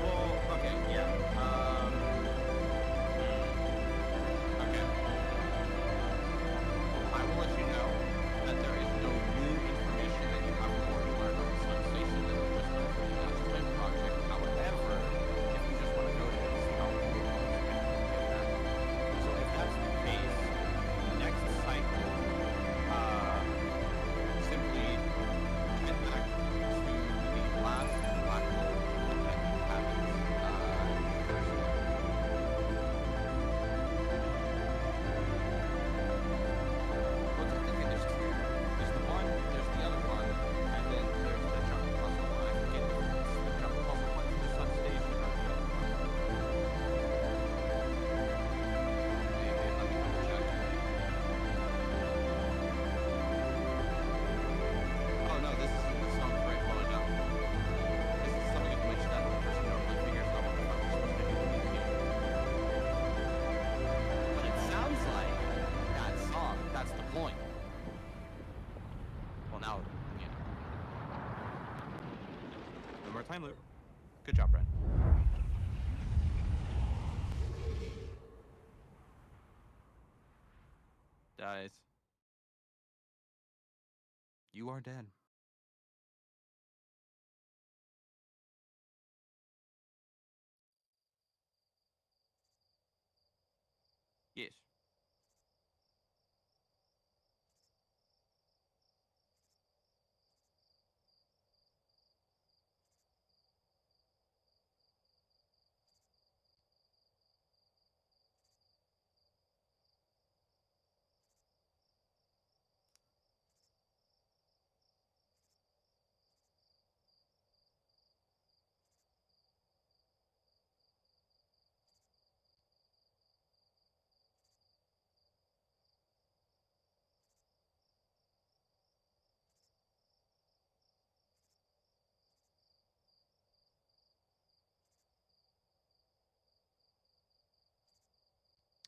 Well, okay, yeah. Okay. I will let you know that there is no new information that you have more to learn on the Sun Station than you just learned from the National Twin Project. However, if you just want to go to it and see how it works, you can get that. So if that's the case, next cycle, simply get back to the last black hole that happens, well, technically there's two. There's the one, there's the other one, and then there's the jump puzzle. I forget if it's the jump puzzle one to the substation or the other one. Maybe, let me double check. Oh no, this sounds very well done. This is something in which that person normally figures out what the fuck they're supposed to do in the game. But it sounds like that song, that's the point. Well, now, one more time loop. Good job, Ren. Dies. You are dead. Yes.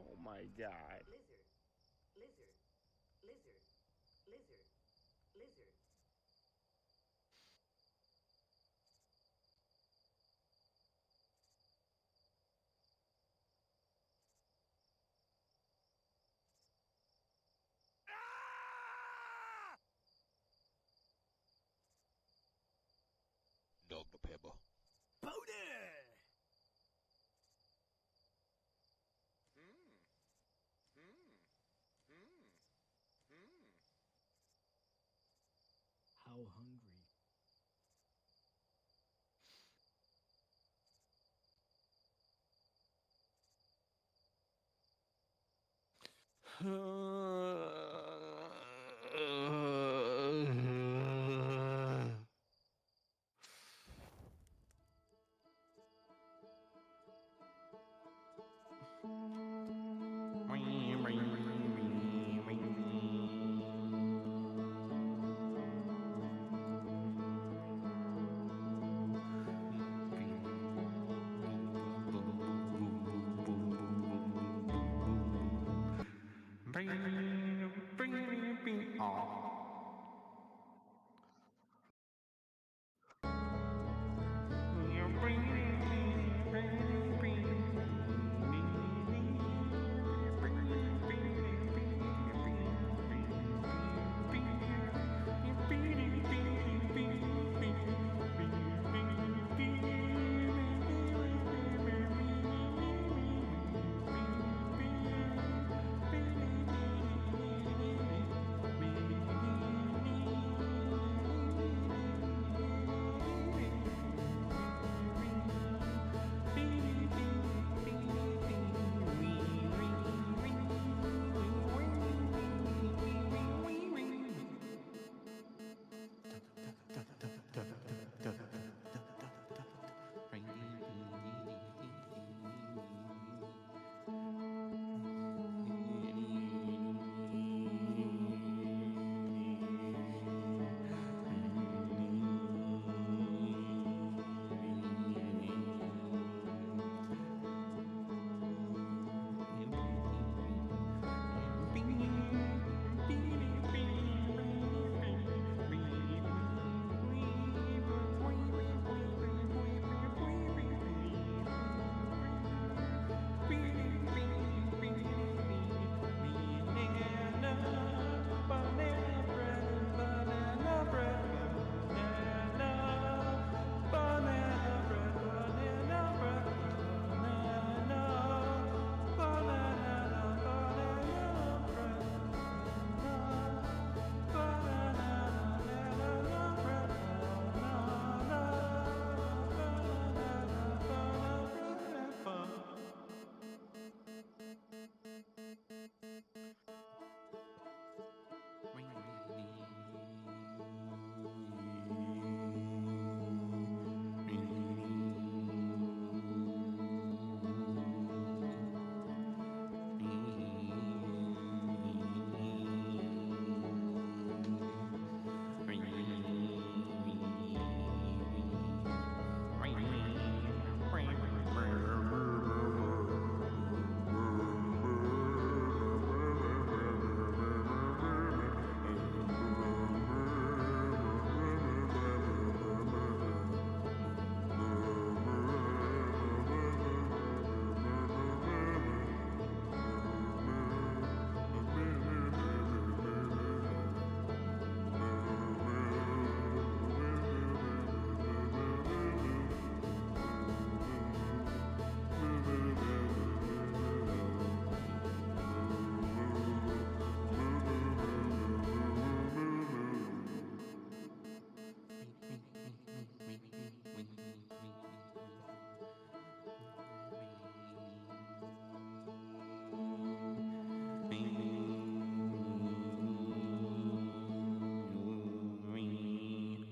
Oh my god. Lizard, lizard, lizard, lizard, lizard. Dog no pebble. How hungry?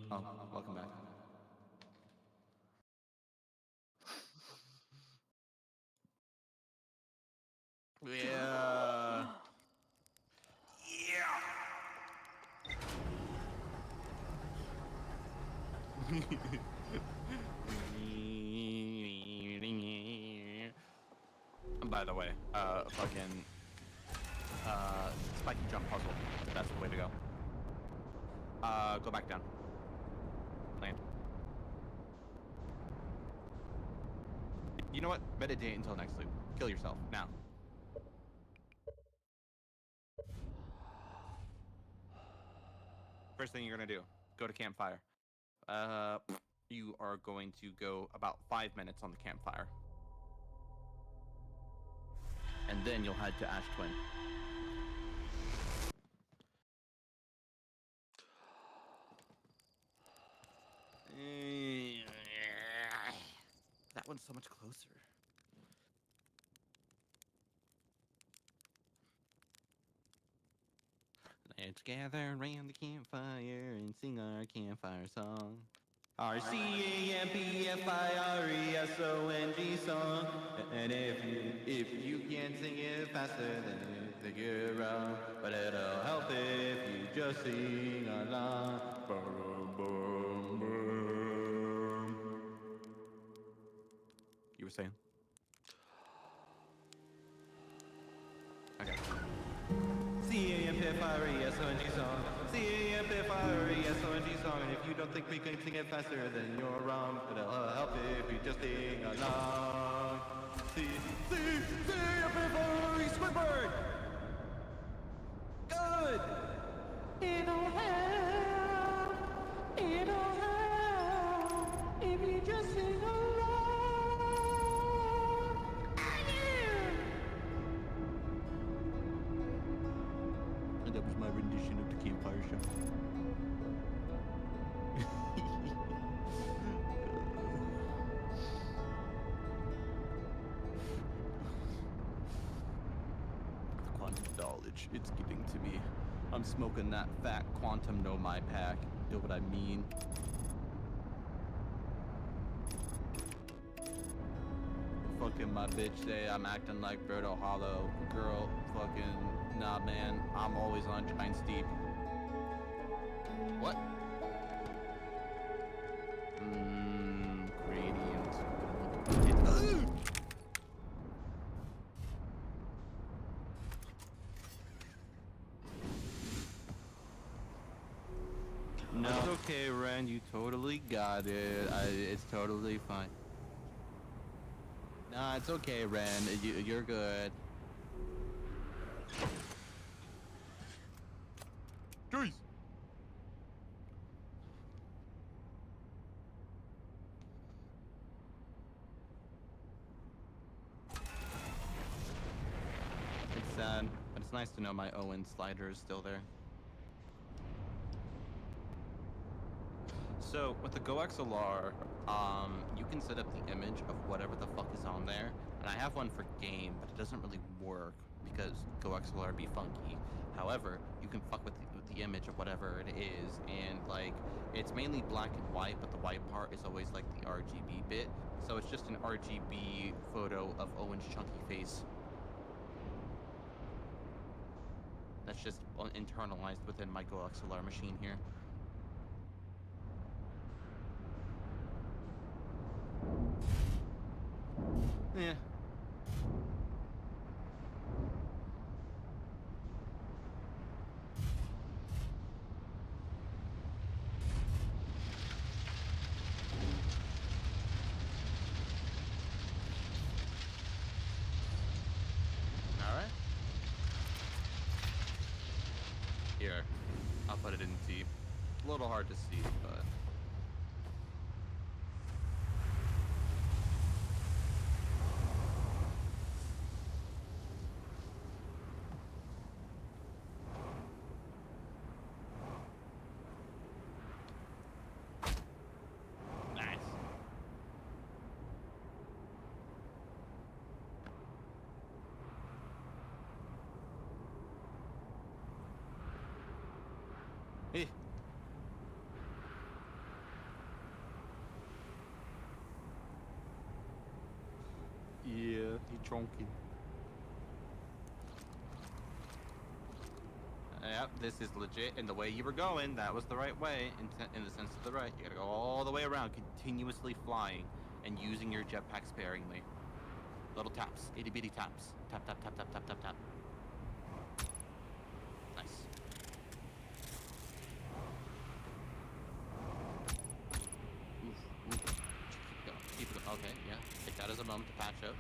Oh, welcome back. Yeah. by the way. Fucking spiky jump puzzle. That's the way to go. Go back down. Land. You know what? Meditate until next loop. Kill yourself now. First thing you're gonna do, go to campfire. You are going to go about 5 minutes on the campfire. And then you'll head to Ash Twin. That one's so much closer. Let's gather around the campfire and sing our campfire song. Our CAMPFIRESONG song. And if you can't sing it faster, then think you're wrong. But it'll help if you just sing along. Boom, boom, boom. You were saying? Okay. CAMPFIRESONG song. CAMPFIRESONG song. And if you don't think we can sing it faster, then you're wrong. But it'll help if you just sing along. CAMPFIRE Squidward! Good! It'll help if you just sing along. And that was my rendition of the campfire show. The quantum knowledge, it's getting to me. I'm smoking that fat quantum know my pack. Know what I mean? Fucking my bitch say I'm acting like Berto Hollow. Girl, fucking, nah man, I'm always on Giant Steep. What? Gradient. No, it's okay, Ren. You totally got it. It's totally fine. Nah, it's okay, Ren. You're good. Jeez. It's sad, but it's nice to know my Owen slider is still there. So with the GoXLR, you can set up the image of whatever the fuck is on there, and I have one for game, but it doesn't really work because GoXLR be funky. However, you can fuck with the image of whatever it is, and like it's mainly black and white, but the white part is always like the RGB bit. So it's just an RGB photo of Owen's chunky face. That's just internalized within my GoXLR machine here. Yeah. All right. Here, I'll put it in deep. A little hard to see, but. Hey. Yeah, he chunky. Yep, this is legit, and the way you were going, that was the right way, in the sense of the right. You gotta go all the way around, continuously flying, and using your jetpack sparingly. Little taps. Itty bitty taps. Tap, tap, tap, tap, tap, tap, tap. Nice. Oof, oof. Keep going. Keep it going. Okay, yeah. Take that as a moment to patch up.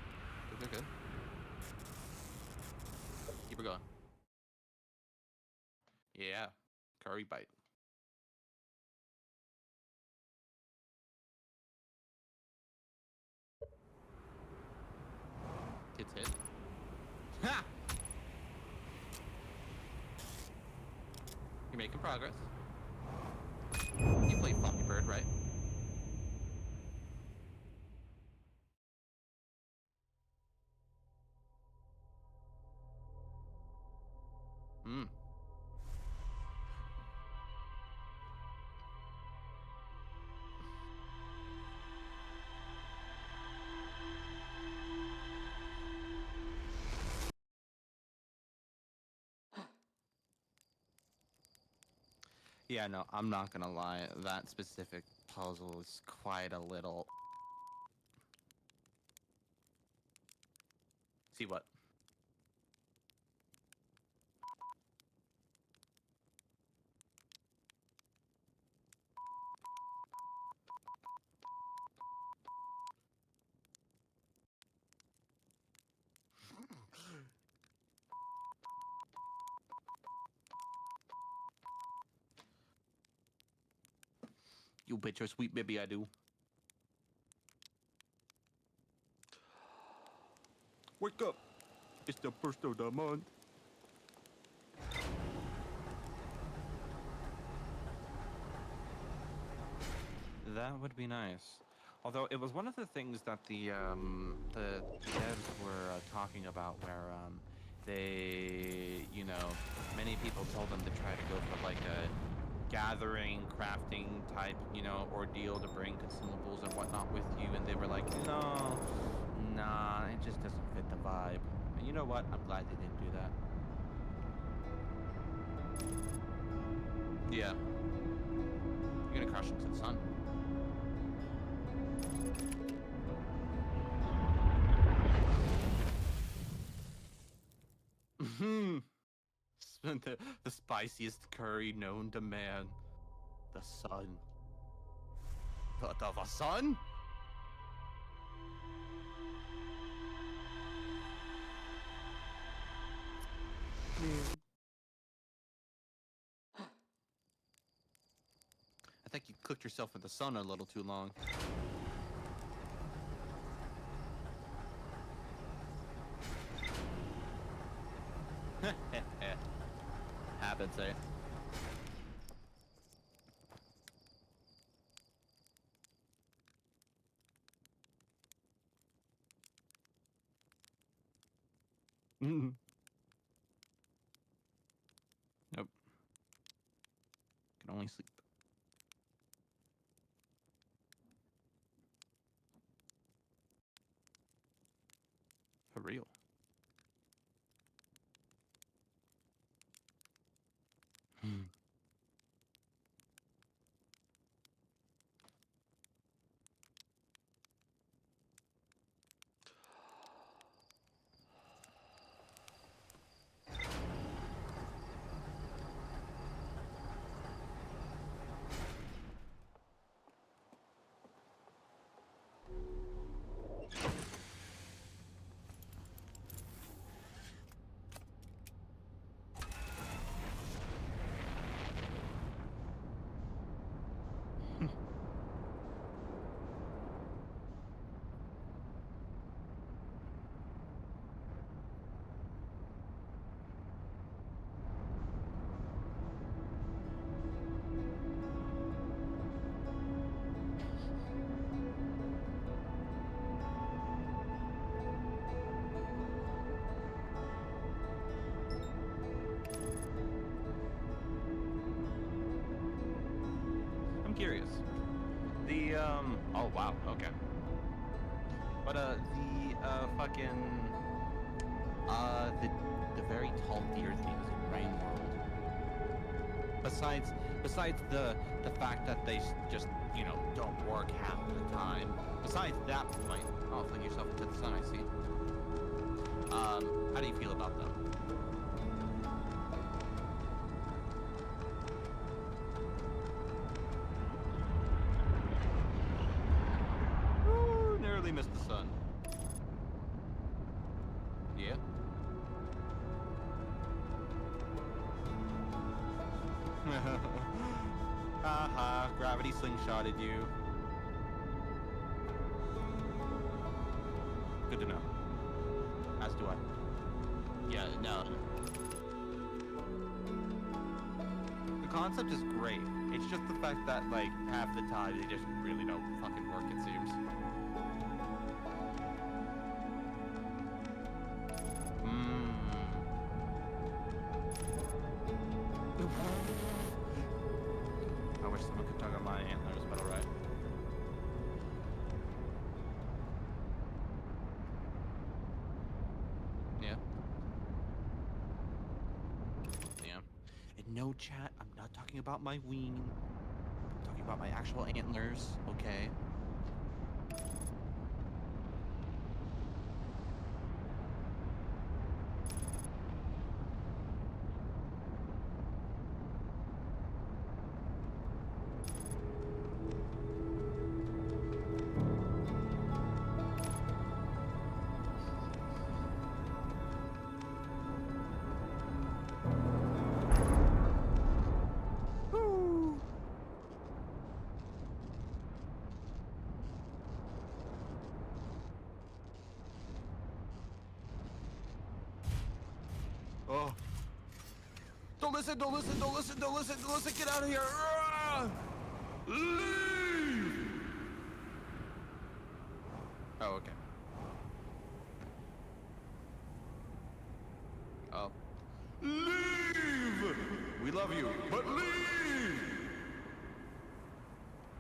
Good, good, good. Keep it going. Yeah. Curry bite. It's hit. Ha! You're making progress. You play Floppy Bird, right? Hmm. Yeah, no, I'm not gonna lie. That specific puzzle is quite a little... See what? You bet your sweet baby I do. Wake up! It's the first of the month. That would be nice. Although it was one of the things that the devs were talking about, where they, you know, many people told them to try to go for like a gathering, crafting type, you know, ordeal to bring consumables and whatnot with you, and they were like, no, nah, it just doesn't fit the vibe. And you know what? I'm glad they didn't do that. Yeah. You're gonna crush into the sun. the spiciest curry known to man. The sun. The sun? I think you cooked yourself in the sun a little too long. Habits, eh? Nope. Can only sleep. For real. Curious. Oh wow, okay. But fucking the very tall deer things in Rain World. Besides besides the fact that they just, you know, don't work half the time. Besides that point, oh, fling yourself into the sun, I see. How do you feel about them? Ooh, narrowly missed the sun. Yeah. Haha, gravity slingshotted you. Good to know. As do I. Yeah, no. The concept is great. It's just the fact that, like, half the time they just really don't fucking work, it seems. I wish someone could tug on my antlers, but alright. Yeah. Yeah. And no, chat, I'm not talking about my ween. I'm talking about my actual antlers, okay? Oh. Don't listen, don't listen, don't listen, don't listen, don't listen, get out of here! Leave! Oh, okay. Oh. Leave! We love you, but leave!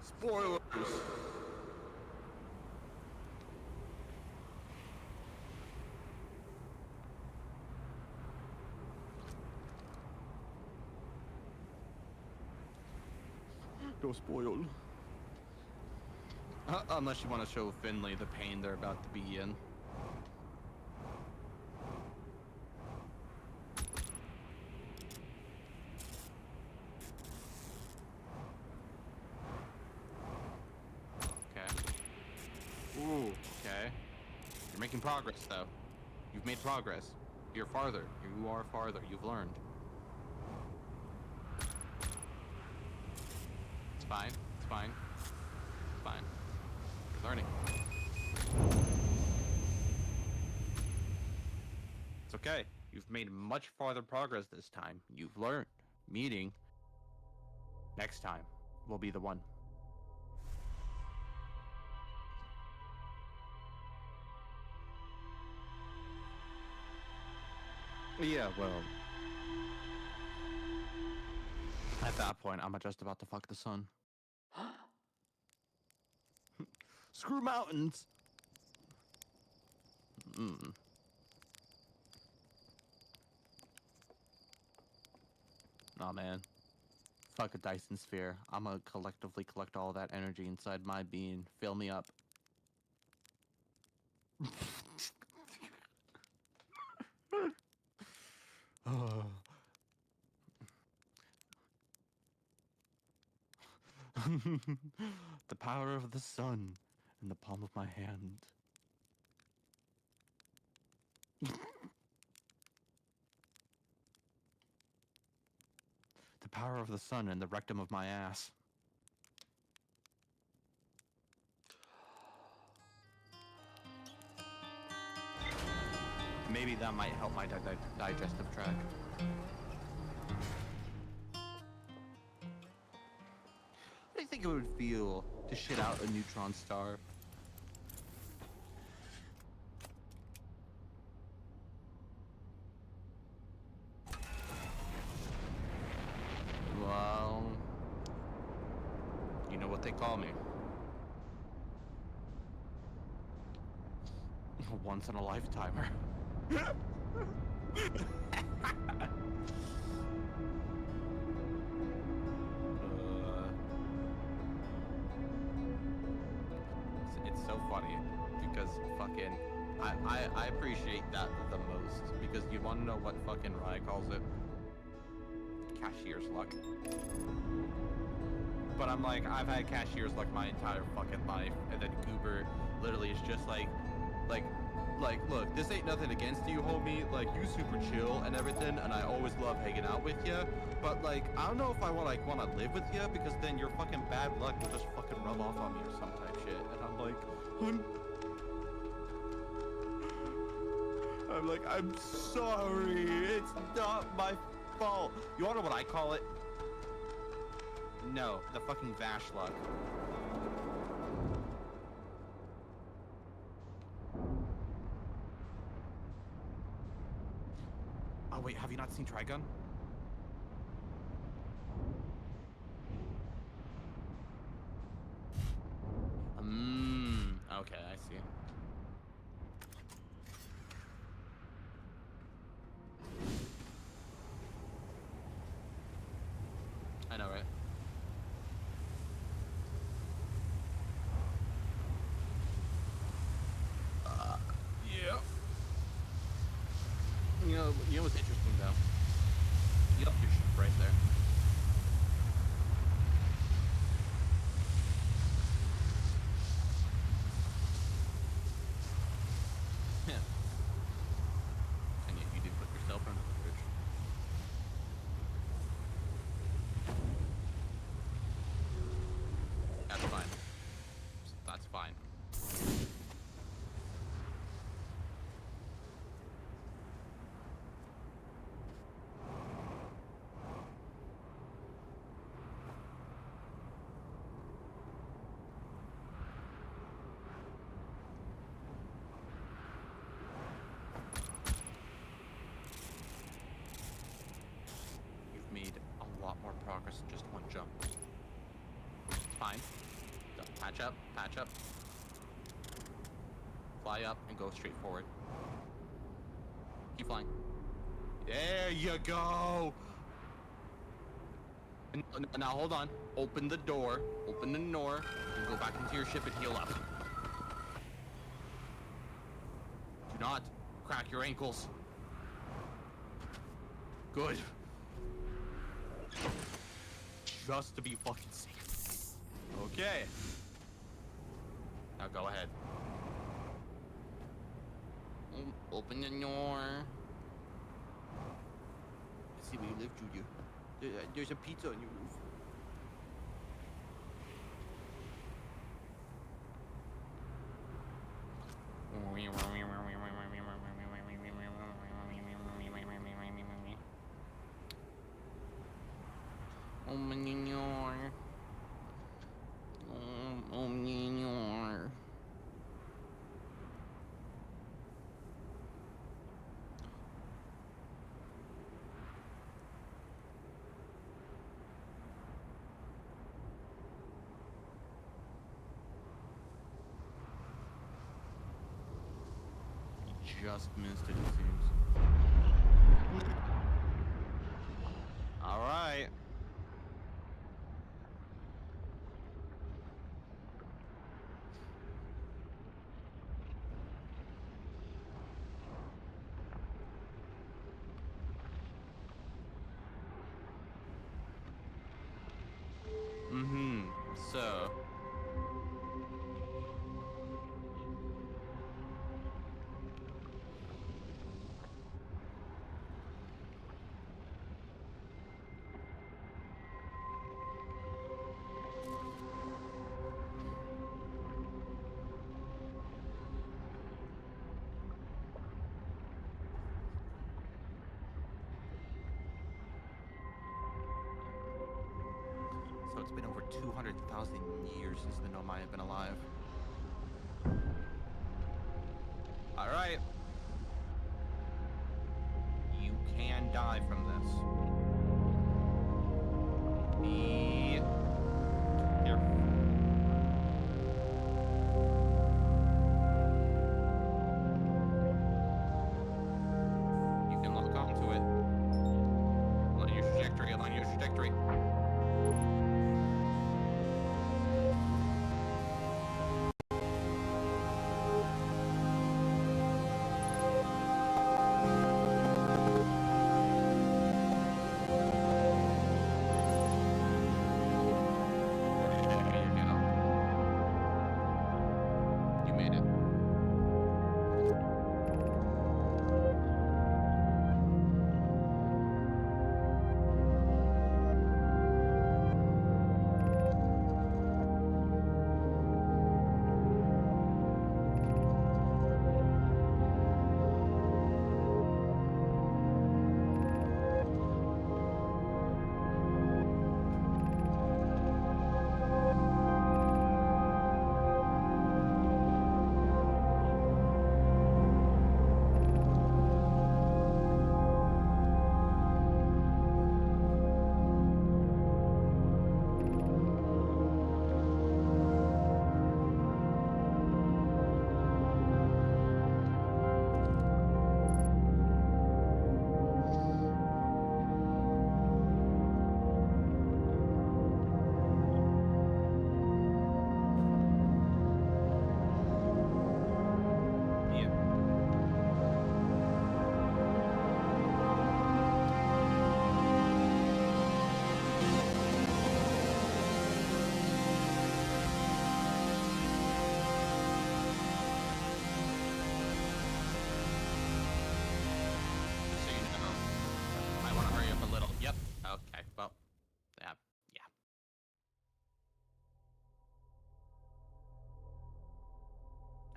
Spoilers! Go spoiled. Unless you want to show Finley the pain they're about to be in. Okay. Ooh, okay. You're making progress, though. You've made progress. You're farther. You are farther. You've learned. It's fine. It's fine. It's fine. You're learning. It's okay. You've made much farther progress this time. You've learned. Meeting next time will be the one. Yeah, well. At that point, I'm just about to fuck the sun. Screw mountains! Nah, man. Fuck a Dyson sphere. I'm gonna collectively collect all that energy inside my being. Fill me up. The power of the sun in the palm of my hand. The power of the sun in the rectum of my ass. Maybe that might help my digestive tract. How do you think it would feel to shit out a neutron star? Well, you know what they call me. Once in a lifetimer. so funny because fucking I appreciate that the most because you want to know what fucking Rye calls it? Cashier's luck. But I'm like, I've had cashier's luck my entire fucking life, and then Goober literally is just like, look, this ain't nothing against you, homie. Like, you super chill and everything, and I always love hanging out with you. But like, I don't know if I want to live with you because then your fucking bad luck will just fucking rub off on me or some type shit. And I'm sorry. It's not my fault. You wanna know what I call it? No, the fucking Vash luck. Oh wait, have you not seen Trigun? Okay, I see. I know, right? Yeah. You know what's interesting though? Yep, your ship right there. Yeah. And yet you did put yourself under the bridge. That's fine. That's fine. You've made a lot more progress in just one jump. It's fine. Patch up, patch up. Fly up and go straight forward. Keep flying. There you go! And now hold on. Open the door. Open the door. And go back into your ship and heal up. Do not crack your ankles. Good. Just to be fucking safe. Okay. Now go ahead. Open the door. I see where you live, Julia. There's a pizza on your roof. Open the door. Open the door. Just missed it, it seems. All right. So. So it's been over 200,000 years since the Nomai have been alive. All right. You can die from this. Be careful. You can lock onto it. Align your trajectory, align your trajectory.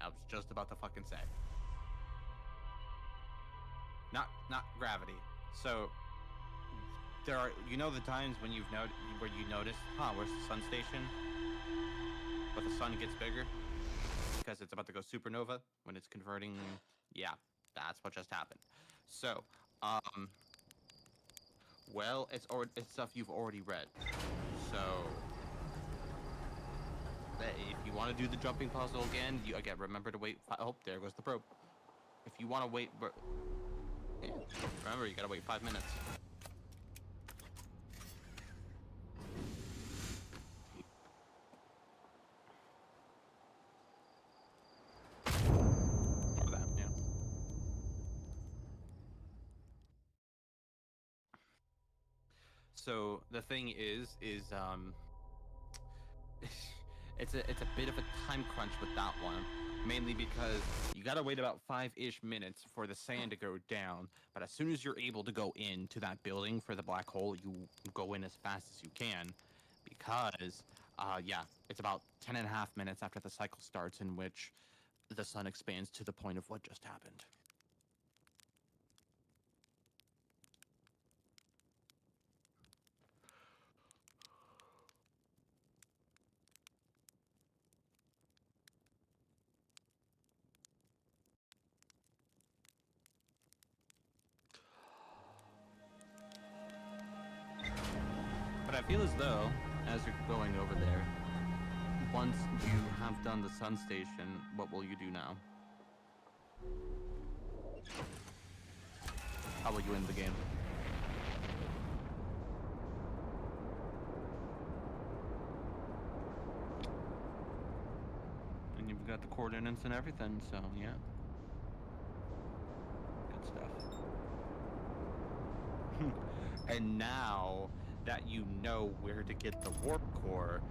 was just about to fucking say. Not gravity. So there are, you know, the times when where you notice, where's the sun station? But the sun gets bigger because it's about to go supernova when it's converting. Yeah, that's what just happened. So, well, it's stuff you've already read. So, if you want to do the jumping puzzle again, remember to wait. Oh, there goes the probe. If you want to wait, yeah, remember you gotta wait 5 minutes. Or that, yeah. So the thing is it's a bit of a time crunch with that one, mainly because you gotta wait about 5-ish minutes for the sand to go down. But as soon as you're able to go into that building for the black hole, you go in as fast as you can, because yeah, it's about 10.5 minutes after the cycle starts in which the sun expands to the point of what just happened. But I feel as though, as you're going over there, once you have done the sun station, what will you do now? How will you end the game? And you've got the coordinates and everything, so yeah. Good stuff. And now that you know where to get the warp core,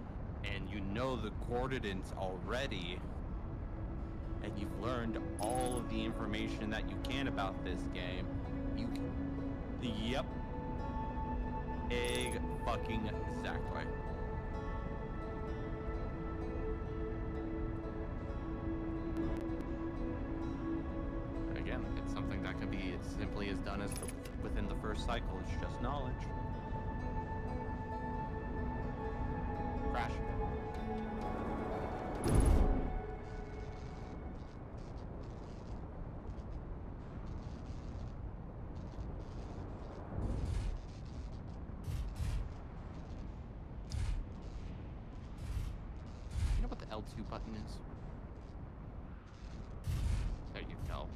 and you know the coordinates already, and you've learned all of the information that you can about this game, yep. Fucking exactly. Again, it's something that can be as simply as done as within the first cycle. It's just knowledge. Crash. You know what the L2 button is? There you go.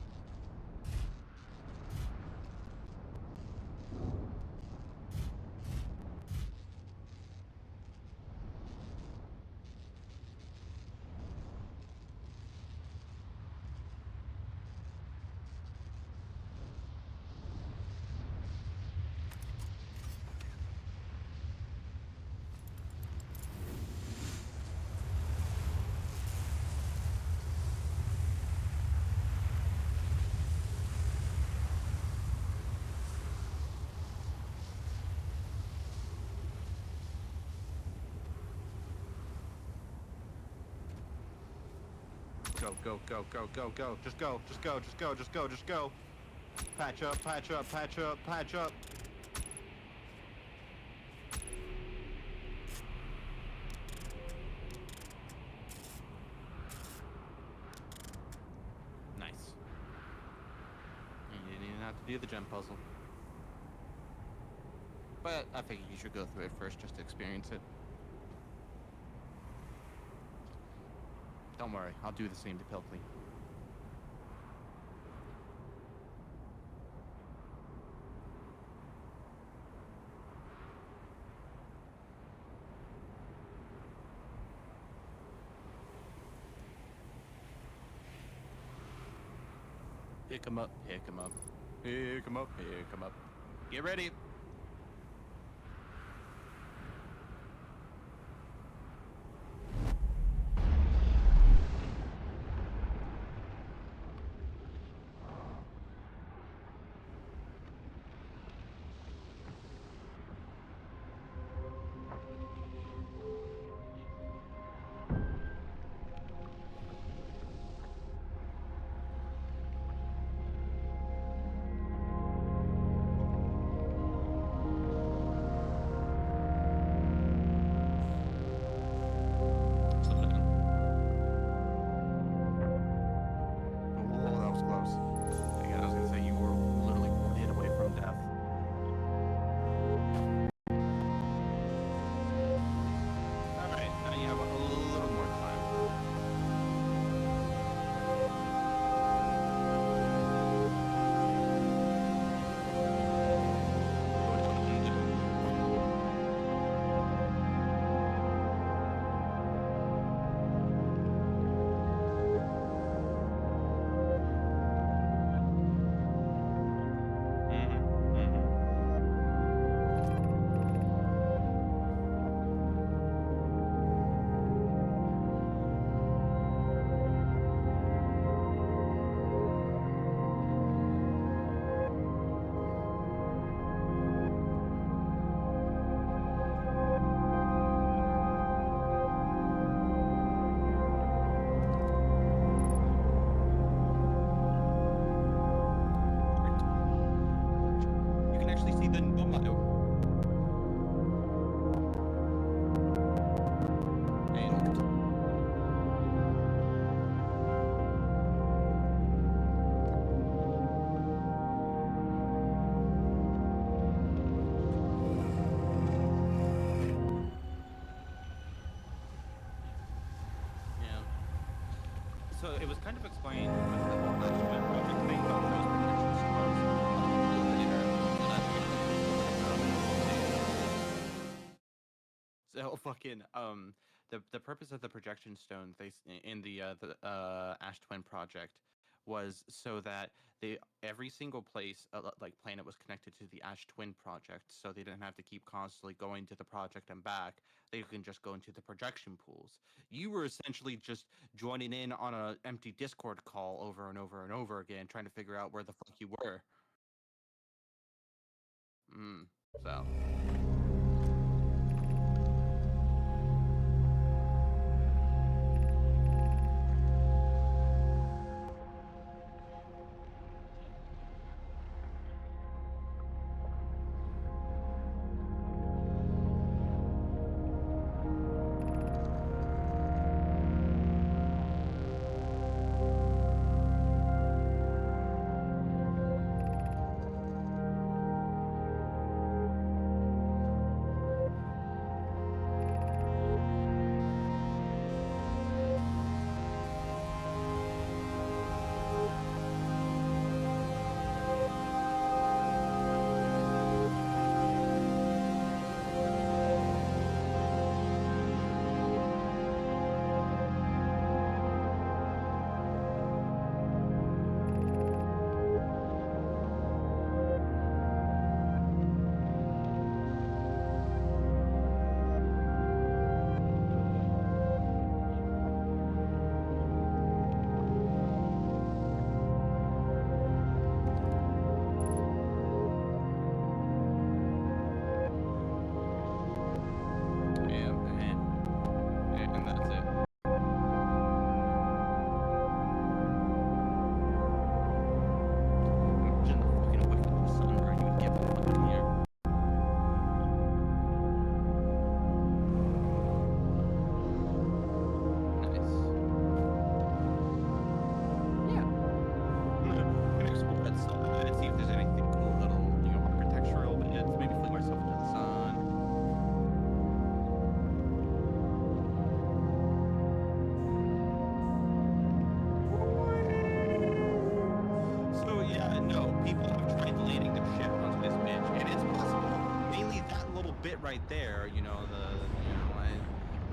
Go, go, go, go, go, go. Just go, just go, just go, just go, just go. Patch up, patch up, patch up, patch up. Nice. You didn't even have to do the gem puzzle. But I figured you should go through it first just to experience it. Don't worry, I'll do the same to Pilkley. Pick him up, pick him up. Pick him up, pick him up. Get ready. So it was kind of explained with the whole Ash Twin project thing about those projection storms a little bit later. So fucking the purpose of the projection stones in the Ash Twin project was so that every single place like planet was connected to the Ash Twin project, so they didn't have to keep constantly going to the project and back. They can just go into the projection pools. You were essentially just joining in on an empty Discord call over and over and over again, trying to figure out where the fuck you were. So. Right there, you know,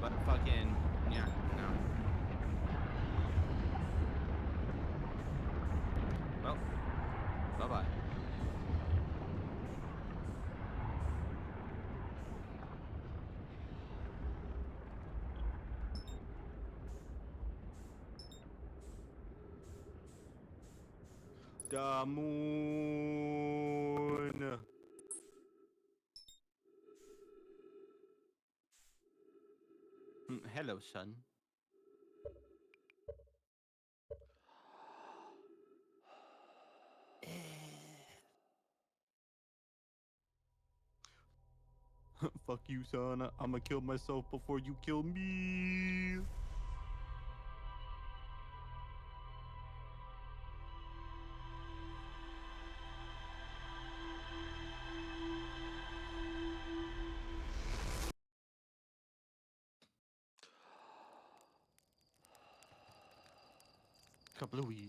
but fucking, yeah, no. Well, bye-bye. The moon. Hello, son. Fuck you, son. I'ma kill myself before you kill me. Kablooey.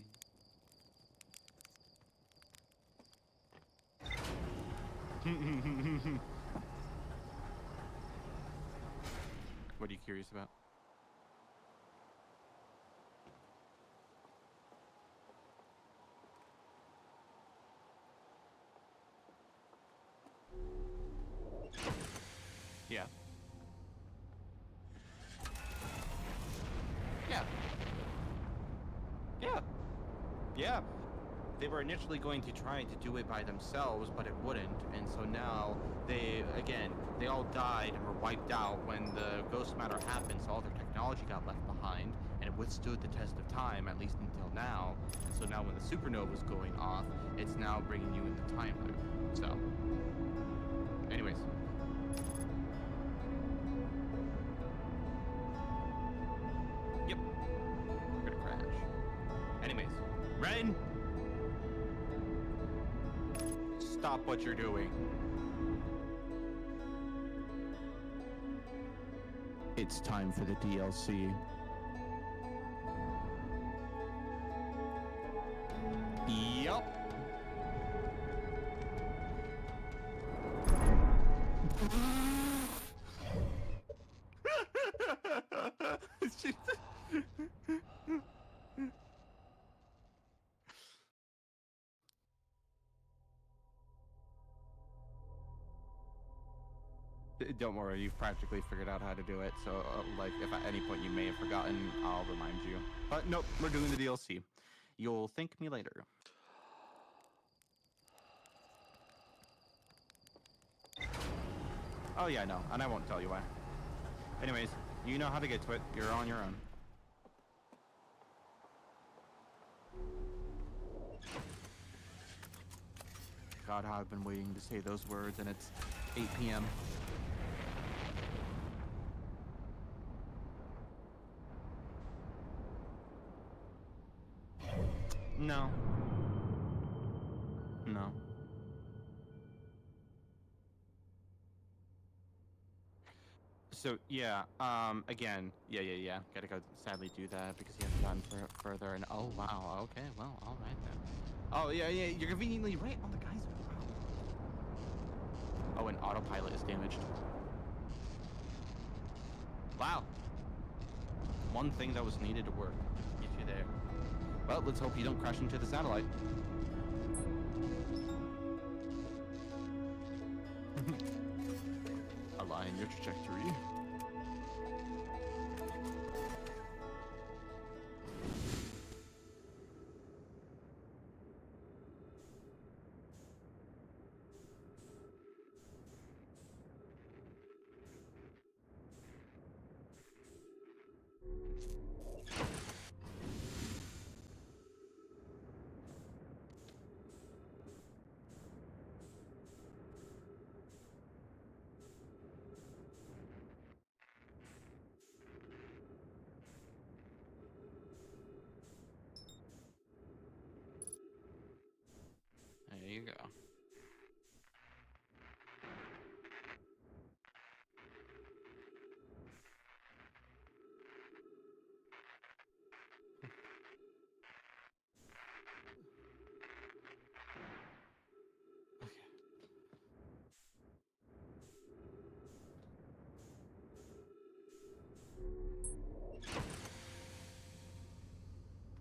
What are you curious about? Yeah. Yeah. Yeah. Yeah. They were initially going to try to do it by themselves, but it wouldn't, and so now they all died and were wiped out when the ghost matter happened, so all their technology got left behind, and it withstood the test of time, at least until now. And so now when the supernova was going off, it's now bringing you in the time loop. So, anyways. Yep. We're gonna crash. Anyways, Ren! Stop what you're doing. It's time for the DLC. Don't worry, you've practically figured out how to do it. So, like, if at any point you may have forgotten, I'll remind you. But nope, we're doing the DLC. You'll thank me later. Oh yeah, no, and I won't tell you why. Anyways, you know how to get to it. You're on your own. God, how I've been waiting to say those words, and it's 8 p.m. No. No. So yeah, again, yeah. Gotta go sadly do that because you haven't gotten further. And oh wow, okay, well, all right then. Oh yeah, you're conveniently right on the geyser. Wow. Oh, and autopilot is damaged. Wow. One thing that was needed to work. Get you there. Well, let's hope you don't crash into the satellite. Align your trajectory. There you go.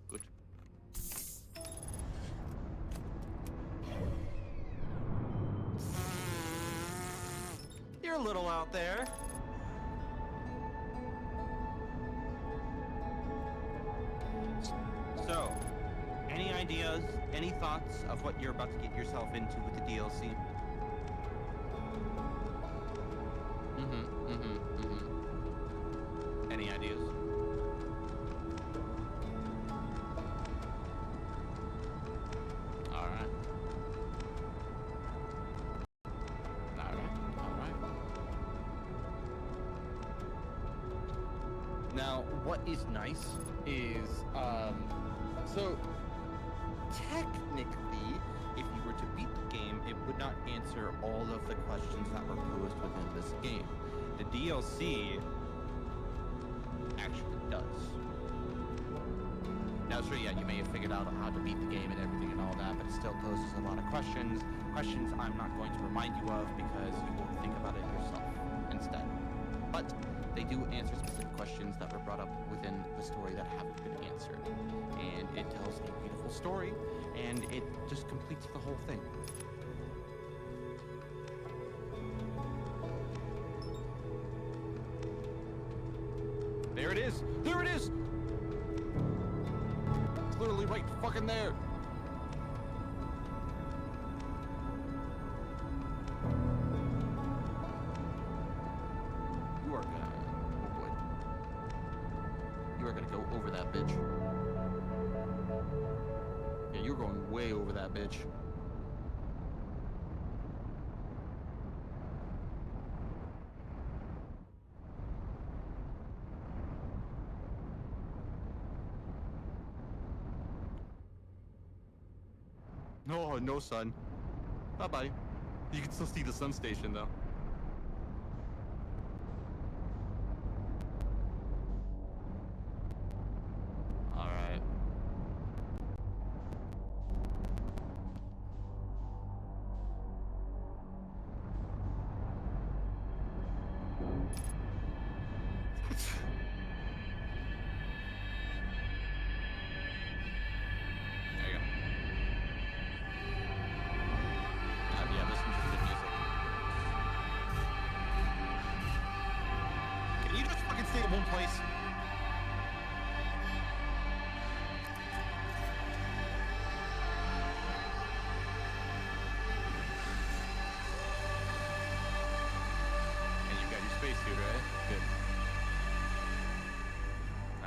Good. You're a little out there. So, any ideas, any thoughts of what you're about to get yourself into with the DLC? Any ideas? Alright. Now, what is nice is, so technically, if you were to beat the game, it would not answer all of the questions that were posed within this game. The DLC actually does. Now, sure, yeah, you may have figured out how to beat the game and everything and all that, but it still poses a lot of questions. Questions I'm not going to remind you of because you will think about it yourself instead. But they do answer specific questions that were brought up within the story that haven't been answered. And it tells a beautiful story, and it just completes the whole thing. There it is! There it is! It's literally right fucking there! You are gonna... Oh boy. You are gonna go over that bitch. Yeah, you're going way over that bitch. No, no sun. Bye-bye. You can still see the sun station, though. Alright.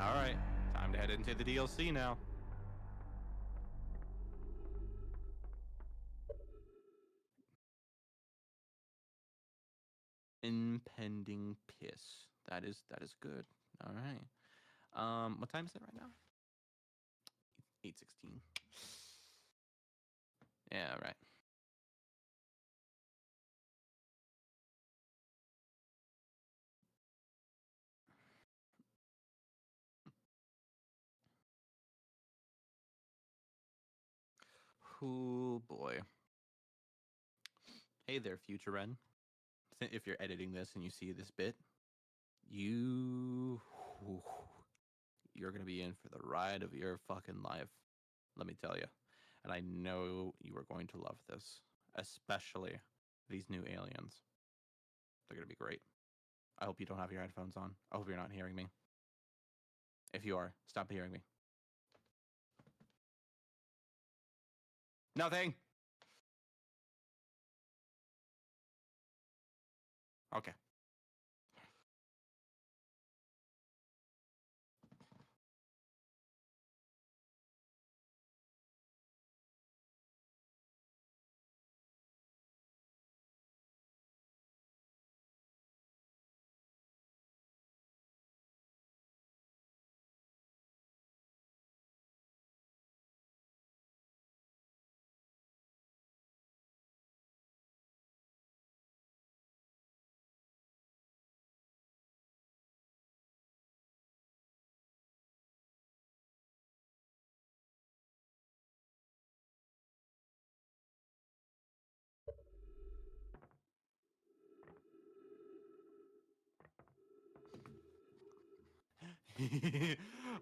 All right, time to head into the DLC now. Impending piss. That is good. All right. What time is it right now? 8:16. Yeah, right. Oh boy. Hey there, Future Ren. If you're editing this and you see this bit, you're gonna be in for the ride of your fucking life. Let me tell you. And I know you are going to love this, especially these new aliens. They're gonna be great. I hope you don't have your headphones on. I hope you're not hearing me. If you are, stop hearing me. Nothing. Okay.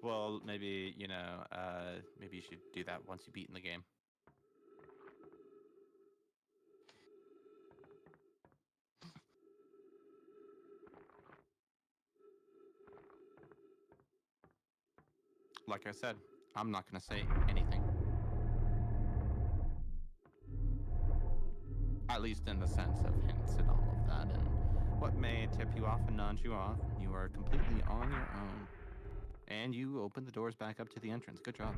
Well, maybe, maybe you should do that once you beat in the game. Like I said, I'm not going to say anything. At least in the sense of hints and all of that. And what may tip you off and nod you off, you are completely on your own. And you open the doors back up to the entrance. Good job.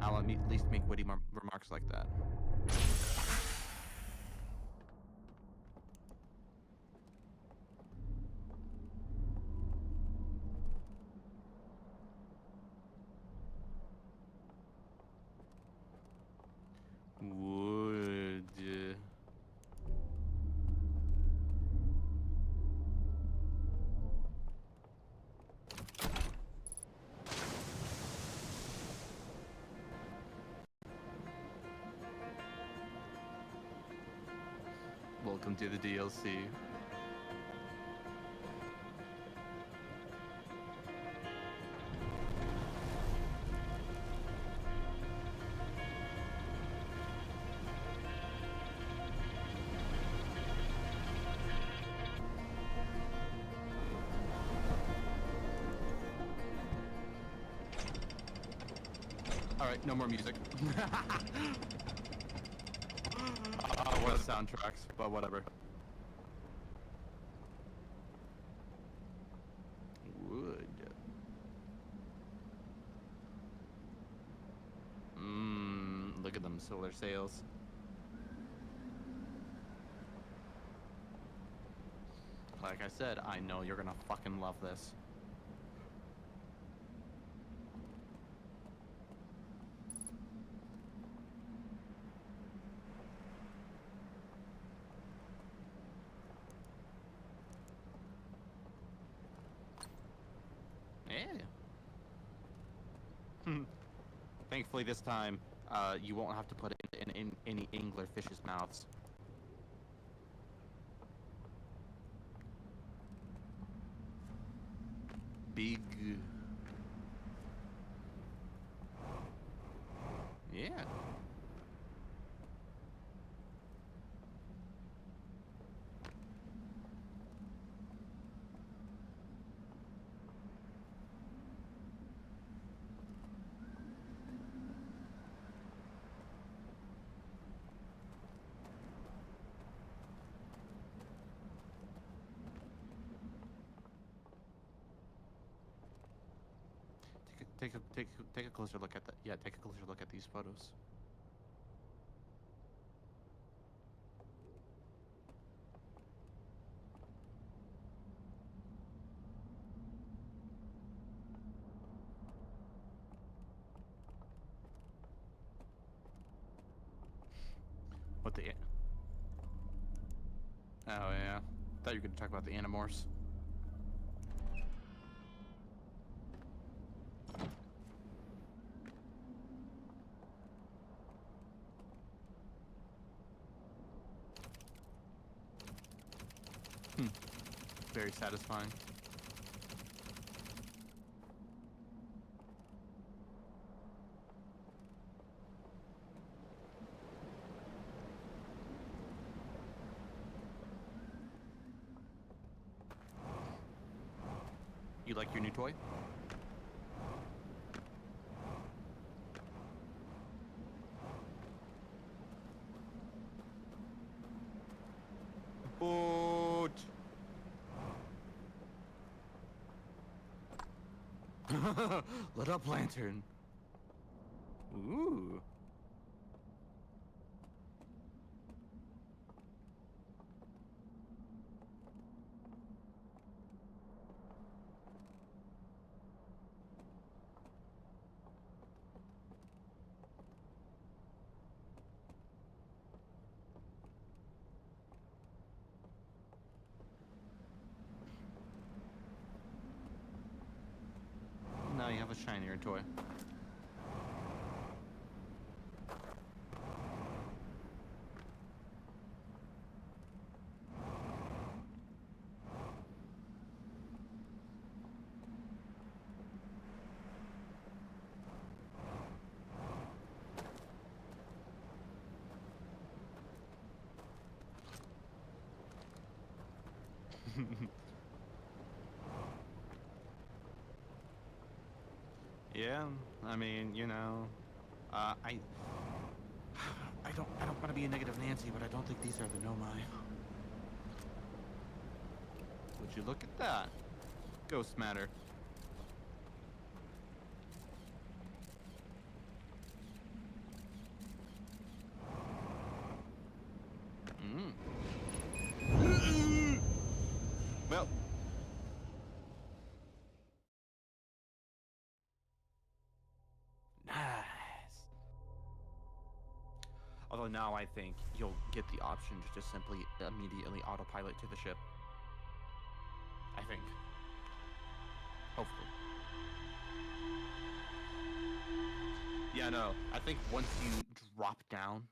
I'll at least make witty remarks like that. Would. Welcome to the DLC. Alright, no more music. What soundtracks, but whatever. Wood. Look at them solar sails. Like I said, I know you're gonna fucking love this. Yeah. Thankfully this time, you won't have to put it in any anglerfish's mouths. Big. Yeah. take a closer look at the take a closer look at these photos. What the? Oh yeah, thought you were gonna talk about the Animorphs. Very satisfying. You like your new toy? Boot. Lit up lantern. Ooh. Now you have a shinier toy. Yeah, I mean, you know, I don't want to be a negative Nancy, but I don't think these are the Nomai. Would you look at that? Ghost matter. Well. Nice. Although now I think you'll get the option to just simply immediately autopilot to the ship. I think. Hopefully. Yeah, no. I think once you drop down,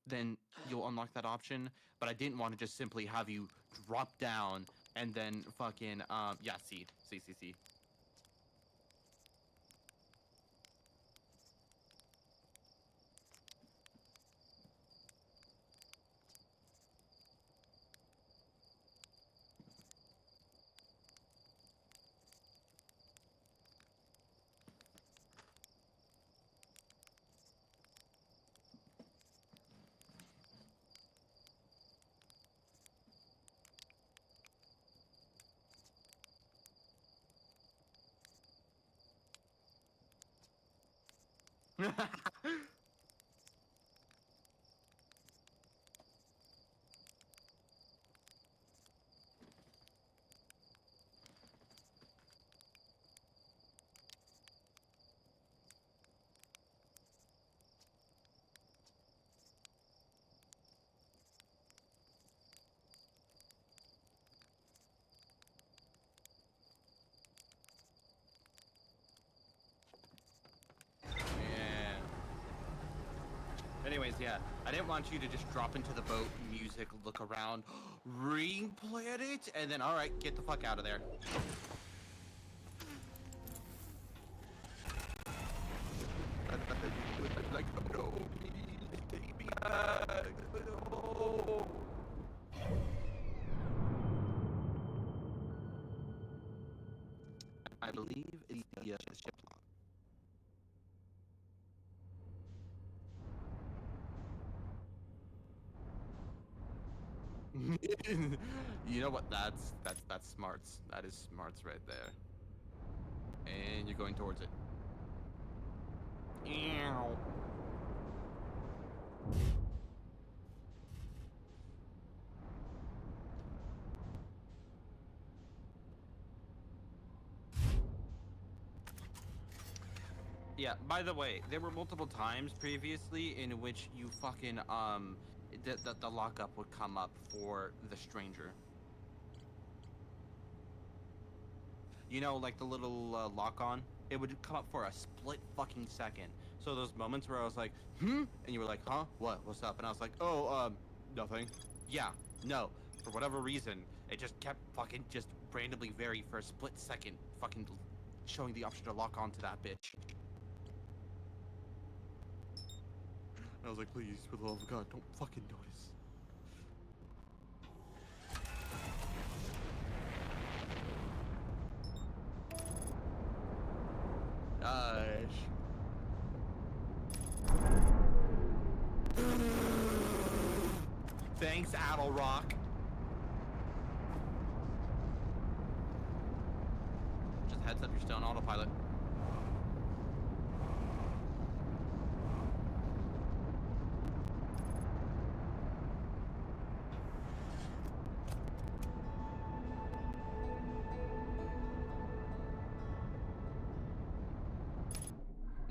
then you'll unlock that option. But I didn't want to just simply have you drop down and then fucking, yeah, see. Anyways, yeah, I didn't want you to just drop into the boat, music, look around, ring planet, and then, all right, get the fuck out of there. Like, no, take me back. No. I believe it's the ship log. You know what? That's smarts. That is smarts right there. And you're going towards it. Ew. Yeah, by the way, there were multiple times previously in which you fucking, the lockup would come up for the stranger. You know, like the little lock on? It would come up for a split fucking second. So those moments where I was like, and you were like, huh? What? What's up? And I was like, oh, nothing. Yeah, no. For whatever reason, it just kept fucking just randomly very for a split second fucking showing the option to lock onto that bitch. I was like, please, for the love of God, don't fucking notice. Gosh. Thanks, Adel Rock. Just heads up, you're still on autopilot.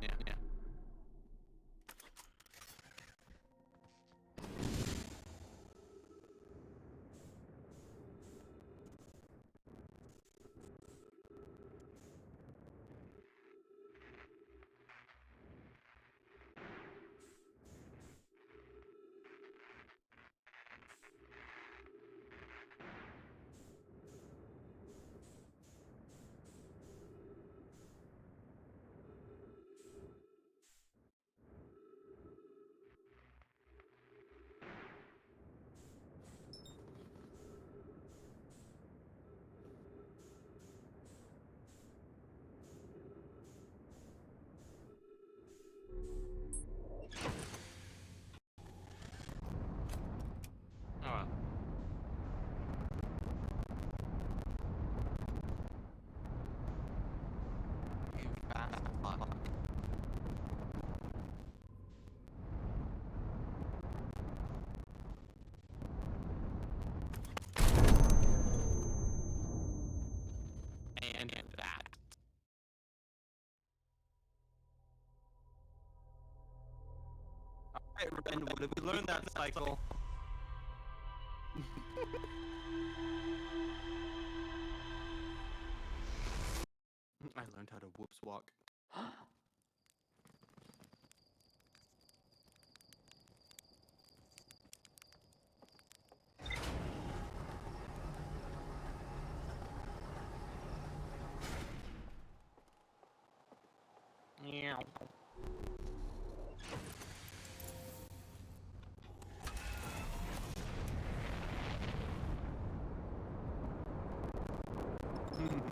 Yeah. Oh. You fast fuck. And that. Alright, Ren, what did we learn that cycle? I learned how to whoops walk. Meow.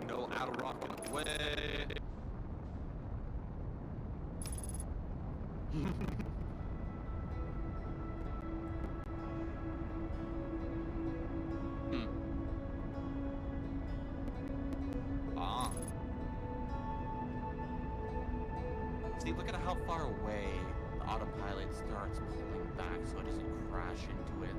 No Adel Rock in the way. Ah. See, look at how far away the autopilot starts pulling back so it doesn't crash into it.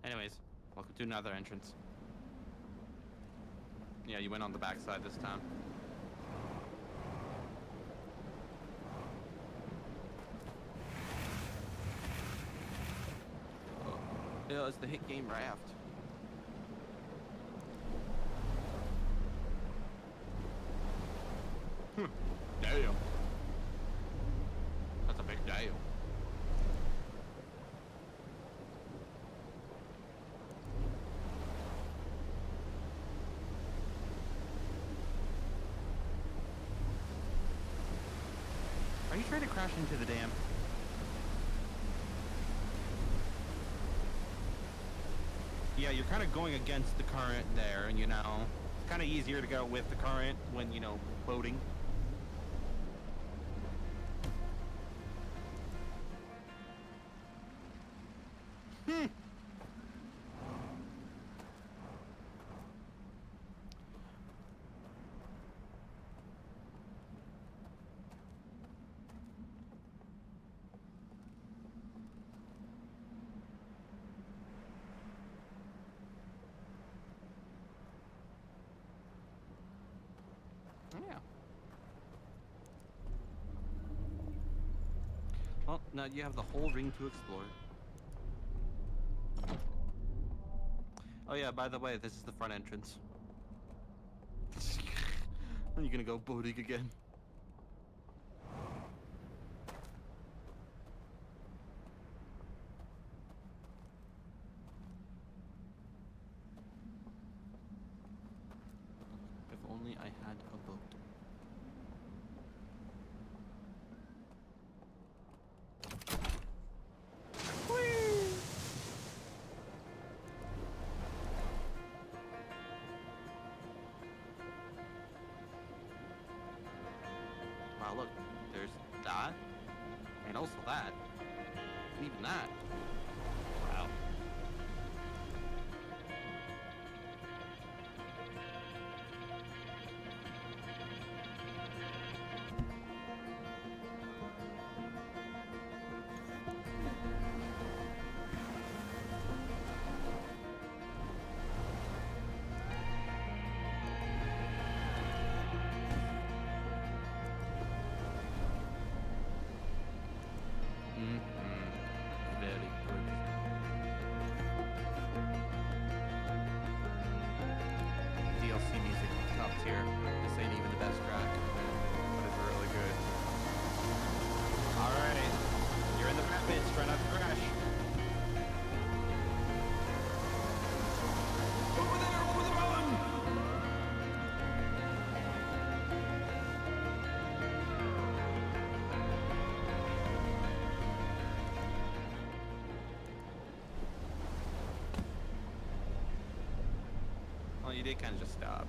Anyways, welcome to another entrance. Yeah, you went on the backside this time. Oh. Yeah, it's the hit game Raft. Damn. That's a big damn. Are you try to crash into the dam. Yeah, you're kind of going against the current there, and you know, it's kind of easier to go with the current when, you know, boating. Yeah. Well, now you have the whole ring to explore. Oh yeah, by the way, this is the front entrance. Are you gonna go boating again? If only I had a boat. Wow, look, there's that, and also that, and even that. Wow. Very good. DLC music top tier. This ain't even the best track, but it's really good. Alright, you're in the rapids, try not to crash. Over there, over the mountain! Well, you did kind of just stop.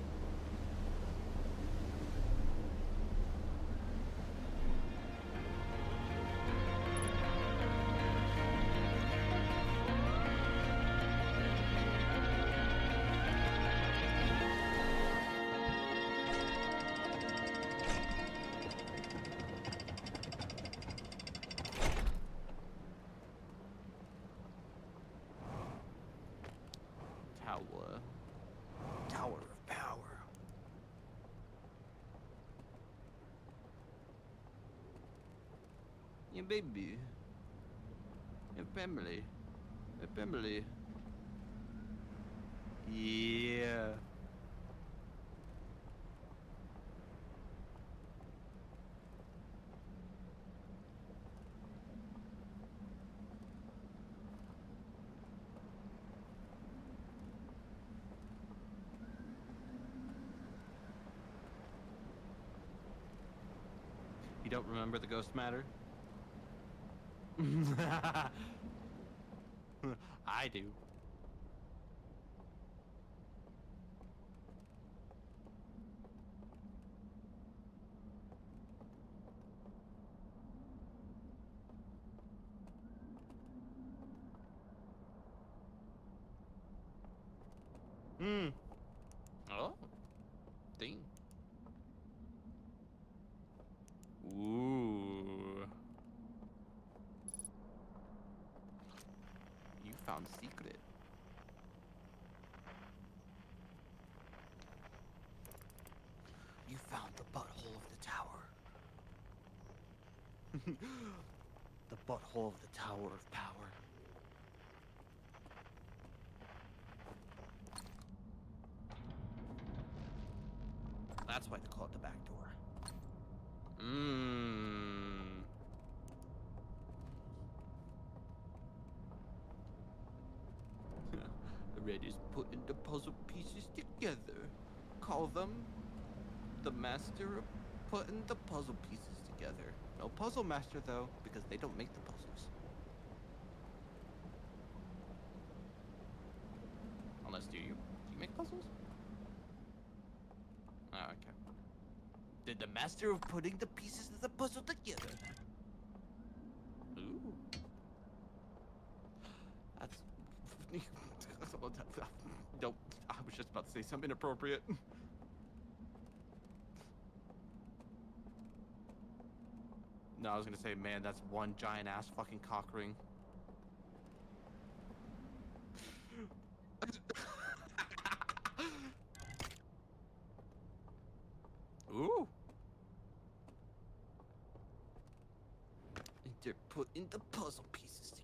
Tower of Power. Yeah, baby. Yeah, family. Yeah, family. Yeah. You don't remember the ghost matter? I do. Oh. Dang. Ooh. You found secret. You found the butthole of the tower. The butthole of the Tower of Power. That's why they call it the back door. Red is putting the puzzle pieces together. Call them the master of putting the puzzle pieces together. together. No puzzle master though, because they don't make the puzzles. Unless do you make puzzles? Oh, okay. Did the master of putting the pieces of the puzzle together? Ooh. That's... Nope, I was just about to say something inappropriate. No, I was gonna say, man, that's one giant ass fucking cock ring. Ooh. And they're putting the puzzle pieces together.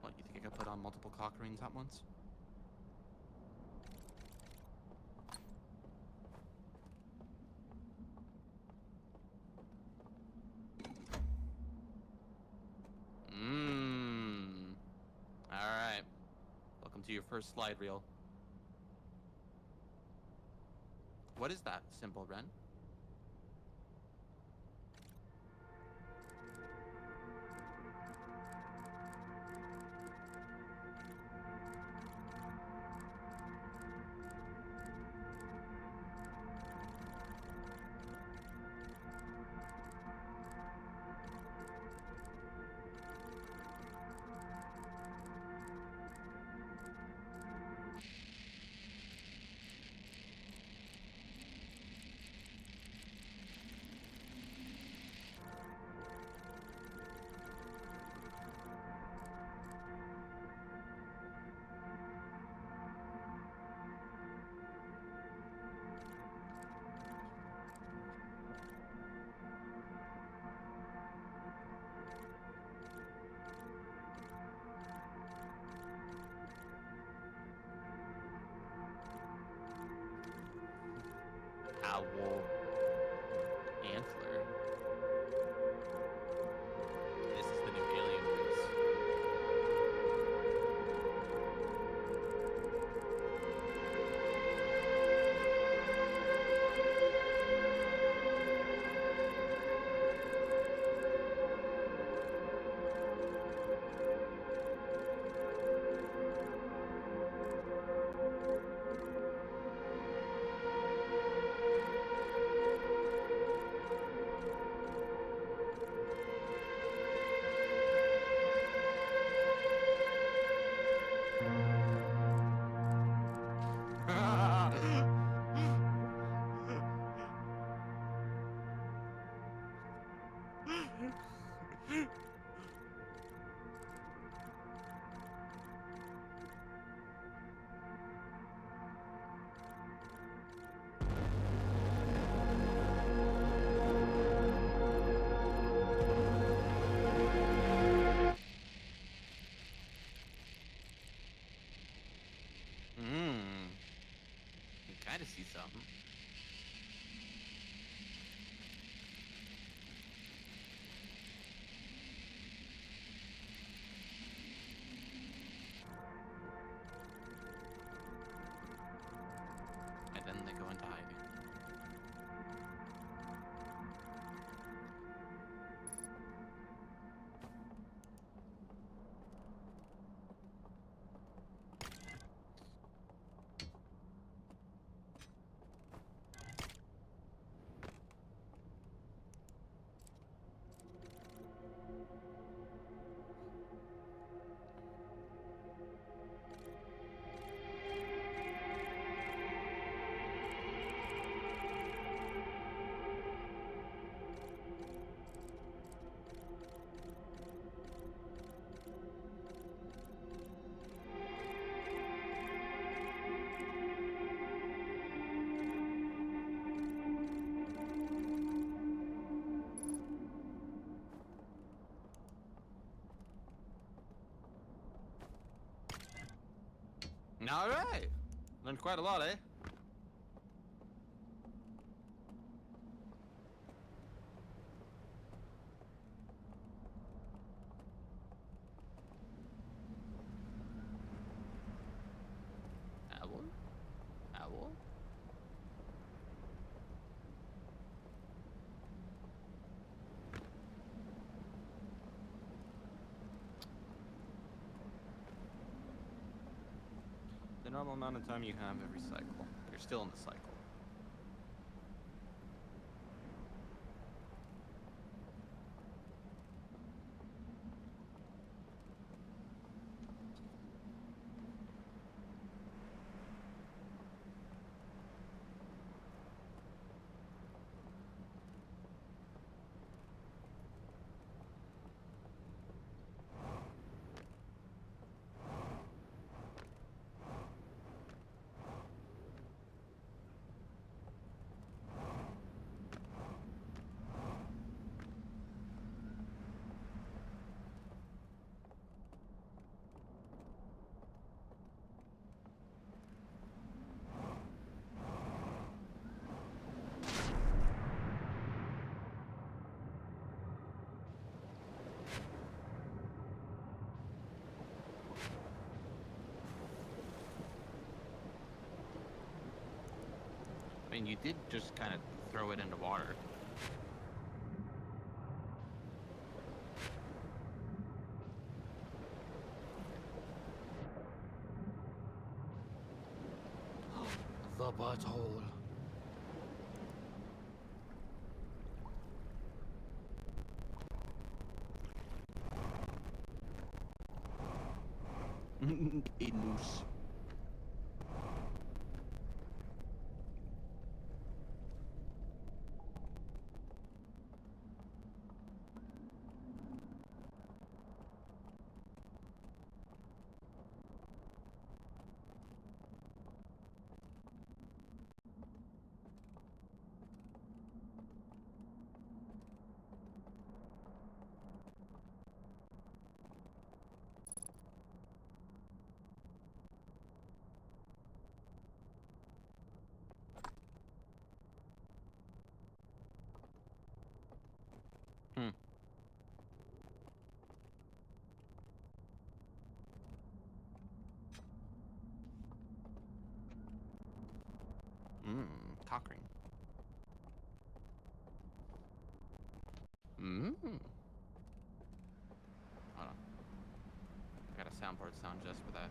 What, you think I could put on multiple cock rings at once? Mmm. Alright. Welcome to your first slide reel. What is that symbol, Ren? Owl antler. This is the new alien race. You kinda see something. And then they go into hiding. All right. Learned quite a lot, eh? Owl? Owl? The normal amount of time you have every cycle. You're still in the cycle. I mean, you did just kind of throw it into water. The butthole. A noose. Cock ring. Hold on. I got a soundboard sound just for that.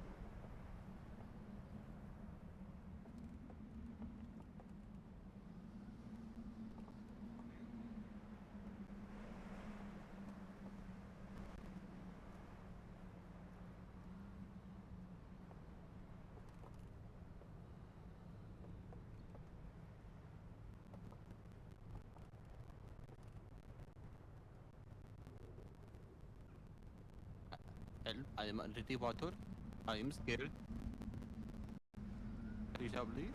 I am under the water. I am scared. Please help me.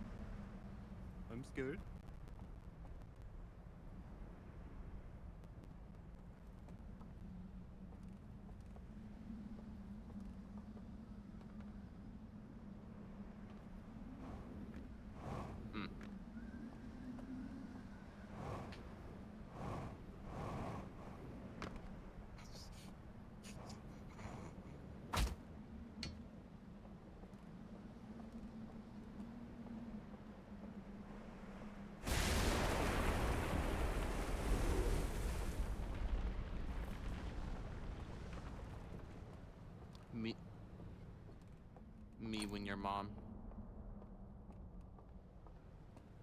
I'm scared. Me when your mom.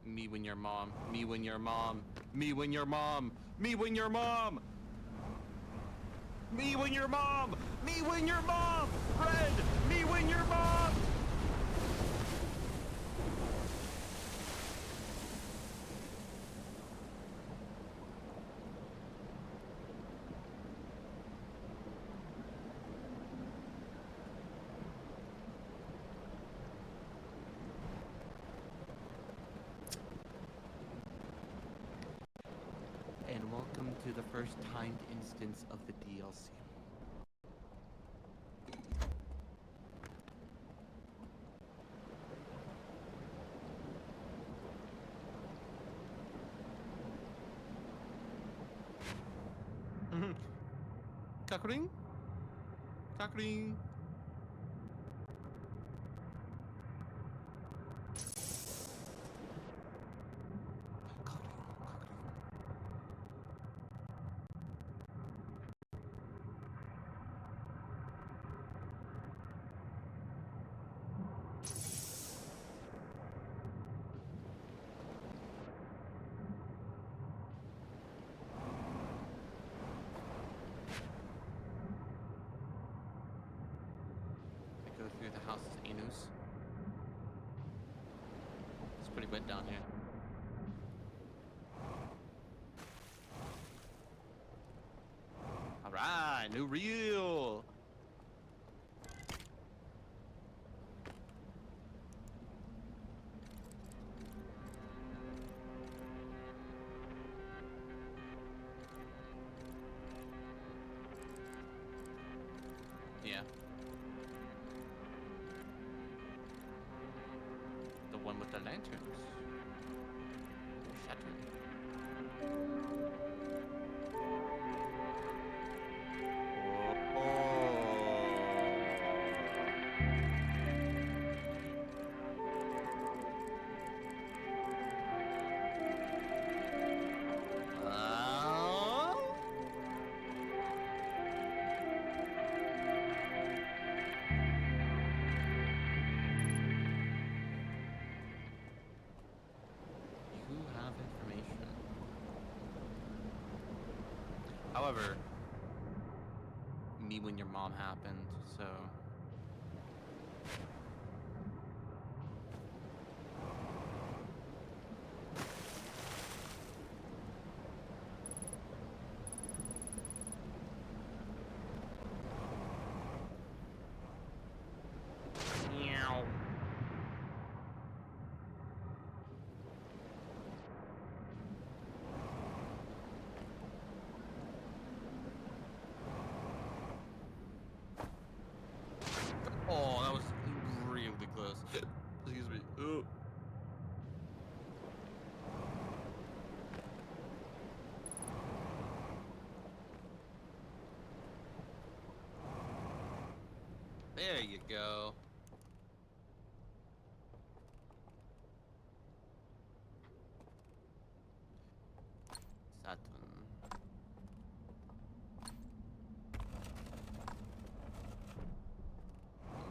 Me when your mom. Me when your mom. Me when your mom. Me when your mom. Me when your mom. Me when your mom. Red. Me when your mom. And welcome to the first timed instance of the DLC. Tackling. Tackling. Go through the house's anus. It's pretty wet down here. Alright, new reel! Yeah. The one with the lanterns. Shattered. You have information. However, me when your mom happened, so. Meow. Oh, that was really close. Excuse me. Ooh. There you go. Saturn.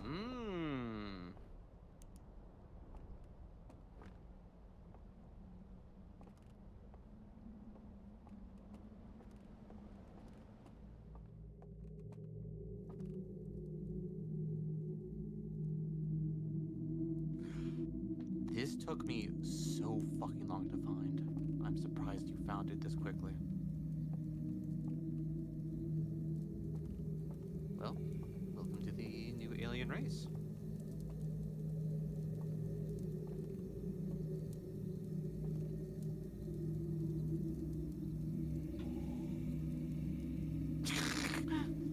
Mmm. This took me so fucking long to find. I'm surprised you found it this quickly. Well, welcome to the new alien race.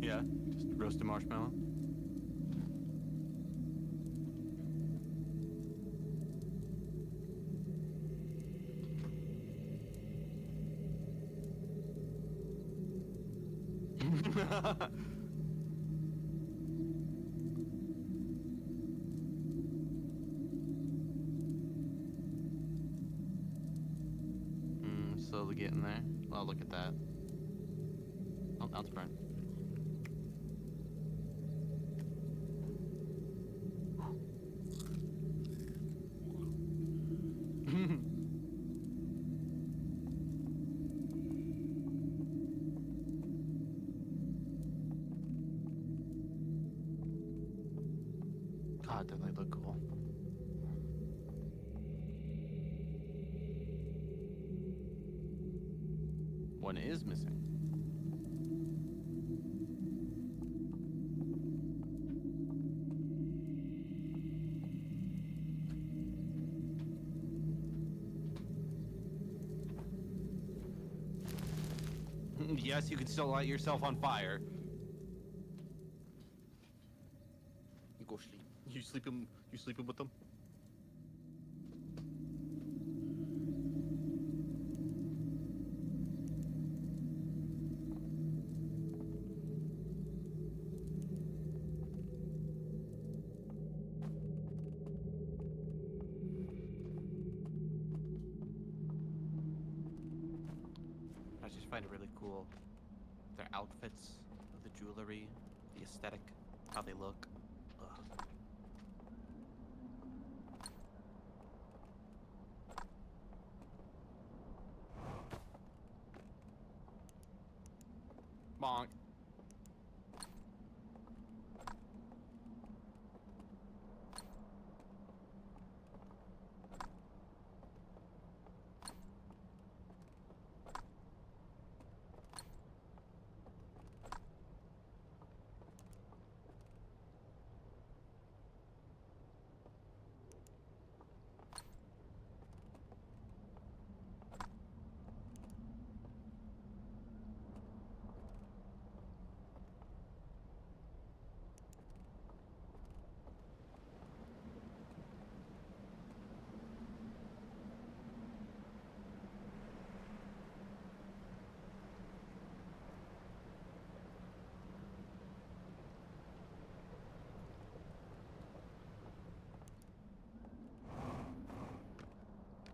Yeah, just roast a marshmallow. Slowly getting there. Oh, look at that. Oh, now it's burnt. God, don't they look cool? One is missing. Yes, you can still light yourself on fire. You go sleep. You sleeping with them? find it really cool. Their outfits, the jewelry, the aesthetic, how they look. Ugh. Bonk.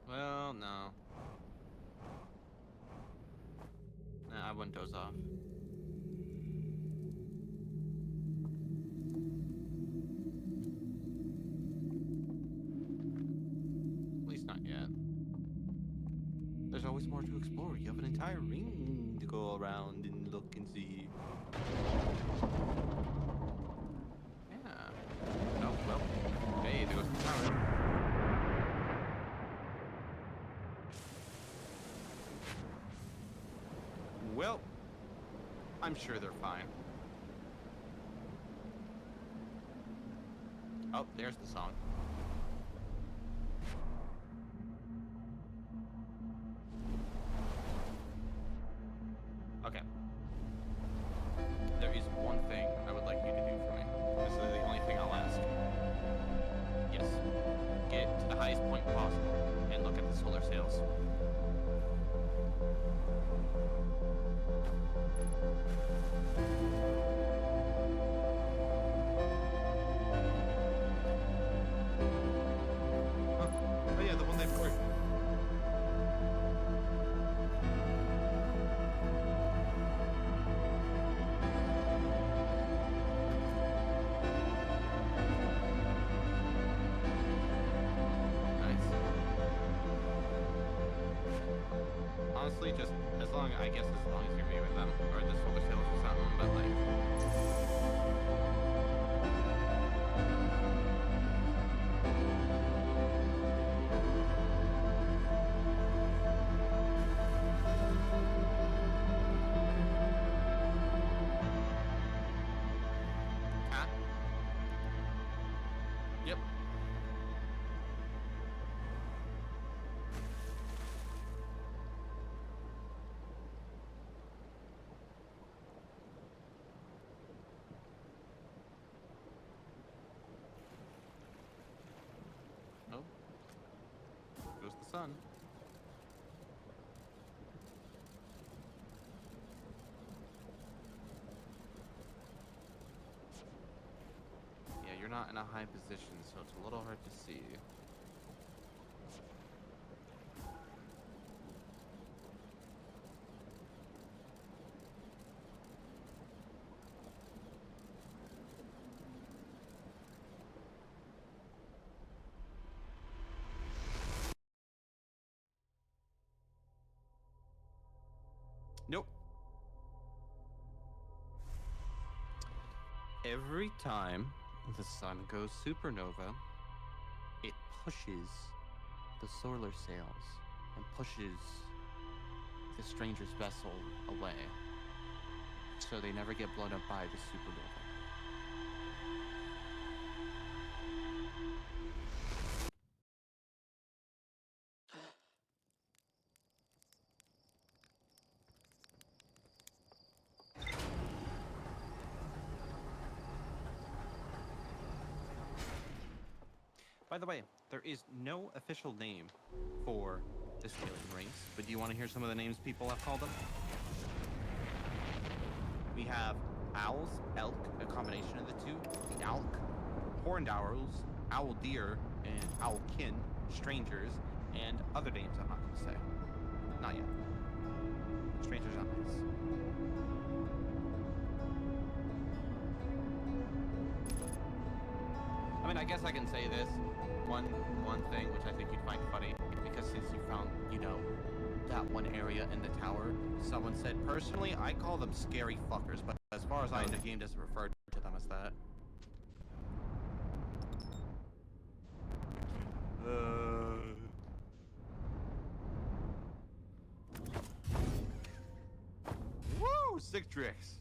Well, no. Nah, I wouldn't doze off. At least not yet. There's always more to explore. You have an entire ring to go around and look and see. Yeah. Oh, well. Hey, there goes the tower. Well, I'm sure they're fine. Oh, there's the song. Okay. There is one thing I would like you to do for me. This is the only thing I'll ask. Yes. Get to the highest point possible and look at the solar sails. Oh yeah, the one they poured. Nice. Honestly, just as long, I guess as long as you're me with them, or the solar sails or something, but like... Huh? Yep. Oh. Goes the sun. Yeah, you're not in a high position, so it's a little hard to see. Nope. Every time the sun goes supernova, it pushes the solar sails and pushes the stranger's vessel away, so they never get blown up by the supernova. By the way, there is no official name for the scaling rings, but do you want to hear some of the names people have called them? We have owls, elk, a combination of the two, the elk, horned owls, owl deer, and owl kin, strangers, and other names I'm not going to say. Not yet. Strangers are nice. I mean, I guess I can say this one thing, which I think you'd find funny, because since you found, you know, that one area in the tower, someone said, personally, I call them scary fuckers, but as far as I know, the game doesn't refer to them as that. Woo! Sick tricks.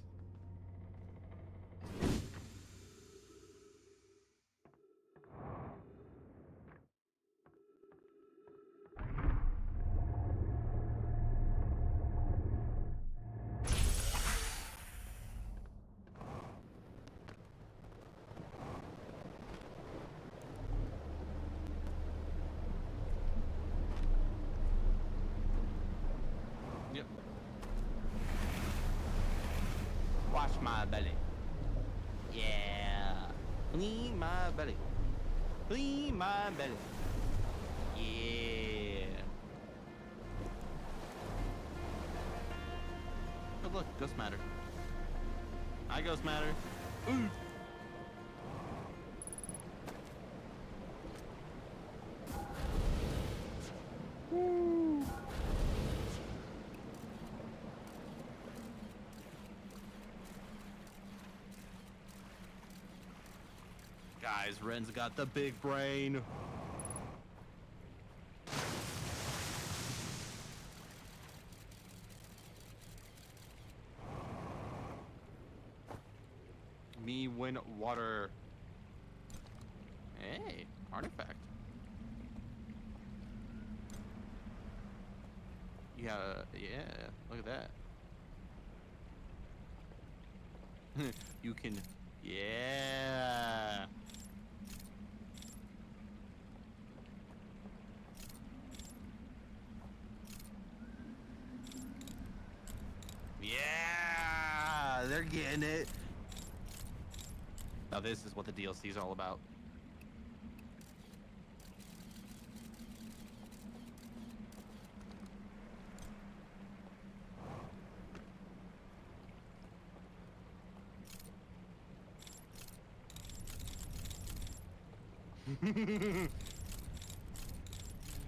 Yep. Wash my belly. Yeah. Clean my belly. Clean my belly. Yeah. Oh look, Ghost Matter. Hi, Ghost Matter. Ooh. Woo. Guys, Ren's got the big brain. Me win water. Hey, artifact. Yeah, look at that. You can, yeah. Yeah, they're getting it. Now this is what the DLC is all about.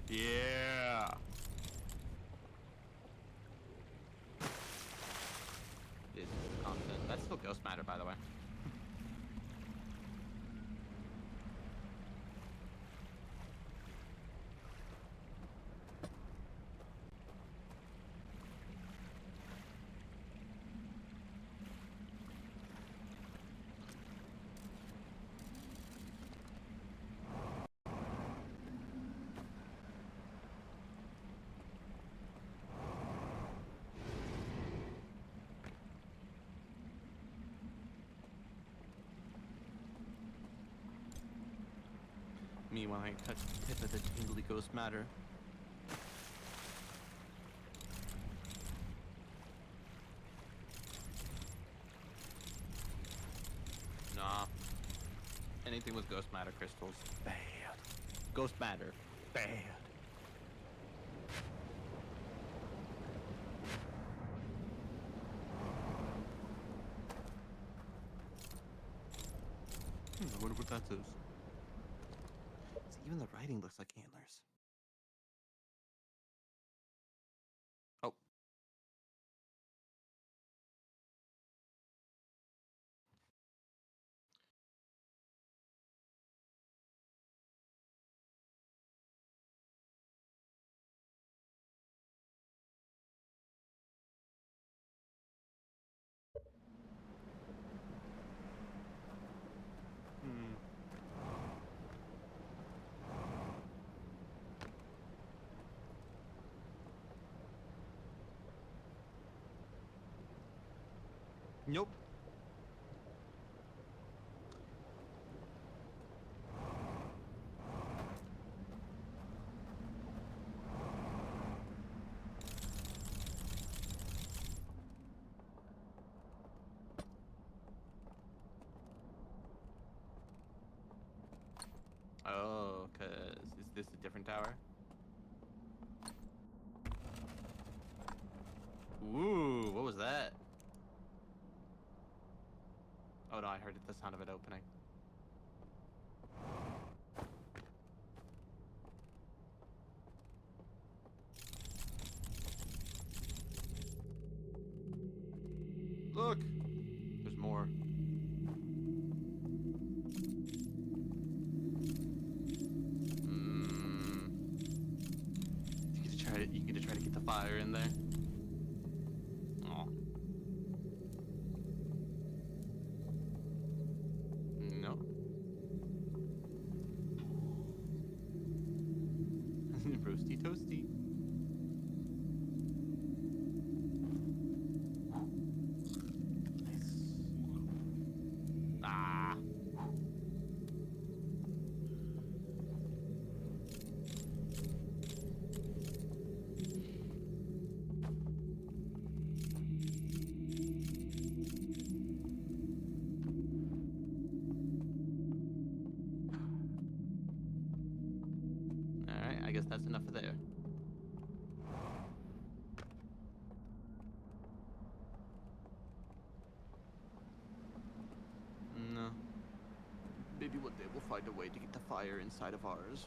Yeah. This is content. That's still Ghost Matter, by the way. Me when I touch the tip of the tingly Ghost Matter. Nah. Anything with Ghost Matter crystals, bad. Ghost Matter, bad. I wonder what that is. Even the writing looks like antlers. Oh. Nope. Oh, cause is this a different tower? heard the sound of it opening. Look! There's more. You get to try to get the fire in there. Oh. No. Roasty toasty. Nice. Ah. Alright, I guess that's enough of there. No. Maybe one day we'll find a way to get the fire inside of ours.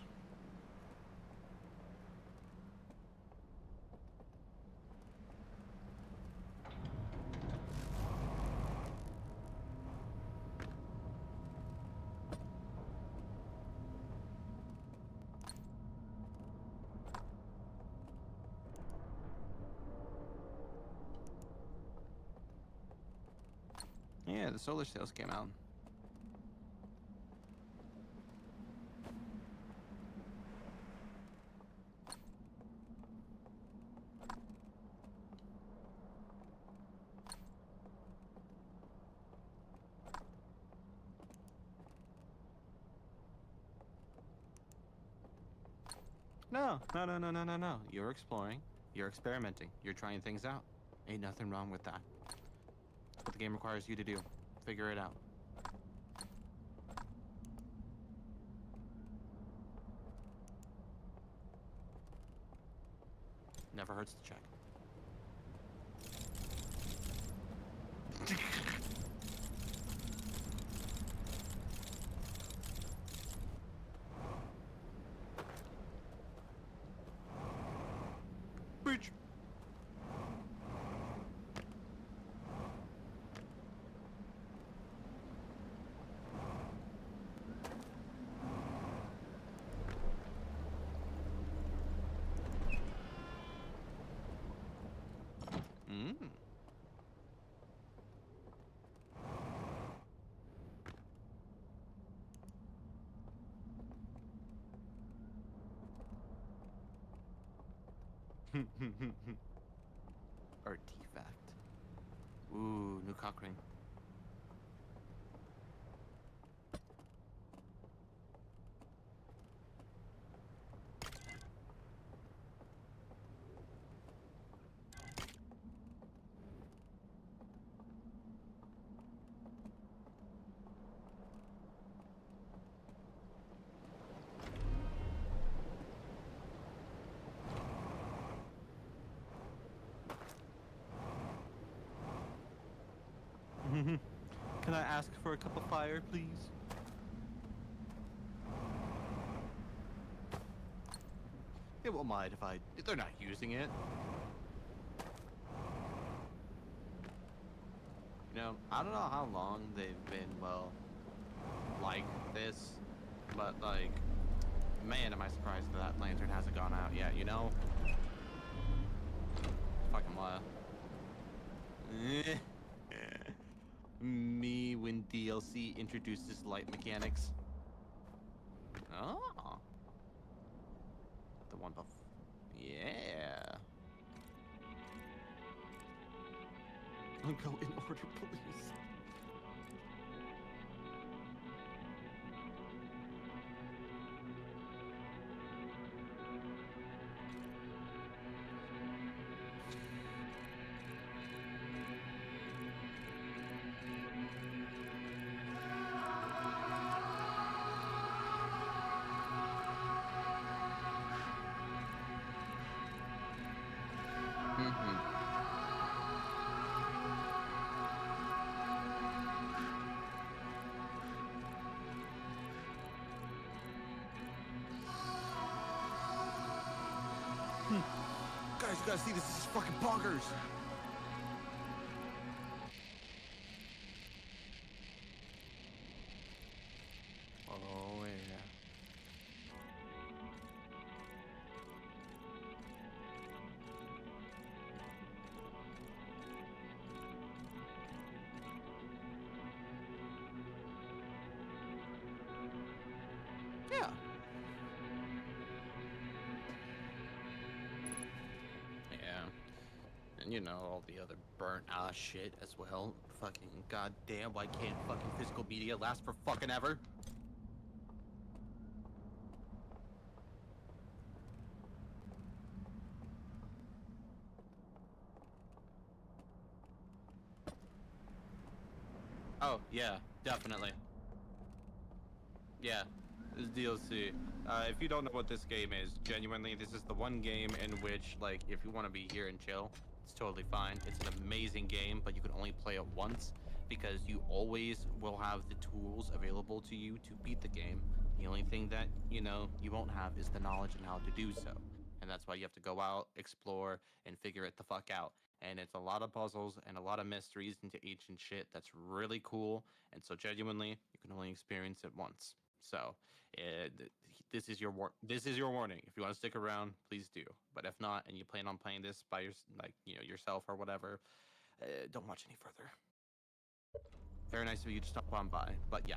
Yeah, the solar sails came out. No. You're exploring. You're experimenting. You're trying things out. Ain't nothing wrong with that. That's what the game requires you to do. Figure it out. Never hurts to check. Bridge. Artifact. Ooh, new cock ring. Can I ask for a cup of fire, please? It won't mind if they're not using it. You know, I don't know how long they've been, well, like this, but like, man, am I surprised that lantern hasn't gone out yet, you know? Fucking wild. Me when DLC introduces light mechanics. Oh. The one buff. Yeah. I'll go in order, please. just gotta see this. This is fucking bonkers. Oh yeah. Yeah. Yeah. And you know, all the other burnt ass shit as well. Fucking goddamn, why can't fucking physical media last for fucking ever? Oh, yeah, definitely. Yeah, this is DLC. If you don't know what this game is, genuinely, this is the one game in which, like, if you want to be here and chill, it's totally fine. It's an amazing game, but you can only play it once because you always will have the tools available to you to beat the game. The only thing that, you know, you won't have is the knowledge on how to do so. And that's why you have to go out, explore, and figure it the fuck out. And it's a lot of puzzles and a lot of mysteries into ancient shit that's really cool. And so genuinely, you can only experience it once. So, this is your warning. If you want to stick around, please do. But if not, and you plan on playing this by yourself or whatever, don't watch any further. Very nice of you to stop on by, but yeah.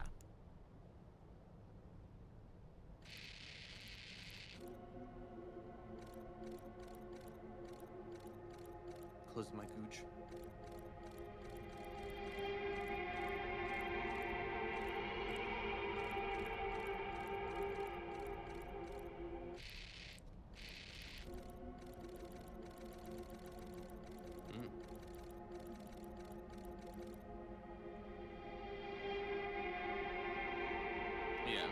Close my gooch. Yeah.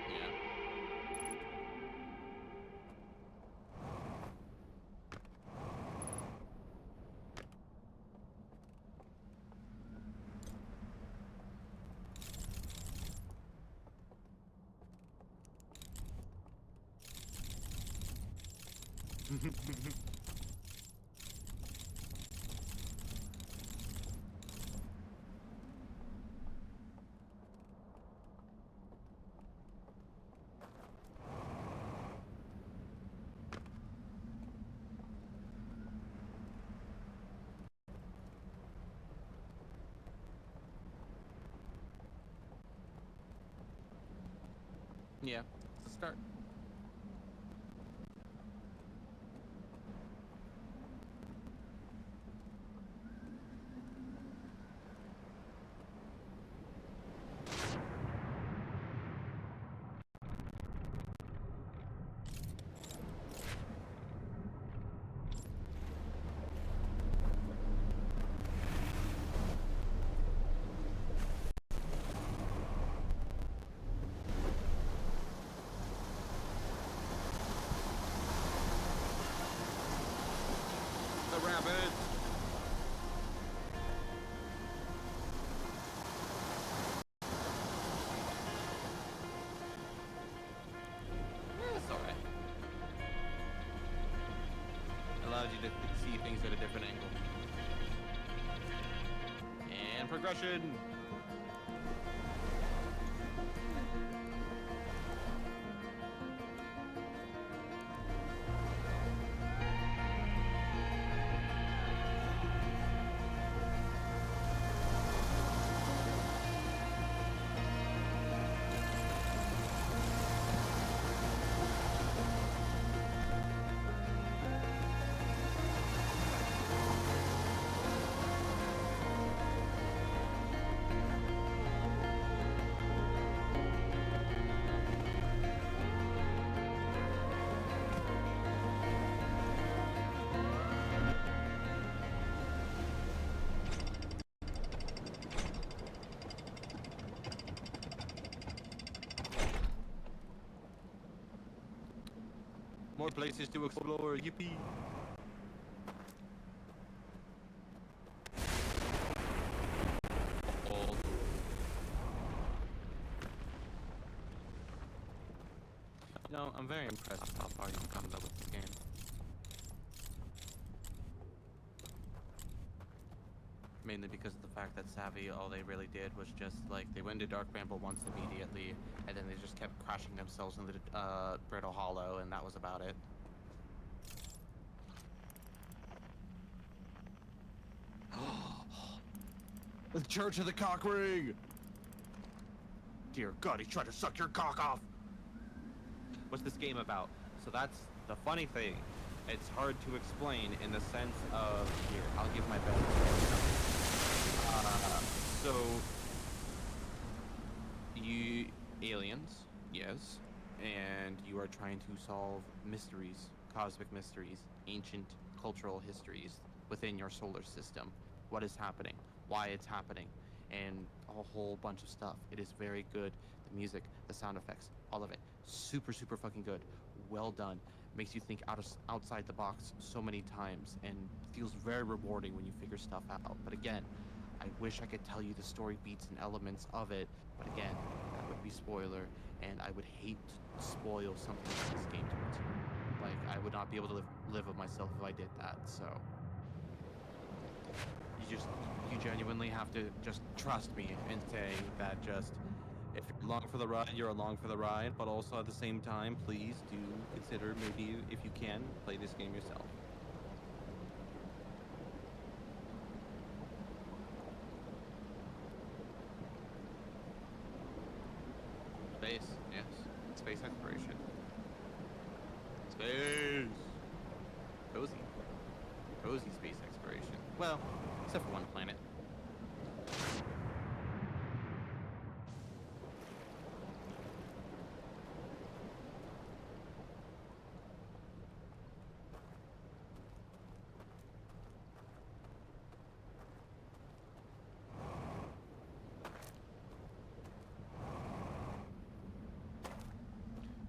Yeah, start. The rabbit. It's alright. Allows you to see things at a different angle. And progression. More places to explore, yippee! Old. You know, I'm very impressed with how far you've come though with this game. mainly because of the fact that Savvy, all they really did was just like they went into Dark Bramble once immediately, and then they just kept crashing themselves into the Brittle Hollow, and that was about it. The Church of the Cock Ring! Dear God, he's trying to suck your cock off! What's this game about? So that's the funny thing. It's hard to explain in the sense of, here, I'll give my best. So, you, aliens, yes, and you are trying to solve mysteries, cosmic mysteries, ancient cultural histories within your solar system. What is happening, why it's happening, and a whole bunch of stuff. It is very good. The music, the sound effects, all of it. Super, super fucking good. Well done. Makes you think outside the box so many times and feels very rewarding when you figure stuff out. But again, I wish I could tell you the story beats and elements of it, but again, that would be spoiler, and I would hate to spoil something in this game towards you. Like, I would not be able to live with myself if I did that, so... You genuinely have to just trust me and say that just, if you're along for the ride, you're along for the ride, but also at the same time, please do consider maybe, if you can, play this game yourself. Space, yes. Space exploration. Space! Cozy. Cozy space exploration. Well, except for one planet.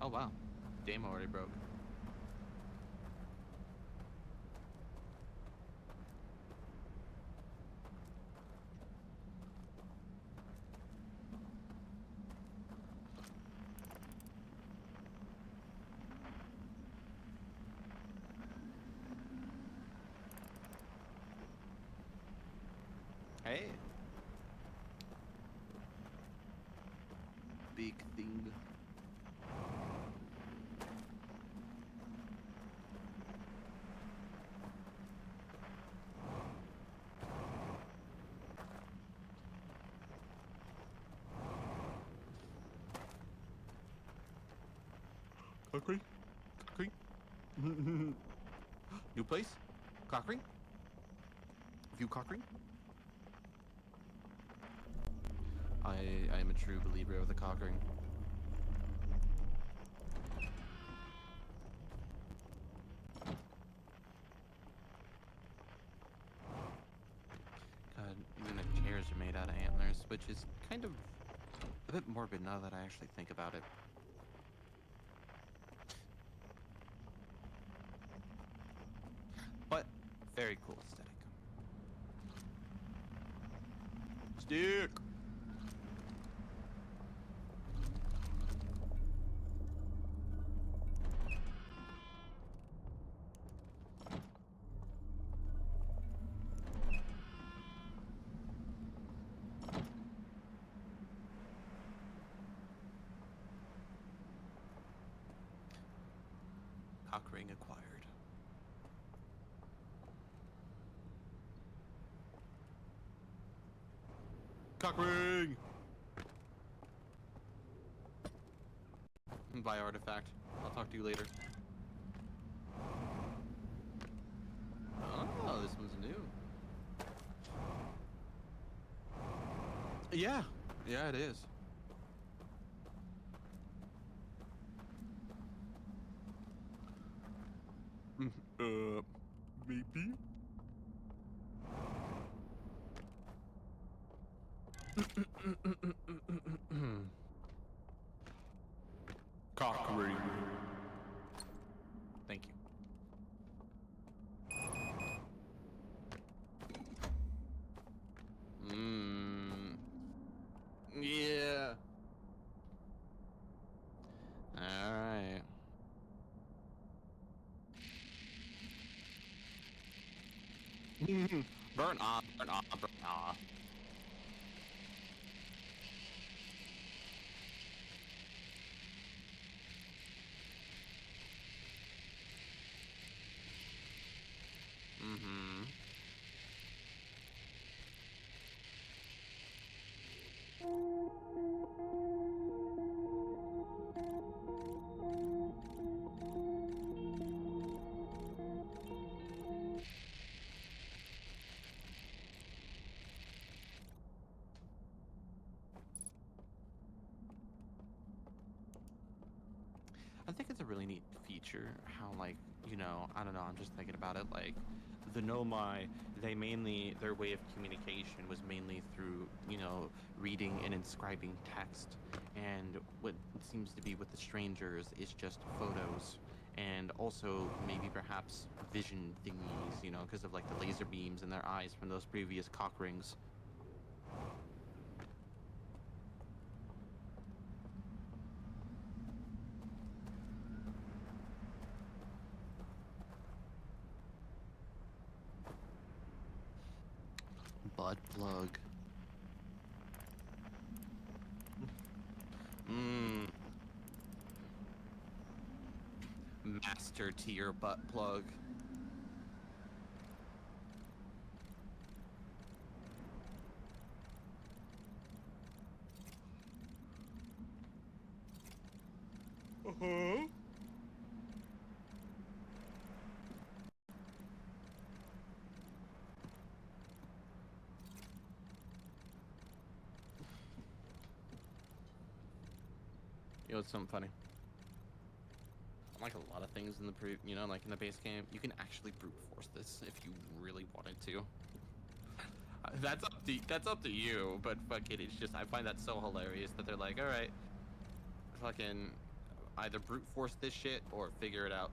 Oh wow, dam already broke. Hey. Big thing. Cockring? Cockring? New place? Cockring? View Cockring? I am a true believer of the Cockring. God, even the chairs are made out of antlers, which is kind of a bit morbid now that I actually think about it. But very cool aesthetic. Stick! Cockring acquired. Cockring! Buy artifact. I'll talk to you later. Oh, this one's new. Yeah. Yeah, it is. Maybe? Cockring. Thank you. Yeah. Alright. Burn up, burn up. Aw. Mm-hmm. I think it's a really neat feature how, like, you know, I don't know, I'm just thinking about it, like, the Nomai, their way of communication was mainly through, you know, reading and inscribing text, and what it seems to be with the strangers is just photos, and also maybe perhaps vision thingies, you know, because of, like, the laser beams in their eyes from those previous cock rings. Butt plug. Mmm. Master tier butt plug. Uh-huh. You know, it's something funny. Like a lot of things in the you know, like in the base game, you can actually brute force this if you really wanted to. That's up to you, but fuck it, it's just I find that so hilarious that they're like, all right, fucking either brute force this shit or figure it out.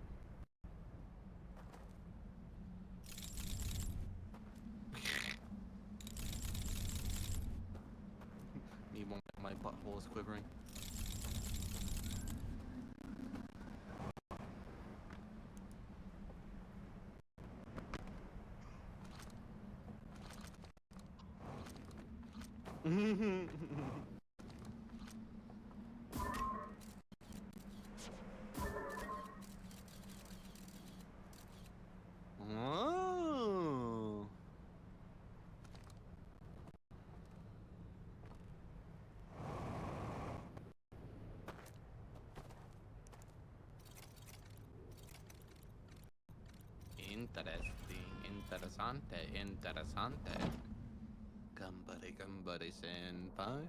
Me, my butthole is quivering. Oh. Interesante. Gambare senpai.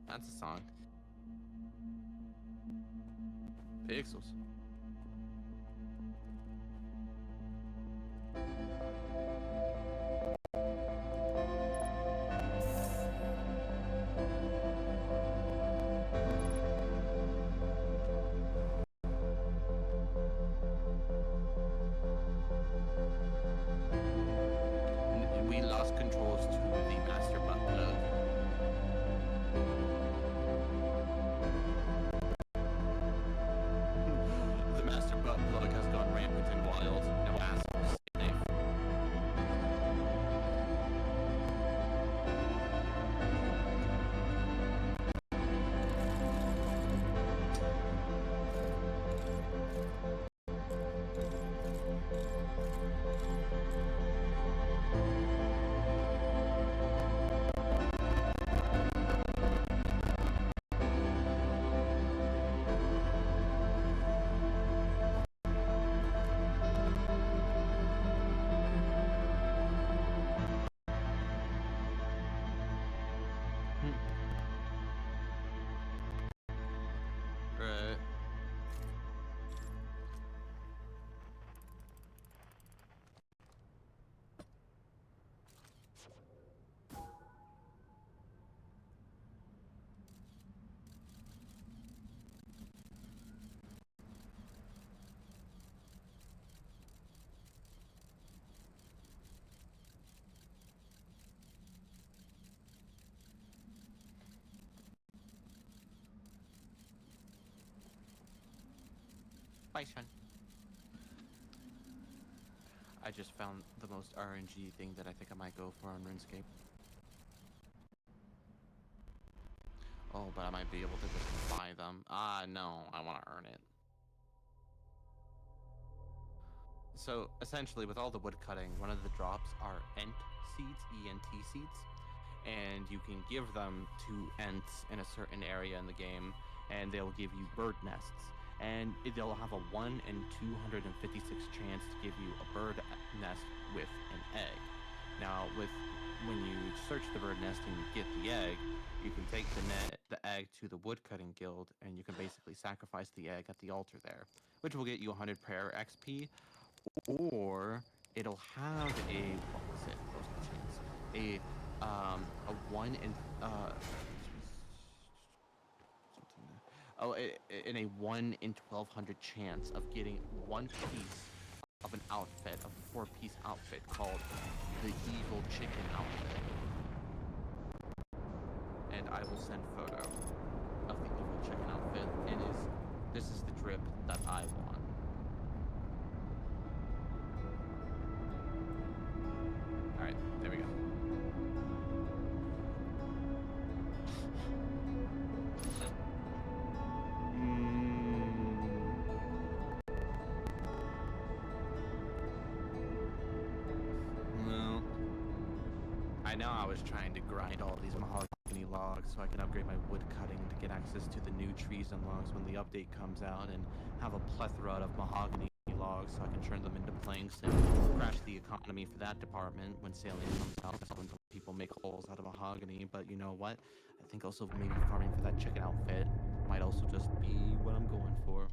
That's a song. Pixels. We lost controls to the master butt plug. The master butt plug has gone rampant and wild. No assholes. Safe. Bison. I just found the most RNG thing that I think I might go for on RuneScape. Oh, but I might be able to just buy them. Ah, no, I want to earn it. So, essentially, with all the wood cutting, one of the drops are Ent seeds, ENT seeds, and you can give them to Ents in a certain area in the game, and they'll give you bird nests. And they'll have a 1 in 256 chance to give you a bird nest with an egg. Now, when you search the bird nest and you get the egg, you can take the egg to the woodcutting guild, and you can basically sacrifice the egg at the altar there, which will get you 100 prayer XP, or it'll have a what was it? What was the chance? A 1 in in a 1 in 1200 chance of getting one piece of an outfit, of a 4-piece outfit called the Evil Chicken outfit. And I will send photo of the Evil Chicken outfit. This is the drip that I want. Alright, there we go. No. I know I was trying to grind all these mahogany logs so I can upgrade my wood cutting to get access to the new trees and logs when the update comes out, and have a plethora of mahogany logs so I can turn them into planks and crash the economy for that department when sailing comes out, when people make holes out of mahogany. But you know what? I think also maybe farming for that chicken outfit might also just be what I'm going for.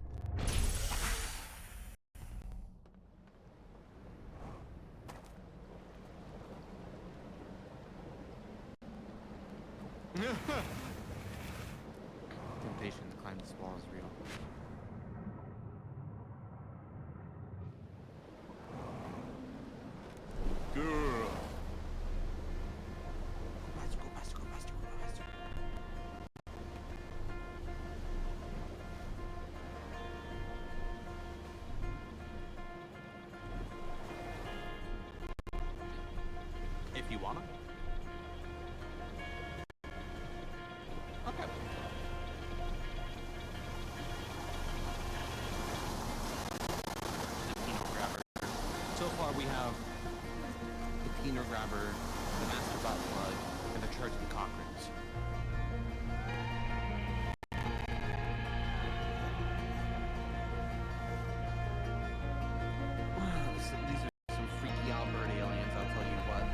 Temptation to climb this wall is real. Girl. Faster. If you wanna. Okay. The Pinot Grabber. So far we have the Pinot Grabber, the Master Butt Plug, and the Church of the Cochrans. Wow, these are some freaky Albert aliens, I'll tell you what.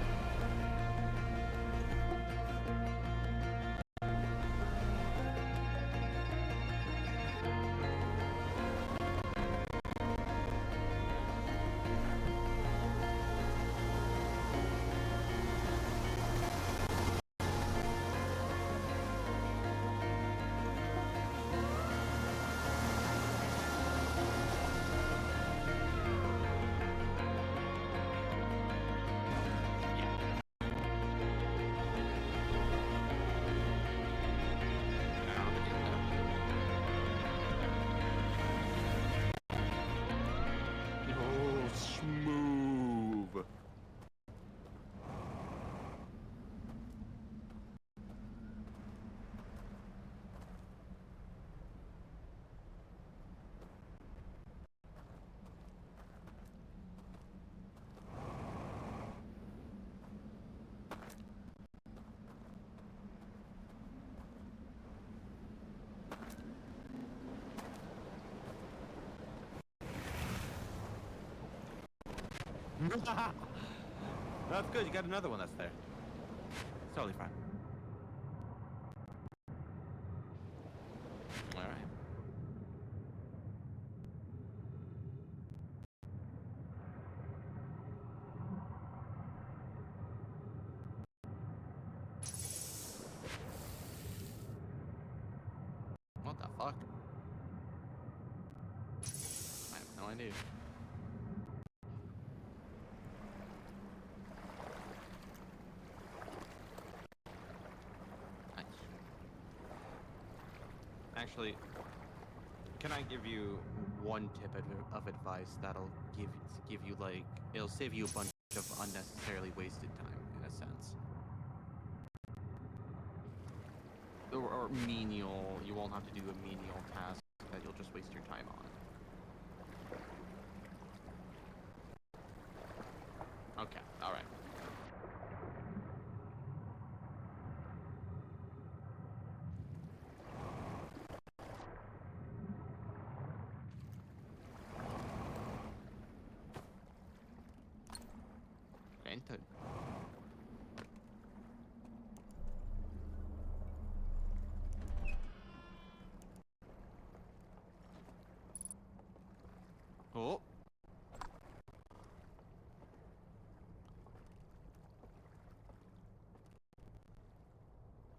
Oh, smooth. That's good, you got another one that's there. It's totally fine. Alright. What the fuck? I have no idea. Actually, can I give you one tip of advice that'll give you like it'll save you a bunch of unnecessarily wasted time in a sense. Or menial, you won't have to do a menial task that you'll just waste your time on. Okay, alright. Granted. Oh.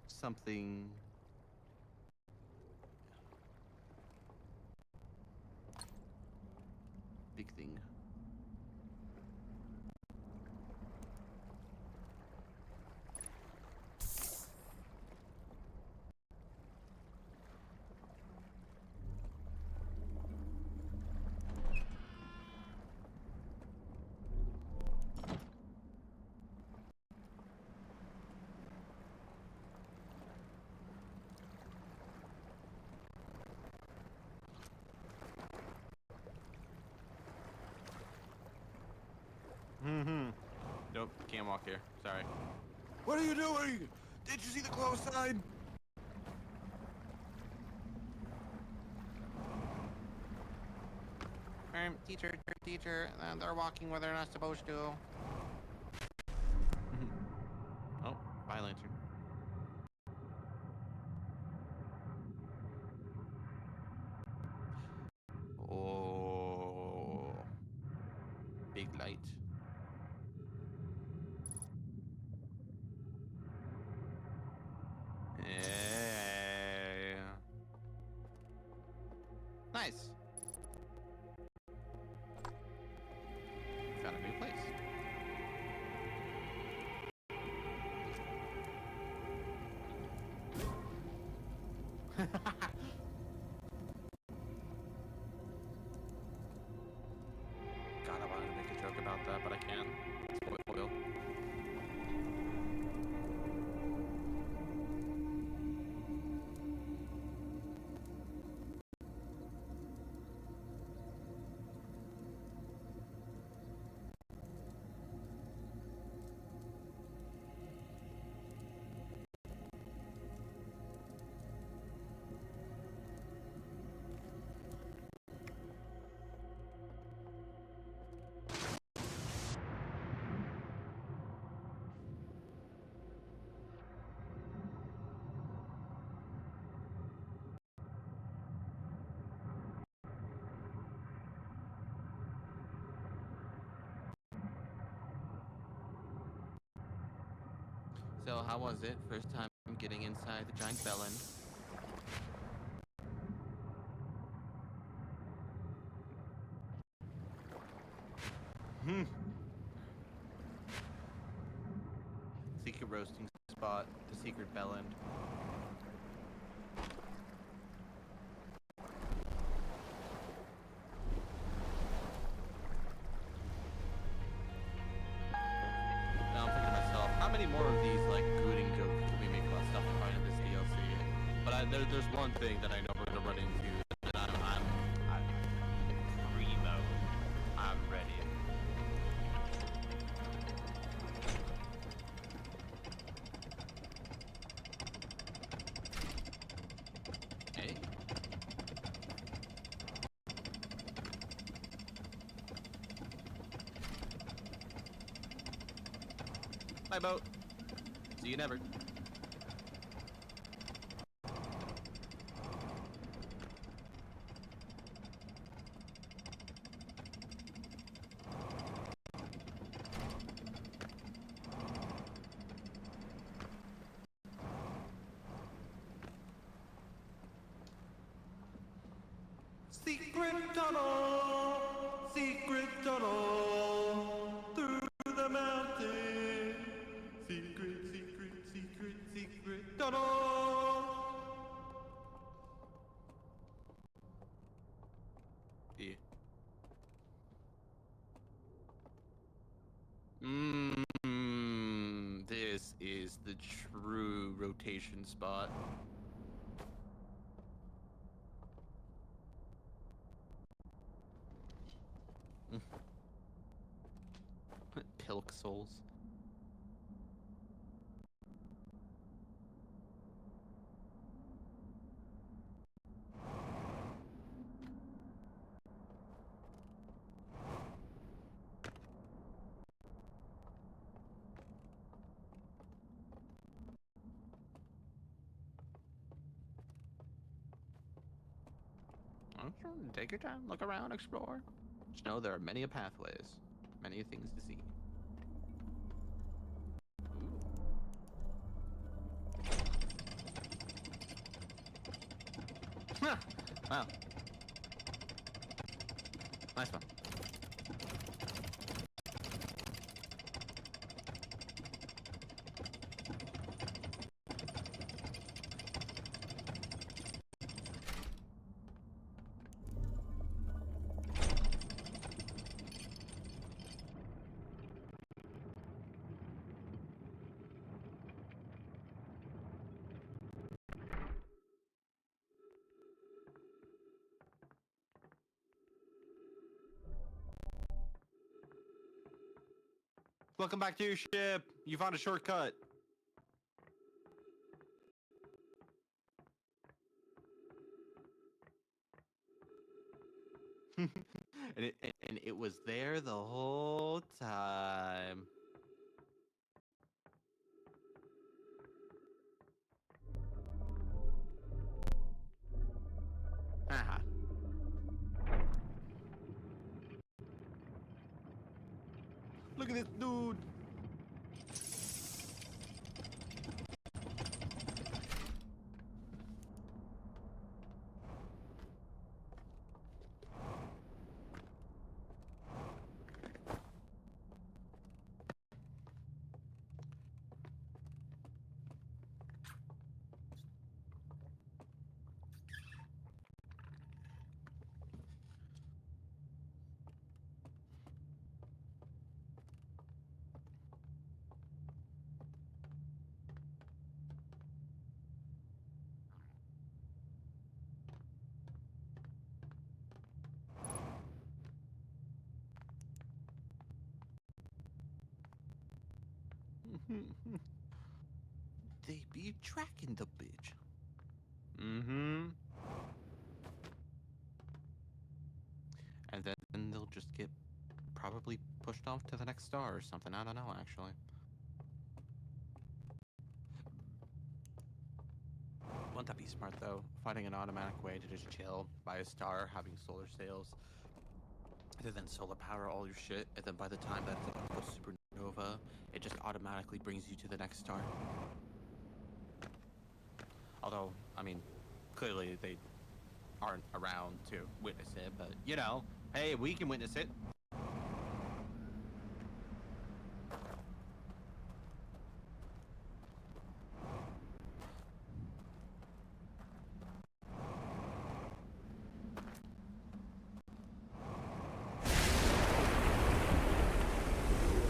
Something. Big thing. Nope, can't walk here. Sorry. What are you doing? Did you see the close sign? Teacher, they're walking where they're not supposed to. Oh, bye, lantern. Oh, big light. Yeah. Nice. Found a new place. God, I wanted to make a joke about that, but I can't. Spoil. So how was it? First time getting inside the giant bellend. Secret roasting spot, the secret bellend. Now I'm thinking to myself, how many more of these like gooting jokes can we make about stuff we find in this DLC? But there's one thing that I know we're gonna run into that I'm primo. I'm ready. Hey. Bye, boat. See you never. Secret tunnel through the mountain. Secret tunnel. true rotation spot. Pilk souls. Take your time, look around, explore. Just know there are many pathways, many things to see. Huh. Wow. Nice one. Welcome back to your ship. You found a shortcut. and it was there the whole time. Haha. Look at this dude. They be tracking the bitch. Mm-hmm. And then they'll just get probably pushed off to the next star or something. I don't know, actually. Wouldn't that be smart, though? Finding an automatic way to just chill by a star, having solar sails, and then solar power all your shit, and then by the time that it's about to go supernova, it just automatically brings you to the next star. Although, I mean, clearly they aren't around to witness it, but, you know, hey, we can witness it.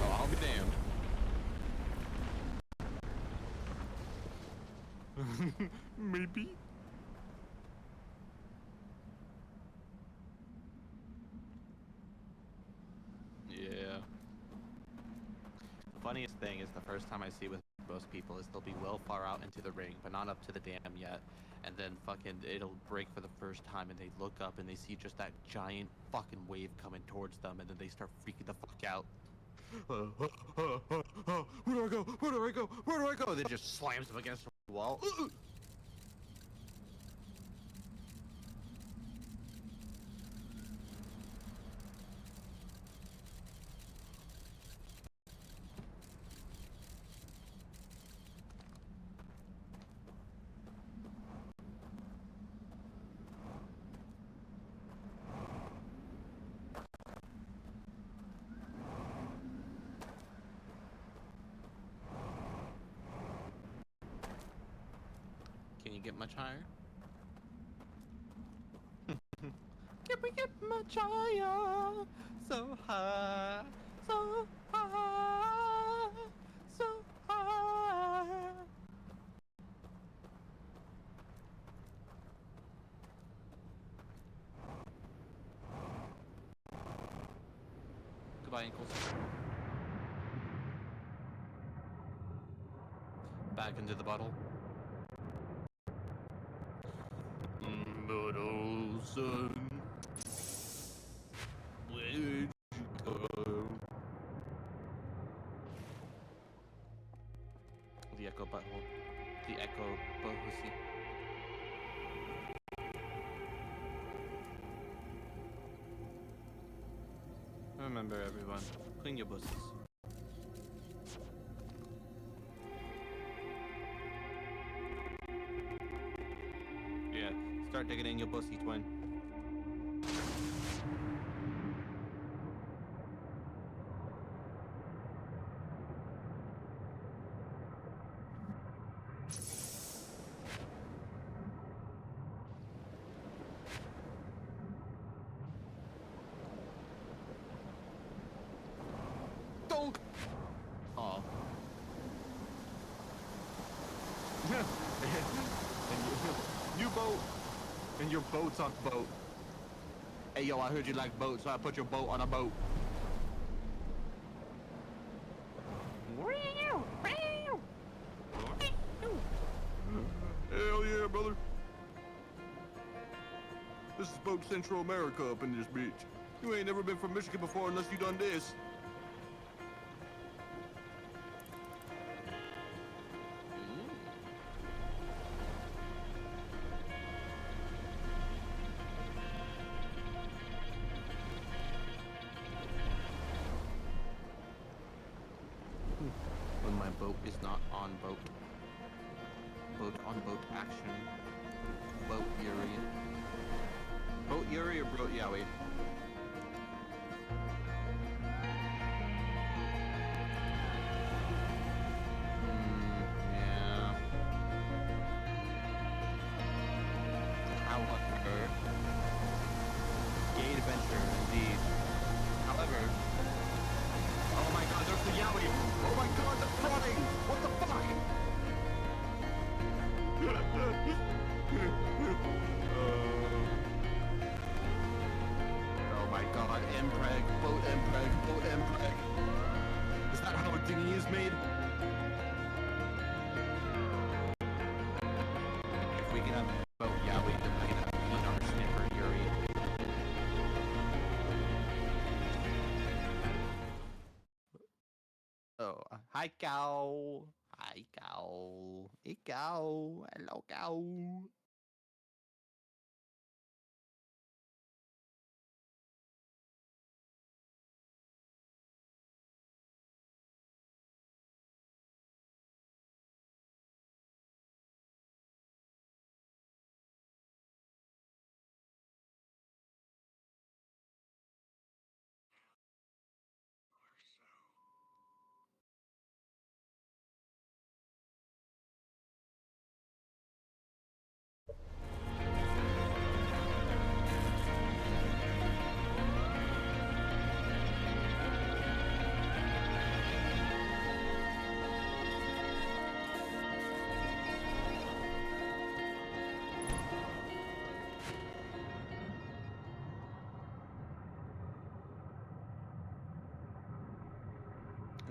Oh, I'll be damned. Maybe. Yeah. The funniest thing is the first time I see with most people is they'll be well far out into the ring, but not up to the dam yet. And then fucking it'll break for the first time and they look up and they see just that giant fucking wave coming towards them and then they start freaking the fuck out. Where do I go? Where do I go? Where do I go? Then just slams them against the wall. Can you get much higher? Can we get much higher? So high, so high, so high. my ankles. Back into the bottle. But oh, son, where'd you go? The echo butthole. The echo bohusi. Remember, everyone, clean your pussies. Yeah, start digging in your pussy, twin. Donk! Aw. and you boat. And your boat's on a boat. Hey, yo, I heard you like boats, so I put your boat on a boat. Hell yeah, brother. This is Boat Central America up in this bitch. You ain't never been from Michigan before unless you done this. When my boat is not on boat. Boat on boat action. Boat Yuri. Boat Yuri or Boat Yowie? Yeah. However, gay adventure indeed. However, oh my god, there's the Yowie! Oh my god, the flooding! What the fuck? Oh my god, Mpreg, boat Mpreg, boat Mpreg. Is that how a dinghy is made? If we can have boat Yowie, then we can have Pinar, Snipper, Yuri. Oh, hi cow. Hi cow. Hey cow. Hello cow.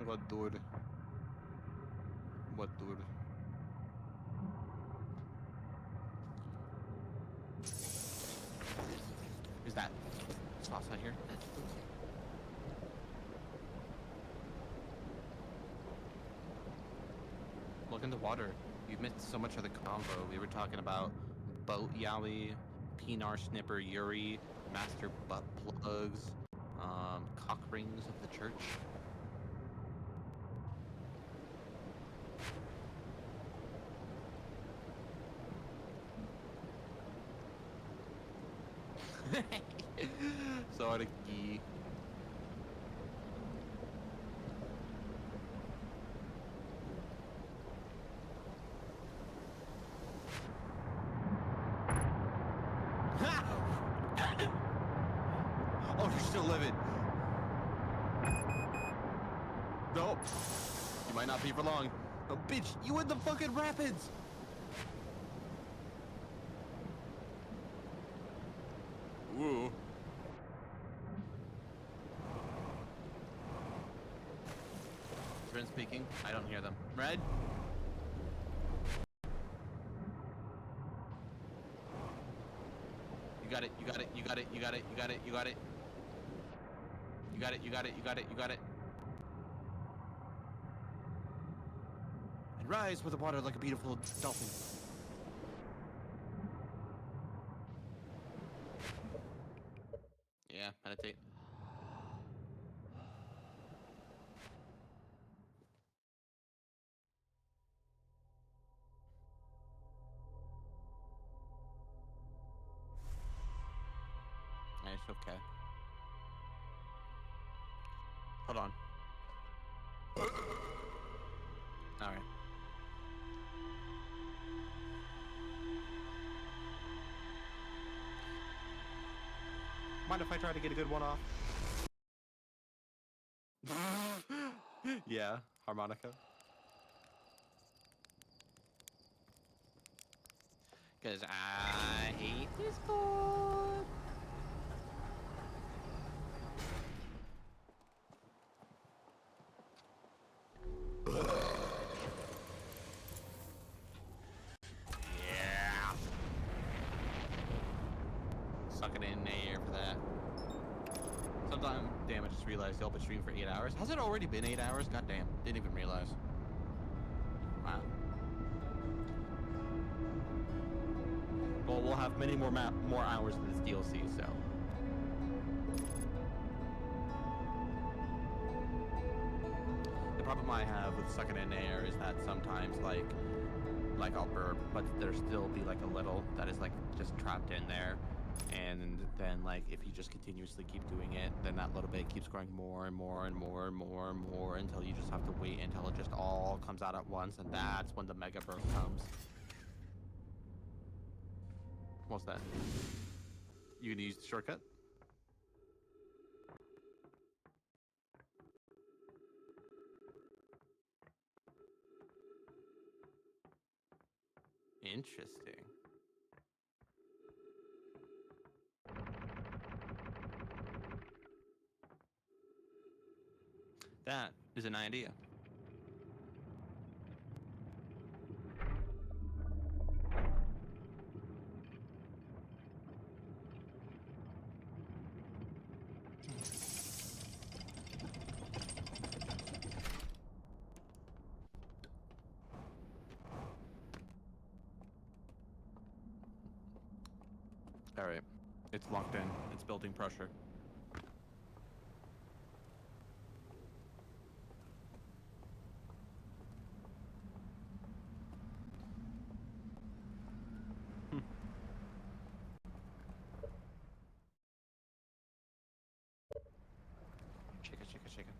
What dude? What dude? Is that sauce out here? Look in the water. You missed so much of the convo. We were talking about boat Yowie, Pinar Snipper Yuri, master butt plugs, cock rings of the church. Sort of key. Oh, you're still living. Nope. You might not be for long. Oh, bitch, you in the fucking rapids. Ooh. friends speaking. I don't hear them. Red? You got it, you got it, you got it, you got it, you got it, you got it. You got it, you got it, you got it, you got it. And rise with the water like a beautiful dolphin. Yeah, meditate. It's okay. Hold on. Alright. Mind if I try to get a good one off? Yeah, harmonica. Cause I hate this board. Yeah. Suck it in there for that. Sometime, damn, I just realized y'all been streaming for 8 hours. Has it already been 8 hours? God damn, didn't even realize. Wow. Well, we'll have many more hours in this DLC, so. The problem I have with sucking in air is that sometimes, like I'll burp, but there still be like a little that is like just trapped in there. And then like if you just continuously keep doing it, then that little bit keeps growing more and more and more and more and more until you just have to wait until it just all comes out at once, and that's when the mega burp comes. What's that? You gonna use the shortcut? Interesting. That is an idea. All right, it's locked in. It's building pressure. Shake it, shake it, shake it.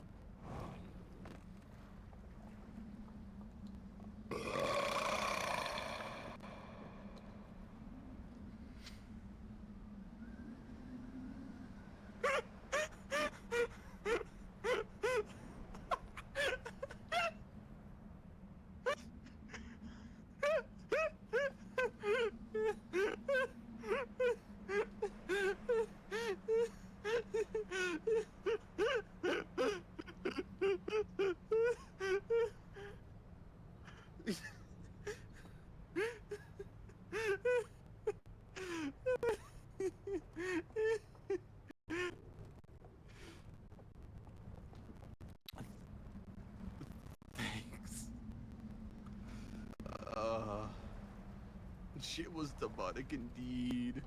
Thanks. Shit was demonic indeed.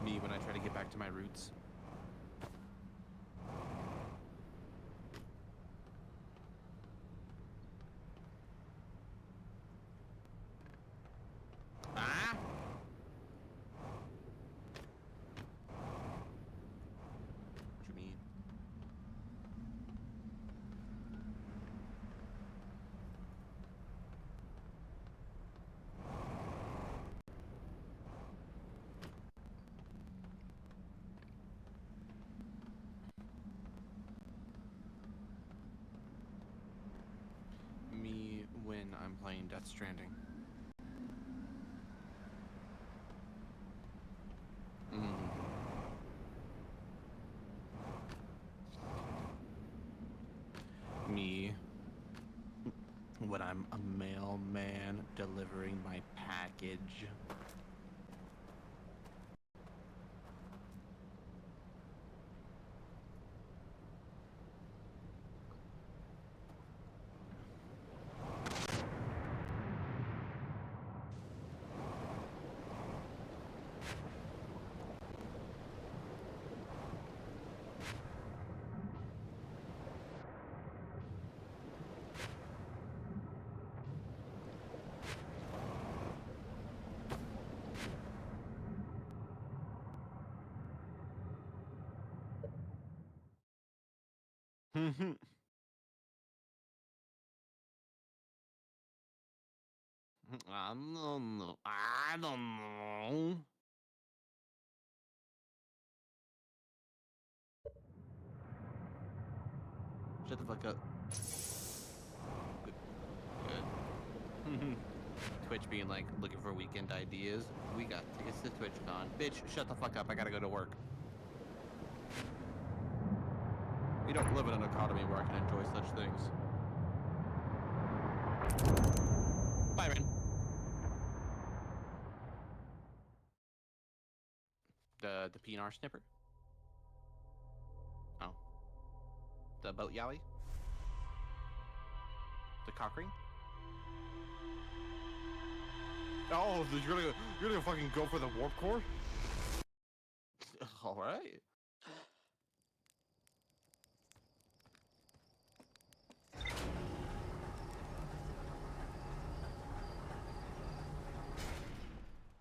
Me when I try to get back to my roots. Ah! What you mean? playing Death Stranding. Me, when I'm a mailman delivering my package. I don't know. I don't know. Shut the fuck up. Good. Good. Twitch being like, looking for weekend ideas. We got tickets to TwitchCon. Bitch, shut the fuck up. I gotta go to work. We don't live in an economy where I can enjoy such things. Byron. The PNR snipper? Oh. The boat yowie? The cock ring? Oh, you're gonna fucking go for the warp core? Alright.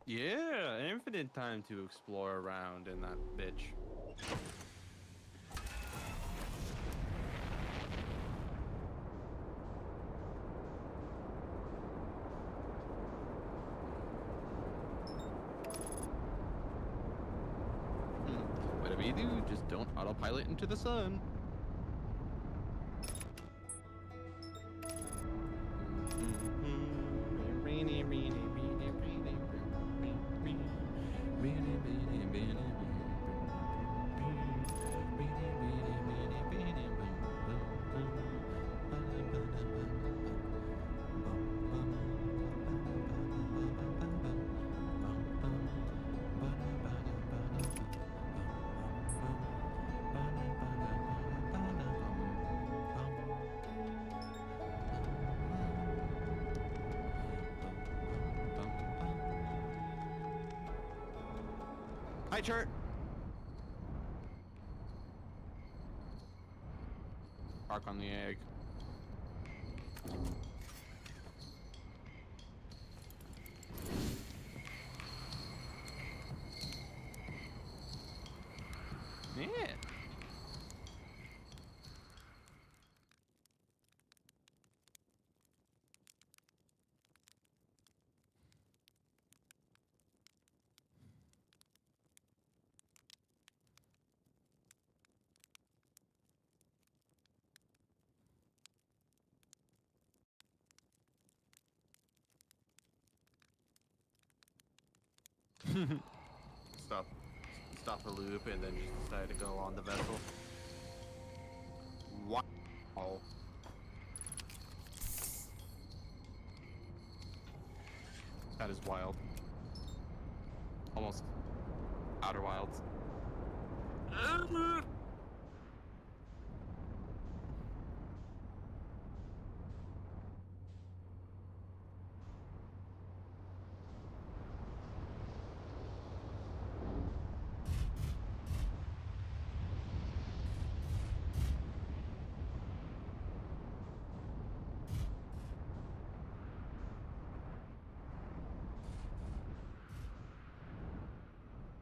Yeah, infinite time to explore around in that bitch. Whatever you do, just don't autopilot into the sun. Hi, Chert. Park on the egg. Yeah. Stop a loop and then just decide to go on the vessel. Wow. That is wild. Almost Outer Wilds.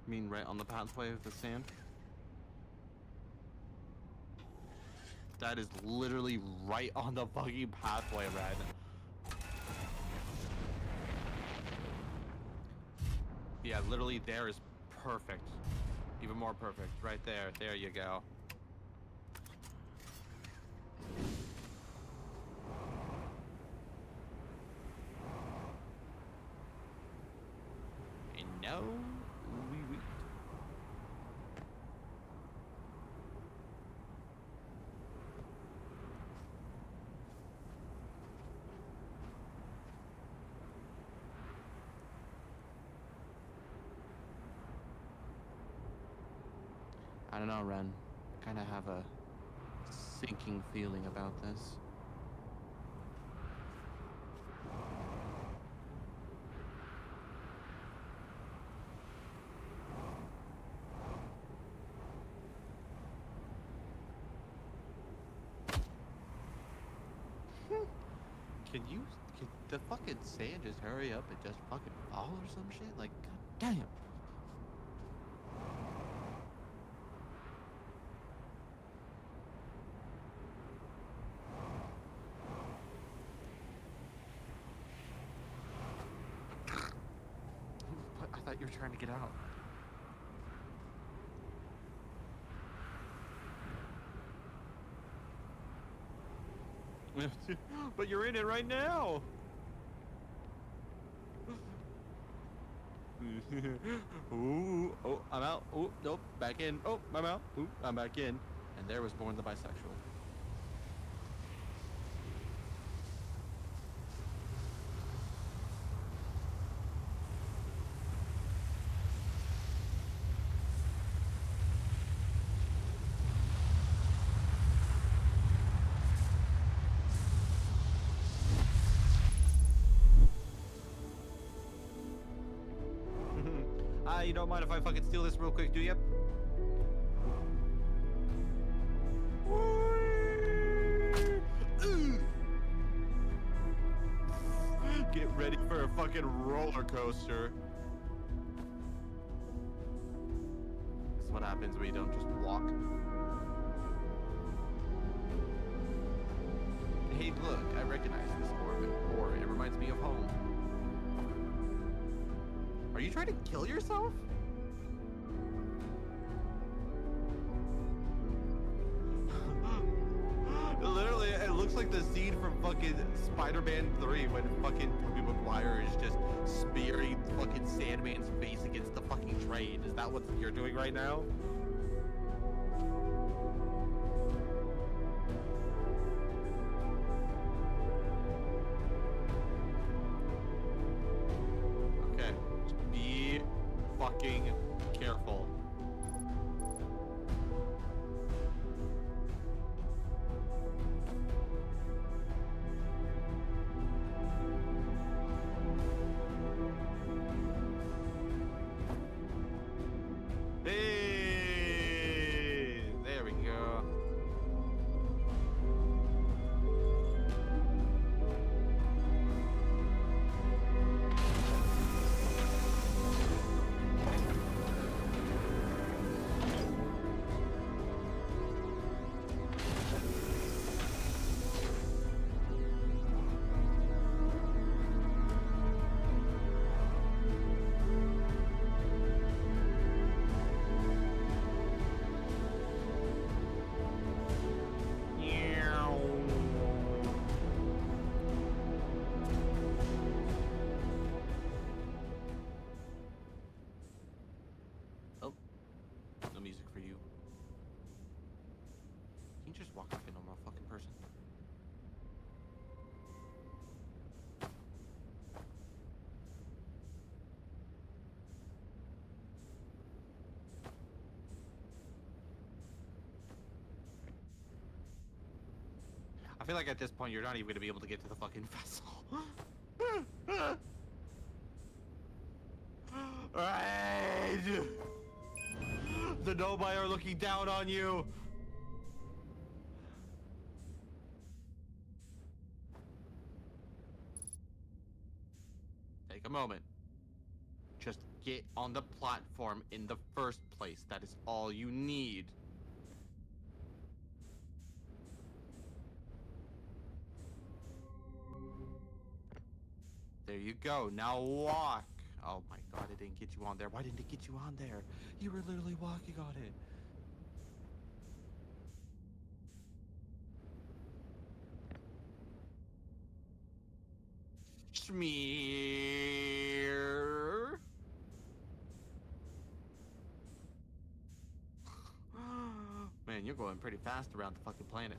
You mean right on the pathway of the sand? That is literally right on the fucking pathway, Red. Yeah, literally there is perfect. Even more perfect. Right there. There you go. I don't know, Ren. Kind of have a sinking feeling about this. Can the fucking sand just hurry up and just fucking fall or some shit? Like, god damn. I thought you were trying to get out. But you're in it right now. Ooh, oh, I'm out. Oh, nope, back in. Oh, I'm out. Ooh, I'm back in. And there was born the bisexual. You don't mind if I fucking steal this real quick, do you? Get ready for a fucking roller coaster. This is what happens when you don't just walk. Hey, look, I recognize this orbit, or it reminds me of home. Are you trying to kill yourself? Literally, it looks like the scene from fucking Spider-Man 3 when fucking Tobey Maguire is just spearing fucking Sandman's face against the fucking train. Is that what you're doing right now? Fucking careful. Hey, there we go. No music for you. Can you just walk like a normal fucking person? I feel like at this point you're not even gonna be able to get to the fucking vessel. Right! The Nobai are looking down on you! Take a moment. Just get on the platform in the first place. That is all you need. There you go. Now walk. Oh my god, it didn't get you on there. Why didn't it get you on there? You were literally walking on it. Schmear. Man, you're going pretty fast around the fucking planet.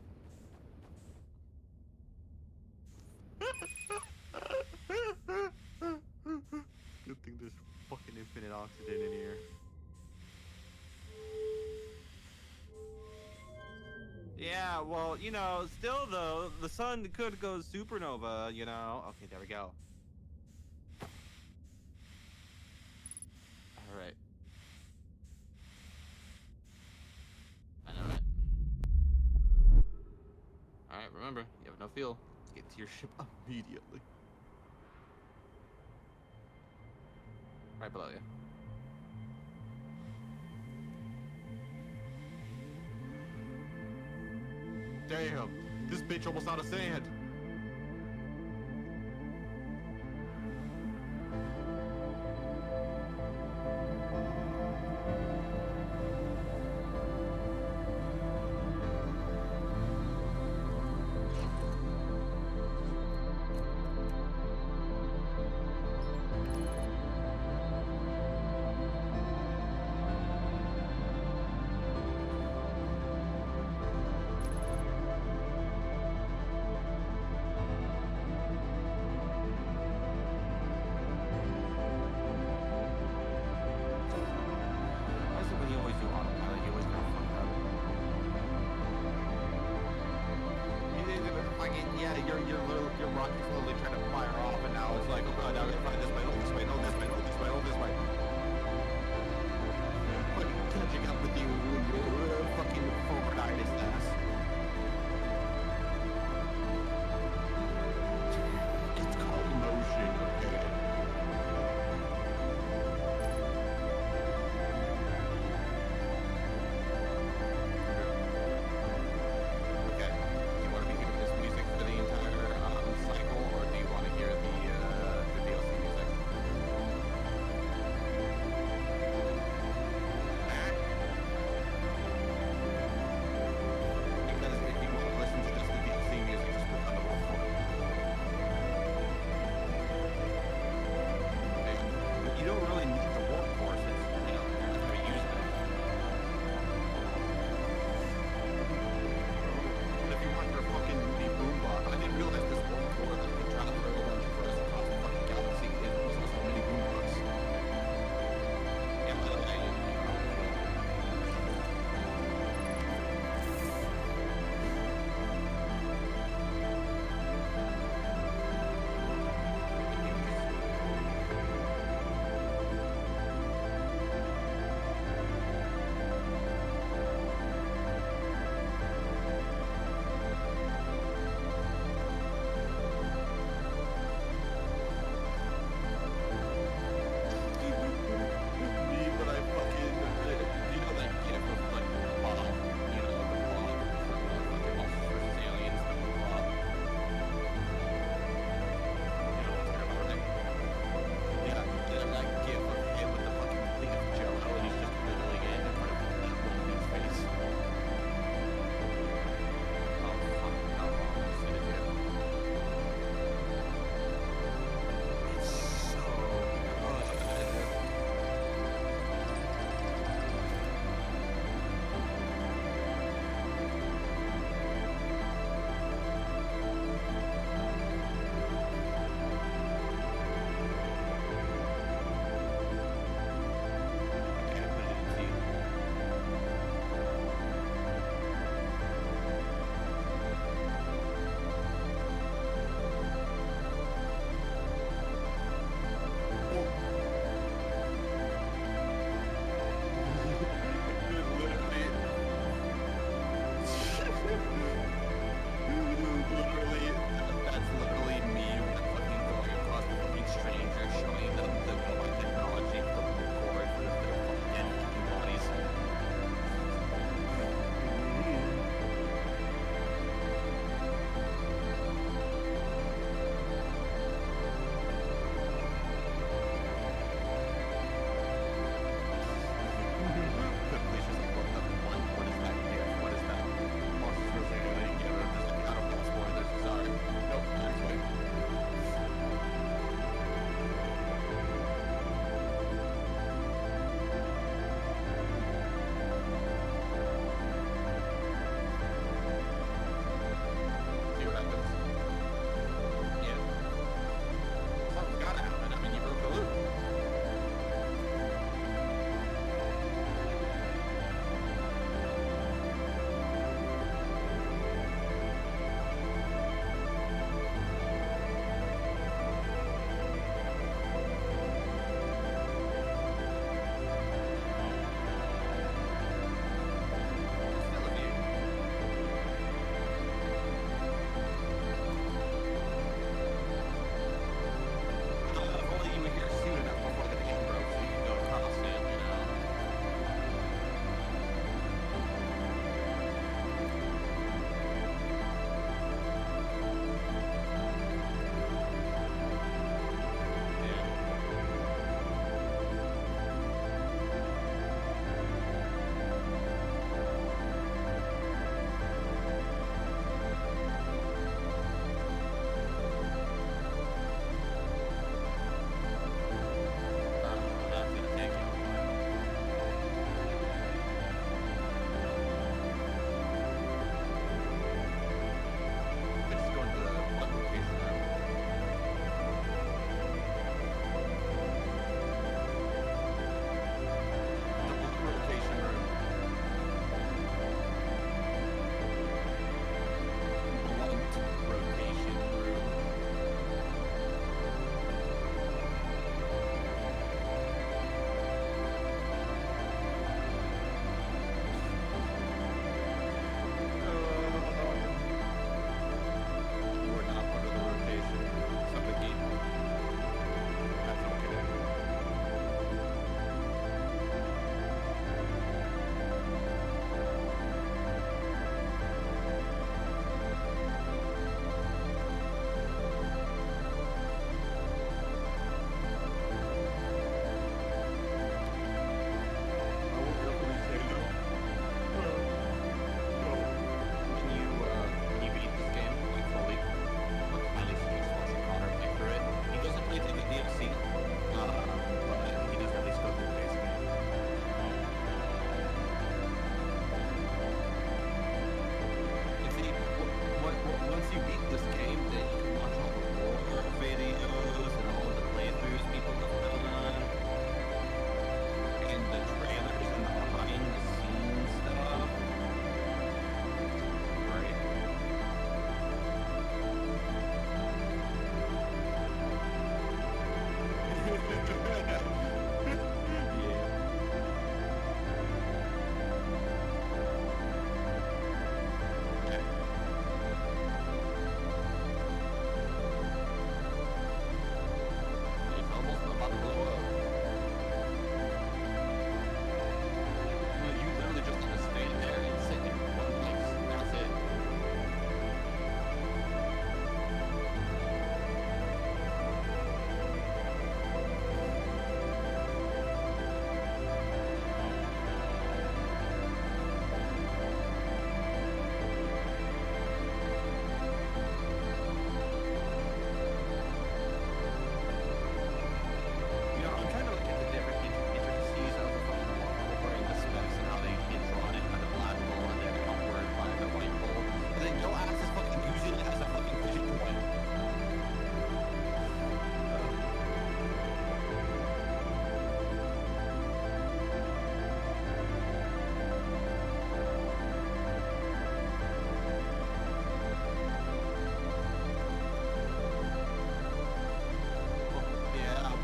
Good thing there's fucking infinite oxygen in here. well, you know, still though, the sun could go supernova, you know. Okay, there we go. All right. I know it. All right, remember, you have no fuel. Let's get to your ship immediately. Right below you. Damn, this bitch almost out of sand. Why is it when you always do autopilot, you always kind of fuck up? Yeah, your rocket's slowly trying to fire off, and now it's like, oh god, now I'm gonna find this way, oh this way, oh this way, oh this way, oh this way. Fucking catching up with you, fucking forwarditis ass. It's called motion, okay? Okay. Do you want to be hearing this music for the entire cycle, or do you want to hear the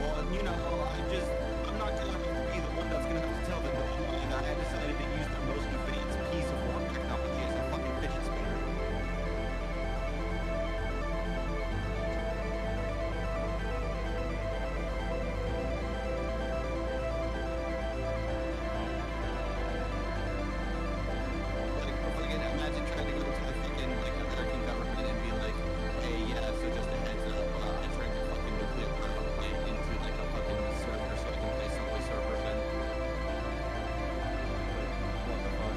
Well, you know, I'm not gonna have to be the one that's gonna have to tell them that I decided to use the most advanced piece of warp technology as a fucking fidget spinner. Like, fucking imagine trying to go to the fucking, like, American government and be like, hey, yeah, so just a heads up, I turned the fucking nuclear power plant into, like, a fucking server so I can play Subway Surfers in. What the fuck?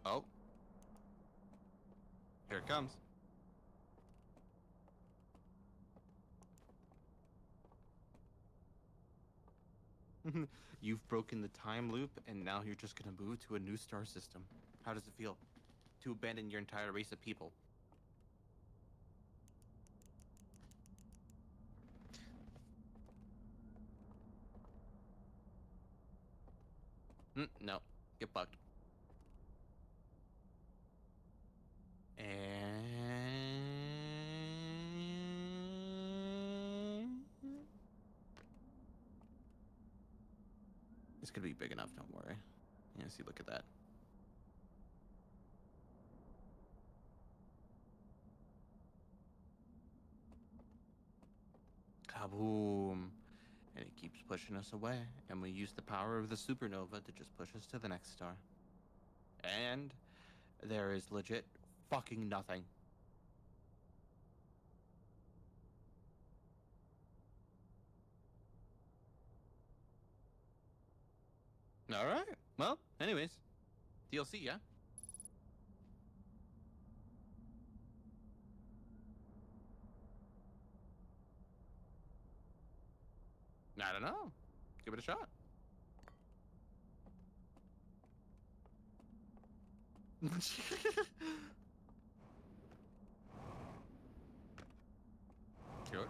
Oh. Here it comes. You've broken the time loop, and now you're just gonna move to a new star system. How does it feel? To abandon your entire race of people? No. Get fucked. And... It's gonna be big enough, don't worry. Yeah, see, look at that. Kaboom! And it keeps pushing us away, and we use the power of the supernova to just push us to the next star. And there is legit fucking nothing. Alright, well, anyways. DLC, yeah? I don't know. Give it a shot. Sure.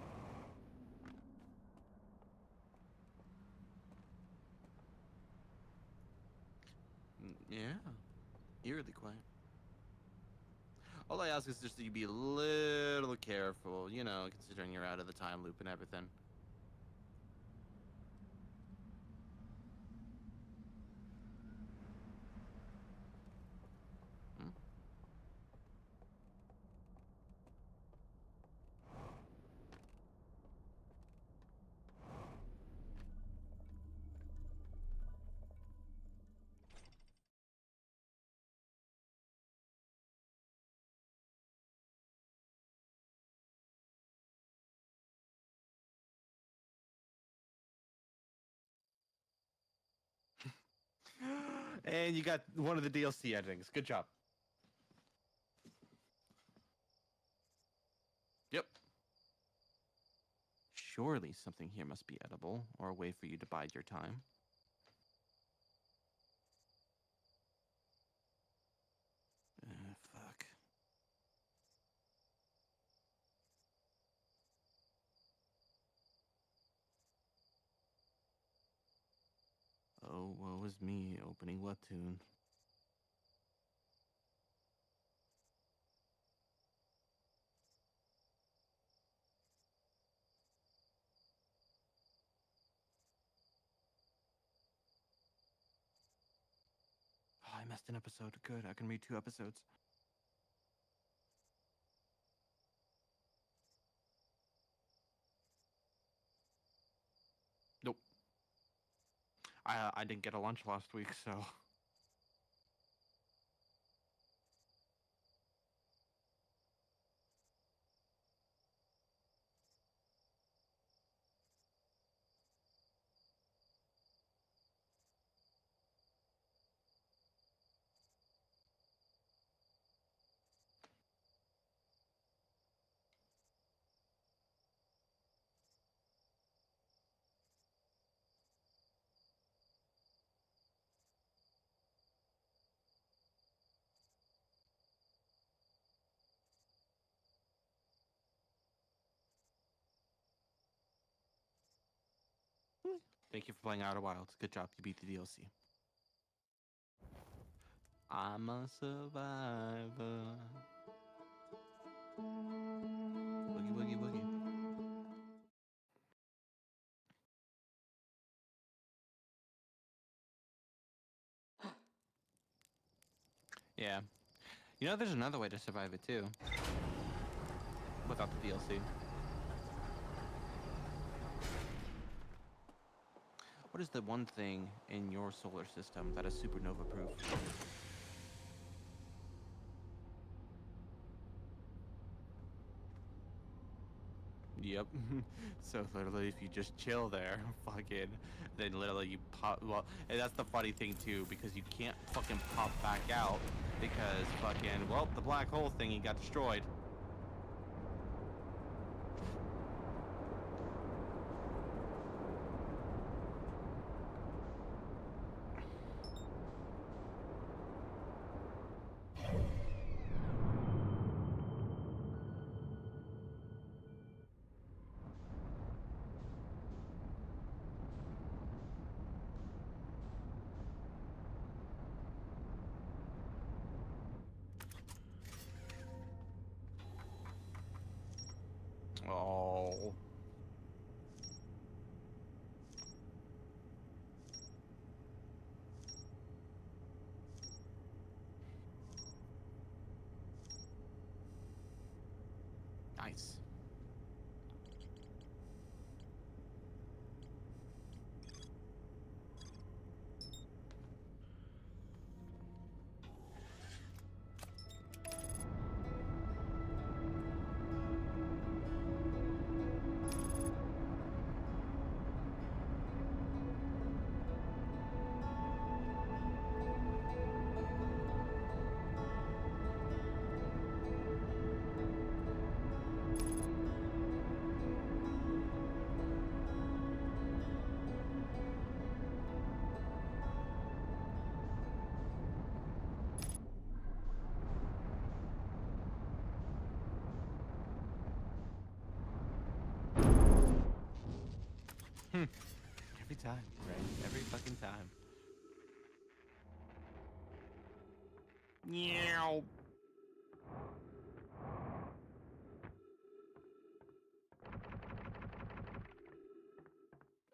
Yeah. Eerily quiet. All I ask is just that you be a little careful, you know, considering you're out of the time loop and everything. Hmm? And you got one of the DLC endings. Good job. Yep. Surely something here must be edible, or a way for you to bide your time. Fuck. Oh, woe is me, opening Webtoon. Oh, I missed an episode. Good, I can read 2 episodes. I didn't get a lunch last week, so. Thank you for playing Outer Wilds. Good job. You beat the DLC. I'm a survivor. Boogie, boogie, boogie. Yeah. You know, there's another way to survive it too. Without the DLC. What is the one thing in your solar system that is supernova proof? Yep. So literally, if you just chill there, fucking, then literally you pop. Well, and that's the funny thing too, because you can't fucking pop back out because fucking, well, the black hole thingy got destroyed. Oh. Nice. Every time, right? Every fucking time. Meow.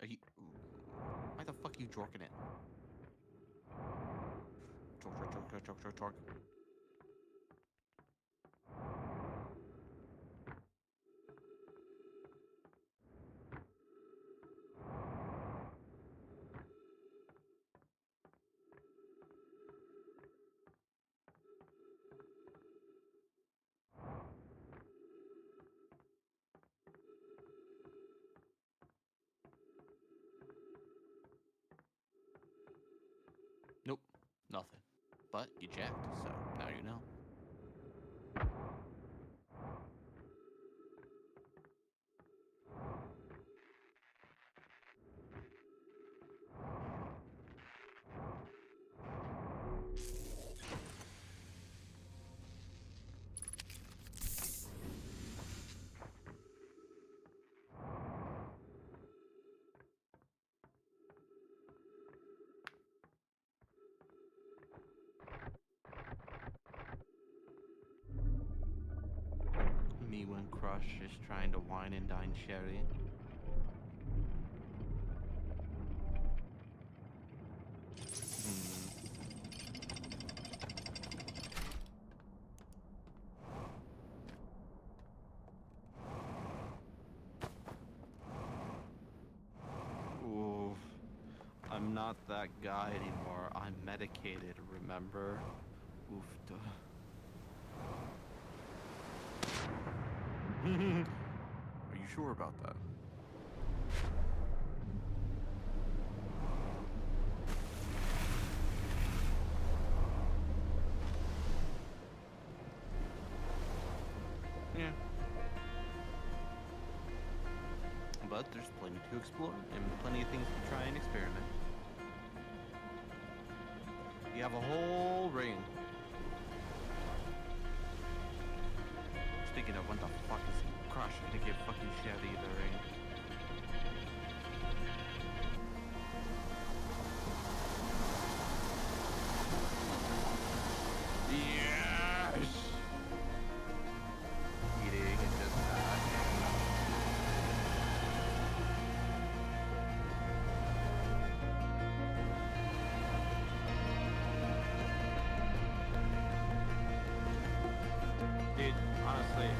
Are you? Why the fuck are you jorking it? Torque. Nope, nothing. But you jacked, so now you know. Me when Crush is trying to wine and dine Sherry. Ooh, I'm not not that guy anymore. I'm medicated, remember? Oofda. Are you sure about that? Yeah. But there's plenty to explore and plenty of things to try and experiment. You have a whole ring. Speaking of, what the fuck is crushing to get fucking shit out of the ring? Yes! Eating and just dude, honestly,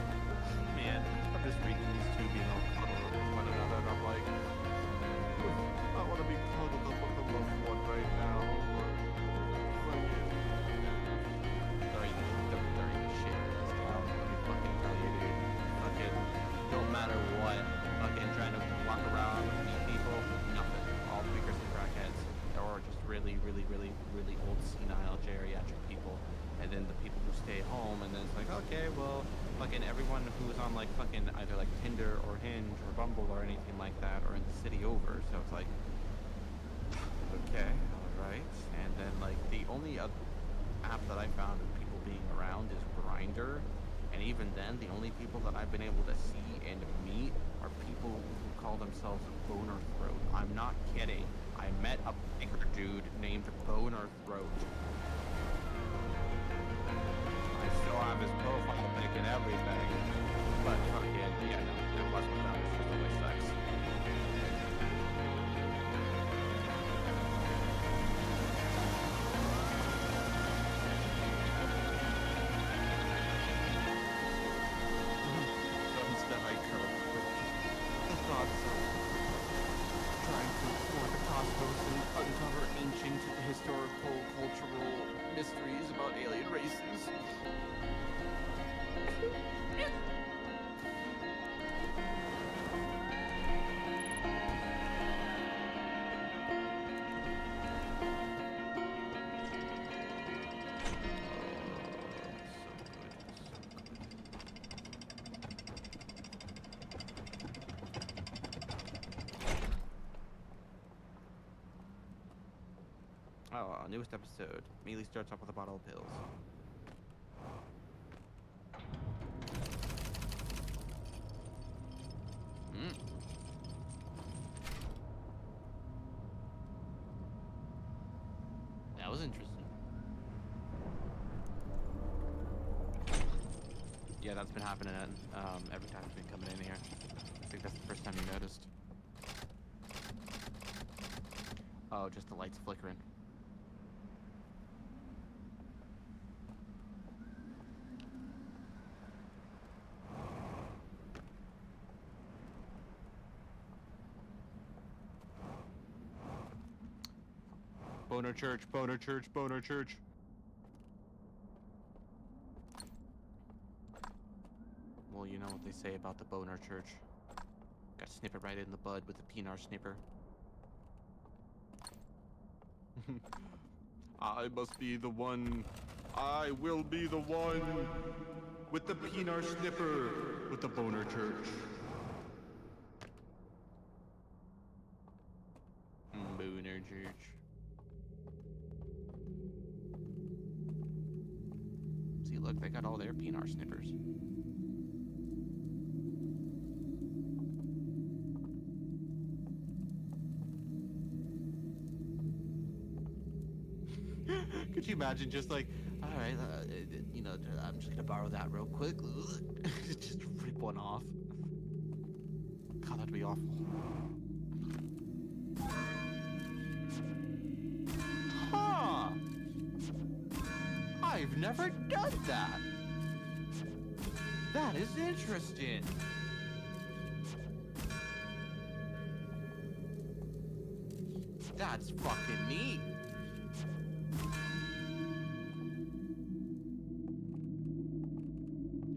man, I'm just reading these two being all cuddled up with one another, and I'm like, I want to be cuddled up with the loved one right now. They're eating shit in this town, let me fucking tell you, dude. Fucking, don't matter what, fucking trying to walk around and meet people, nothing. All tweakers and crackheads, or just really old senile geriatric people. And then the people who stay home, and then it's like, okay, well, fucking everyone who's on like fucking either like Tinder or Hinge or Bumble or anything like that, or in the city over. So it's like, okay, all right. And then like the only other app that I found of people being around is Grindr, and even then, the only people that I've been able to see and meet are people who call themselves Boner Throat. I'm not kidding. I met a bigger dude named Boner Throat. I still have his profile pic and everything, but fucking, yeah, no, it wasn't that, it was just only sex. So instead I curled the thoughts of trying to explore the cosmos and uncover ancient historical, cultural mysteries about alien races. Oh, newest episode. Immediately starts off with a bottle of pills. That was interesting. Yeah, that's been happening every time it's been coming in here. I think that's the first time you noticed. Oh, just the lights flickering. Boner church, boner church, boner church. Well, you know what they say about the boner church. Got to snip it right in the bud with the penar snipper. I must be the one. I will be the one with the penar snipper with the boner church. Boner church. See, look, they got all their penar snippers. Could you imagine just like, all right, you know, I'm just gonna borrow that real quick. Just rip one off. God, that'd be awful. Huh. I've never done that. That is interesting. That That's fucking neat.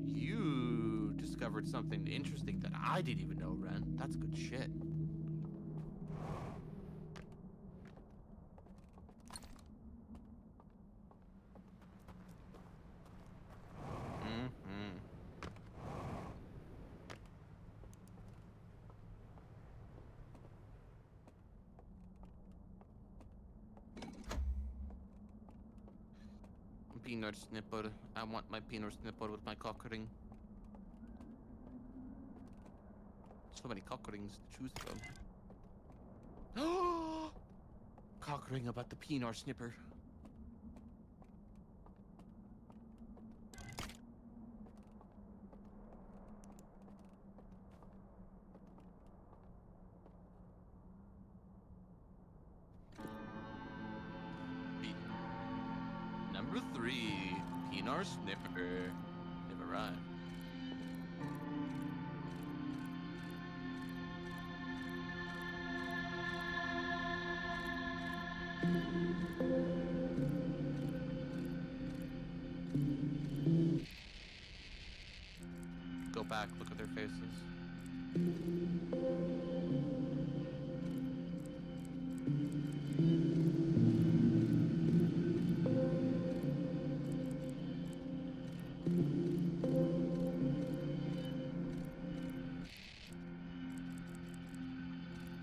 You discovered something interesting that I didn't even know, Ren. That's good shit. Peanut snipper. I want my peanut snipper with my cock ring. So many cock rings to choose from. Cock ring about the peanut snipper. Number 3, peanut snipper. Never arrived. Go back, look at their faces.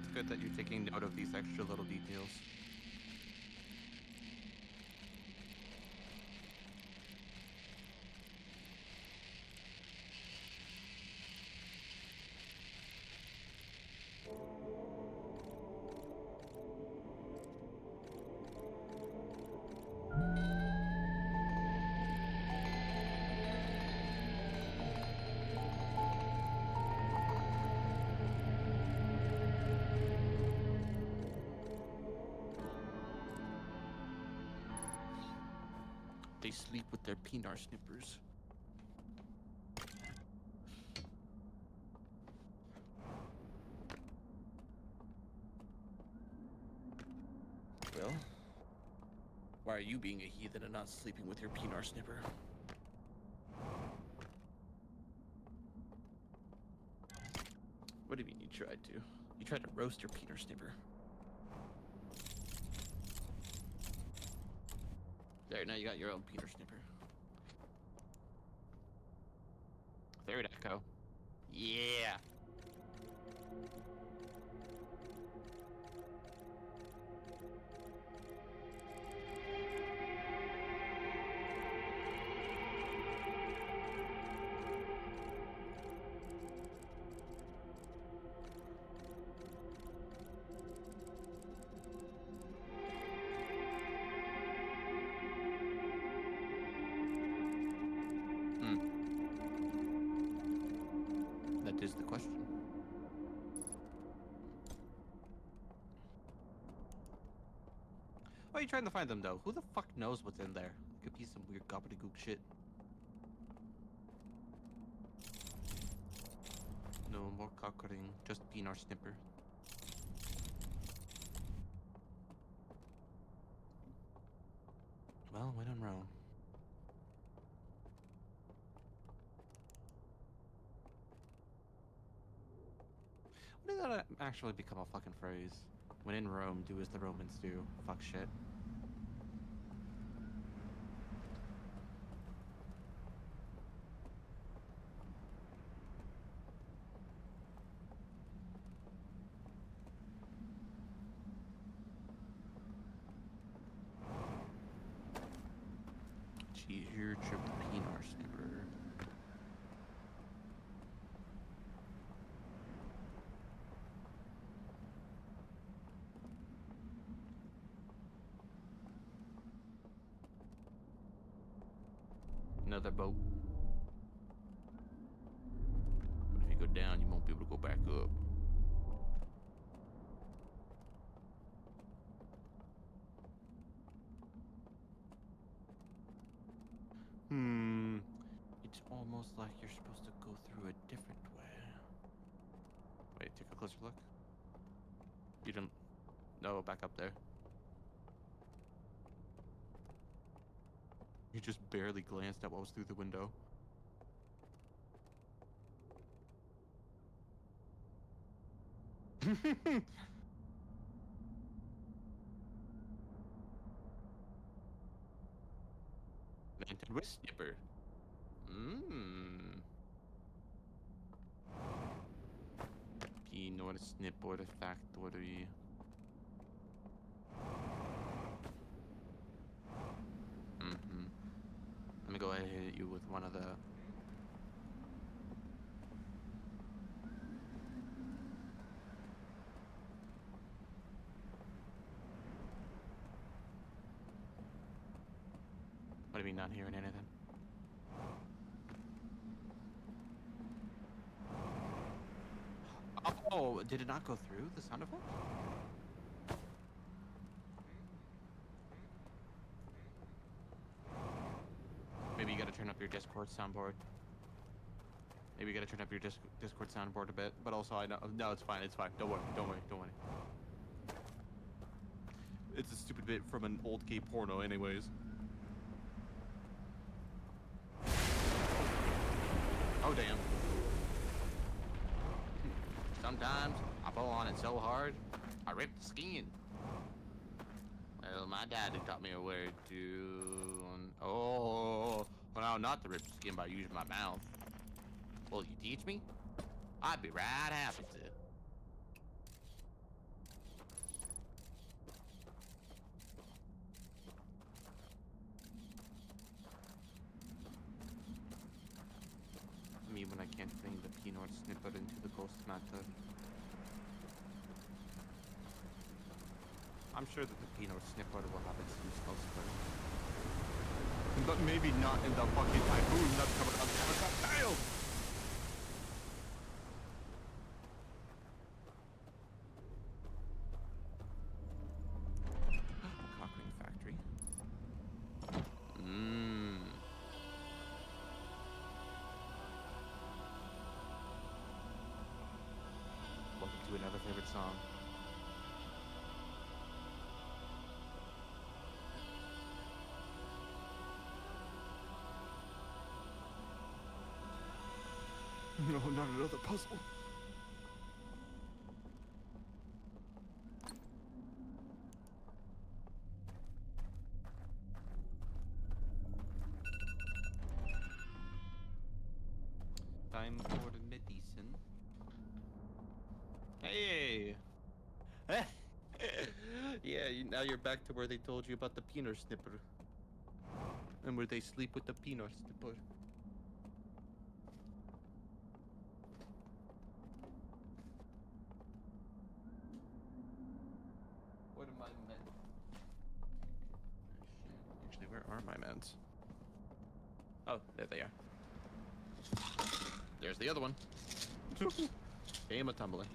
It's good that you're taking note of these extra little details. They sleep with their peanut snippers. Well, why are you being a heathen and not sleeping with your peanut snipper? What do you mean you tried to? You tried to roast your peanut snipper. There, now you got your own peanut snipper. Third echo. Yeah. That is the question. Why are you trying to find them, though? Who the fuck knows what's in there? It could be some weird gobbledygook shit. No more cockering, just peanut snipper. Well, when in Rome. When did that actually become a fucking phrase? When in Rome, do as the Romans do. Fuck shit. Gee, here, trip the peanut snipper. Another boat. But if you go down, you won't be able to go back up. It's almost like you're supposed to go through a different way. Wait, take a closer look. You don't... no, back up there. You just barely glanced at what was through the window. Vented with snipper. Mmm. Peanut snipper factory. Let me go ahead and hit you with one of the... What do you mean not hearing anything? Oh, did it not go through the sound effect? Maybe you gotta turn up your Discord soundboard. Maybe you gotta turn up your Discord soundboard a bit. But also, I know. No, it's fine. It's fine. Don't worry. Don't worry. Don't worry. It's a stupid bit from an old gay porno, anyways. Oh, damn. Sometimes I pull on it so hard, I rip the skin. Well, my daddy taught me a way to... Oh, well, not to rip the skin by using my mouth. Will you teach me? I'd be right happy to. Me when I can't bring the peanut snipper into the ghost matter. I'm sure that the peanut snipper will have its use elsewhere. But maybe not in the fucking typhoon that's coming up the tail! Cockring factory. Welcome to another favorite song. No, not another puzzle. Time for the medicine. Hey! Yeah, now you're back to where they told you about the peanut snipper. And where they sleep with the peanut snipper. What am I meant? Actually, where are my meds? Oh, there they are. There's the other one. Came a tumbling.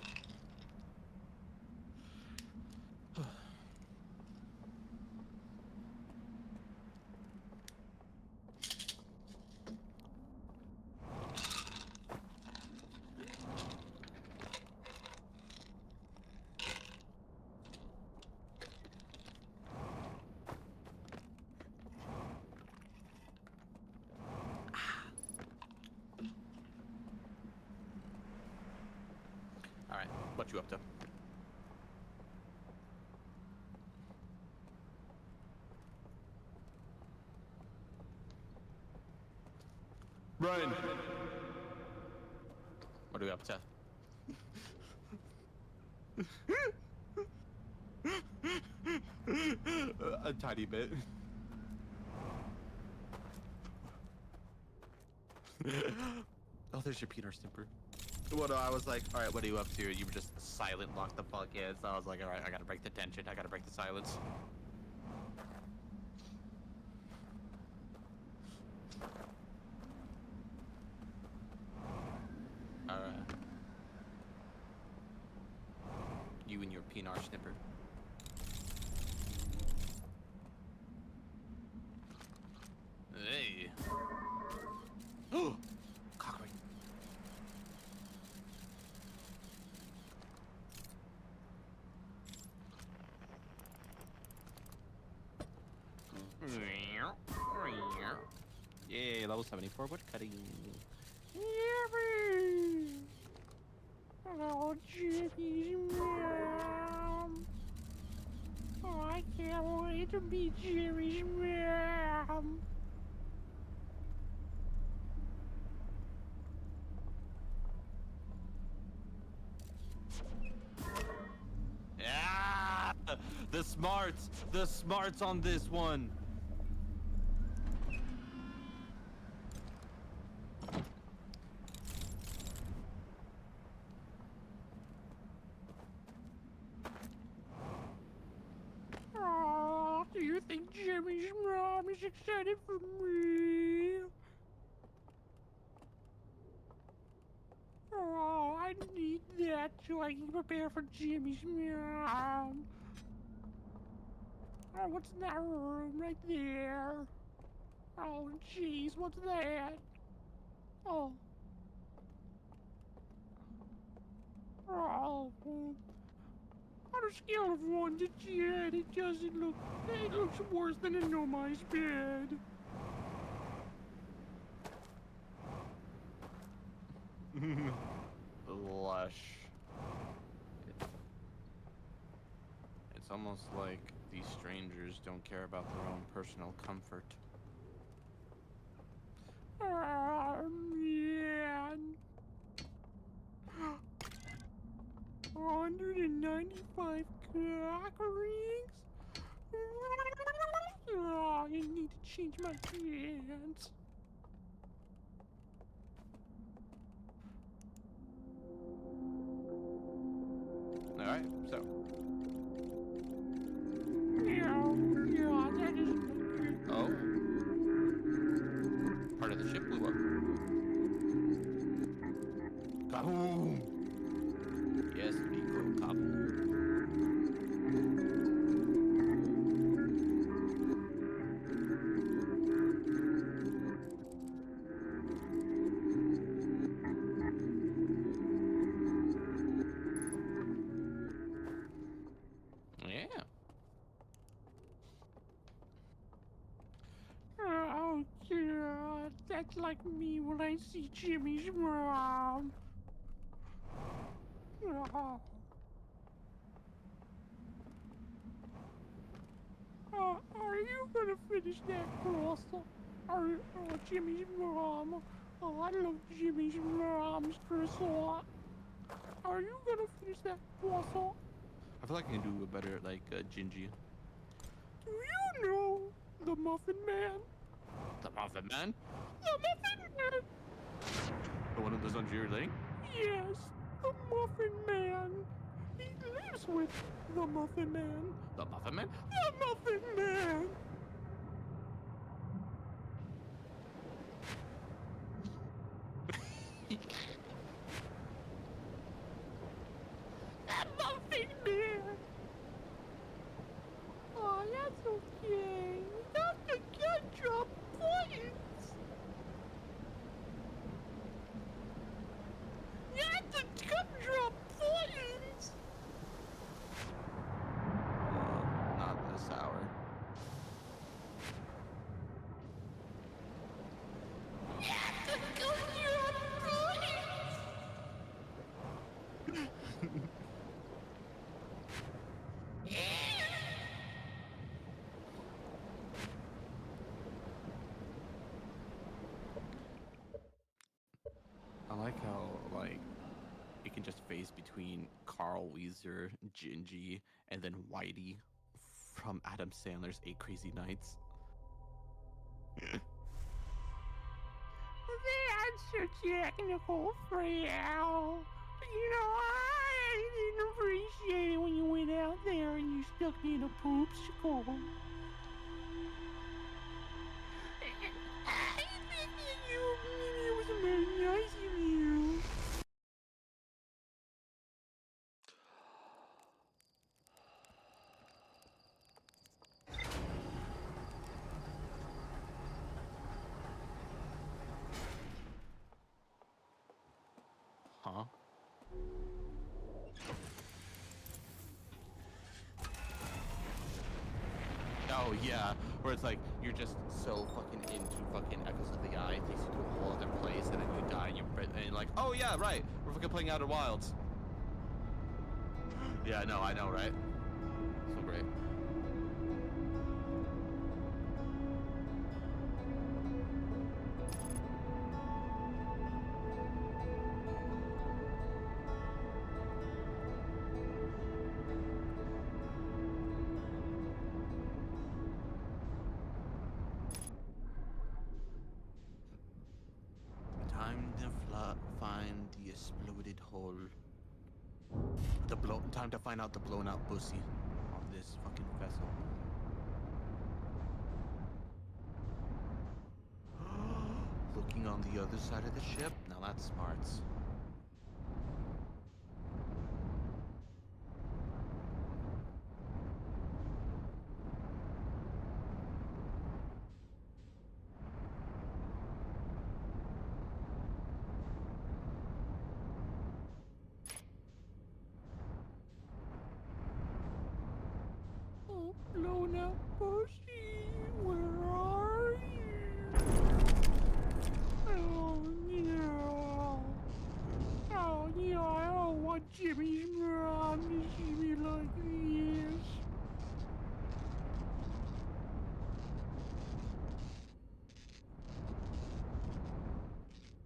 Alright, what you up to? Brian! What are we up to? A tiny bit. Oh, there's your peanut snipper. What I was like, all right, what are you up to? You were just silent, locked the fuck in. So I was like, all right, I gotta break the tension. I gotta break the silence. All right. You and your peanut snipper. Hey. Oh, cockring. Yay, level 74 wood cutting. Yippee! Oh, Jimmy's mom. Oh, I can't wait to be Jimmy's mom. Yeah! The smarts on this one. Oh, do you think Jimmy's mom is excited for me? Oh, I need that so I can prepare for Jimmy's mom. Oh, what's in that room right there? Oh, jeez, what's that? Oh. Oh. On a scale of 1 to 10, it looks worse than a nobody's bed. Lush. It's almost like these strangers don't care about their own personal comfort. Oh, man. 195 cock rings? Oh, I need to change my pants. Alright, so. Yeah, that isn't good. Oh. Part of the ship blew up. Kaboom! Yes, Nico, kaboom. Yeah. Oh, God, that's like me when I see Jimmy's mom. Oh. Are you gonna finish that croissant? Oh, Jimmy's mom. Oh, I love Jimmy's mom's croissant. Are you gonna finish that croissant? I feel like I can do a better, like, Gingy. Do you know the Muffin Man? The Muffin Man? The Muffin Man! The one who lives on Jerry Lane? Yes, the Muffin Man. He lives with the Muffin Man. The Muffin Man? The Muffin Man! The Muffin Man! Oh, that's okay. Not the gumdrop points! Not the gumdrop points! Not this hour. Not the gumdrop points! I like how, like, it can just phase between Carl Weezer, Gingy, and then Whitey from Adam Sandler's 8 Crazy Nights. That's so technical, Phil. You know, I didn't appreciate it when you went out there and you stuck me in a poopsicle. I think that it was very nice of you. Huh? Oh, Yeah, where it's like you're just so fucking into fucking Echoes of the Eye, it takes you to a whole other place, and then you die, and you're like, oh yeah, right, we're fucking playing Outer Wilds. Yeah, no, I know, right? So great. Time to find the exploded hole. Time to find out the blown out pussy on this fucking vessel. Looking on the other side of the ship? Now that's smart. Oh, blown out pussy, where are you? Oh, yeah. Oh, yeah, I don't want Jimmy's mom to see me like this.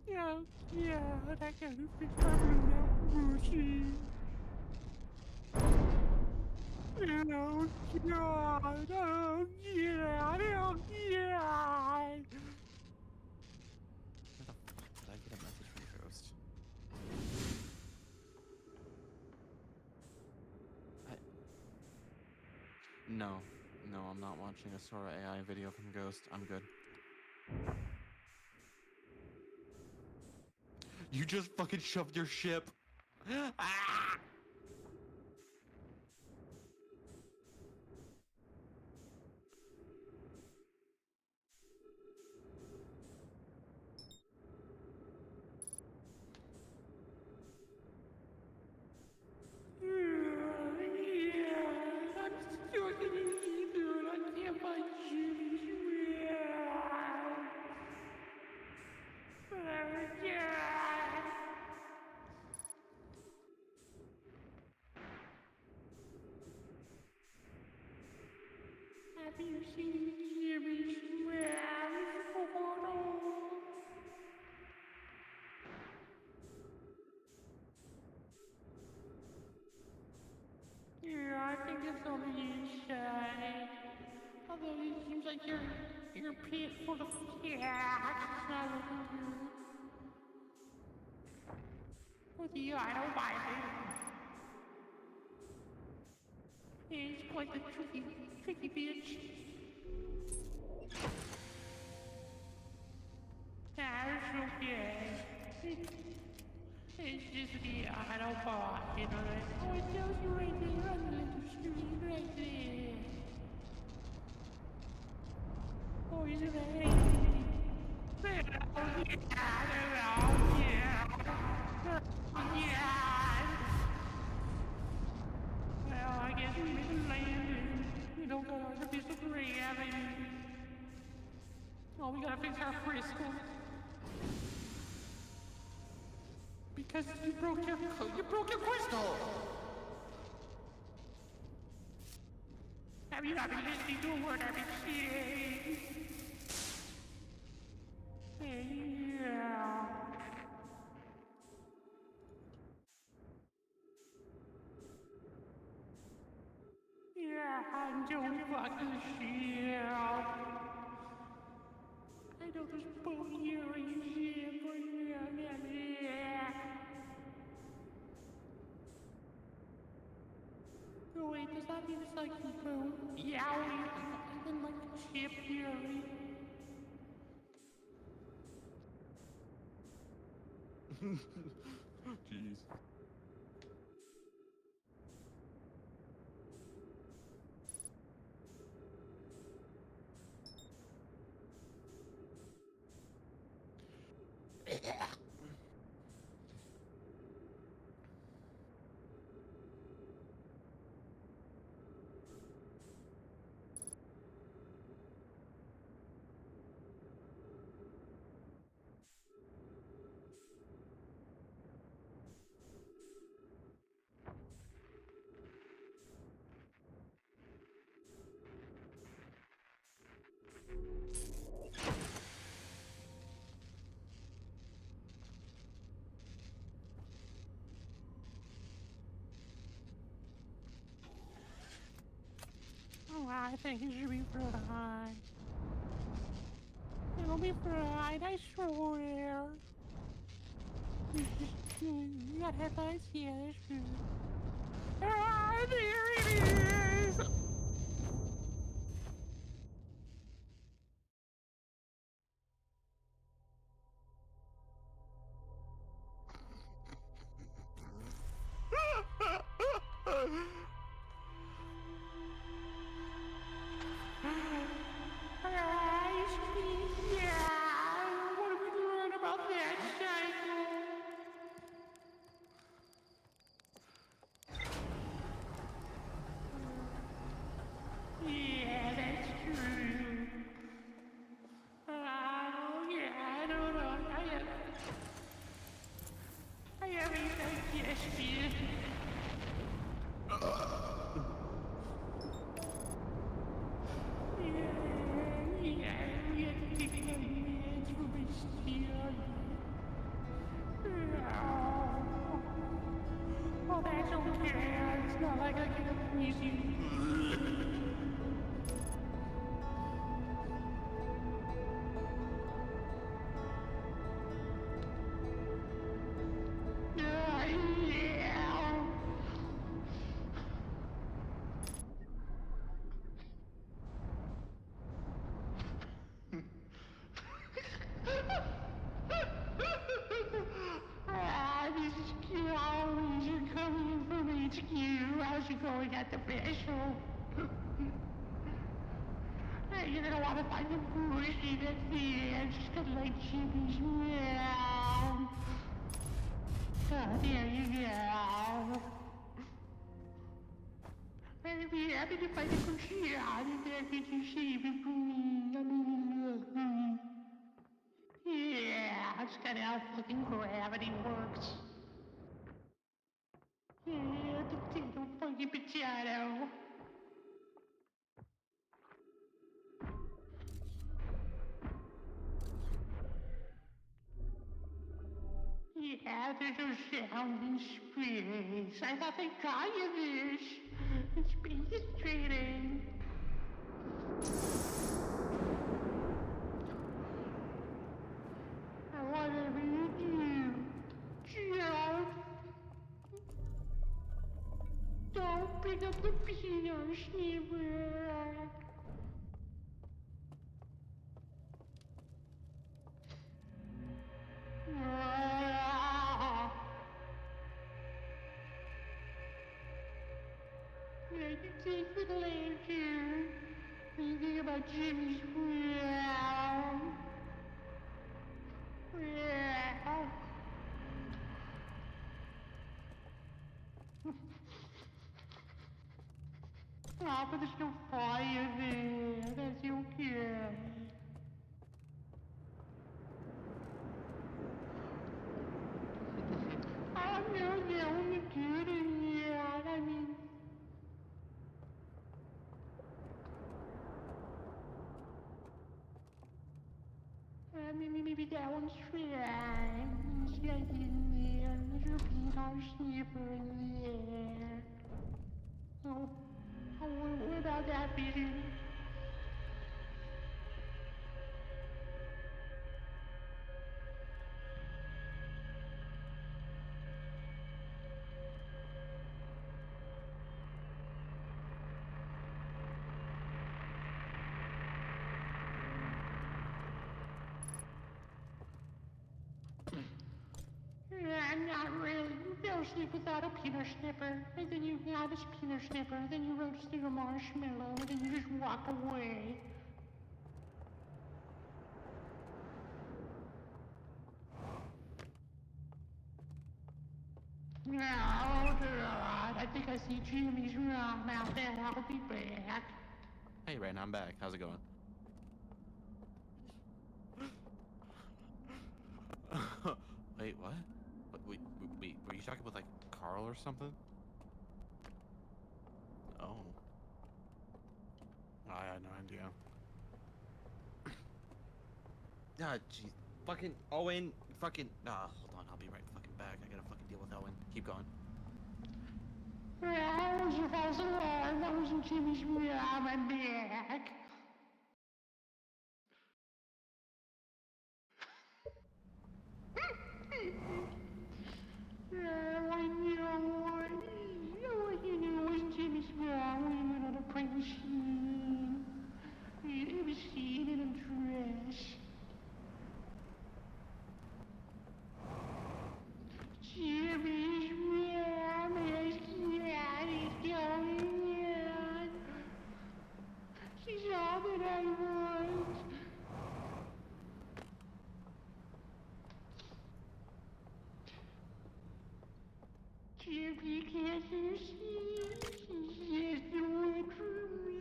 Yeah, yeah, that guy who fixed my blown out pussy. Oh, God, oh, God, oh, God. Where the fuck did I get a message from Ghost? No, I'm not watching a Sora AI video from Ghost. I'm good. You just fucking shoved your ship. Ah! I'm stuck in an ether and I can't find Jimmy's mom. Oh, God. Have you seen Jimmy's mom's photo? Yeah, I think it's on the inside. Although it seems like your pit full of cats. It's not looking good. With the idol Bible. It's quite the tricky bitch. Nah, it's okay. It's just the idol box, you know that? Oh, it tells you right there on the little screen right there. Oh, isn't that amazing? Oh, yeah. Oh, yeah. Oh, yeah. Well, I guess we made a landing. We don't got artificial gravity. Oh, we gotta fix our crystal. Because you broke your crystal. Have you not been listening to a word I've been saying? Yeah. Yeah, don't fuck the shit. I know there's bone here and shit, but yeah. Oh wait, does that mean it's like bone? Yeah, and then like chip here. Jeez. I think it should be fried. It'll be fried, I swear. You got headlights? Yeah, that's good. Ah, there it is! Ice cream, yeah! What did we learn about that cycle? Yeah, that's true. Yeah, I don't know. I have a suggestion. Yeah, we have to take my meds for my stomach. Oh, that's okay. It's not like I get a crazy. This is Calories are coming in from HQ. How's it going at the special? You're gonna want to find the bullshit that's there. Just gonna like Jimmy's meow. Oh, there you go. I'd be happy to find a bullshit out if there could you save it for me. Yeah, that's kind of how fucking gravity works. Yeah, potato, funky potato. Yeah, there's no sound in space. I thought they got you this. Space is trading. Whatever you do, Joe, don't pick up the peanut snipper. Yeah, you take the lantern. What do you think about Jimmy's meow? Meow. Oh, but there's no fire there. That's okay. Oh, no, only good in here. Maybe that one's fine. It's like in there. There's your peanut snipper in there. Oh, what about that vision? Not really. You fell asleep without a peanut snipper, and then you got a peanut snipper, then you roasted a marshmallow, and then you just walk away. No, God, I think I see Jimmy's room out there. I'll be back. Hey, Ren, I'm back. How's it going? Wait, what? Wait, were you talking with like Carl or something? Oh. I had no idea. Ah, jeez. Fucking Owen. Fucking. Hold on. I'll be right fucking back. I gotta fucking deal with Owen. Keep going. Well, was a false alarm. That wasn't Jimmy's mom. I'm back. I know it was Jimmy's mom. We went on a prank machine. It was seen in a dress. Jimmy's mom is going in. She's all that I want. Jimmy can't see. She's the one for me.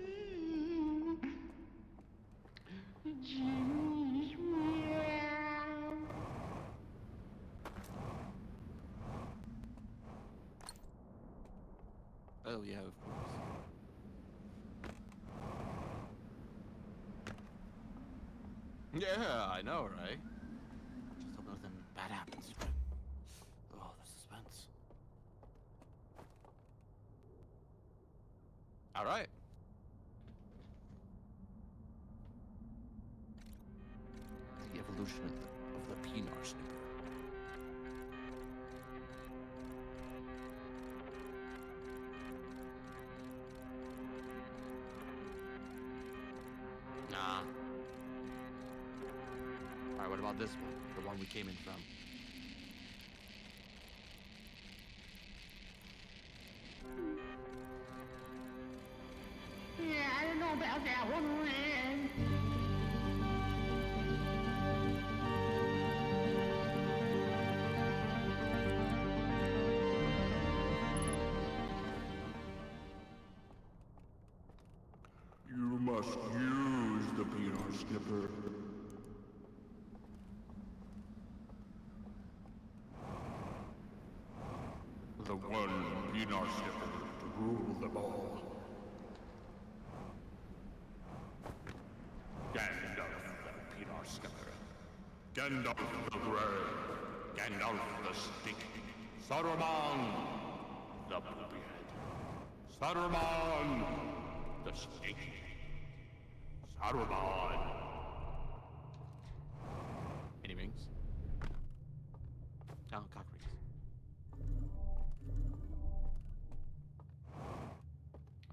Jimmy's mom. Oh yeah, of course. Yeah, I know, right? Just hope nothing bad happens. Oh, the suspense. All right. The evolution of the Pinar snipper. Nah. Alright, what about this one? The one we came in from. Yeah, I don't know about that one, Ren. You must use the Pinar snipper. The one Pinar snipper to rule them all. Gandalf the Pinar snipper. Gandalf the Grey. Gandalf the Stinky. Saruman the Poopyhead. Saruman the Stinky. Saruman. Any rings? Oh, cock rings.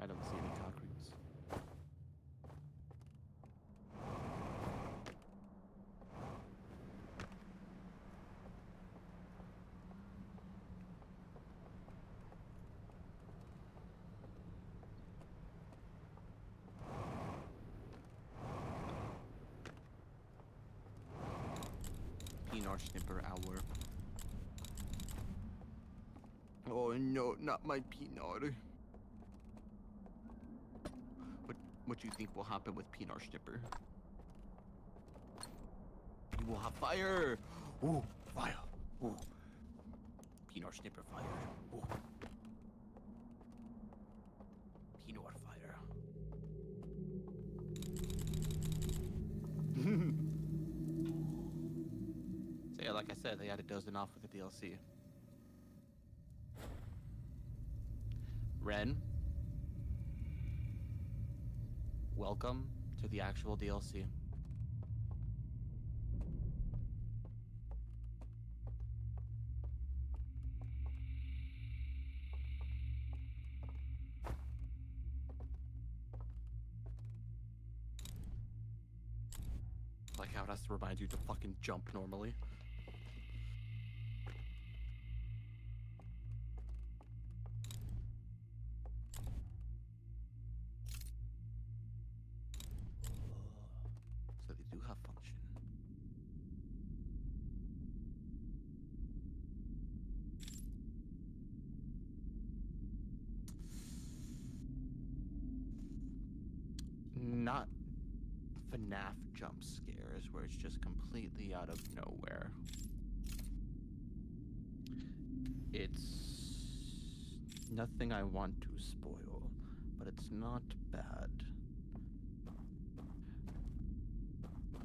I don't see any cock rings. Pinar snipper hour. Oh no, not my Pinar. What do you think will happen with Pinar snipper? You will have fire! Ooh, fire! Ooh. Pinar snipper fire. Ooh. Pinar fire. So yeah, like I said, they added Dozing Off with the DLC. Ren, welcome to the actual DLC. Like how it has to remind you to fucking jump normally. So they do have function. Not FNAF jump scares where it's just completely out of nowhere. It's nothing I want to spoil, but it's not bad.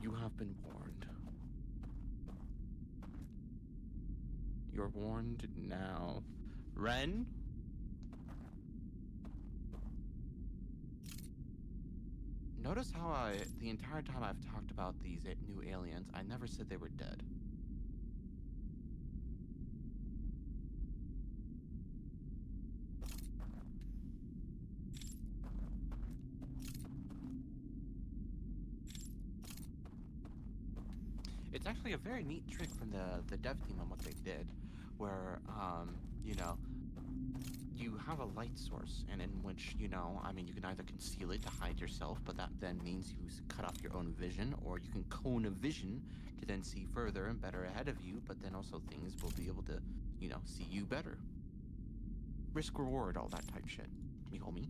You have been warned. You're warned now. Ren? Notice how the entire time I've talked about these new aliens, I never said they were dead. It's actually a very neat trick from the dev team on what they did, where, you know, you have a light source, and in which, you know, I mean, you can either conceal it to hide yourself, but that then means you cut off your own vision, or you can cone a vision to then see further and better ahead of you, but then also things will be able to, you know, see you better. Risk reward, all that type shit. Me homie.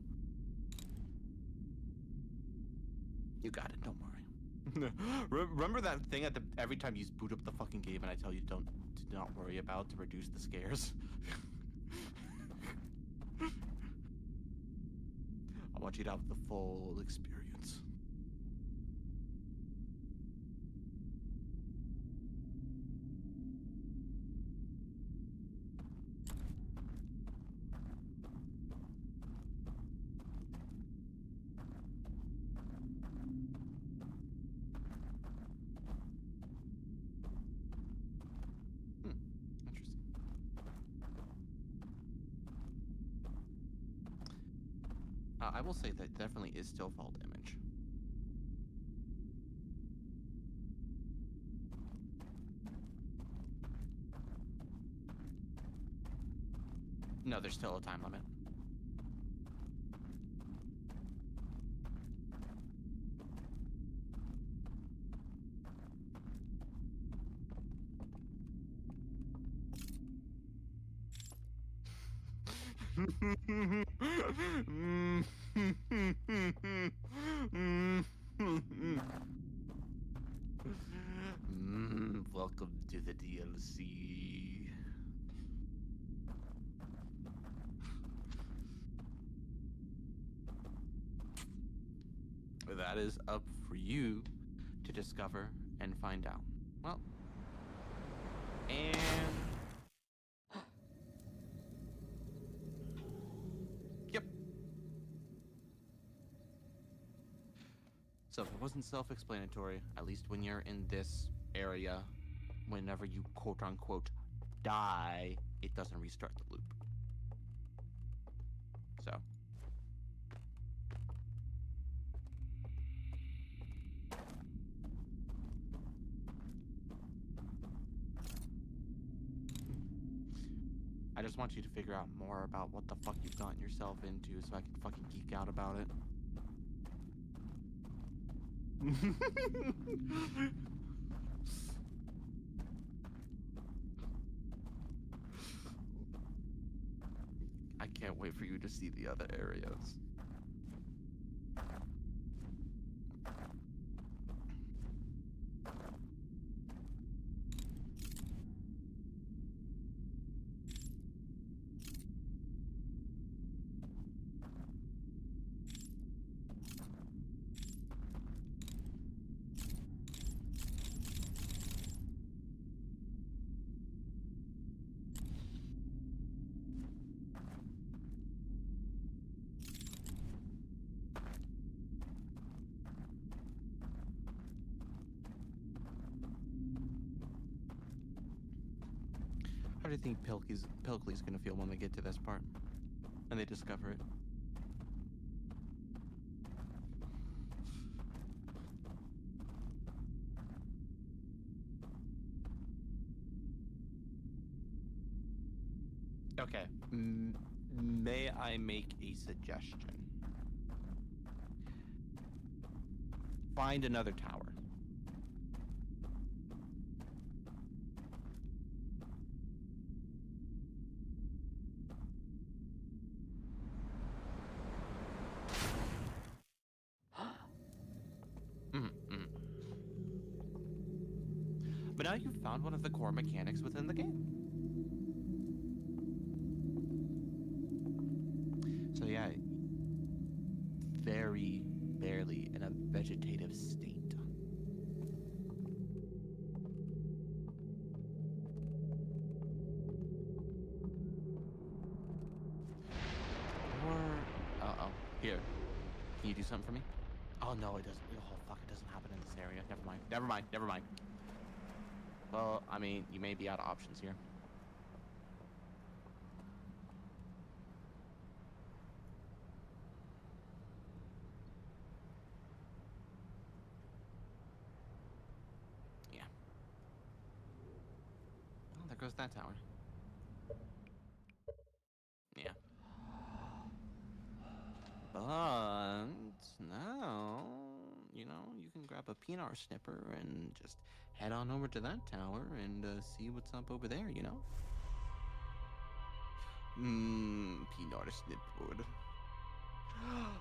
You got it, don't worry. Remember that thing at every time you boot up the fucking game and I tell you do not worry about to reduce the scares? I want you to have the full experience. Interesting. I will say that definitely is still fall damage. No, there's still a time limit. Welcome to the DLC. That is up for you to discover and find out. Well, and yep. So if it wasn't self-explanatory, at least when you're in this area, whenever you quote-unquote die, it doesn't restart the loop. So. I just want you to figure out more about what the fuck you've gotten yourself into so I can fucking geek out about it. I can't wait for you to see the other areas. How do you think Pilkley's gonna feel when they get to this part and they discover it? Okay. May I make a suggestion? Find another tower. But now you've found one of the core mechanics within the game. So yeah, very barely in a vegetative state. Or, here, can you do something for me? Oh no, it doesn't. Oh fuck, it doesn't happen in this area. Never mind. Never mind. Never mind. Well, I mean, you may be out of options here. Yeah. Oh, there goes that tower. Yeah. But now, you know, you can grab a peanut snipper and just head on over to that tower and see what's up over there, you know? Peanut snipper.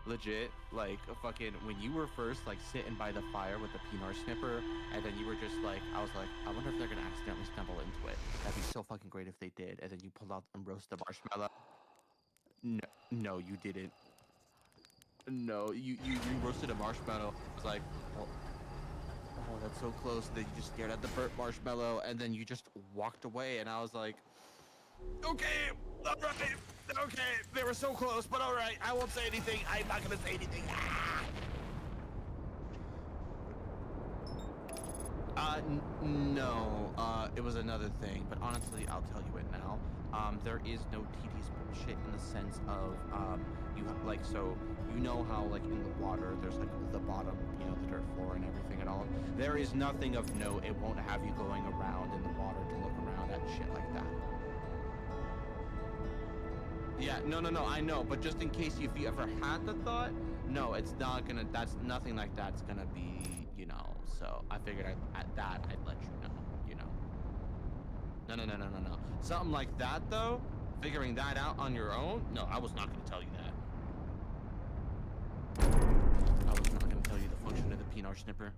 Legit, like a fucking when you were first like sitting by the fire with the peanut snipper, and then you were just like, I was like, I wonder if they're gonna accidentally stumble into it. That'd be so fucking great if they did. And then you pulled out and roast the marshmallow. No, no, you didn't. No, you roasted a marshmallow. I was like, oh, oh, that's so close. And then you just stared at the burnt marshmallow, and then you just walked away. And I was like, okay, all right, okay, they were so close, but all right, I won't say anything. I'm not gonna say anything. No, it was another thing, but honestly, I'll tell you it now. There is no tedious bullshit in the sense of, you like, so, you know how, like, in the water, there's, like, the bottom, you know, the dirt floor and everything and all. There is nothing of note. It won't have you going around in the water to look around at shit like that. Yeah, no, I know, but just in case if you ever had the thought, no, it's not gonna, that's nothing like that's gonna be, you know, so I figured I'd let you know, you know. No. Something like that, though, figuring that out on your own, no, I was not gonna tell you that. I was not gonna tell you the function of the peanut snipper.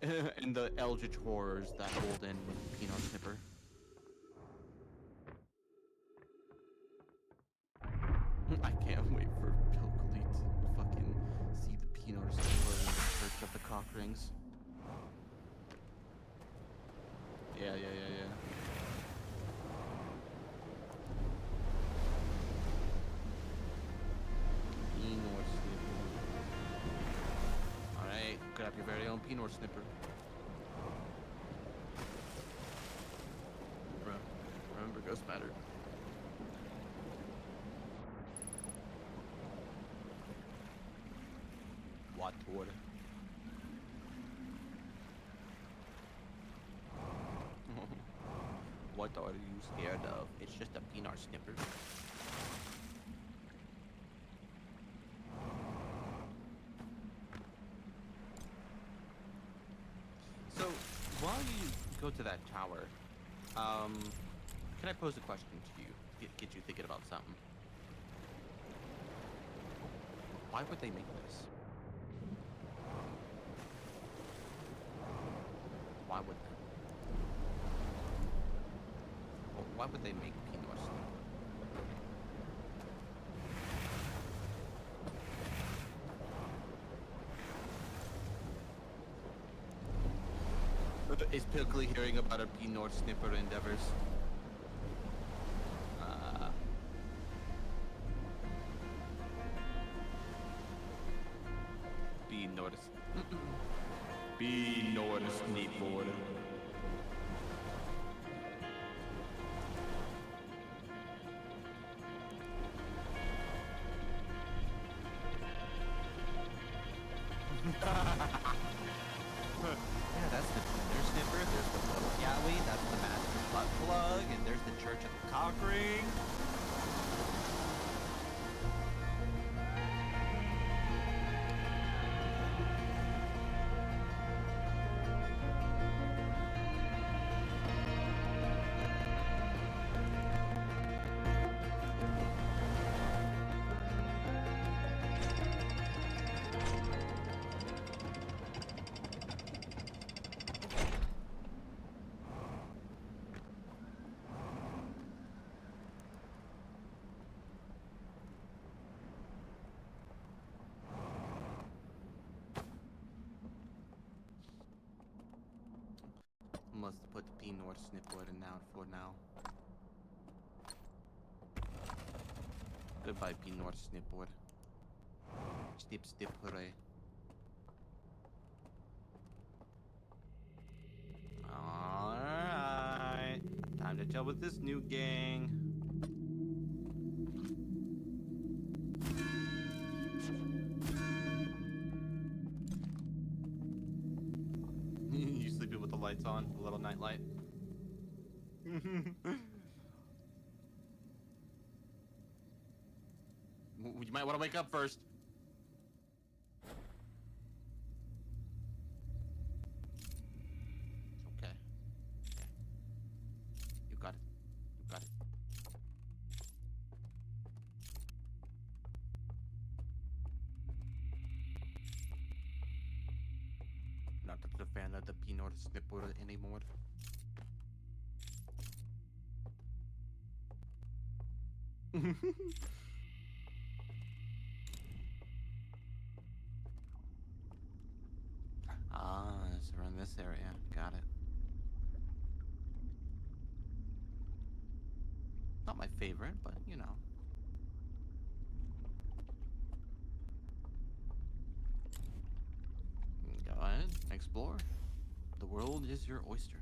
And the eldritch horrors that hold in with the peanut snipper. I can't wait for Pilkley to fucking see the peanut snipper in the Church of the Cock Rings. Yeah. Peanut snipper. Alright, grab your very own peanut snipper. Remember, ghost matter. What water? What are you scared of? It's just a peanut snipper. So, while you go to that tower, can I pose a question to you? Get you thinking about something. Why would they make this? Why would they? Well, why would they make peanut snipper? Is Pilkley hearing about our peanut snipper endeavors? Peanut snipper. Yeah, that's the Tinder snipper, there's the little Yowie, that's the master butt plug, and there's the Church of the Cock Ring. Must put the peanut snipper in now for now. Goodbye, peanut snipper. Snip, snip, hooray. Alright. Time to chill with this new gang. You sleeping with the lights on? A little night light? You might want to wake up first. Okay. You got it. You got it. Not a fan of the peanut snipper anymore. Ah, it's around this area. Got it. Not my favorite, but you know. Go ahead, explore. The world is your oyster.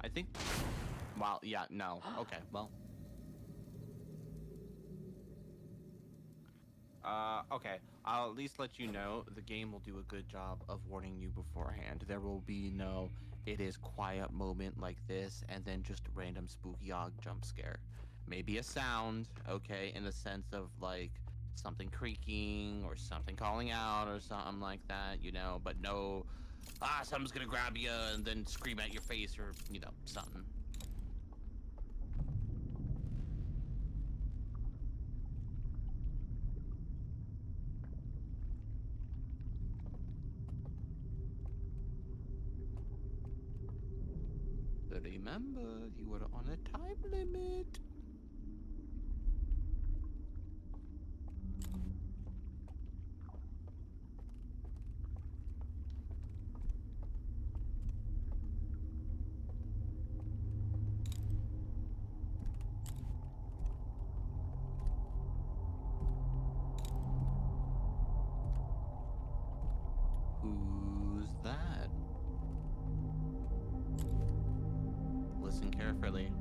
I think. Well, yeah, no. Okay, well. Okay. I'll at least let you know the game will do a good job of warning you beforehand. There will be no it is quiet moment like this and then just random spooky og jump scare. Maybe a sound, okay, in the sense of like something creaking or something calling out or something like that, you know, but no something's gonna grab you and then scream at your face or, you know, something. Remember, you are on a time limit. Who's that? Listen carefully.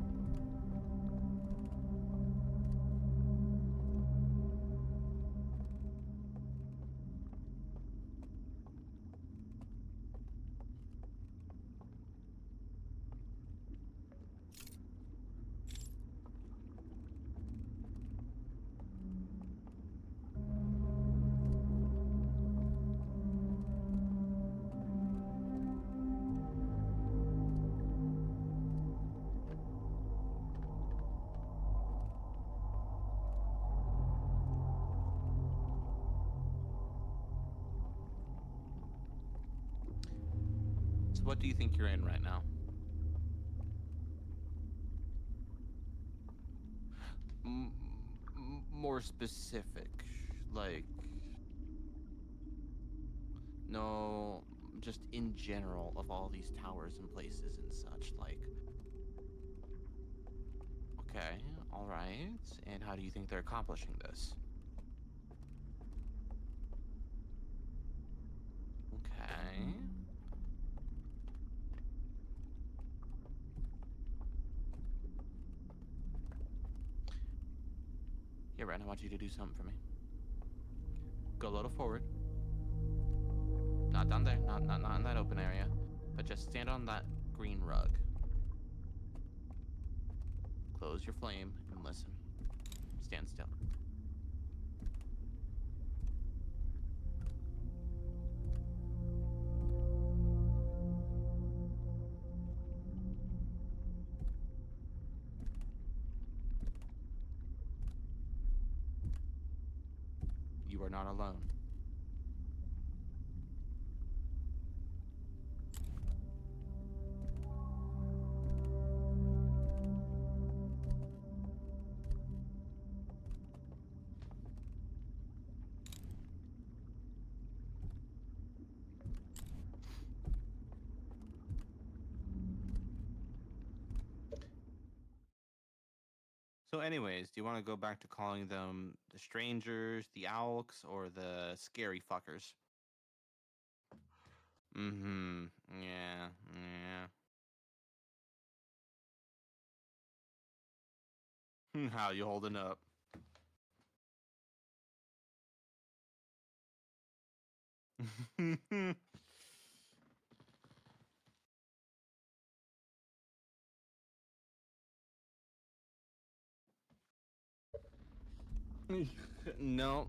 So what do you think you're in right now? More specific, like no, just in general of all these towers and places and such, like okay, all right, and how do you think they're accomplishing this? Okay. Here, Ren, I want you to do something for me. Go a little forward. Not down there, not in that open area, but just stand on that green rug. Close your flame and listen. Stand still. You are not alone. anyways, do you want to go back to calling them the strangers, the alks, or the scary fuckers? Mm-hmm. Yeah. How you holding up? No,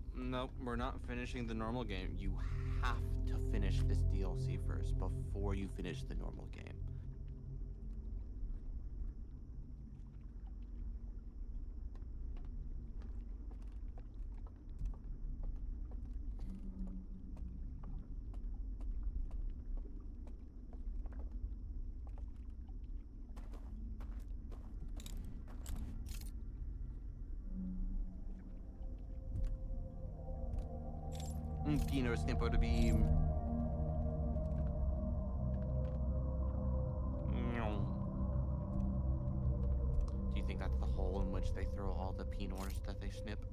we're not finishing the normal game. You have to finish this DLC first before you finish the normal game. Pino Snipper to beam. Do you think that's the hole in which they throw all the Pinors that they snip?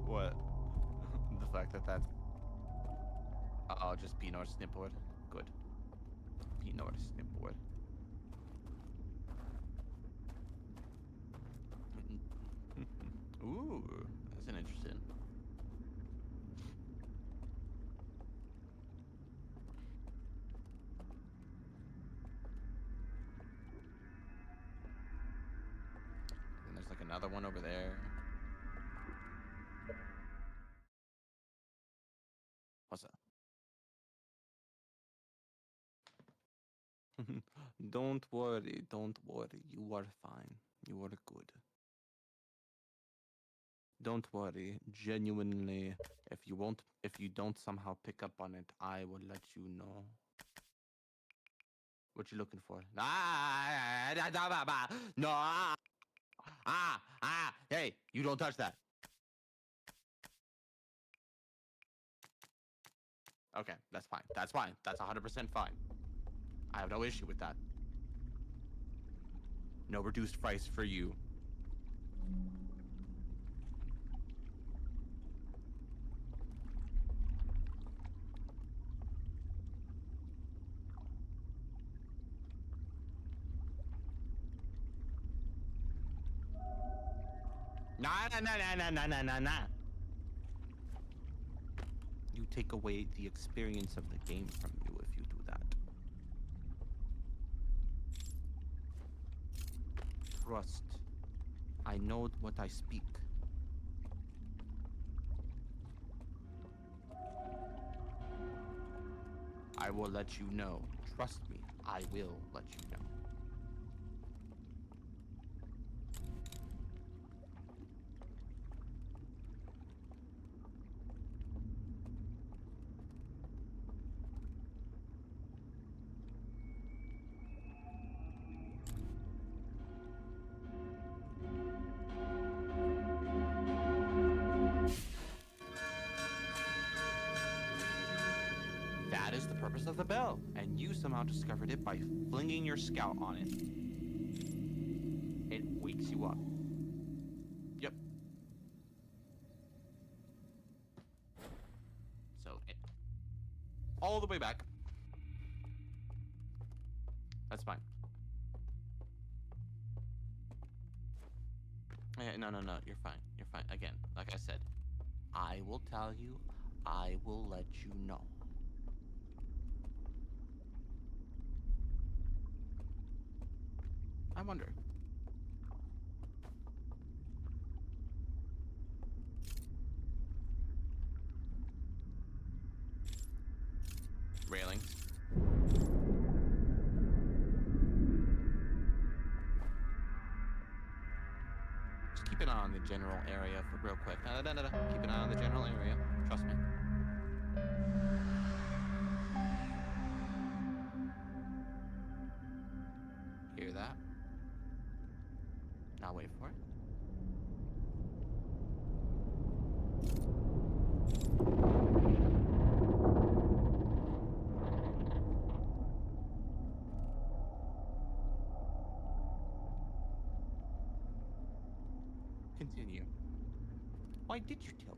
What? The fact that that's... Oh, just Pinor Snipboard. Good. Pinor Snipboard. Ooh, that's an interesting. And there's like another one over there. What's that? Don't worry, you are fine. You are good. Don't worry, genuinely, if you don't somehow pick up on it, I will let you know. What you looking for? No. Hey, you don't touch that. Okay, that's fine. That's fine. That's 100% fine. I have no issue with that. No reduced price for you. Nah. You take away the experience of the game from you if you do that. Trust. I know what I speak. I will let you know. Trust me, I will let you know. That is the purpose of the bell, and you somehow discovered it by flinging your scout on it. It wakes you up. Yep. So, all the way back. That's fine. No, you're fine. You're fine. Again, like I said, I will tell you, I will let you know. I wonder. Railings. Just keep an eye on on the general area for real quick. No, no, no, no. Keep an eye on the general area. Trust me. Hear that? Now wait for it. Continue. Why did you tilt?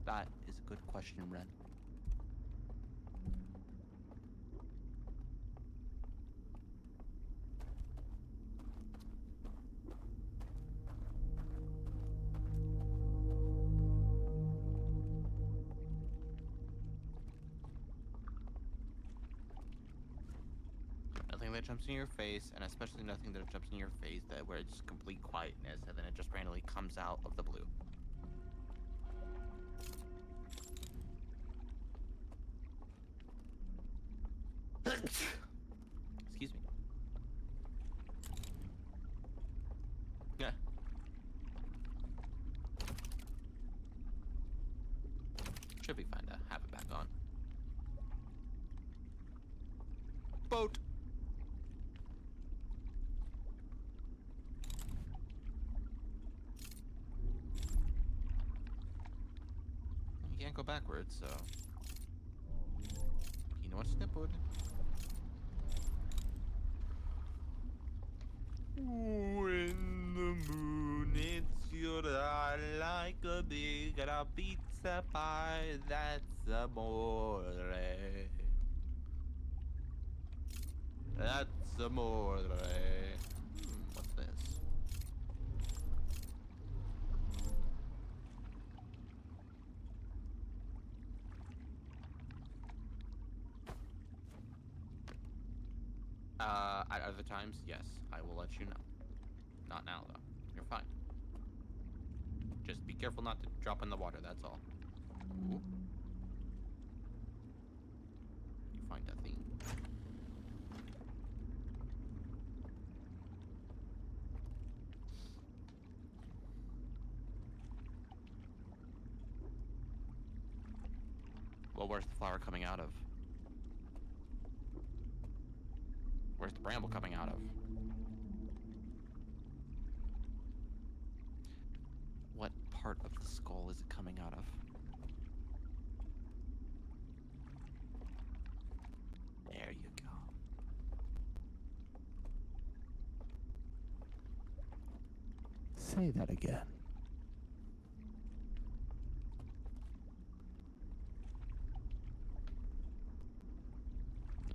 That is a good question, Ren. Nothing that jumps in your face, and especially nothing that jumps in your face that where it's complete quietness, and then it just randomly comes out of the blue. Excuse me. Yeah. Should be fine to have it back on. Boat. You can't go backwards, so you know what's nippled. When the moon hits your eye like a big pizza pie, that's amore. That's amore. What's this? At other times, yes, I will let you know. Not now, though. You're fine. Just be careful not to drop in the water, that's all. Ooh. You find a thing. Well, where's the flower coming out of? Where's the bramble coming out of? What part of the skull is it coming out of? There you go. Say that again.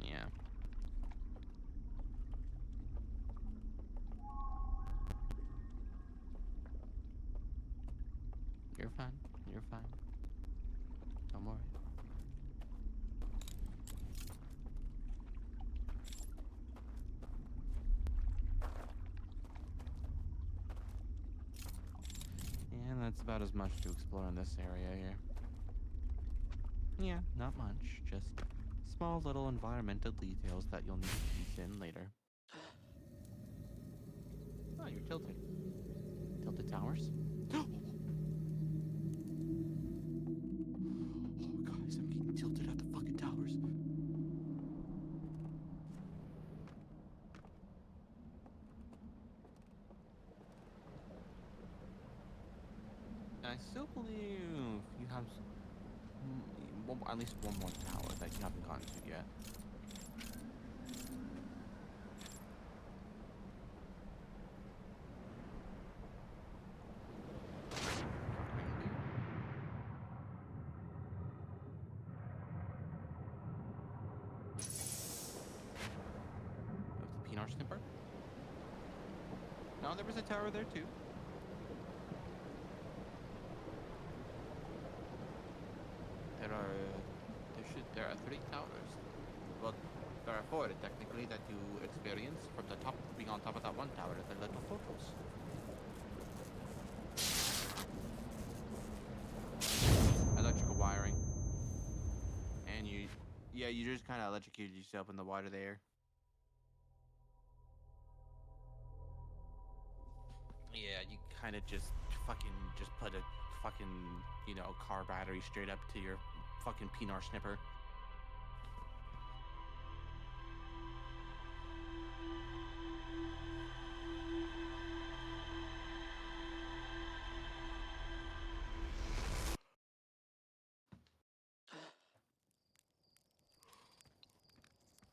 Yeah. You're fine. You're fine. Don't worry. And that's about as much to explore in this area here. Yeah, not much. Just small little environmental details that you'll need to piece in later. Oh, you're tilted. Tilted towers? Oh, guys, I'm getting tilted at the fucking towers. I still believe you have at least one more tower that you haven't gotten to yet. With the Pinar Snipper? No, there was a tower there too. There are 3 towers. Well, there are 4 technically that you experience from the top, being on top of that one tower, the little photos. Electrical wiring. And you just kind of electrocuted yourself in the water there. Yeah, you kind of just put a fucking, car battery straight up to your fucking peanut snipper.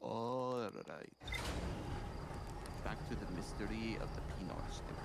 All right. Back to the mystery of the peanut snipper.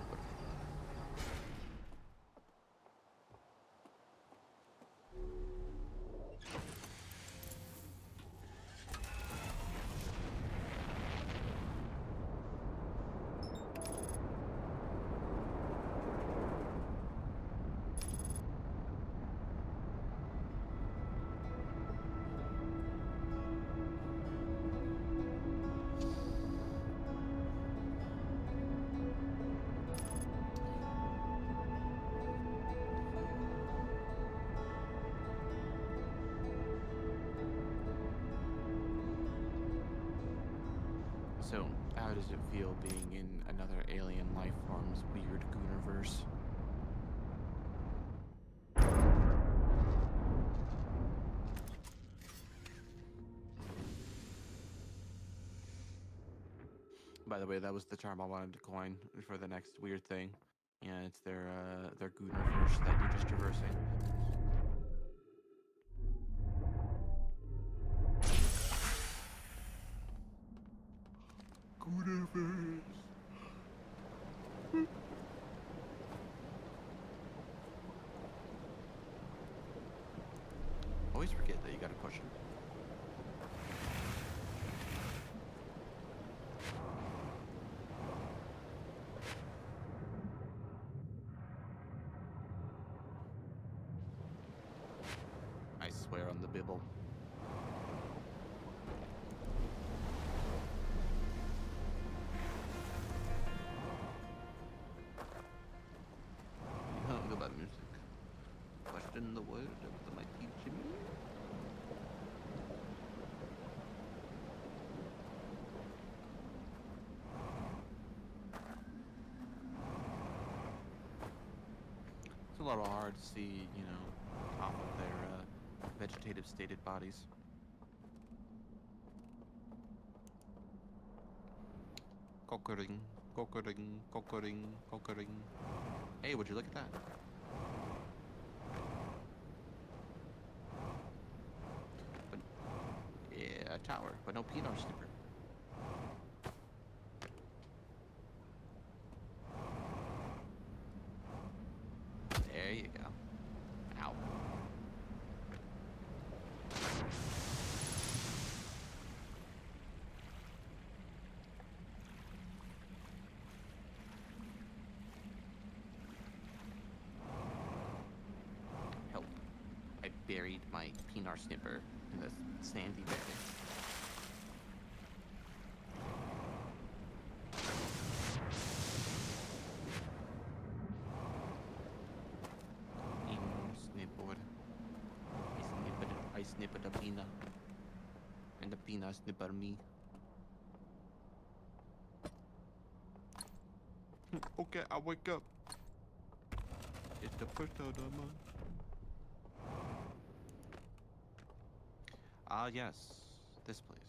So, how does it feel being in another alien life form's weird gooniverse? By the way, that was the term I wanted to coin for the next weird thing. Yeah, it's their gooniverse that you're just traversing. Gooniverse. Always forget that you gotta push him. I swear on the Bible. You don't know about music. Question the word of the mighty Jimmy. It's a little hard to see, top of their vegetative stated bodies. Cockering, cockering, cockering, cockering. Hey, would you look at that? But, yeah, a tower, but no peanut snipper. There you go. Ow. Help. I buried my peanut snipper in this sandy bed. I snipper the peanut. And the peanut snipper me. Okay, I wake up. It's the first of the month. Ah, yes. This place.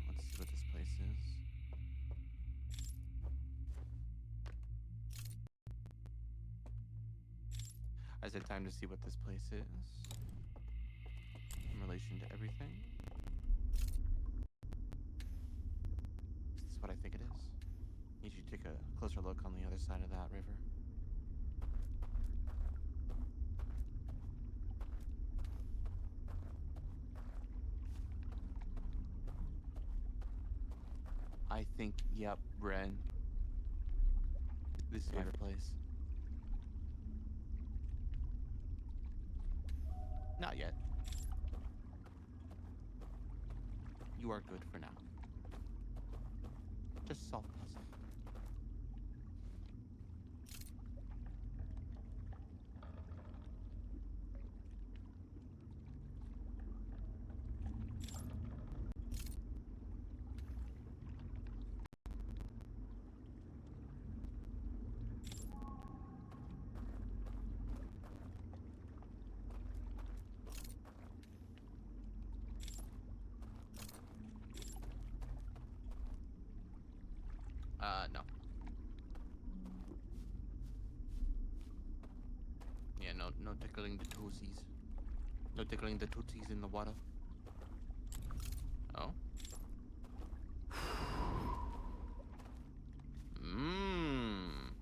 Let's see what this place is. I said time to see what this place is in relation to everything. Is this what I think it is? Need you to take a closer look on the other side of that river. I think, yep, Ren. This is my place. Not yet. You are good for now. Just solve puzzle. No. Yeah, no tickling the toesies. No tickling the tootsies in the water. Oh? Mmm.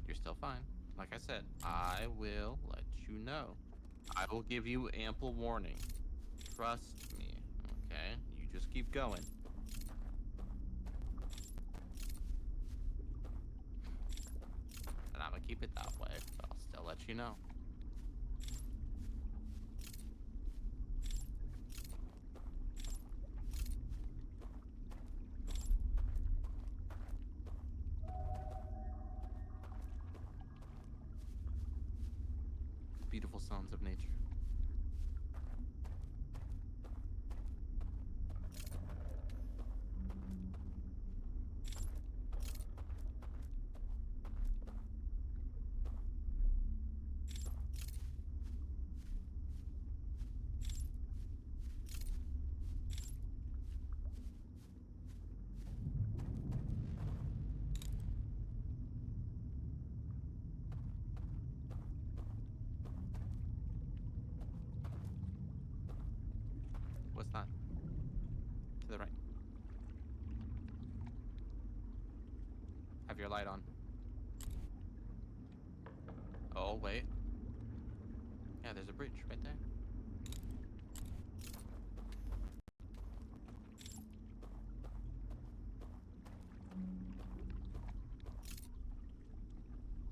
You're still fine. Like I said, I will let you know. I will give you ample warning. Trust me, okay? You just keep going. And I'm gonna keep it that way, but I'll still let you know. Beautiful sounds of nature. What's that? To the right. Have your light on. Oh, wait. Yeah, there's a bridge right there.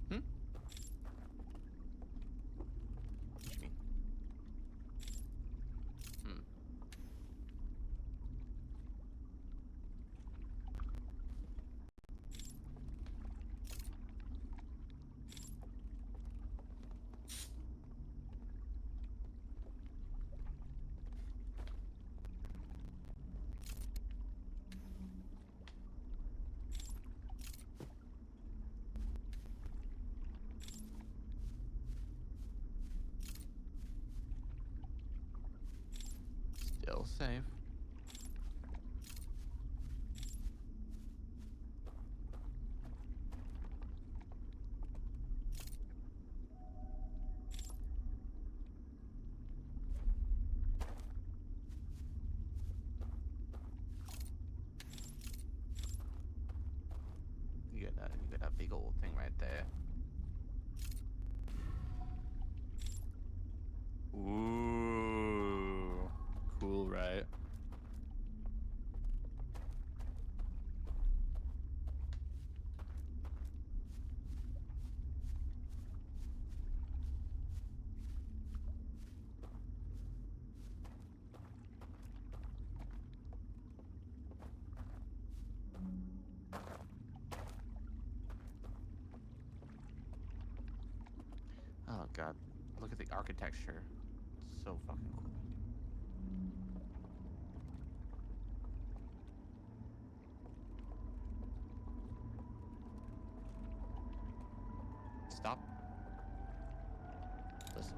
Hmm? What you mean? Hmm. Still safe. You got that big old thing right there. Ooh. Cool, right? Oh god. Look at the architecture. It's so fucking cool. Stop. Listen.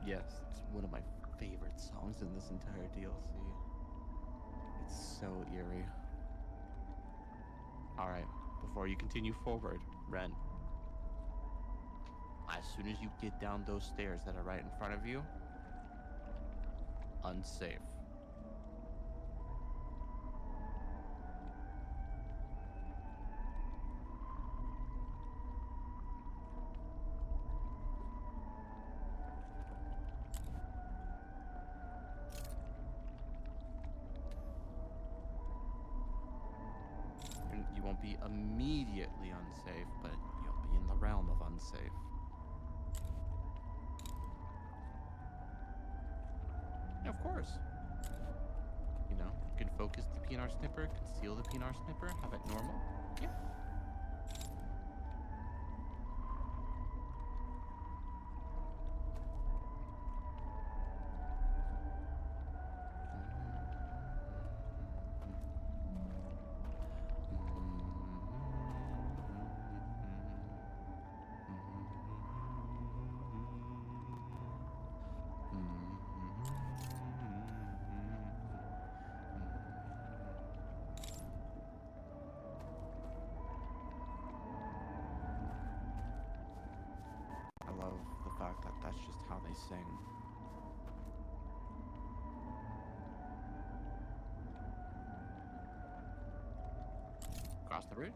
Yes, it's one of my favorite songs in this entire DLC. It's so eerie. Alright, before you continue forward, Ren, as soon as you get down those stairs that are right in front of you, unsafe. You won't be immediately unsafe, but you'll be in the realm of unsafe. Of course. You know, you can focus the PNR snipper, conceal the PNR snipper, have it normal. Yeah. I love the fact that that's just how they sing. Cross the bridge.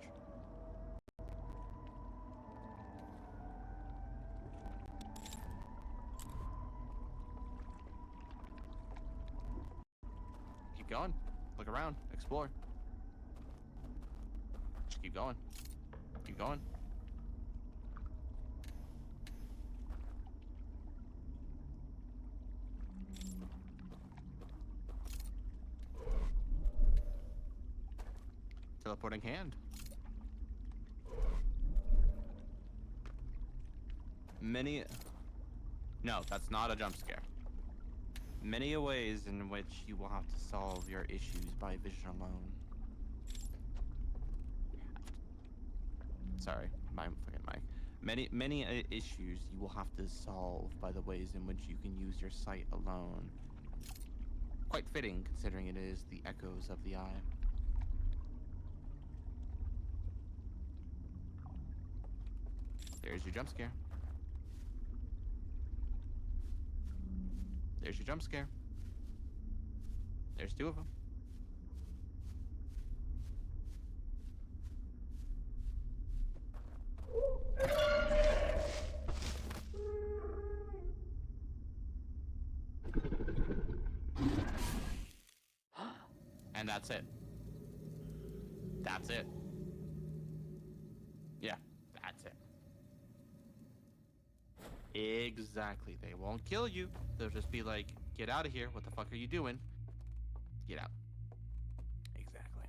Keep going. Look around. Explore. Just keep going. Keep going. Teleporting hand. No, that's not a jump scare. Many a ways in which you will have to solve your issues by vision alone. Sorry, my fucking mic. Many issues you will have to solve by the ways in which you can use your sight alone. Quite fitting, considering it is the echoes of the eye. There's your jump scare. There's your jump scare. There's two of them. And that's it. That's it. Yeah, that's it. Exactly. They won't kill you. They'll just be like, get out of here. What the fuck are you doing? Get out. Exactly.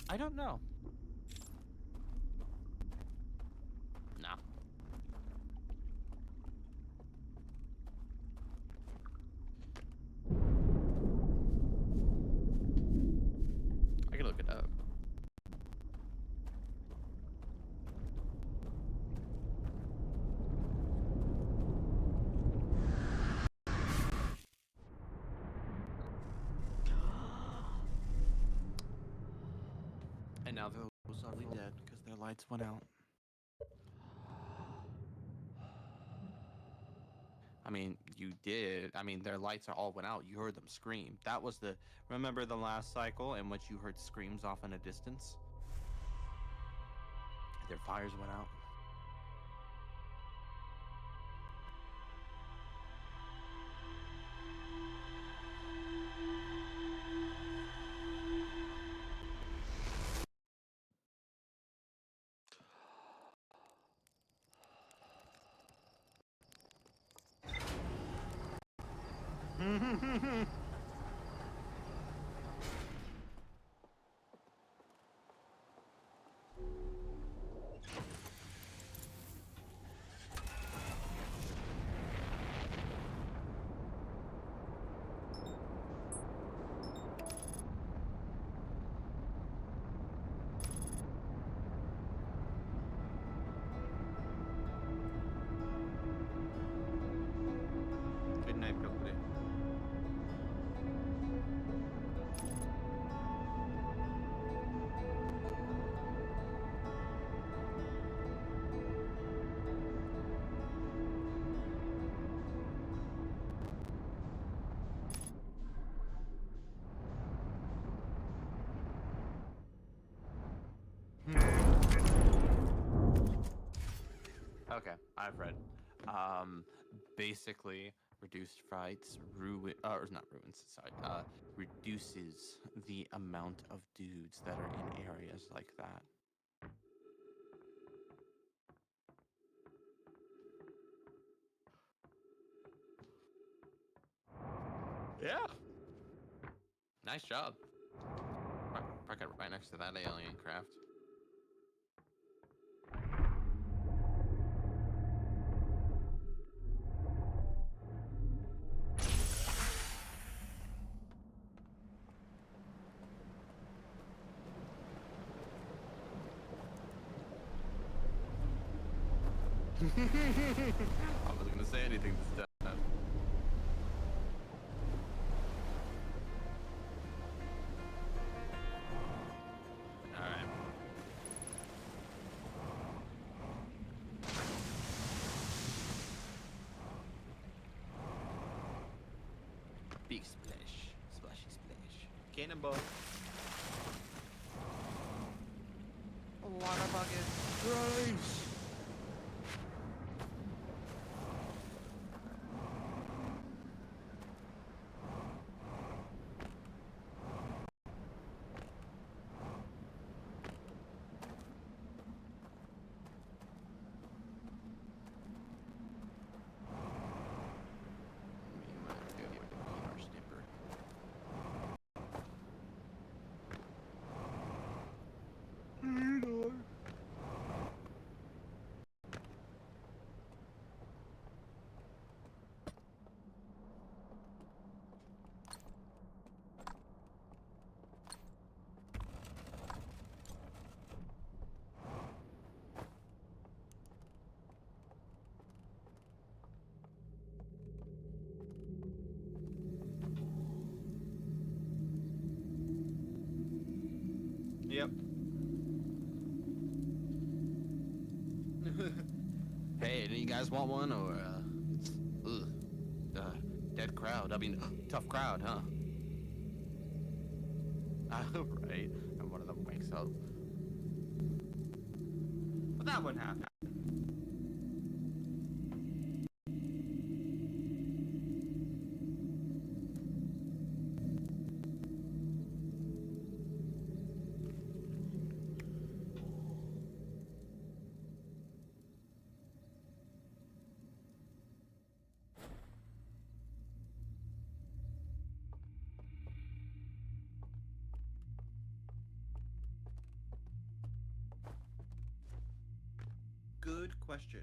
I don't know. No. I can look it up. And now those are dead because their lights went out. I mean, you did. I mean, their lights are all went out. You heard them scream. That was the... Remember the last cycle in which you heard screams off in a distance? Their fires went out. Good night, Pilgrim. Okay, I've read. Basically, reduced frights, or not ruins, sorry, reduces the amount of dudes that are in areas like that. Yeah. Nice job. Park it right next to that alien craft. I wasn't gonna say anything this time. Alright. Big splash. Splashy splash. Cannonball. A water bucket. Rise! Yep. Hey, do you guys want one or dead crowd? I mean, tough crowd, huh? Right. And one of them wakes up. But that wouldn't happen. Good question.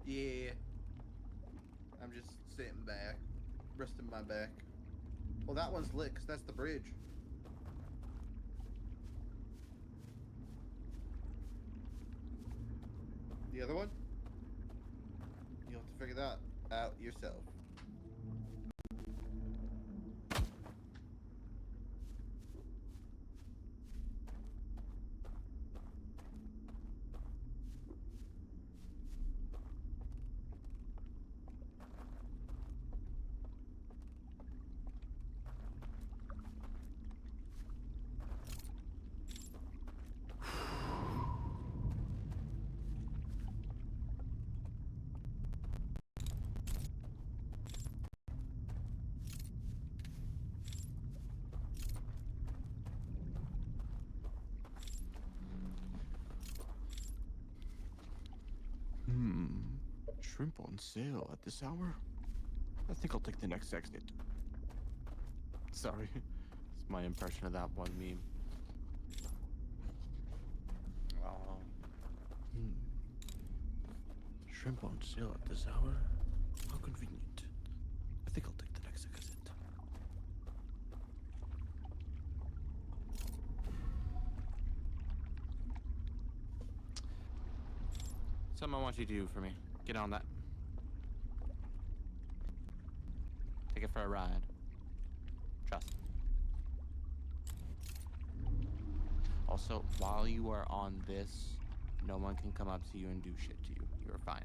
Yeah. I'm just sitting back, resting my back. Well, that one's lit, 'cause that's the bridge. Shrimp on sale at this hour? I think I'll take the next exit. Sorry. It's my impression of that one meme. Oh. Shrimp on sale at this hour? How convenient. I think I'll take the next exit. Something I want you to do for me. Get on that. Take it for a ride. Trust me. Also, while you are on this, no one can come up to you and do shit to you. You're fine.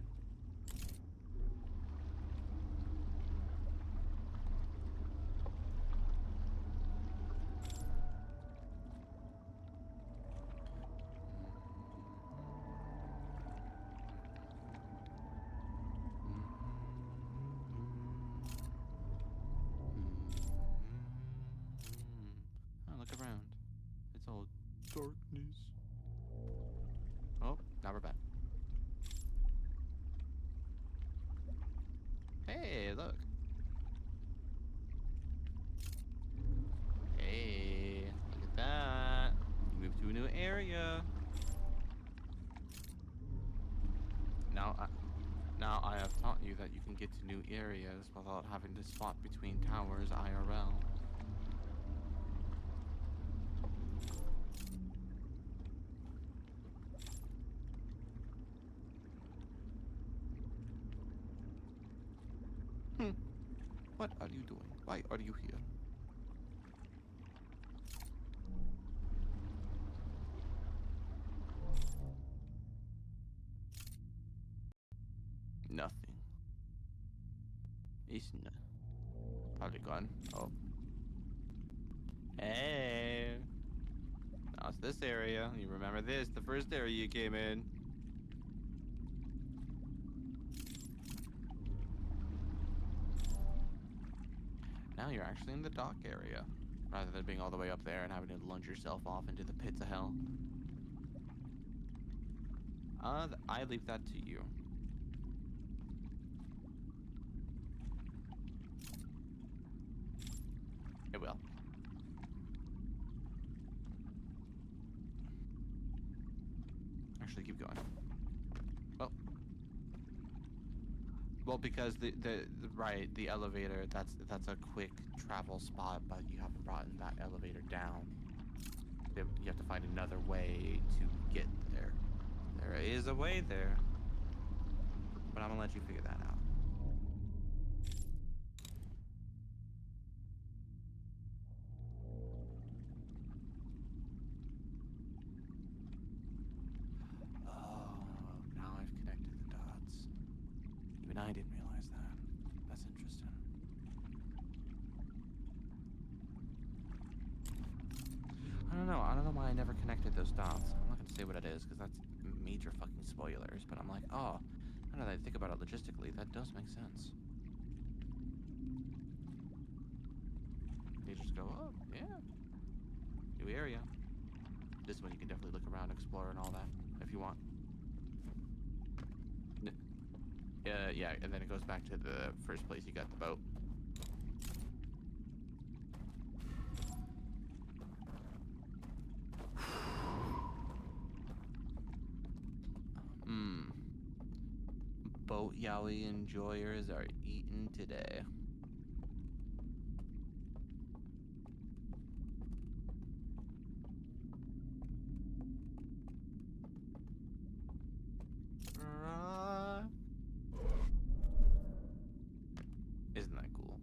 Oh, look around. It's all darkness. Oh, now we're back. Hey, look. Hey, look at that. You moved to a new area. Now I have taught you that you can get to new areas without having to swap between towers IRL. What are you doing? Why are you here? Nothing. It's not. Probably gone. Oh. Hey. Now it's this area. You remember this, the first area you came in. Now you're actually in the dock area, rather than being all the way up there and having to lunge yourself off into the pits of hell. I leave that to you. It will. Actually, keep going. Well, because the elevator, that's a quick travel spot, but you haven't brought that elevator down. You have to find another way to get there. There is a way there, but I'm gonna let you figure that out. Oh, now I've connected the dots. Even I didn't realize that. That's interesting. I don't know why I never connected those dots. I'm not gonna say what it is, because that's major fucking spoilers, but I'm like, oh, now that I think about it logistically, that does make sense. You just go, oh, yeah. New area. This one you can definitely look around, explore, and all that, if you want. Yeah, and then it goes back to the first place you got the boat. Boat yaoi enjoyers are eaten today. Isn't that cool?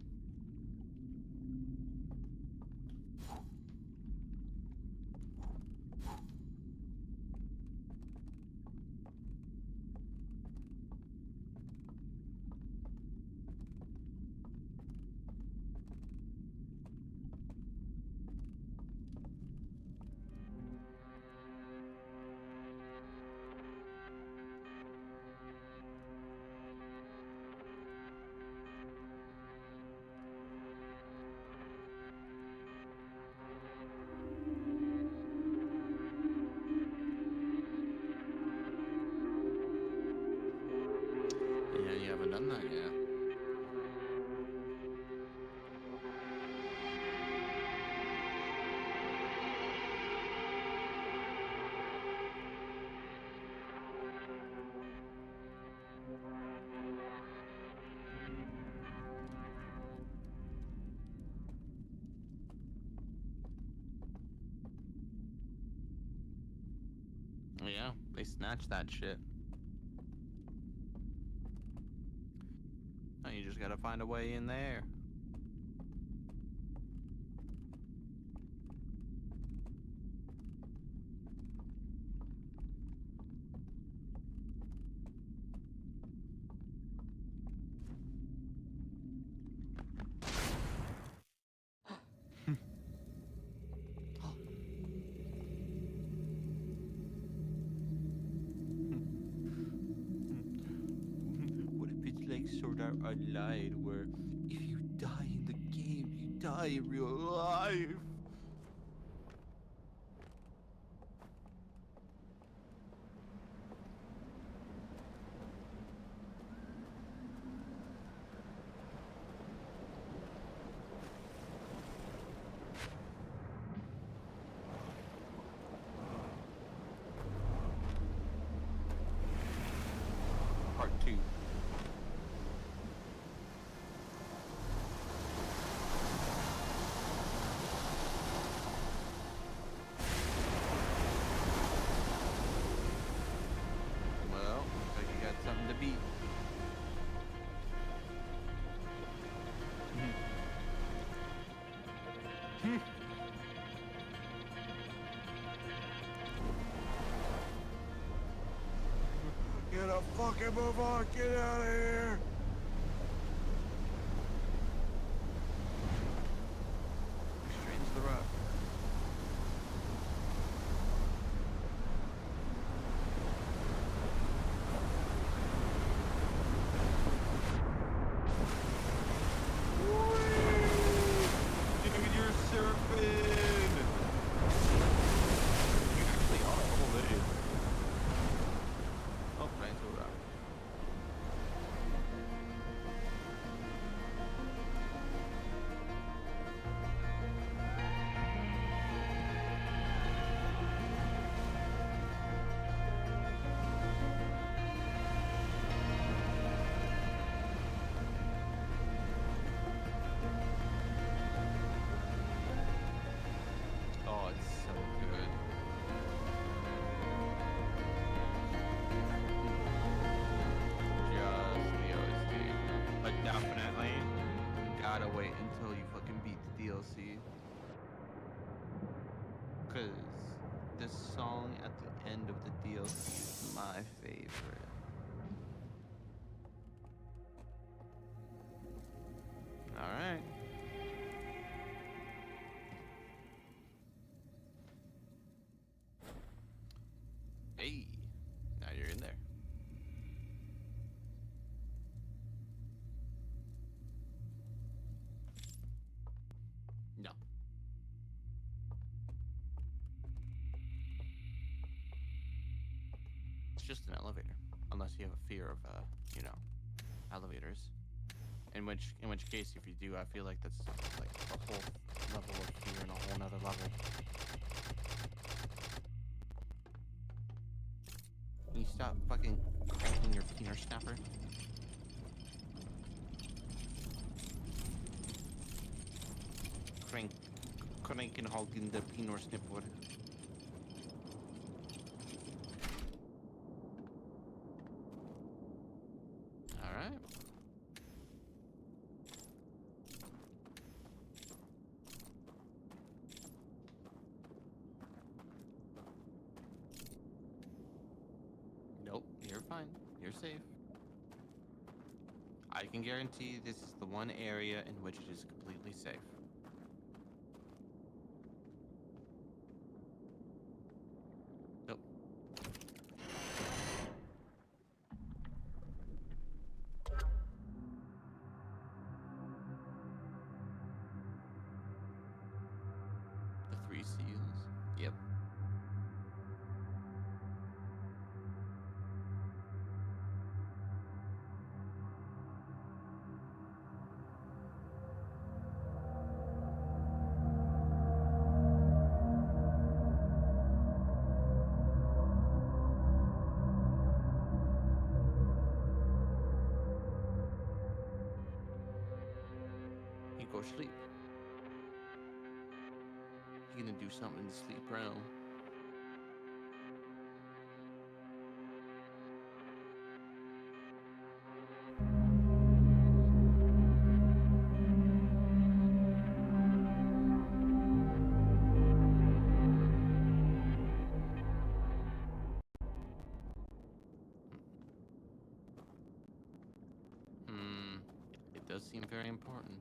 yeah, they snatched that shit. Now you just gotta find a way in there. What if it's like Sword Art Online, where if you die in the game, you die in real life? Part 2. Well, looks like you got something to beat. Get a fucking move on! Get out of here! Straight into the rock. Dude, you're surfing! You actually are. Hold it. Oh, right into a rock. Oh, it's so good. Just the OST. But definitely gotta wait until you fucking beat the DLC. Cause this song at the end of the DLC is my favorite. Alright. Hey, now you're in there. No. It's just an elevator. Unless you have a fear of, you know, elevators. In which case, if you do, I feel like that's like a whole level of fear and a whole nother level. Can you stop fucking cracking your peanut snapper? Cranking hogging the peanut snipper. Alright. Nope, you're fine. You're safe. I can guarantee this is the one area in which it is completely safe. Nope. The 3 seals? Yep. You go sleep. You gonna do something in the sleep realm. does seem very important.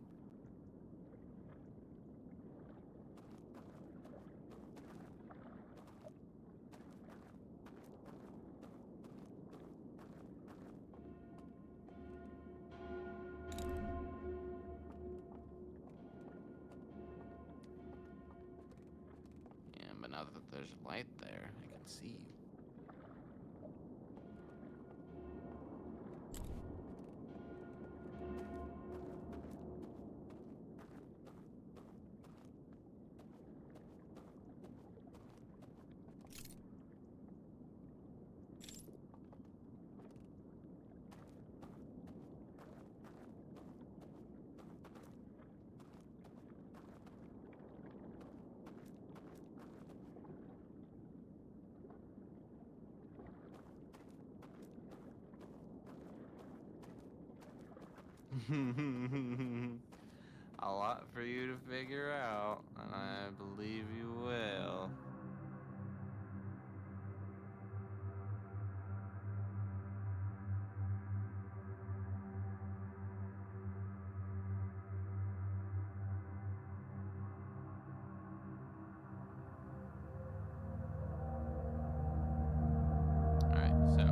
Yeah, but now that there's light there, I can see you. A lot for you to figure out, and I believe you will. Alright, so.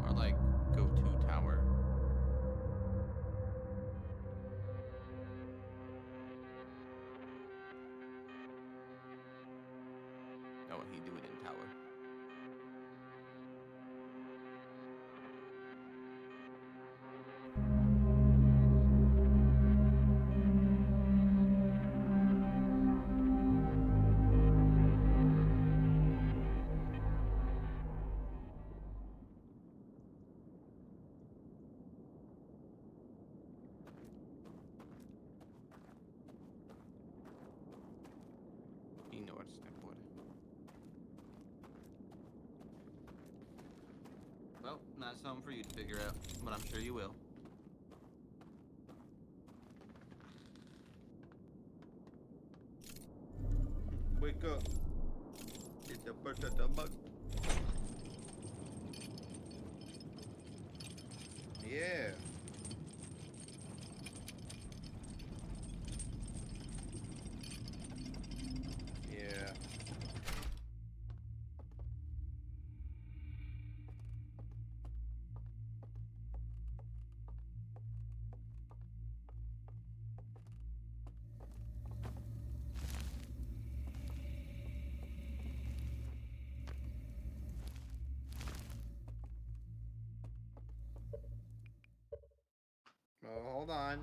Or like, go-to tower. Oh, he do it in tower. You know what step would. Well, not something for you to figure out, but I'm sure you will. Wake up. It's a bird at the mug. Yeah. Yeah. Oh, hold on.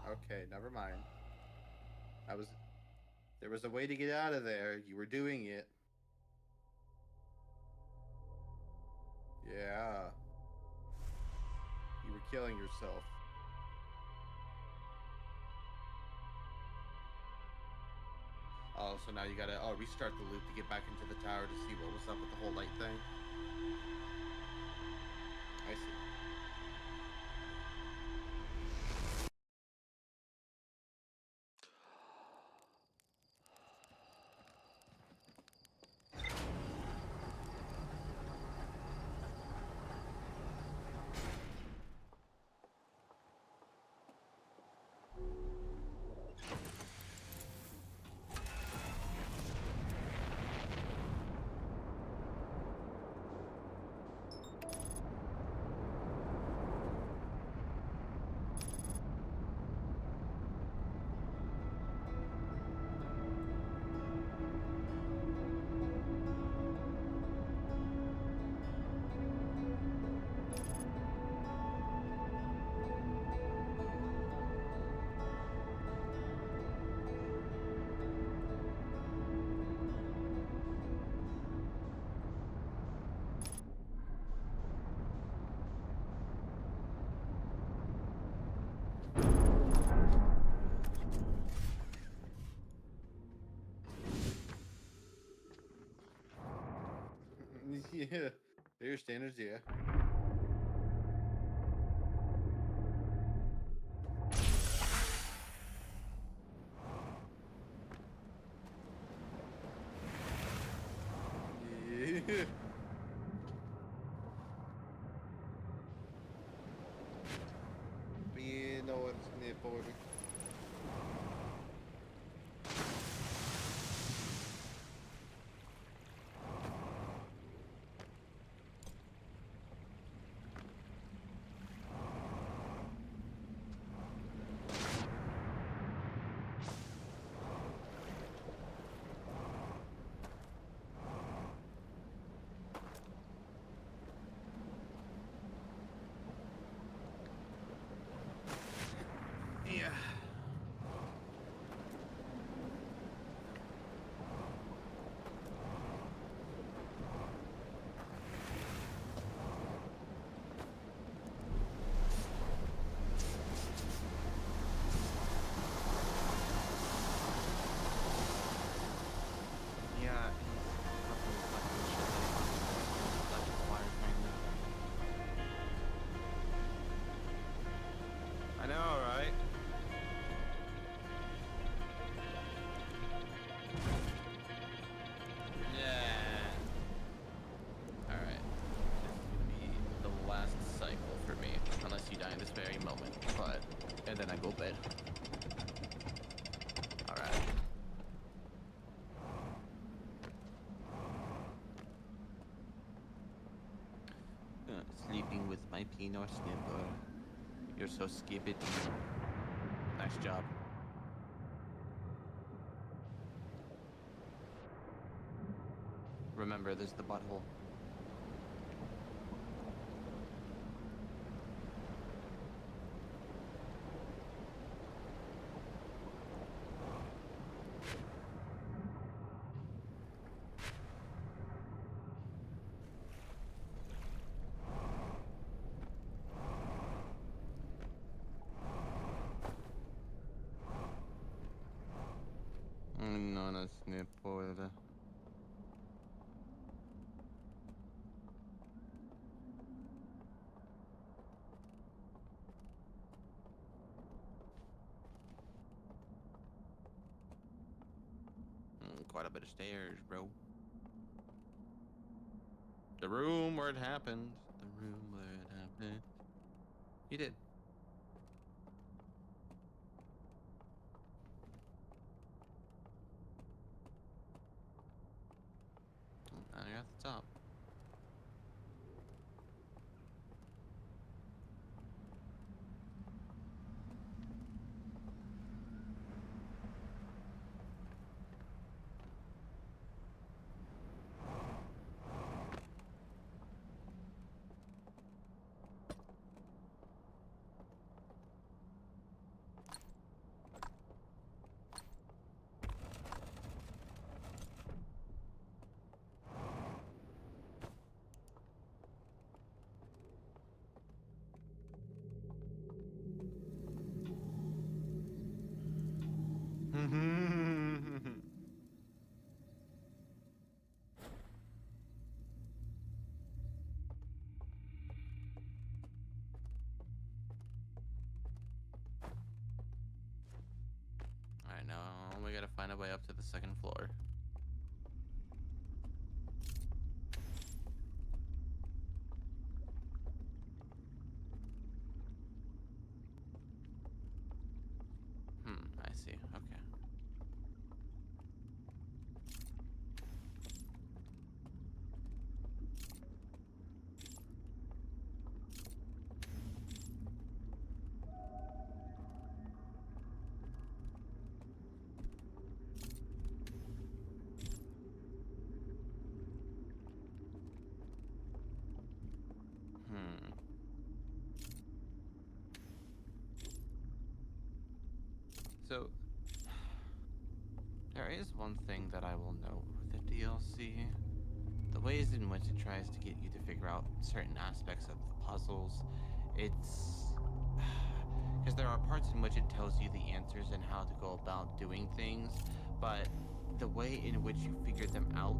Okay, never mind. There was a way to get out of there. You were doing it. Yeah. You were killing yourself. Oh, so now you gotta restart the loop to get back into the tower to see what was up with the whole light thing. I see. Yeah. They're your standards, yeah. Yeah. Skippity nor snipper. You're so skippity. Nice job. Remember, there's the butthole. Non a snipper. Quite a bit of stairs, bro. The room where it happened. The room where it happened. You did. Now you're at the top. Alright, now we gotta find a way up to the second floor. I see. Okay. So, there is one thing that I will note with the DLC. The ways in which it tries to get you to figure out certain aspects of the puzzles. It's... Because there are parts in which it tells you the answers and how to go about doing things, but the way in which you figure them out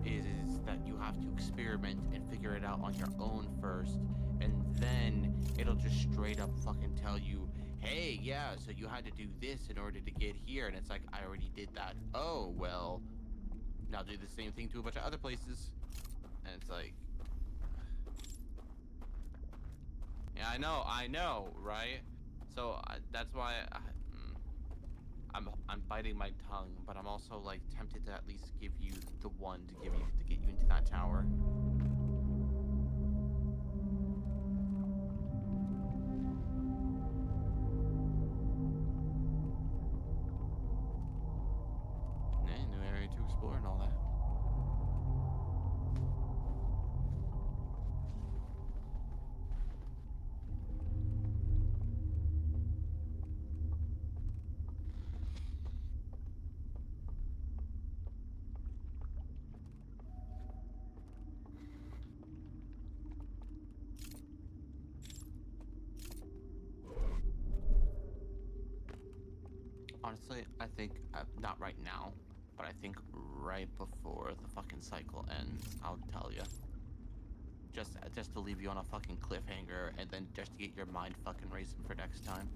is that you have to experiment and figure it out on your own first, and then it'll just straight up fucking tell you, hey, yeah, so you had to do this in order to get here, and it's like, I already did that. Oh, well, now do the same thing to a bunch of other places, and it's like, yeah, I know, right? So that's why I'm biting my tongue, but I'm also like tempted to at least give you the one to get you into that tower. Yeah, new area to explore and all that. Honestly, I think, not right now, but I think right before the fucking cycle ends, I'll tell you. Just to leave you on a fucking cliffhanger, and then just to get your mind fucking racing for next time.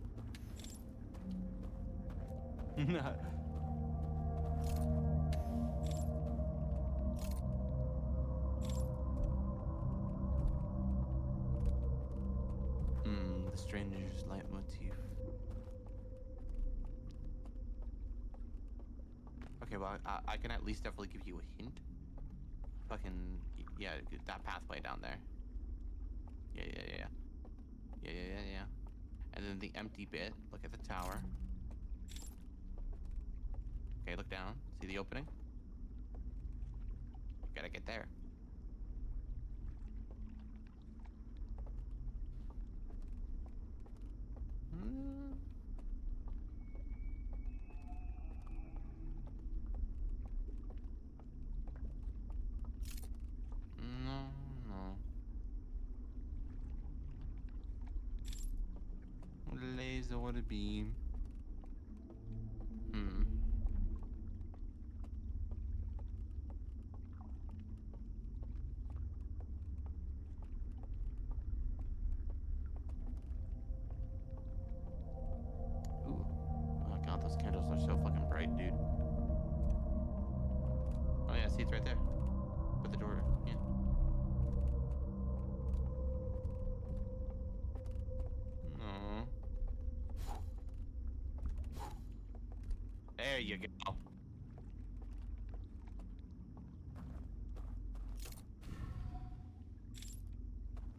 The stranger's leitmotif. Okay, well, I can at least definitely give you a hint. Fucking, yeah, that pathway down there. Yeah. Yeah. And then the empty bit. Look at the tower. Okay, look down. See the opening? Gotta get there. No. Laser beam. Ooh. Oh god, those candles are so fucking bright, dude. Oh yeah, see, it's right there. Put the door in. No. There you go.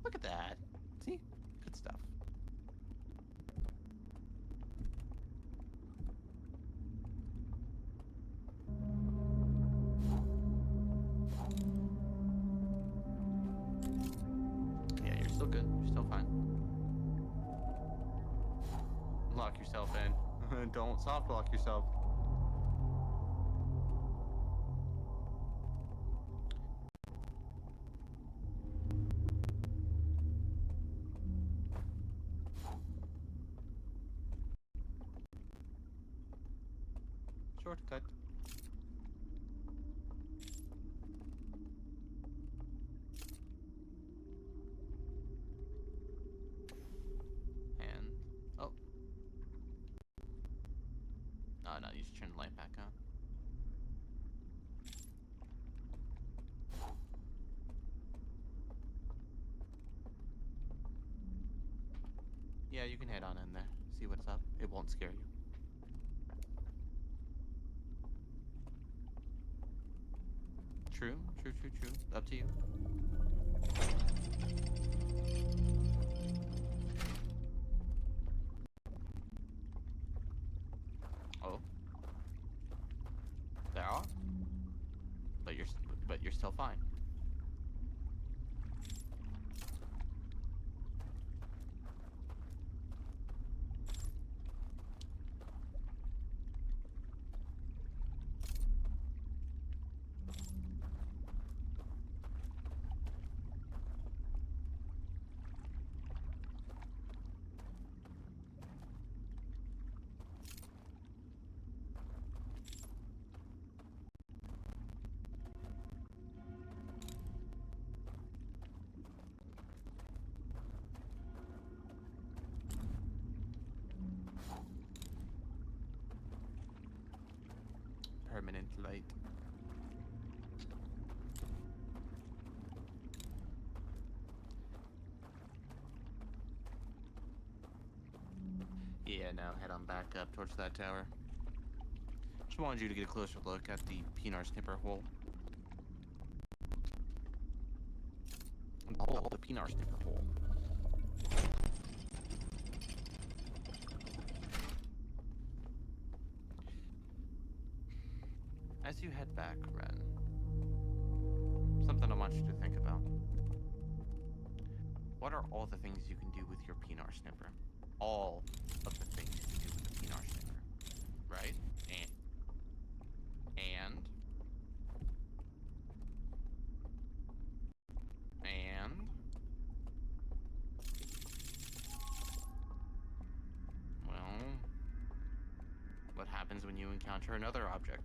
Look at that. See? Good stuff. Yeah, you're still good. You're still fine. Lock yourself in. Don't soft lock yourself. Shortcut. And oh. No, you just turn the light back on. Yeah, you can head on in there. See what's up. It won't scare you. True. Up to you. Oh. There are. But you're still fine. Permanent light. Yeah, now head on back up towards that tower. Just wanted you to get a closer look at the Pinar snipper hole. The Pinar snipper hole. As you head back, Ren, something I want you to think about. What are all the things you can do with your Pinar snipper? All of the things you can do with the Pinar snipper, right? And well, what happens when you encounter another object?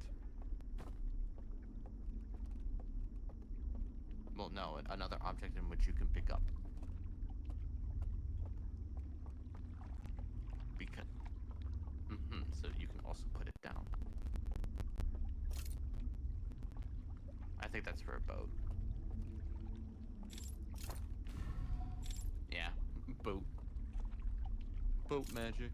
Well, no, another object in which you can pick up. Because, so you can also put it down. I think that's for a boat. Yeah, boat. Boat magic.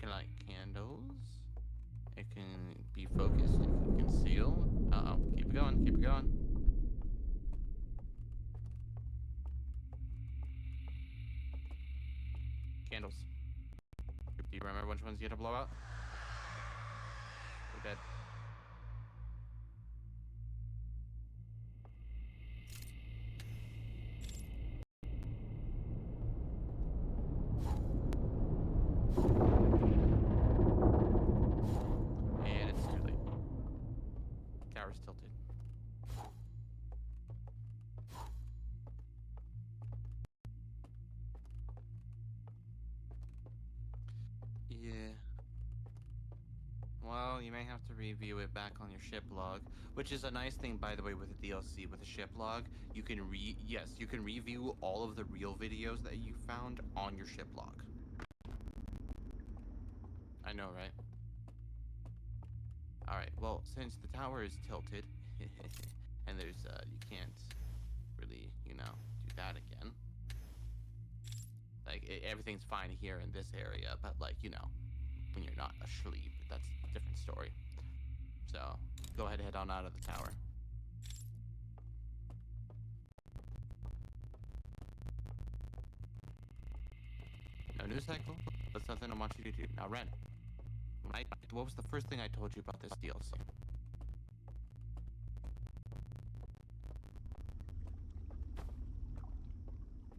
can light candles. It can be focused. It can conceal. Uh-oh. Keep it going. Keep it going. Candles. Do you remember which ones you had to blow out? We're dead. And it's too late. Tower's tilted. Yeah. Well, you may have to review it back on your ship log, which is a nice thing, by the way, with the DLC. With the ship log, you can you can review all of the real videos that you found on your ship log. I know, right? Alright, well, since the tower is tilted, and there's, you can't really, you know, do that again. Like, everything's fine here in this area, but, like, you know, when you're not asleep, that's a different story. So, go ahead and head on out of the tower. No news cycle? That's nothing I want you to do. Now, Ren, what was the first thing I told you about this DLC?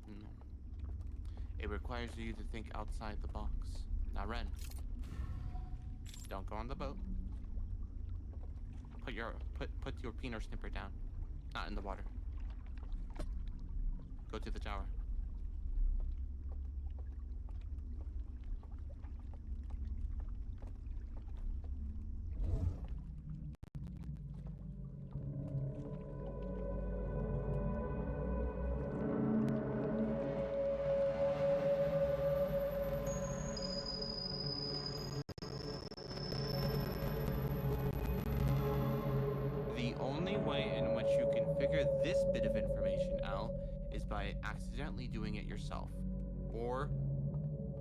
No. It requires you to think outside the box. Now, Ren, don't go on the boat. Put your peener snipper down. Not in the water. Go to the tower. The only way in which you can figure this bit of information out is by accidentally doing it yourself. Or,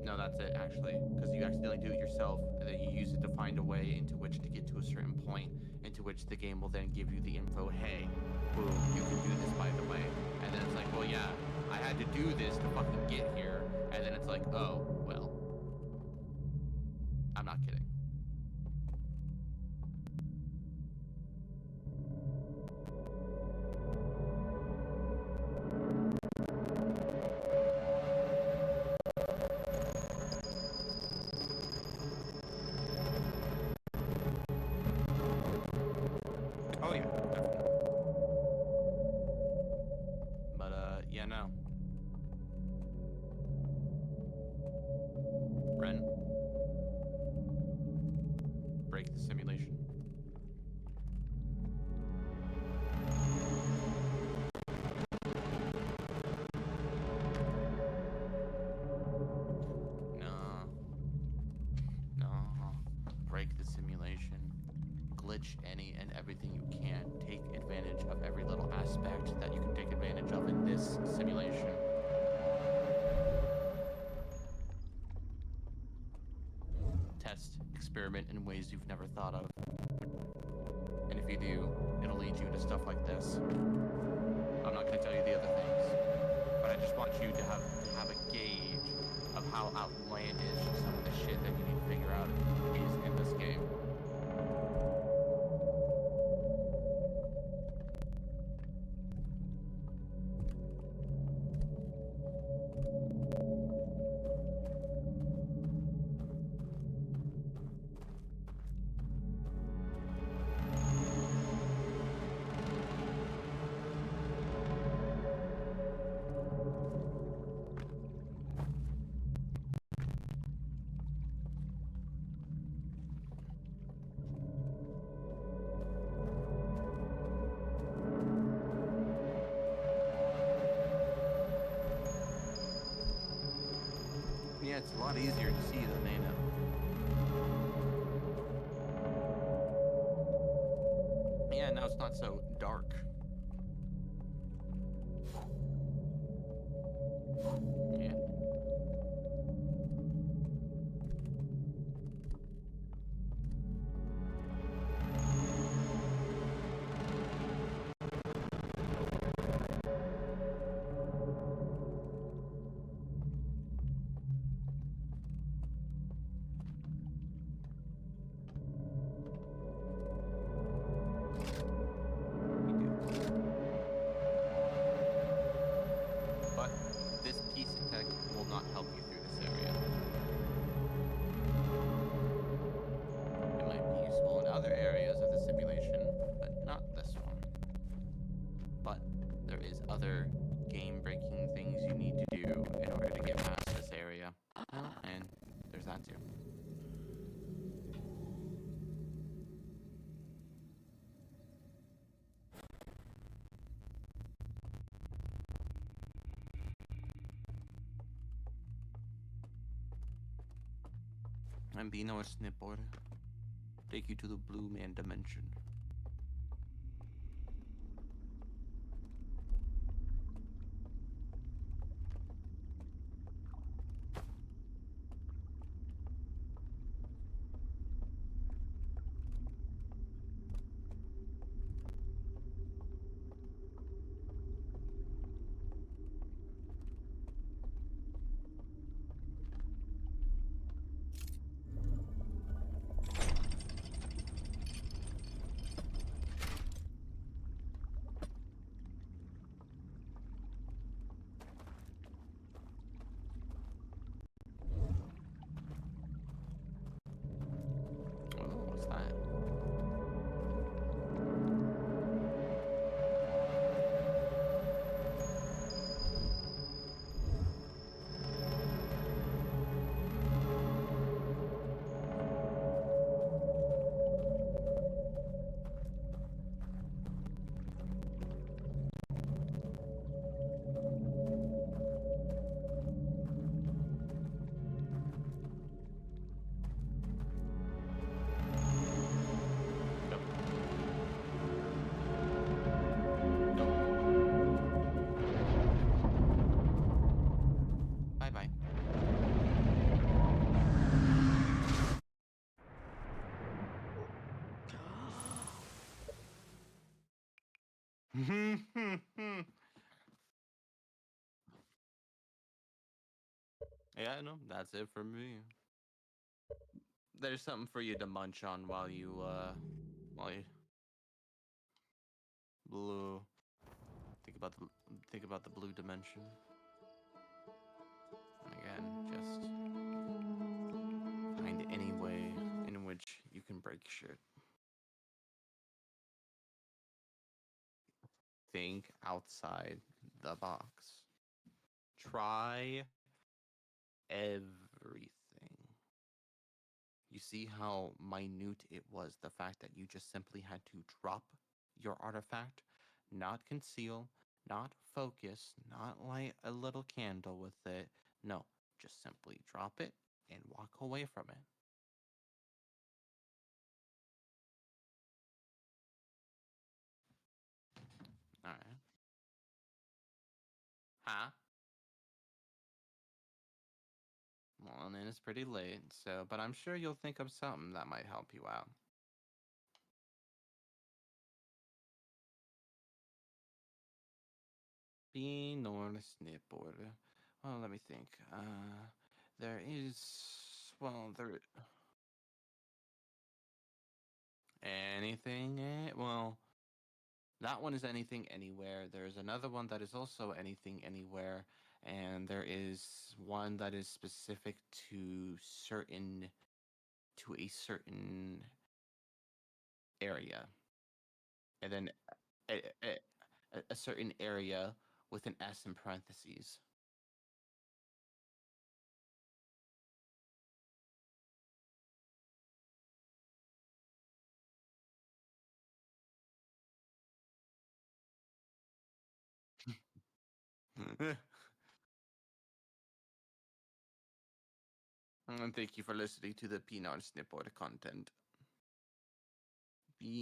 no, that's it actually, because you accidentally do it yourself, and then you use it to find a way into which to get to a certain point, into which the game will then give you the info, hey, boom, you can do this by the way. And then it's like, well, yeah, I had to do this to fucking get here. And then it's like, oh, well, I'm not kidding. Oh yeah, definitely. But yeah, no. Ren, break the simulation. No, break the simulation. Glitch any and everything you can. Take advantage of every little aspect that you can take advantage of in this simulation. Test, experiment in ways you've never thought of. And if you do, it'll lead you to stuff like this. I'm not going to tell you the other things, but I just want you to have a gauge of how outlandish some of the shit that you need to figure out is in this game. Yeah, it's a lot easier to see than they know. Yeah, now it's not so dark. Yeah. I'm Bino or Snipboard. Take you to the Blue Man dimension. Oh, what's that? Bye-bye. Yeah, no, that's it for me. There's something for you to munch on while you blue think about the blue dimension. And again, just find any way in which you can break shit. Think outside the box. Try everything. You see how minute it was, the fact that you just simply had to drop your artifact, not conceal, not focus, not light a little candle with it. No, just simply drop it and walk away from it. All right. Huh? Well, and then it's pretty late, so, but I'm sure you'll think of something that might help you out. Bean or snip or, well, let me think. There is, well, there, anything, well, that one is anything anywhere. There's another one that is also anything anywhere, and there is one that is specific to a certain area, and then a, a certain area with an S in parentheses. And thank you for listening to the Peanut Snipboard content.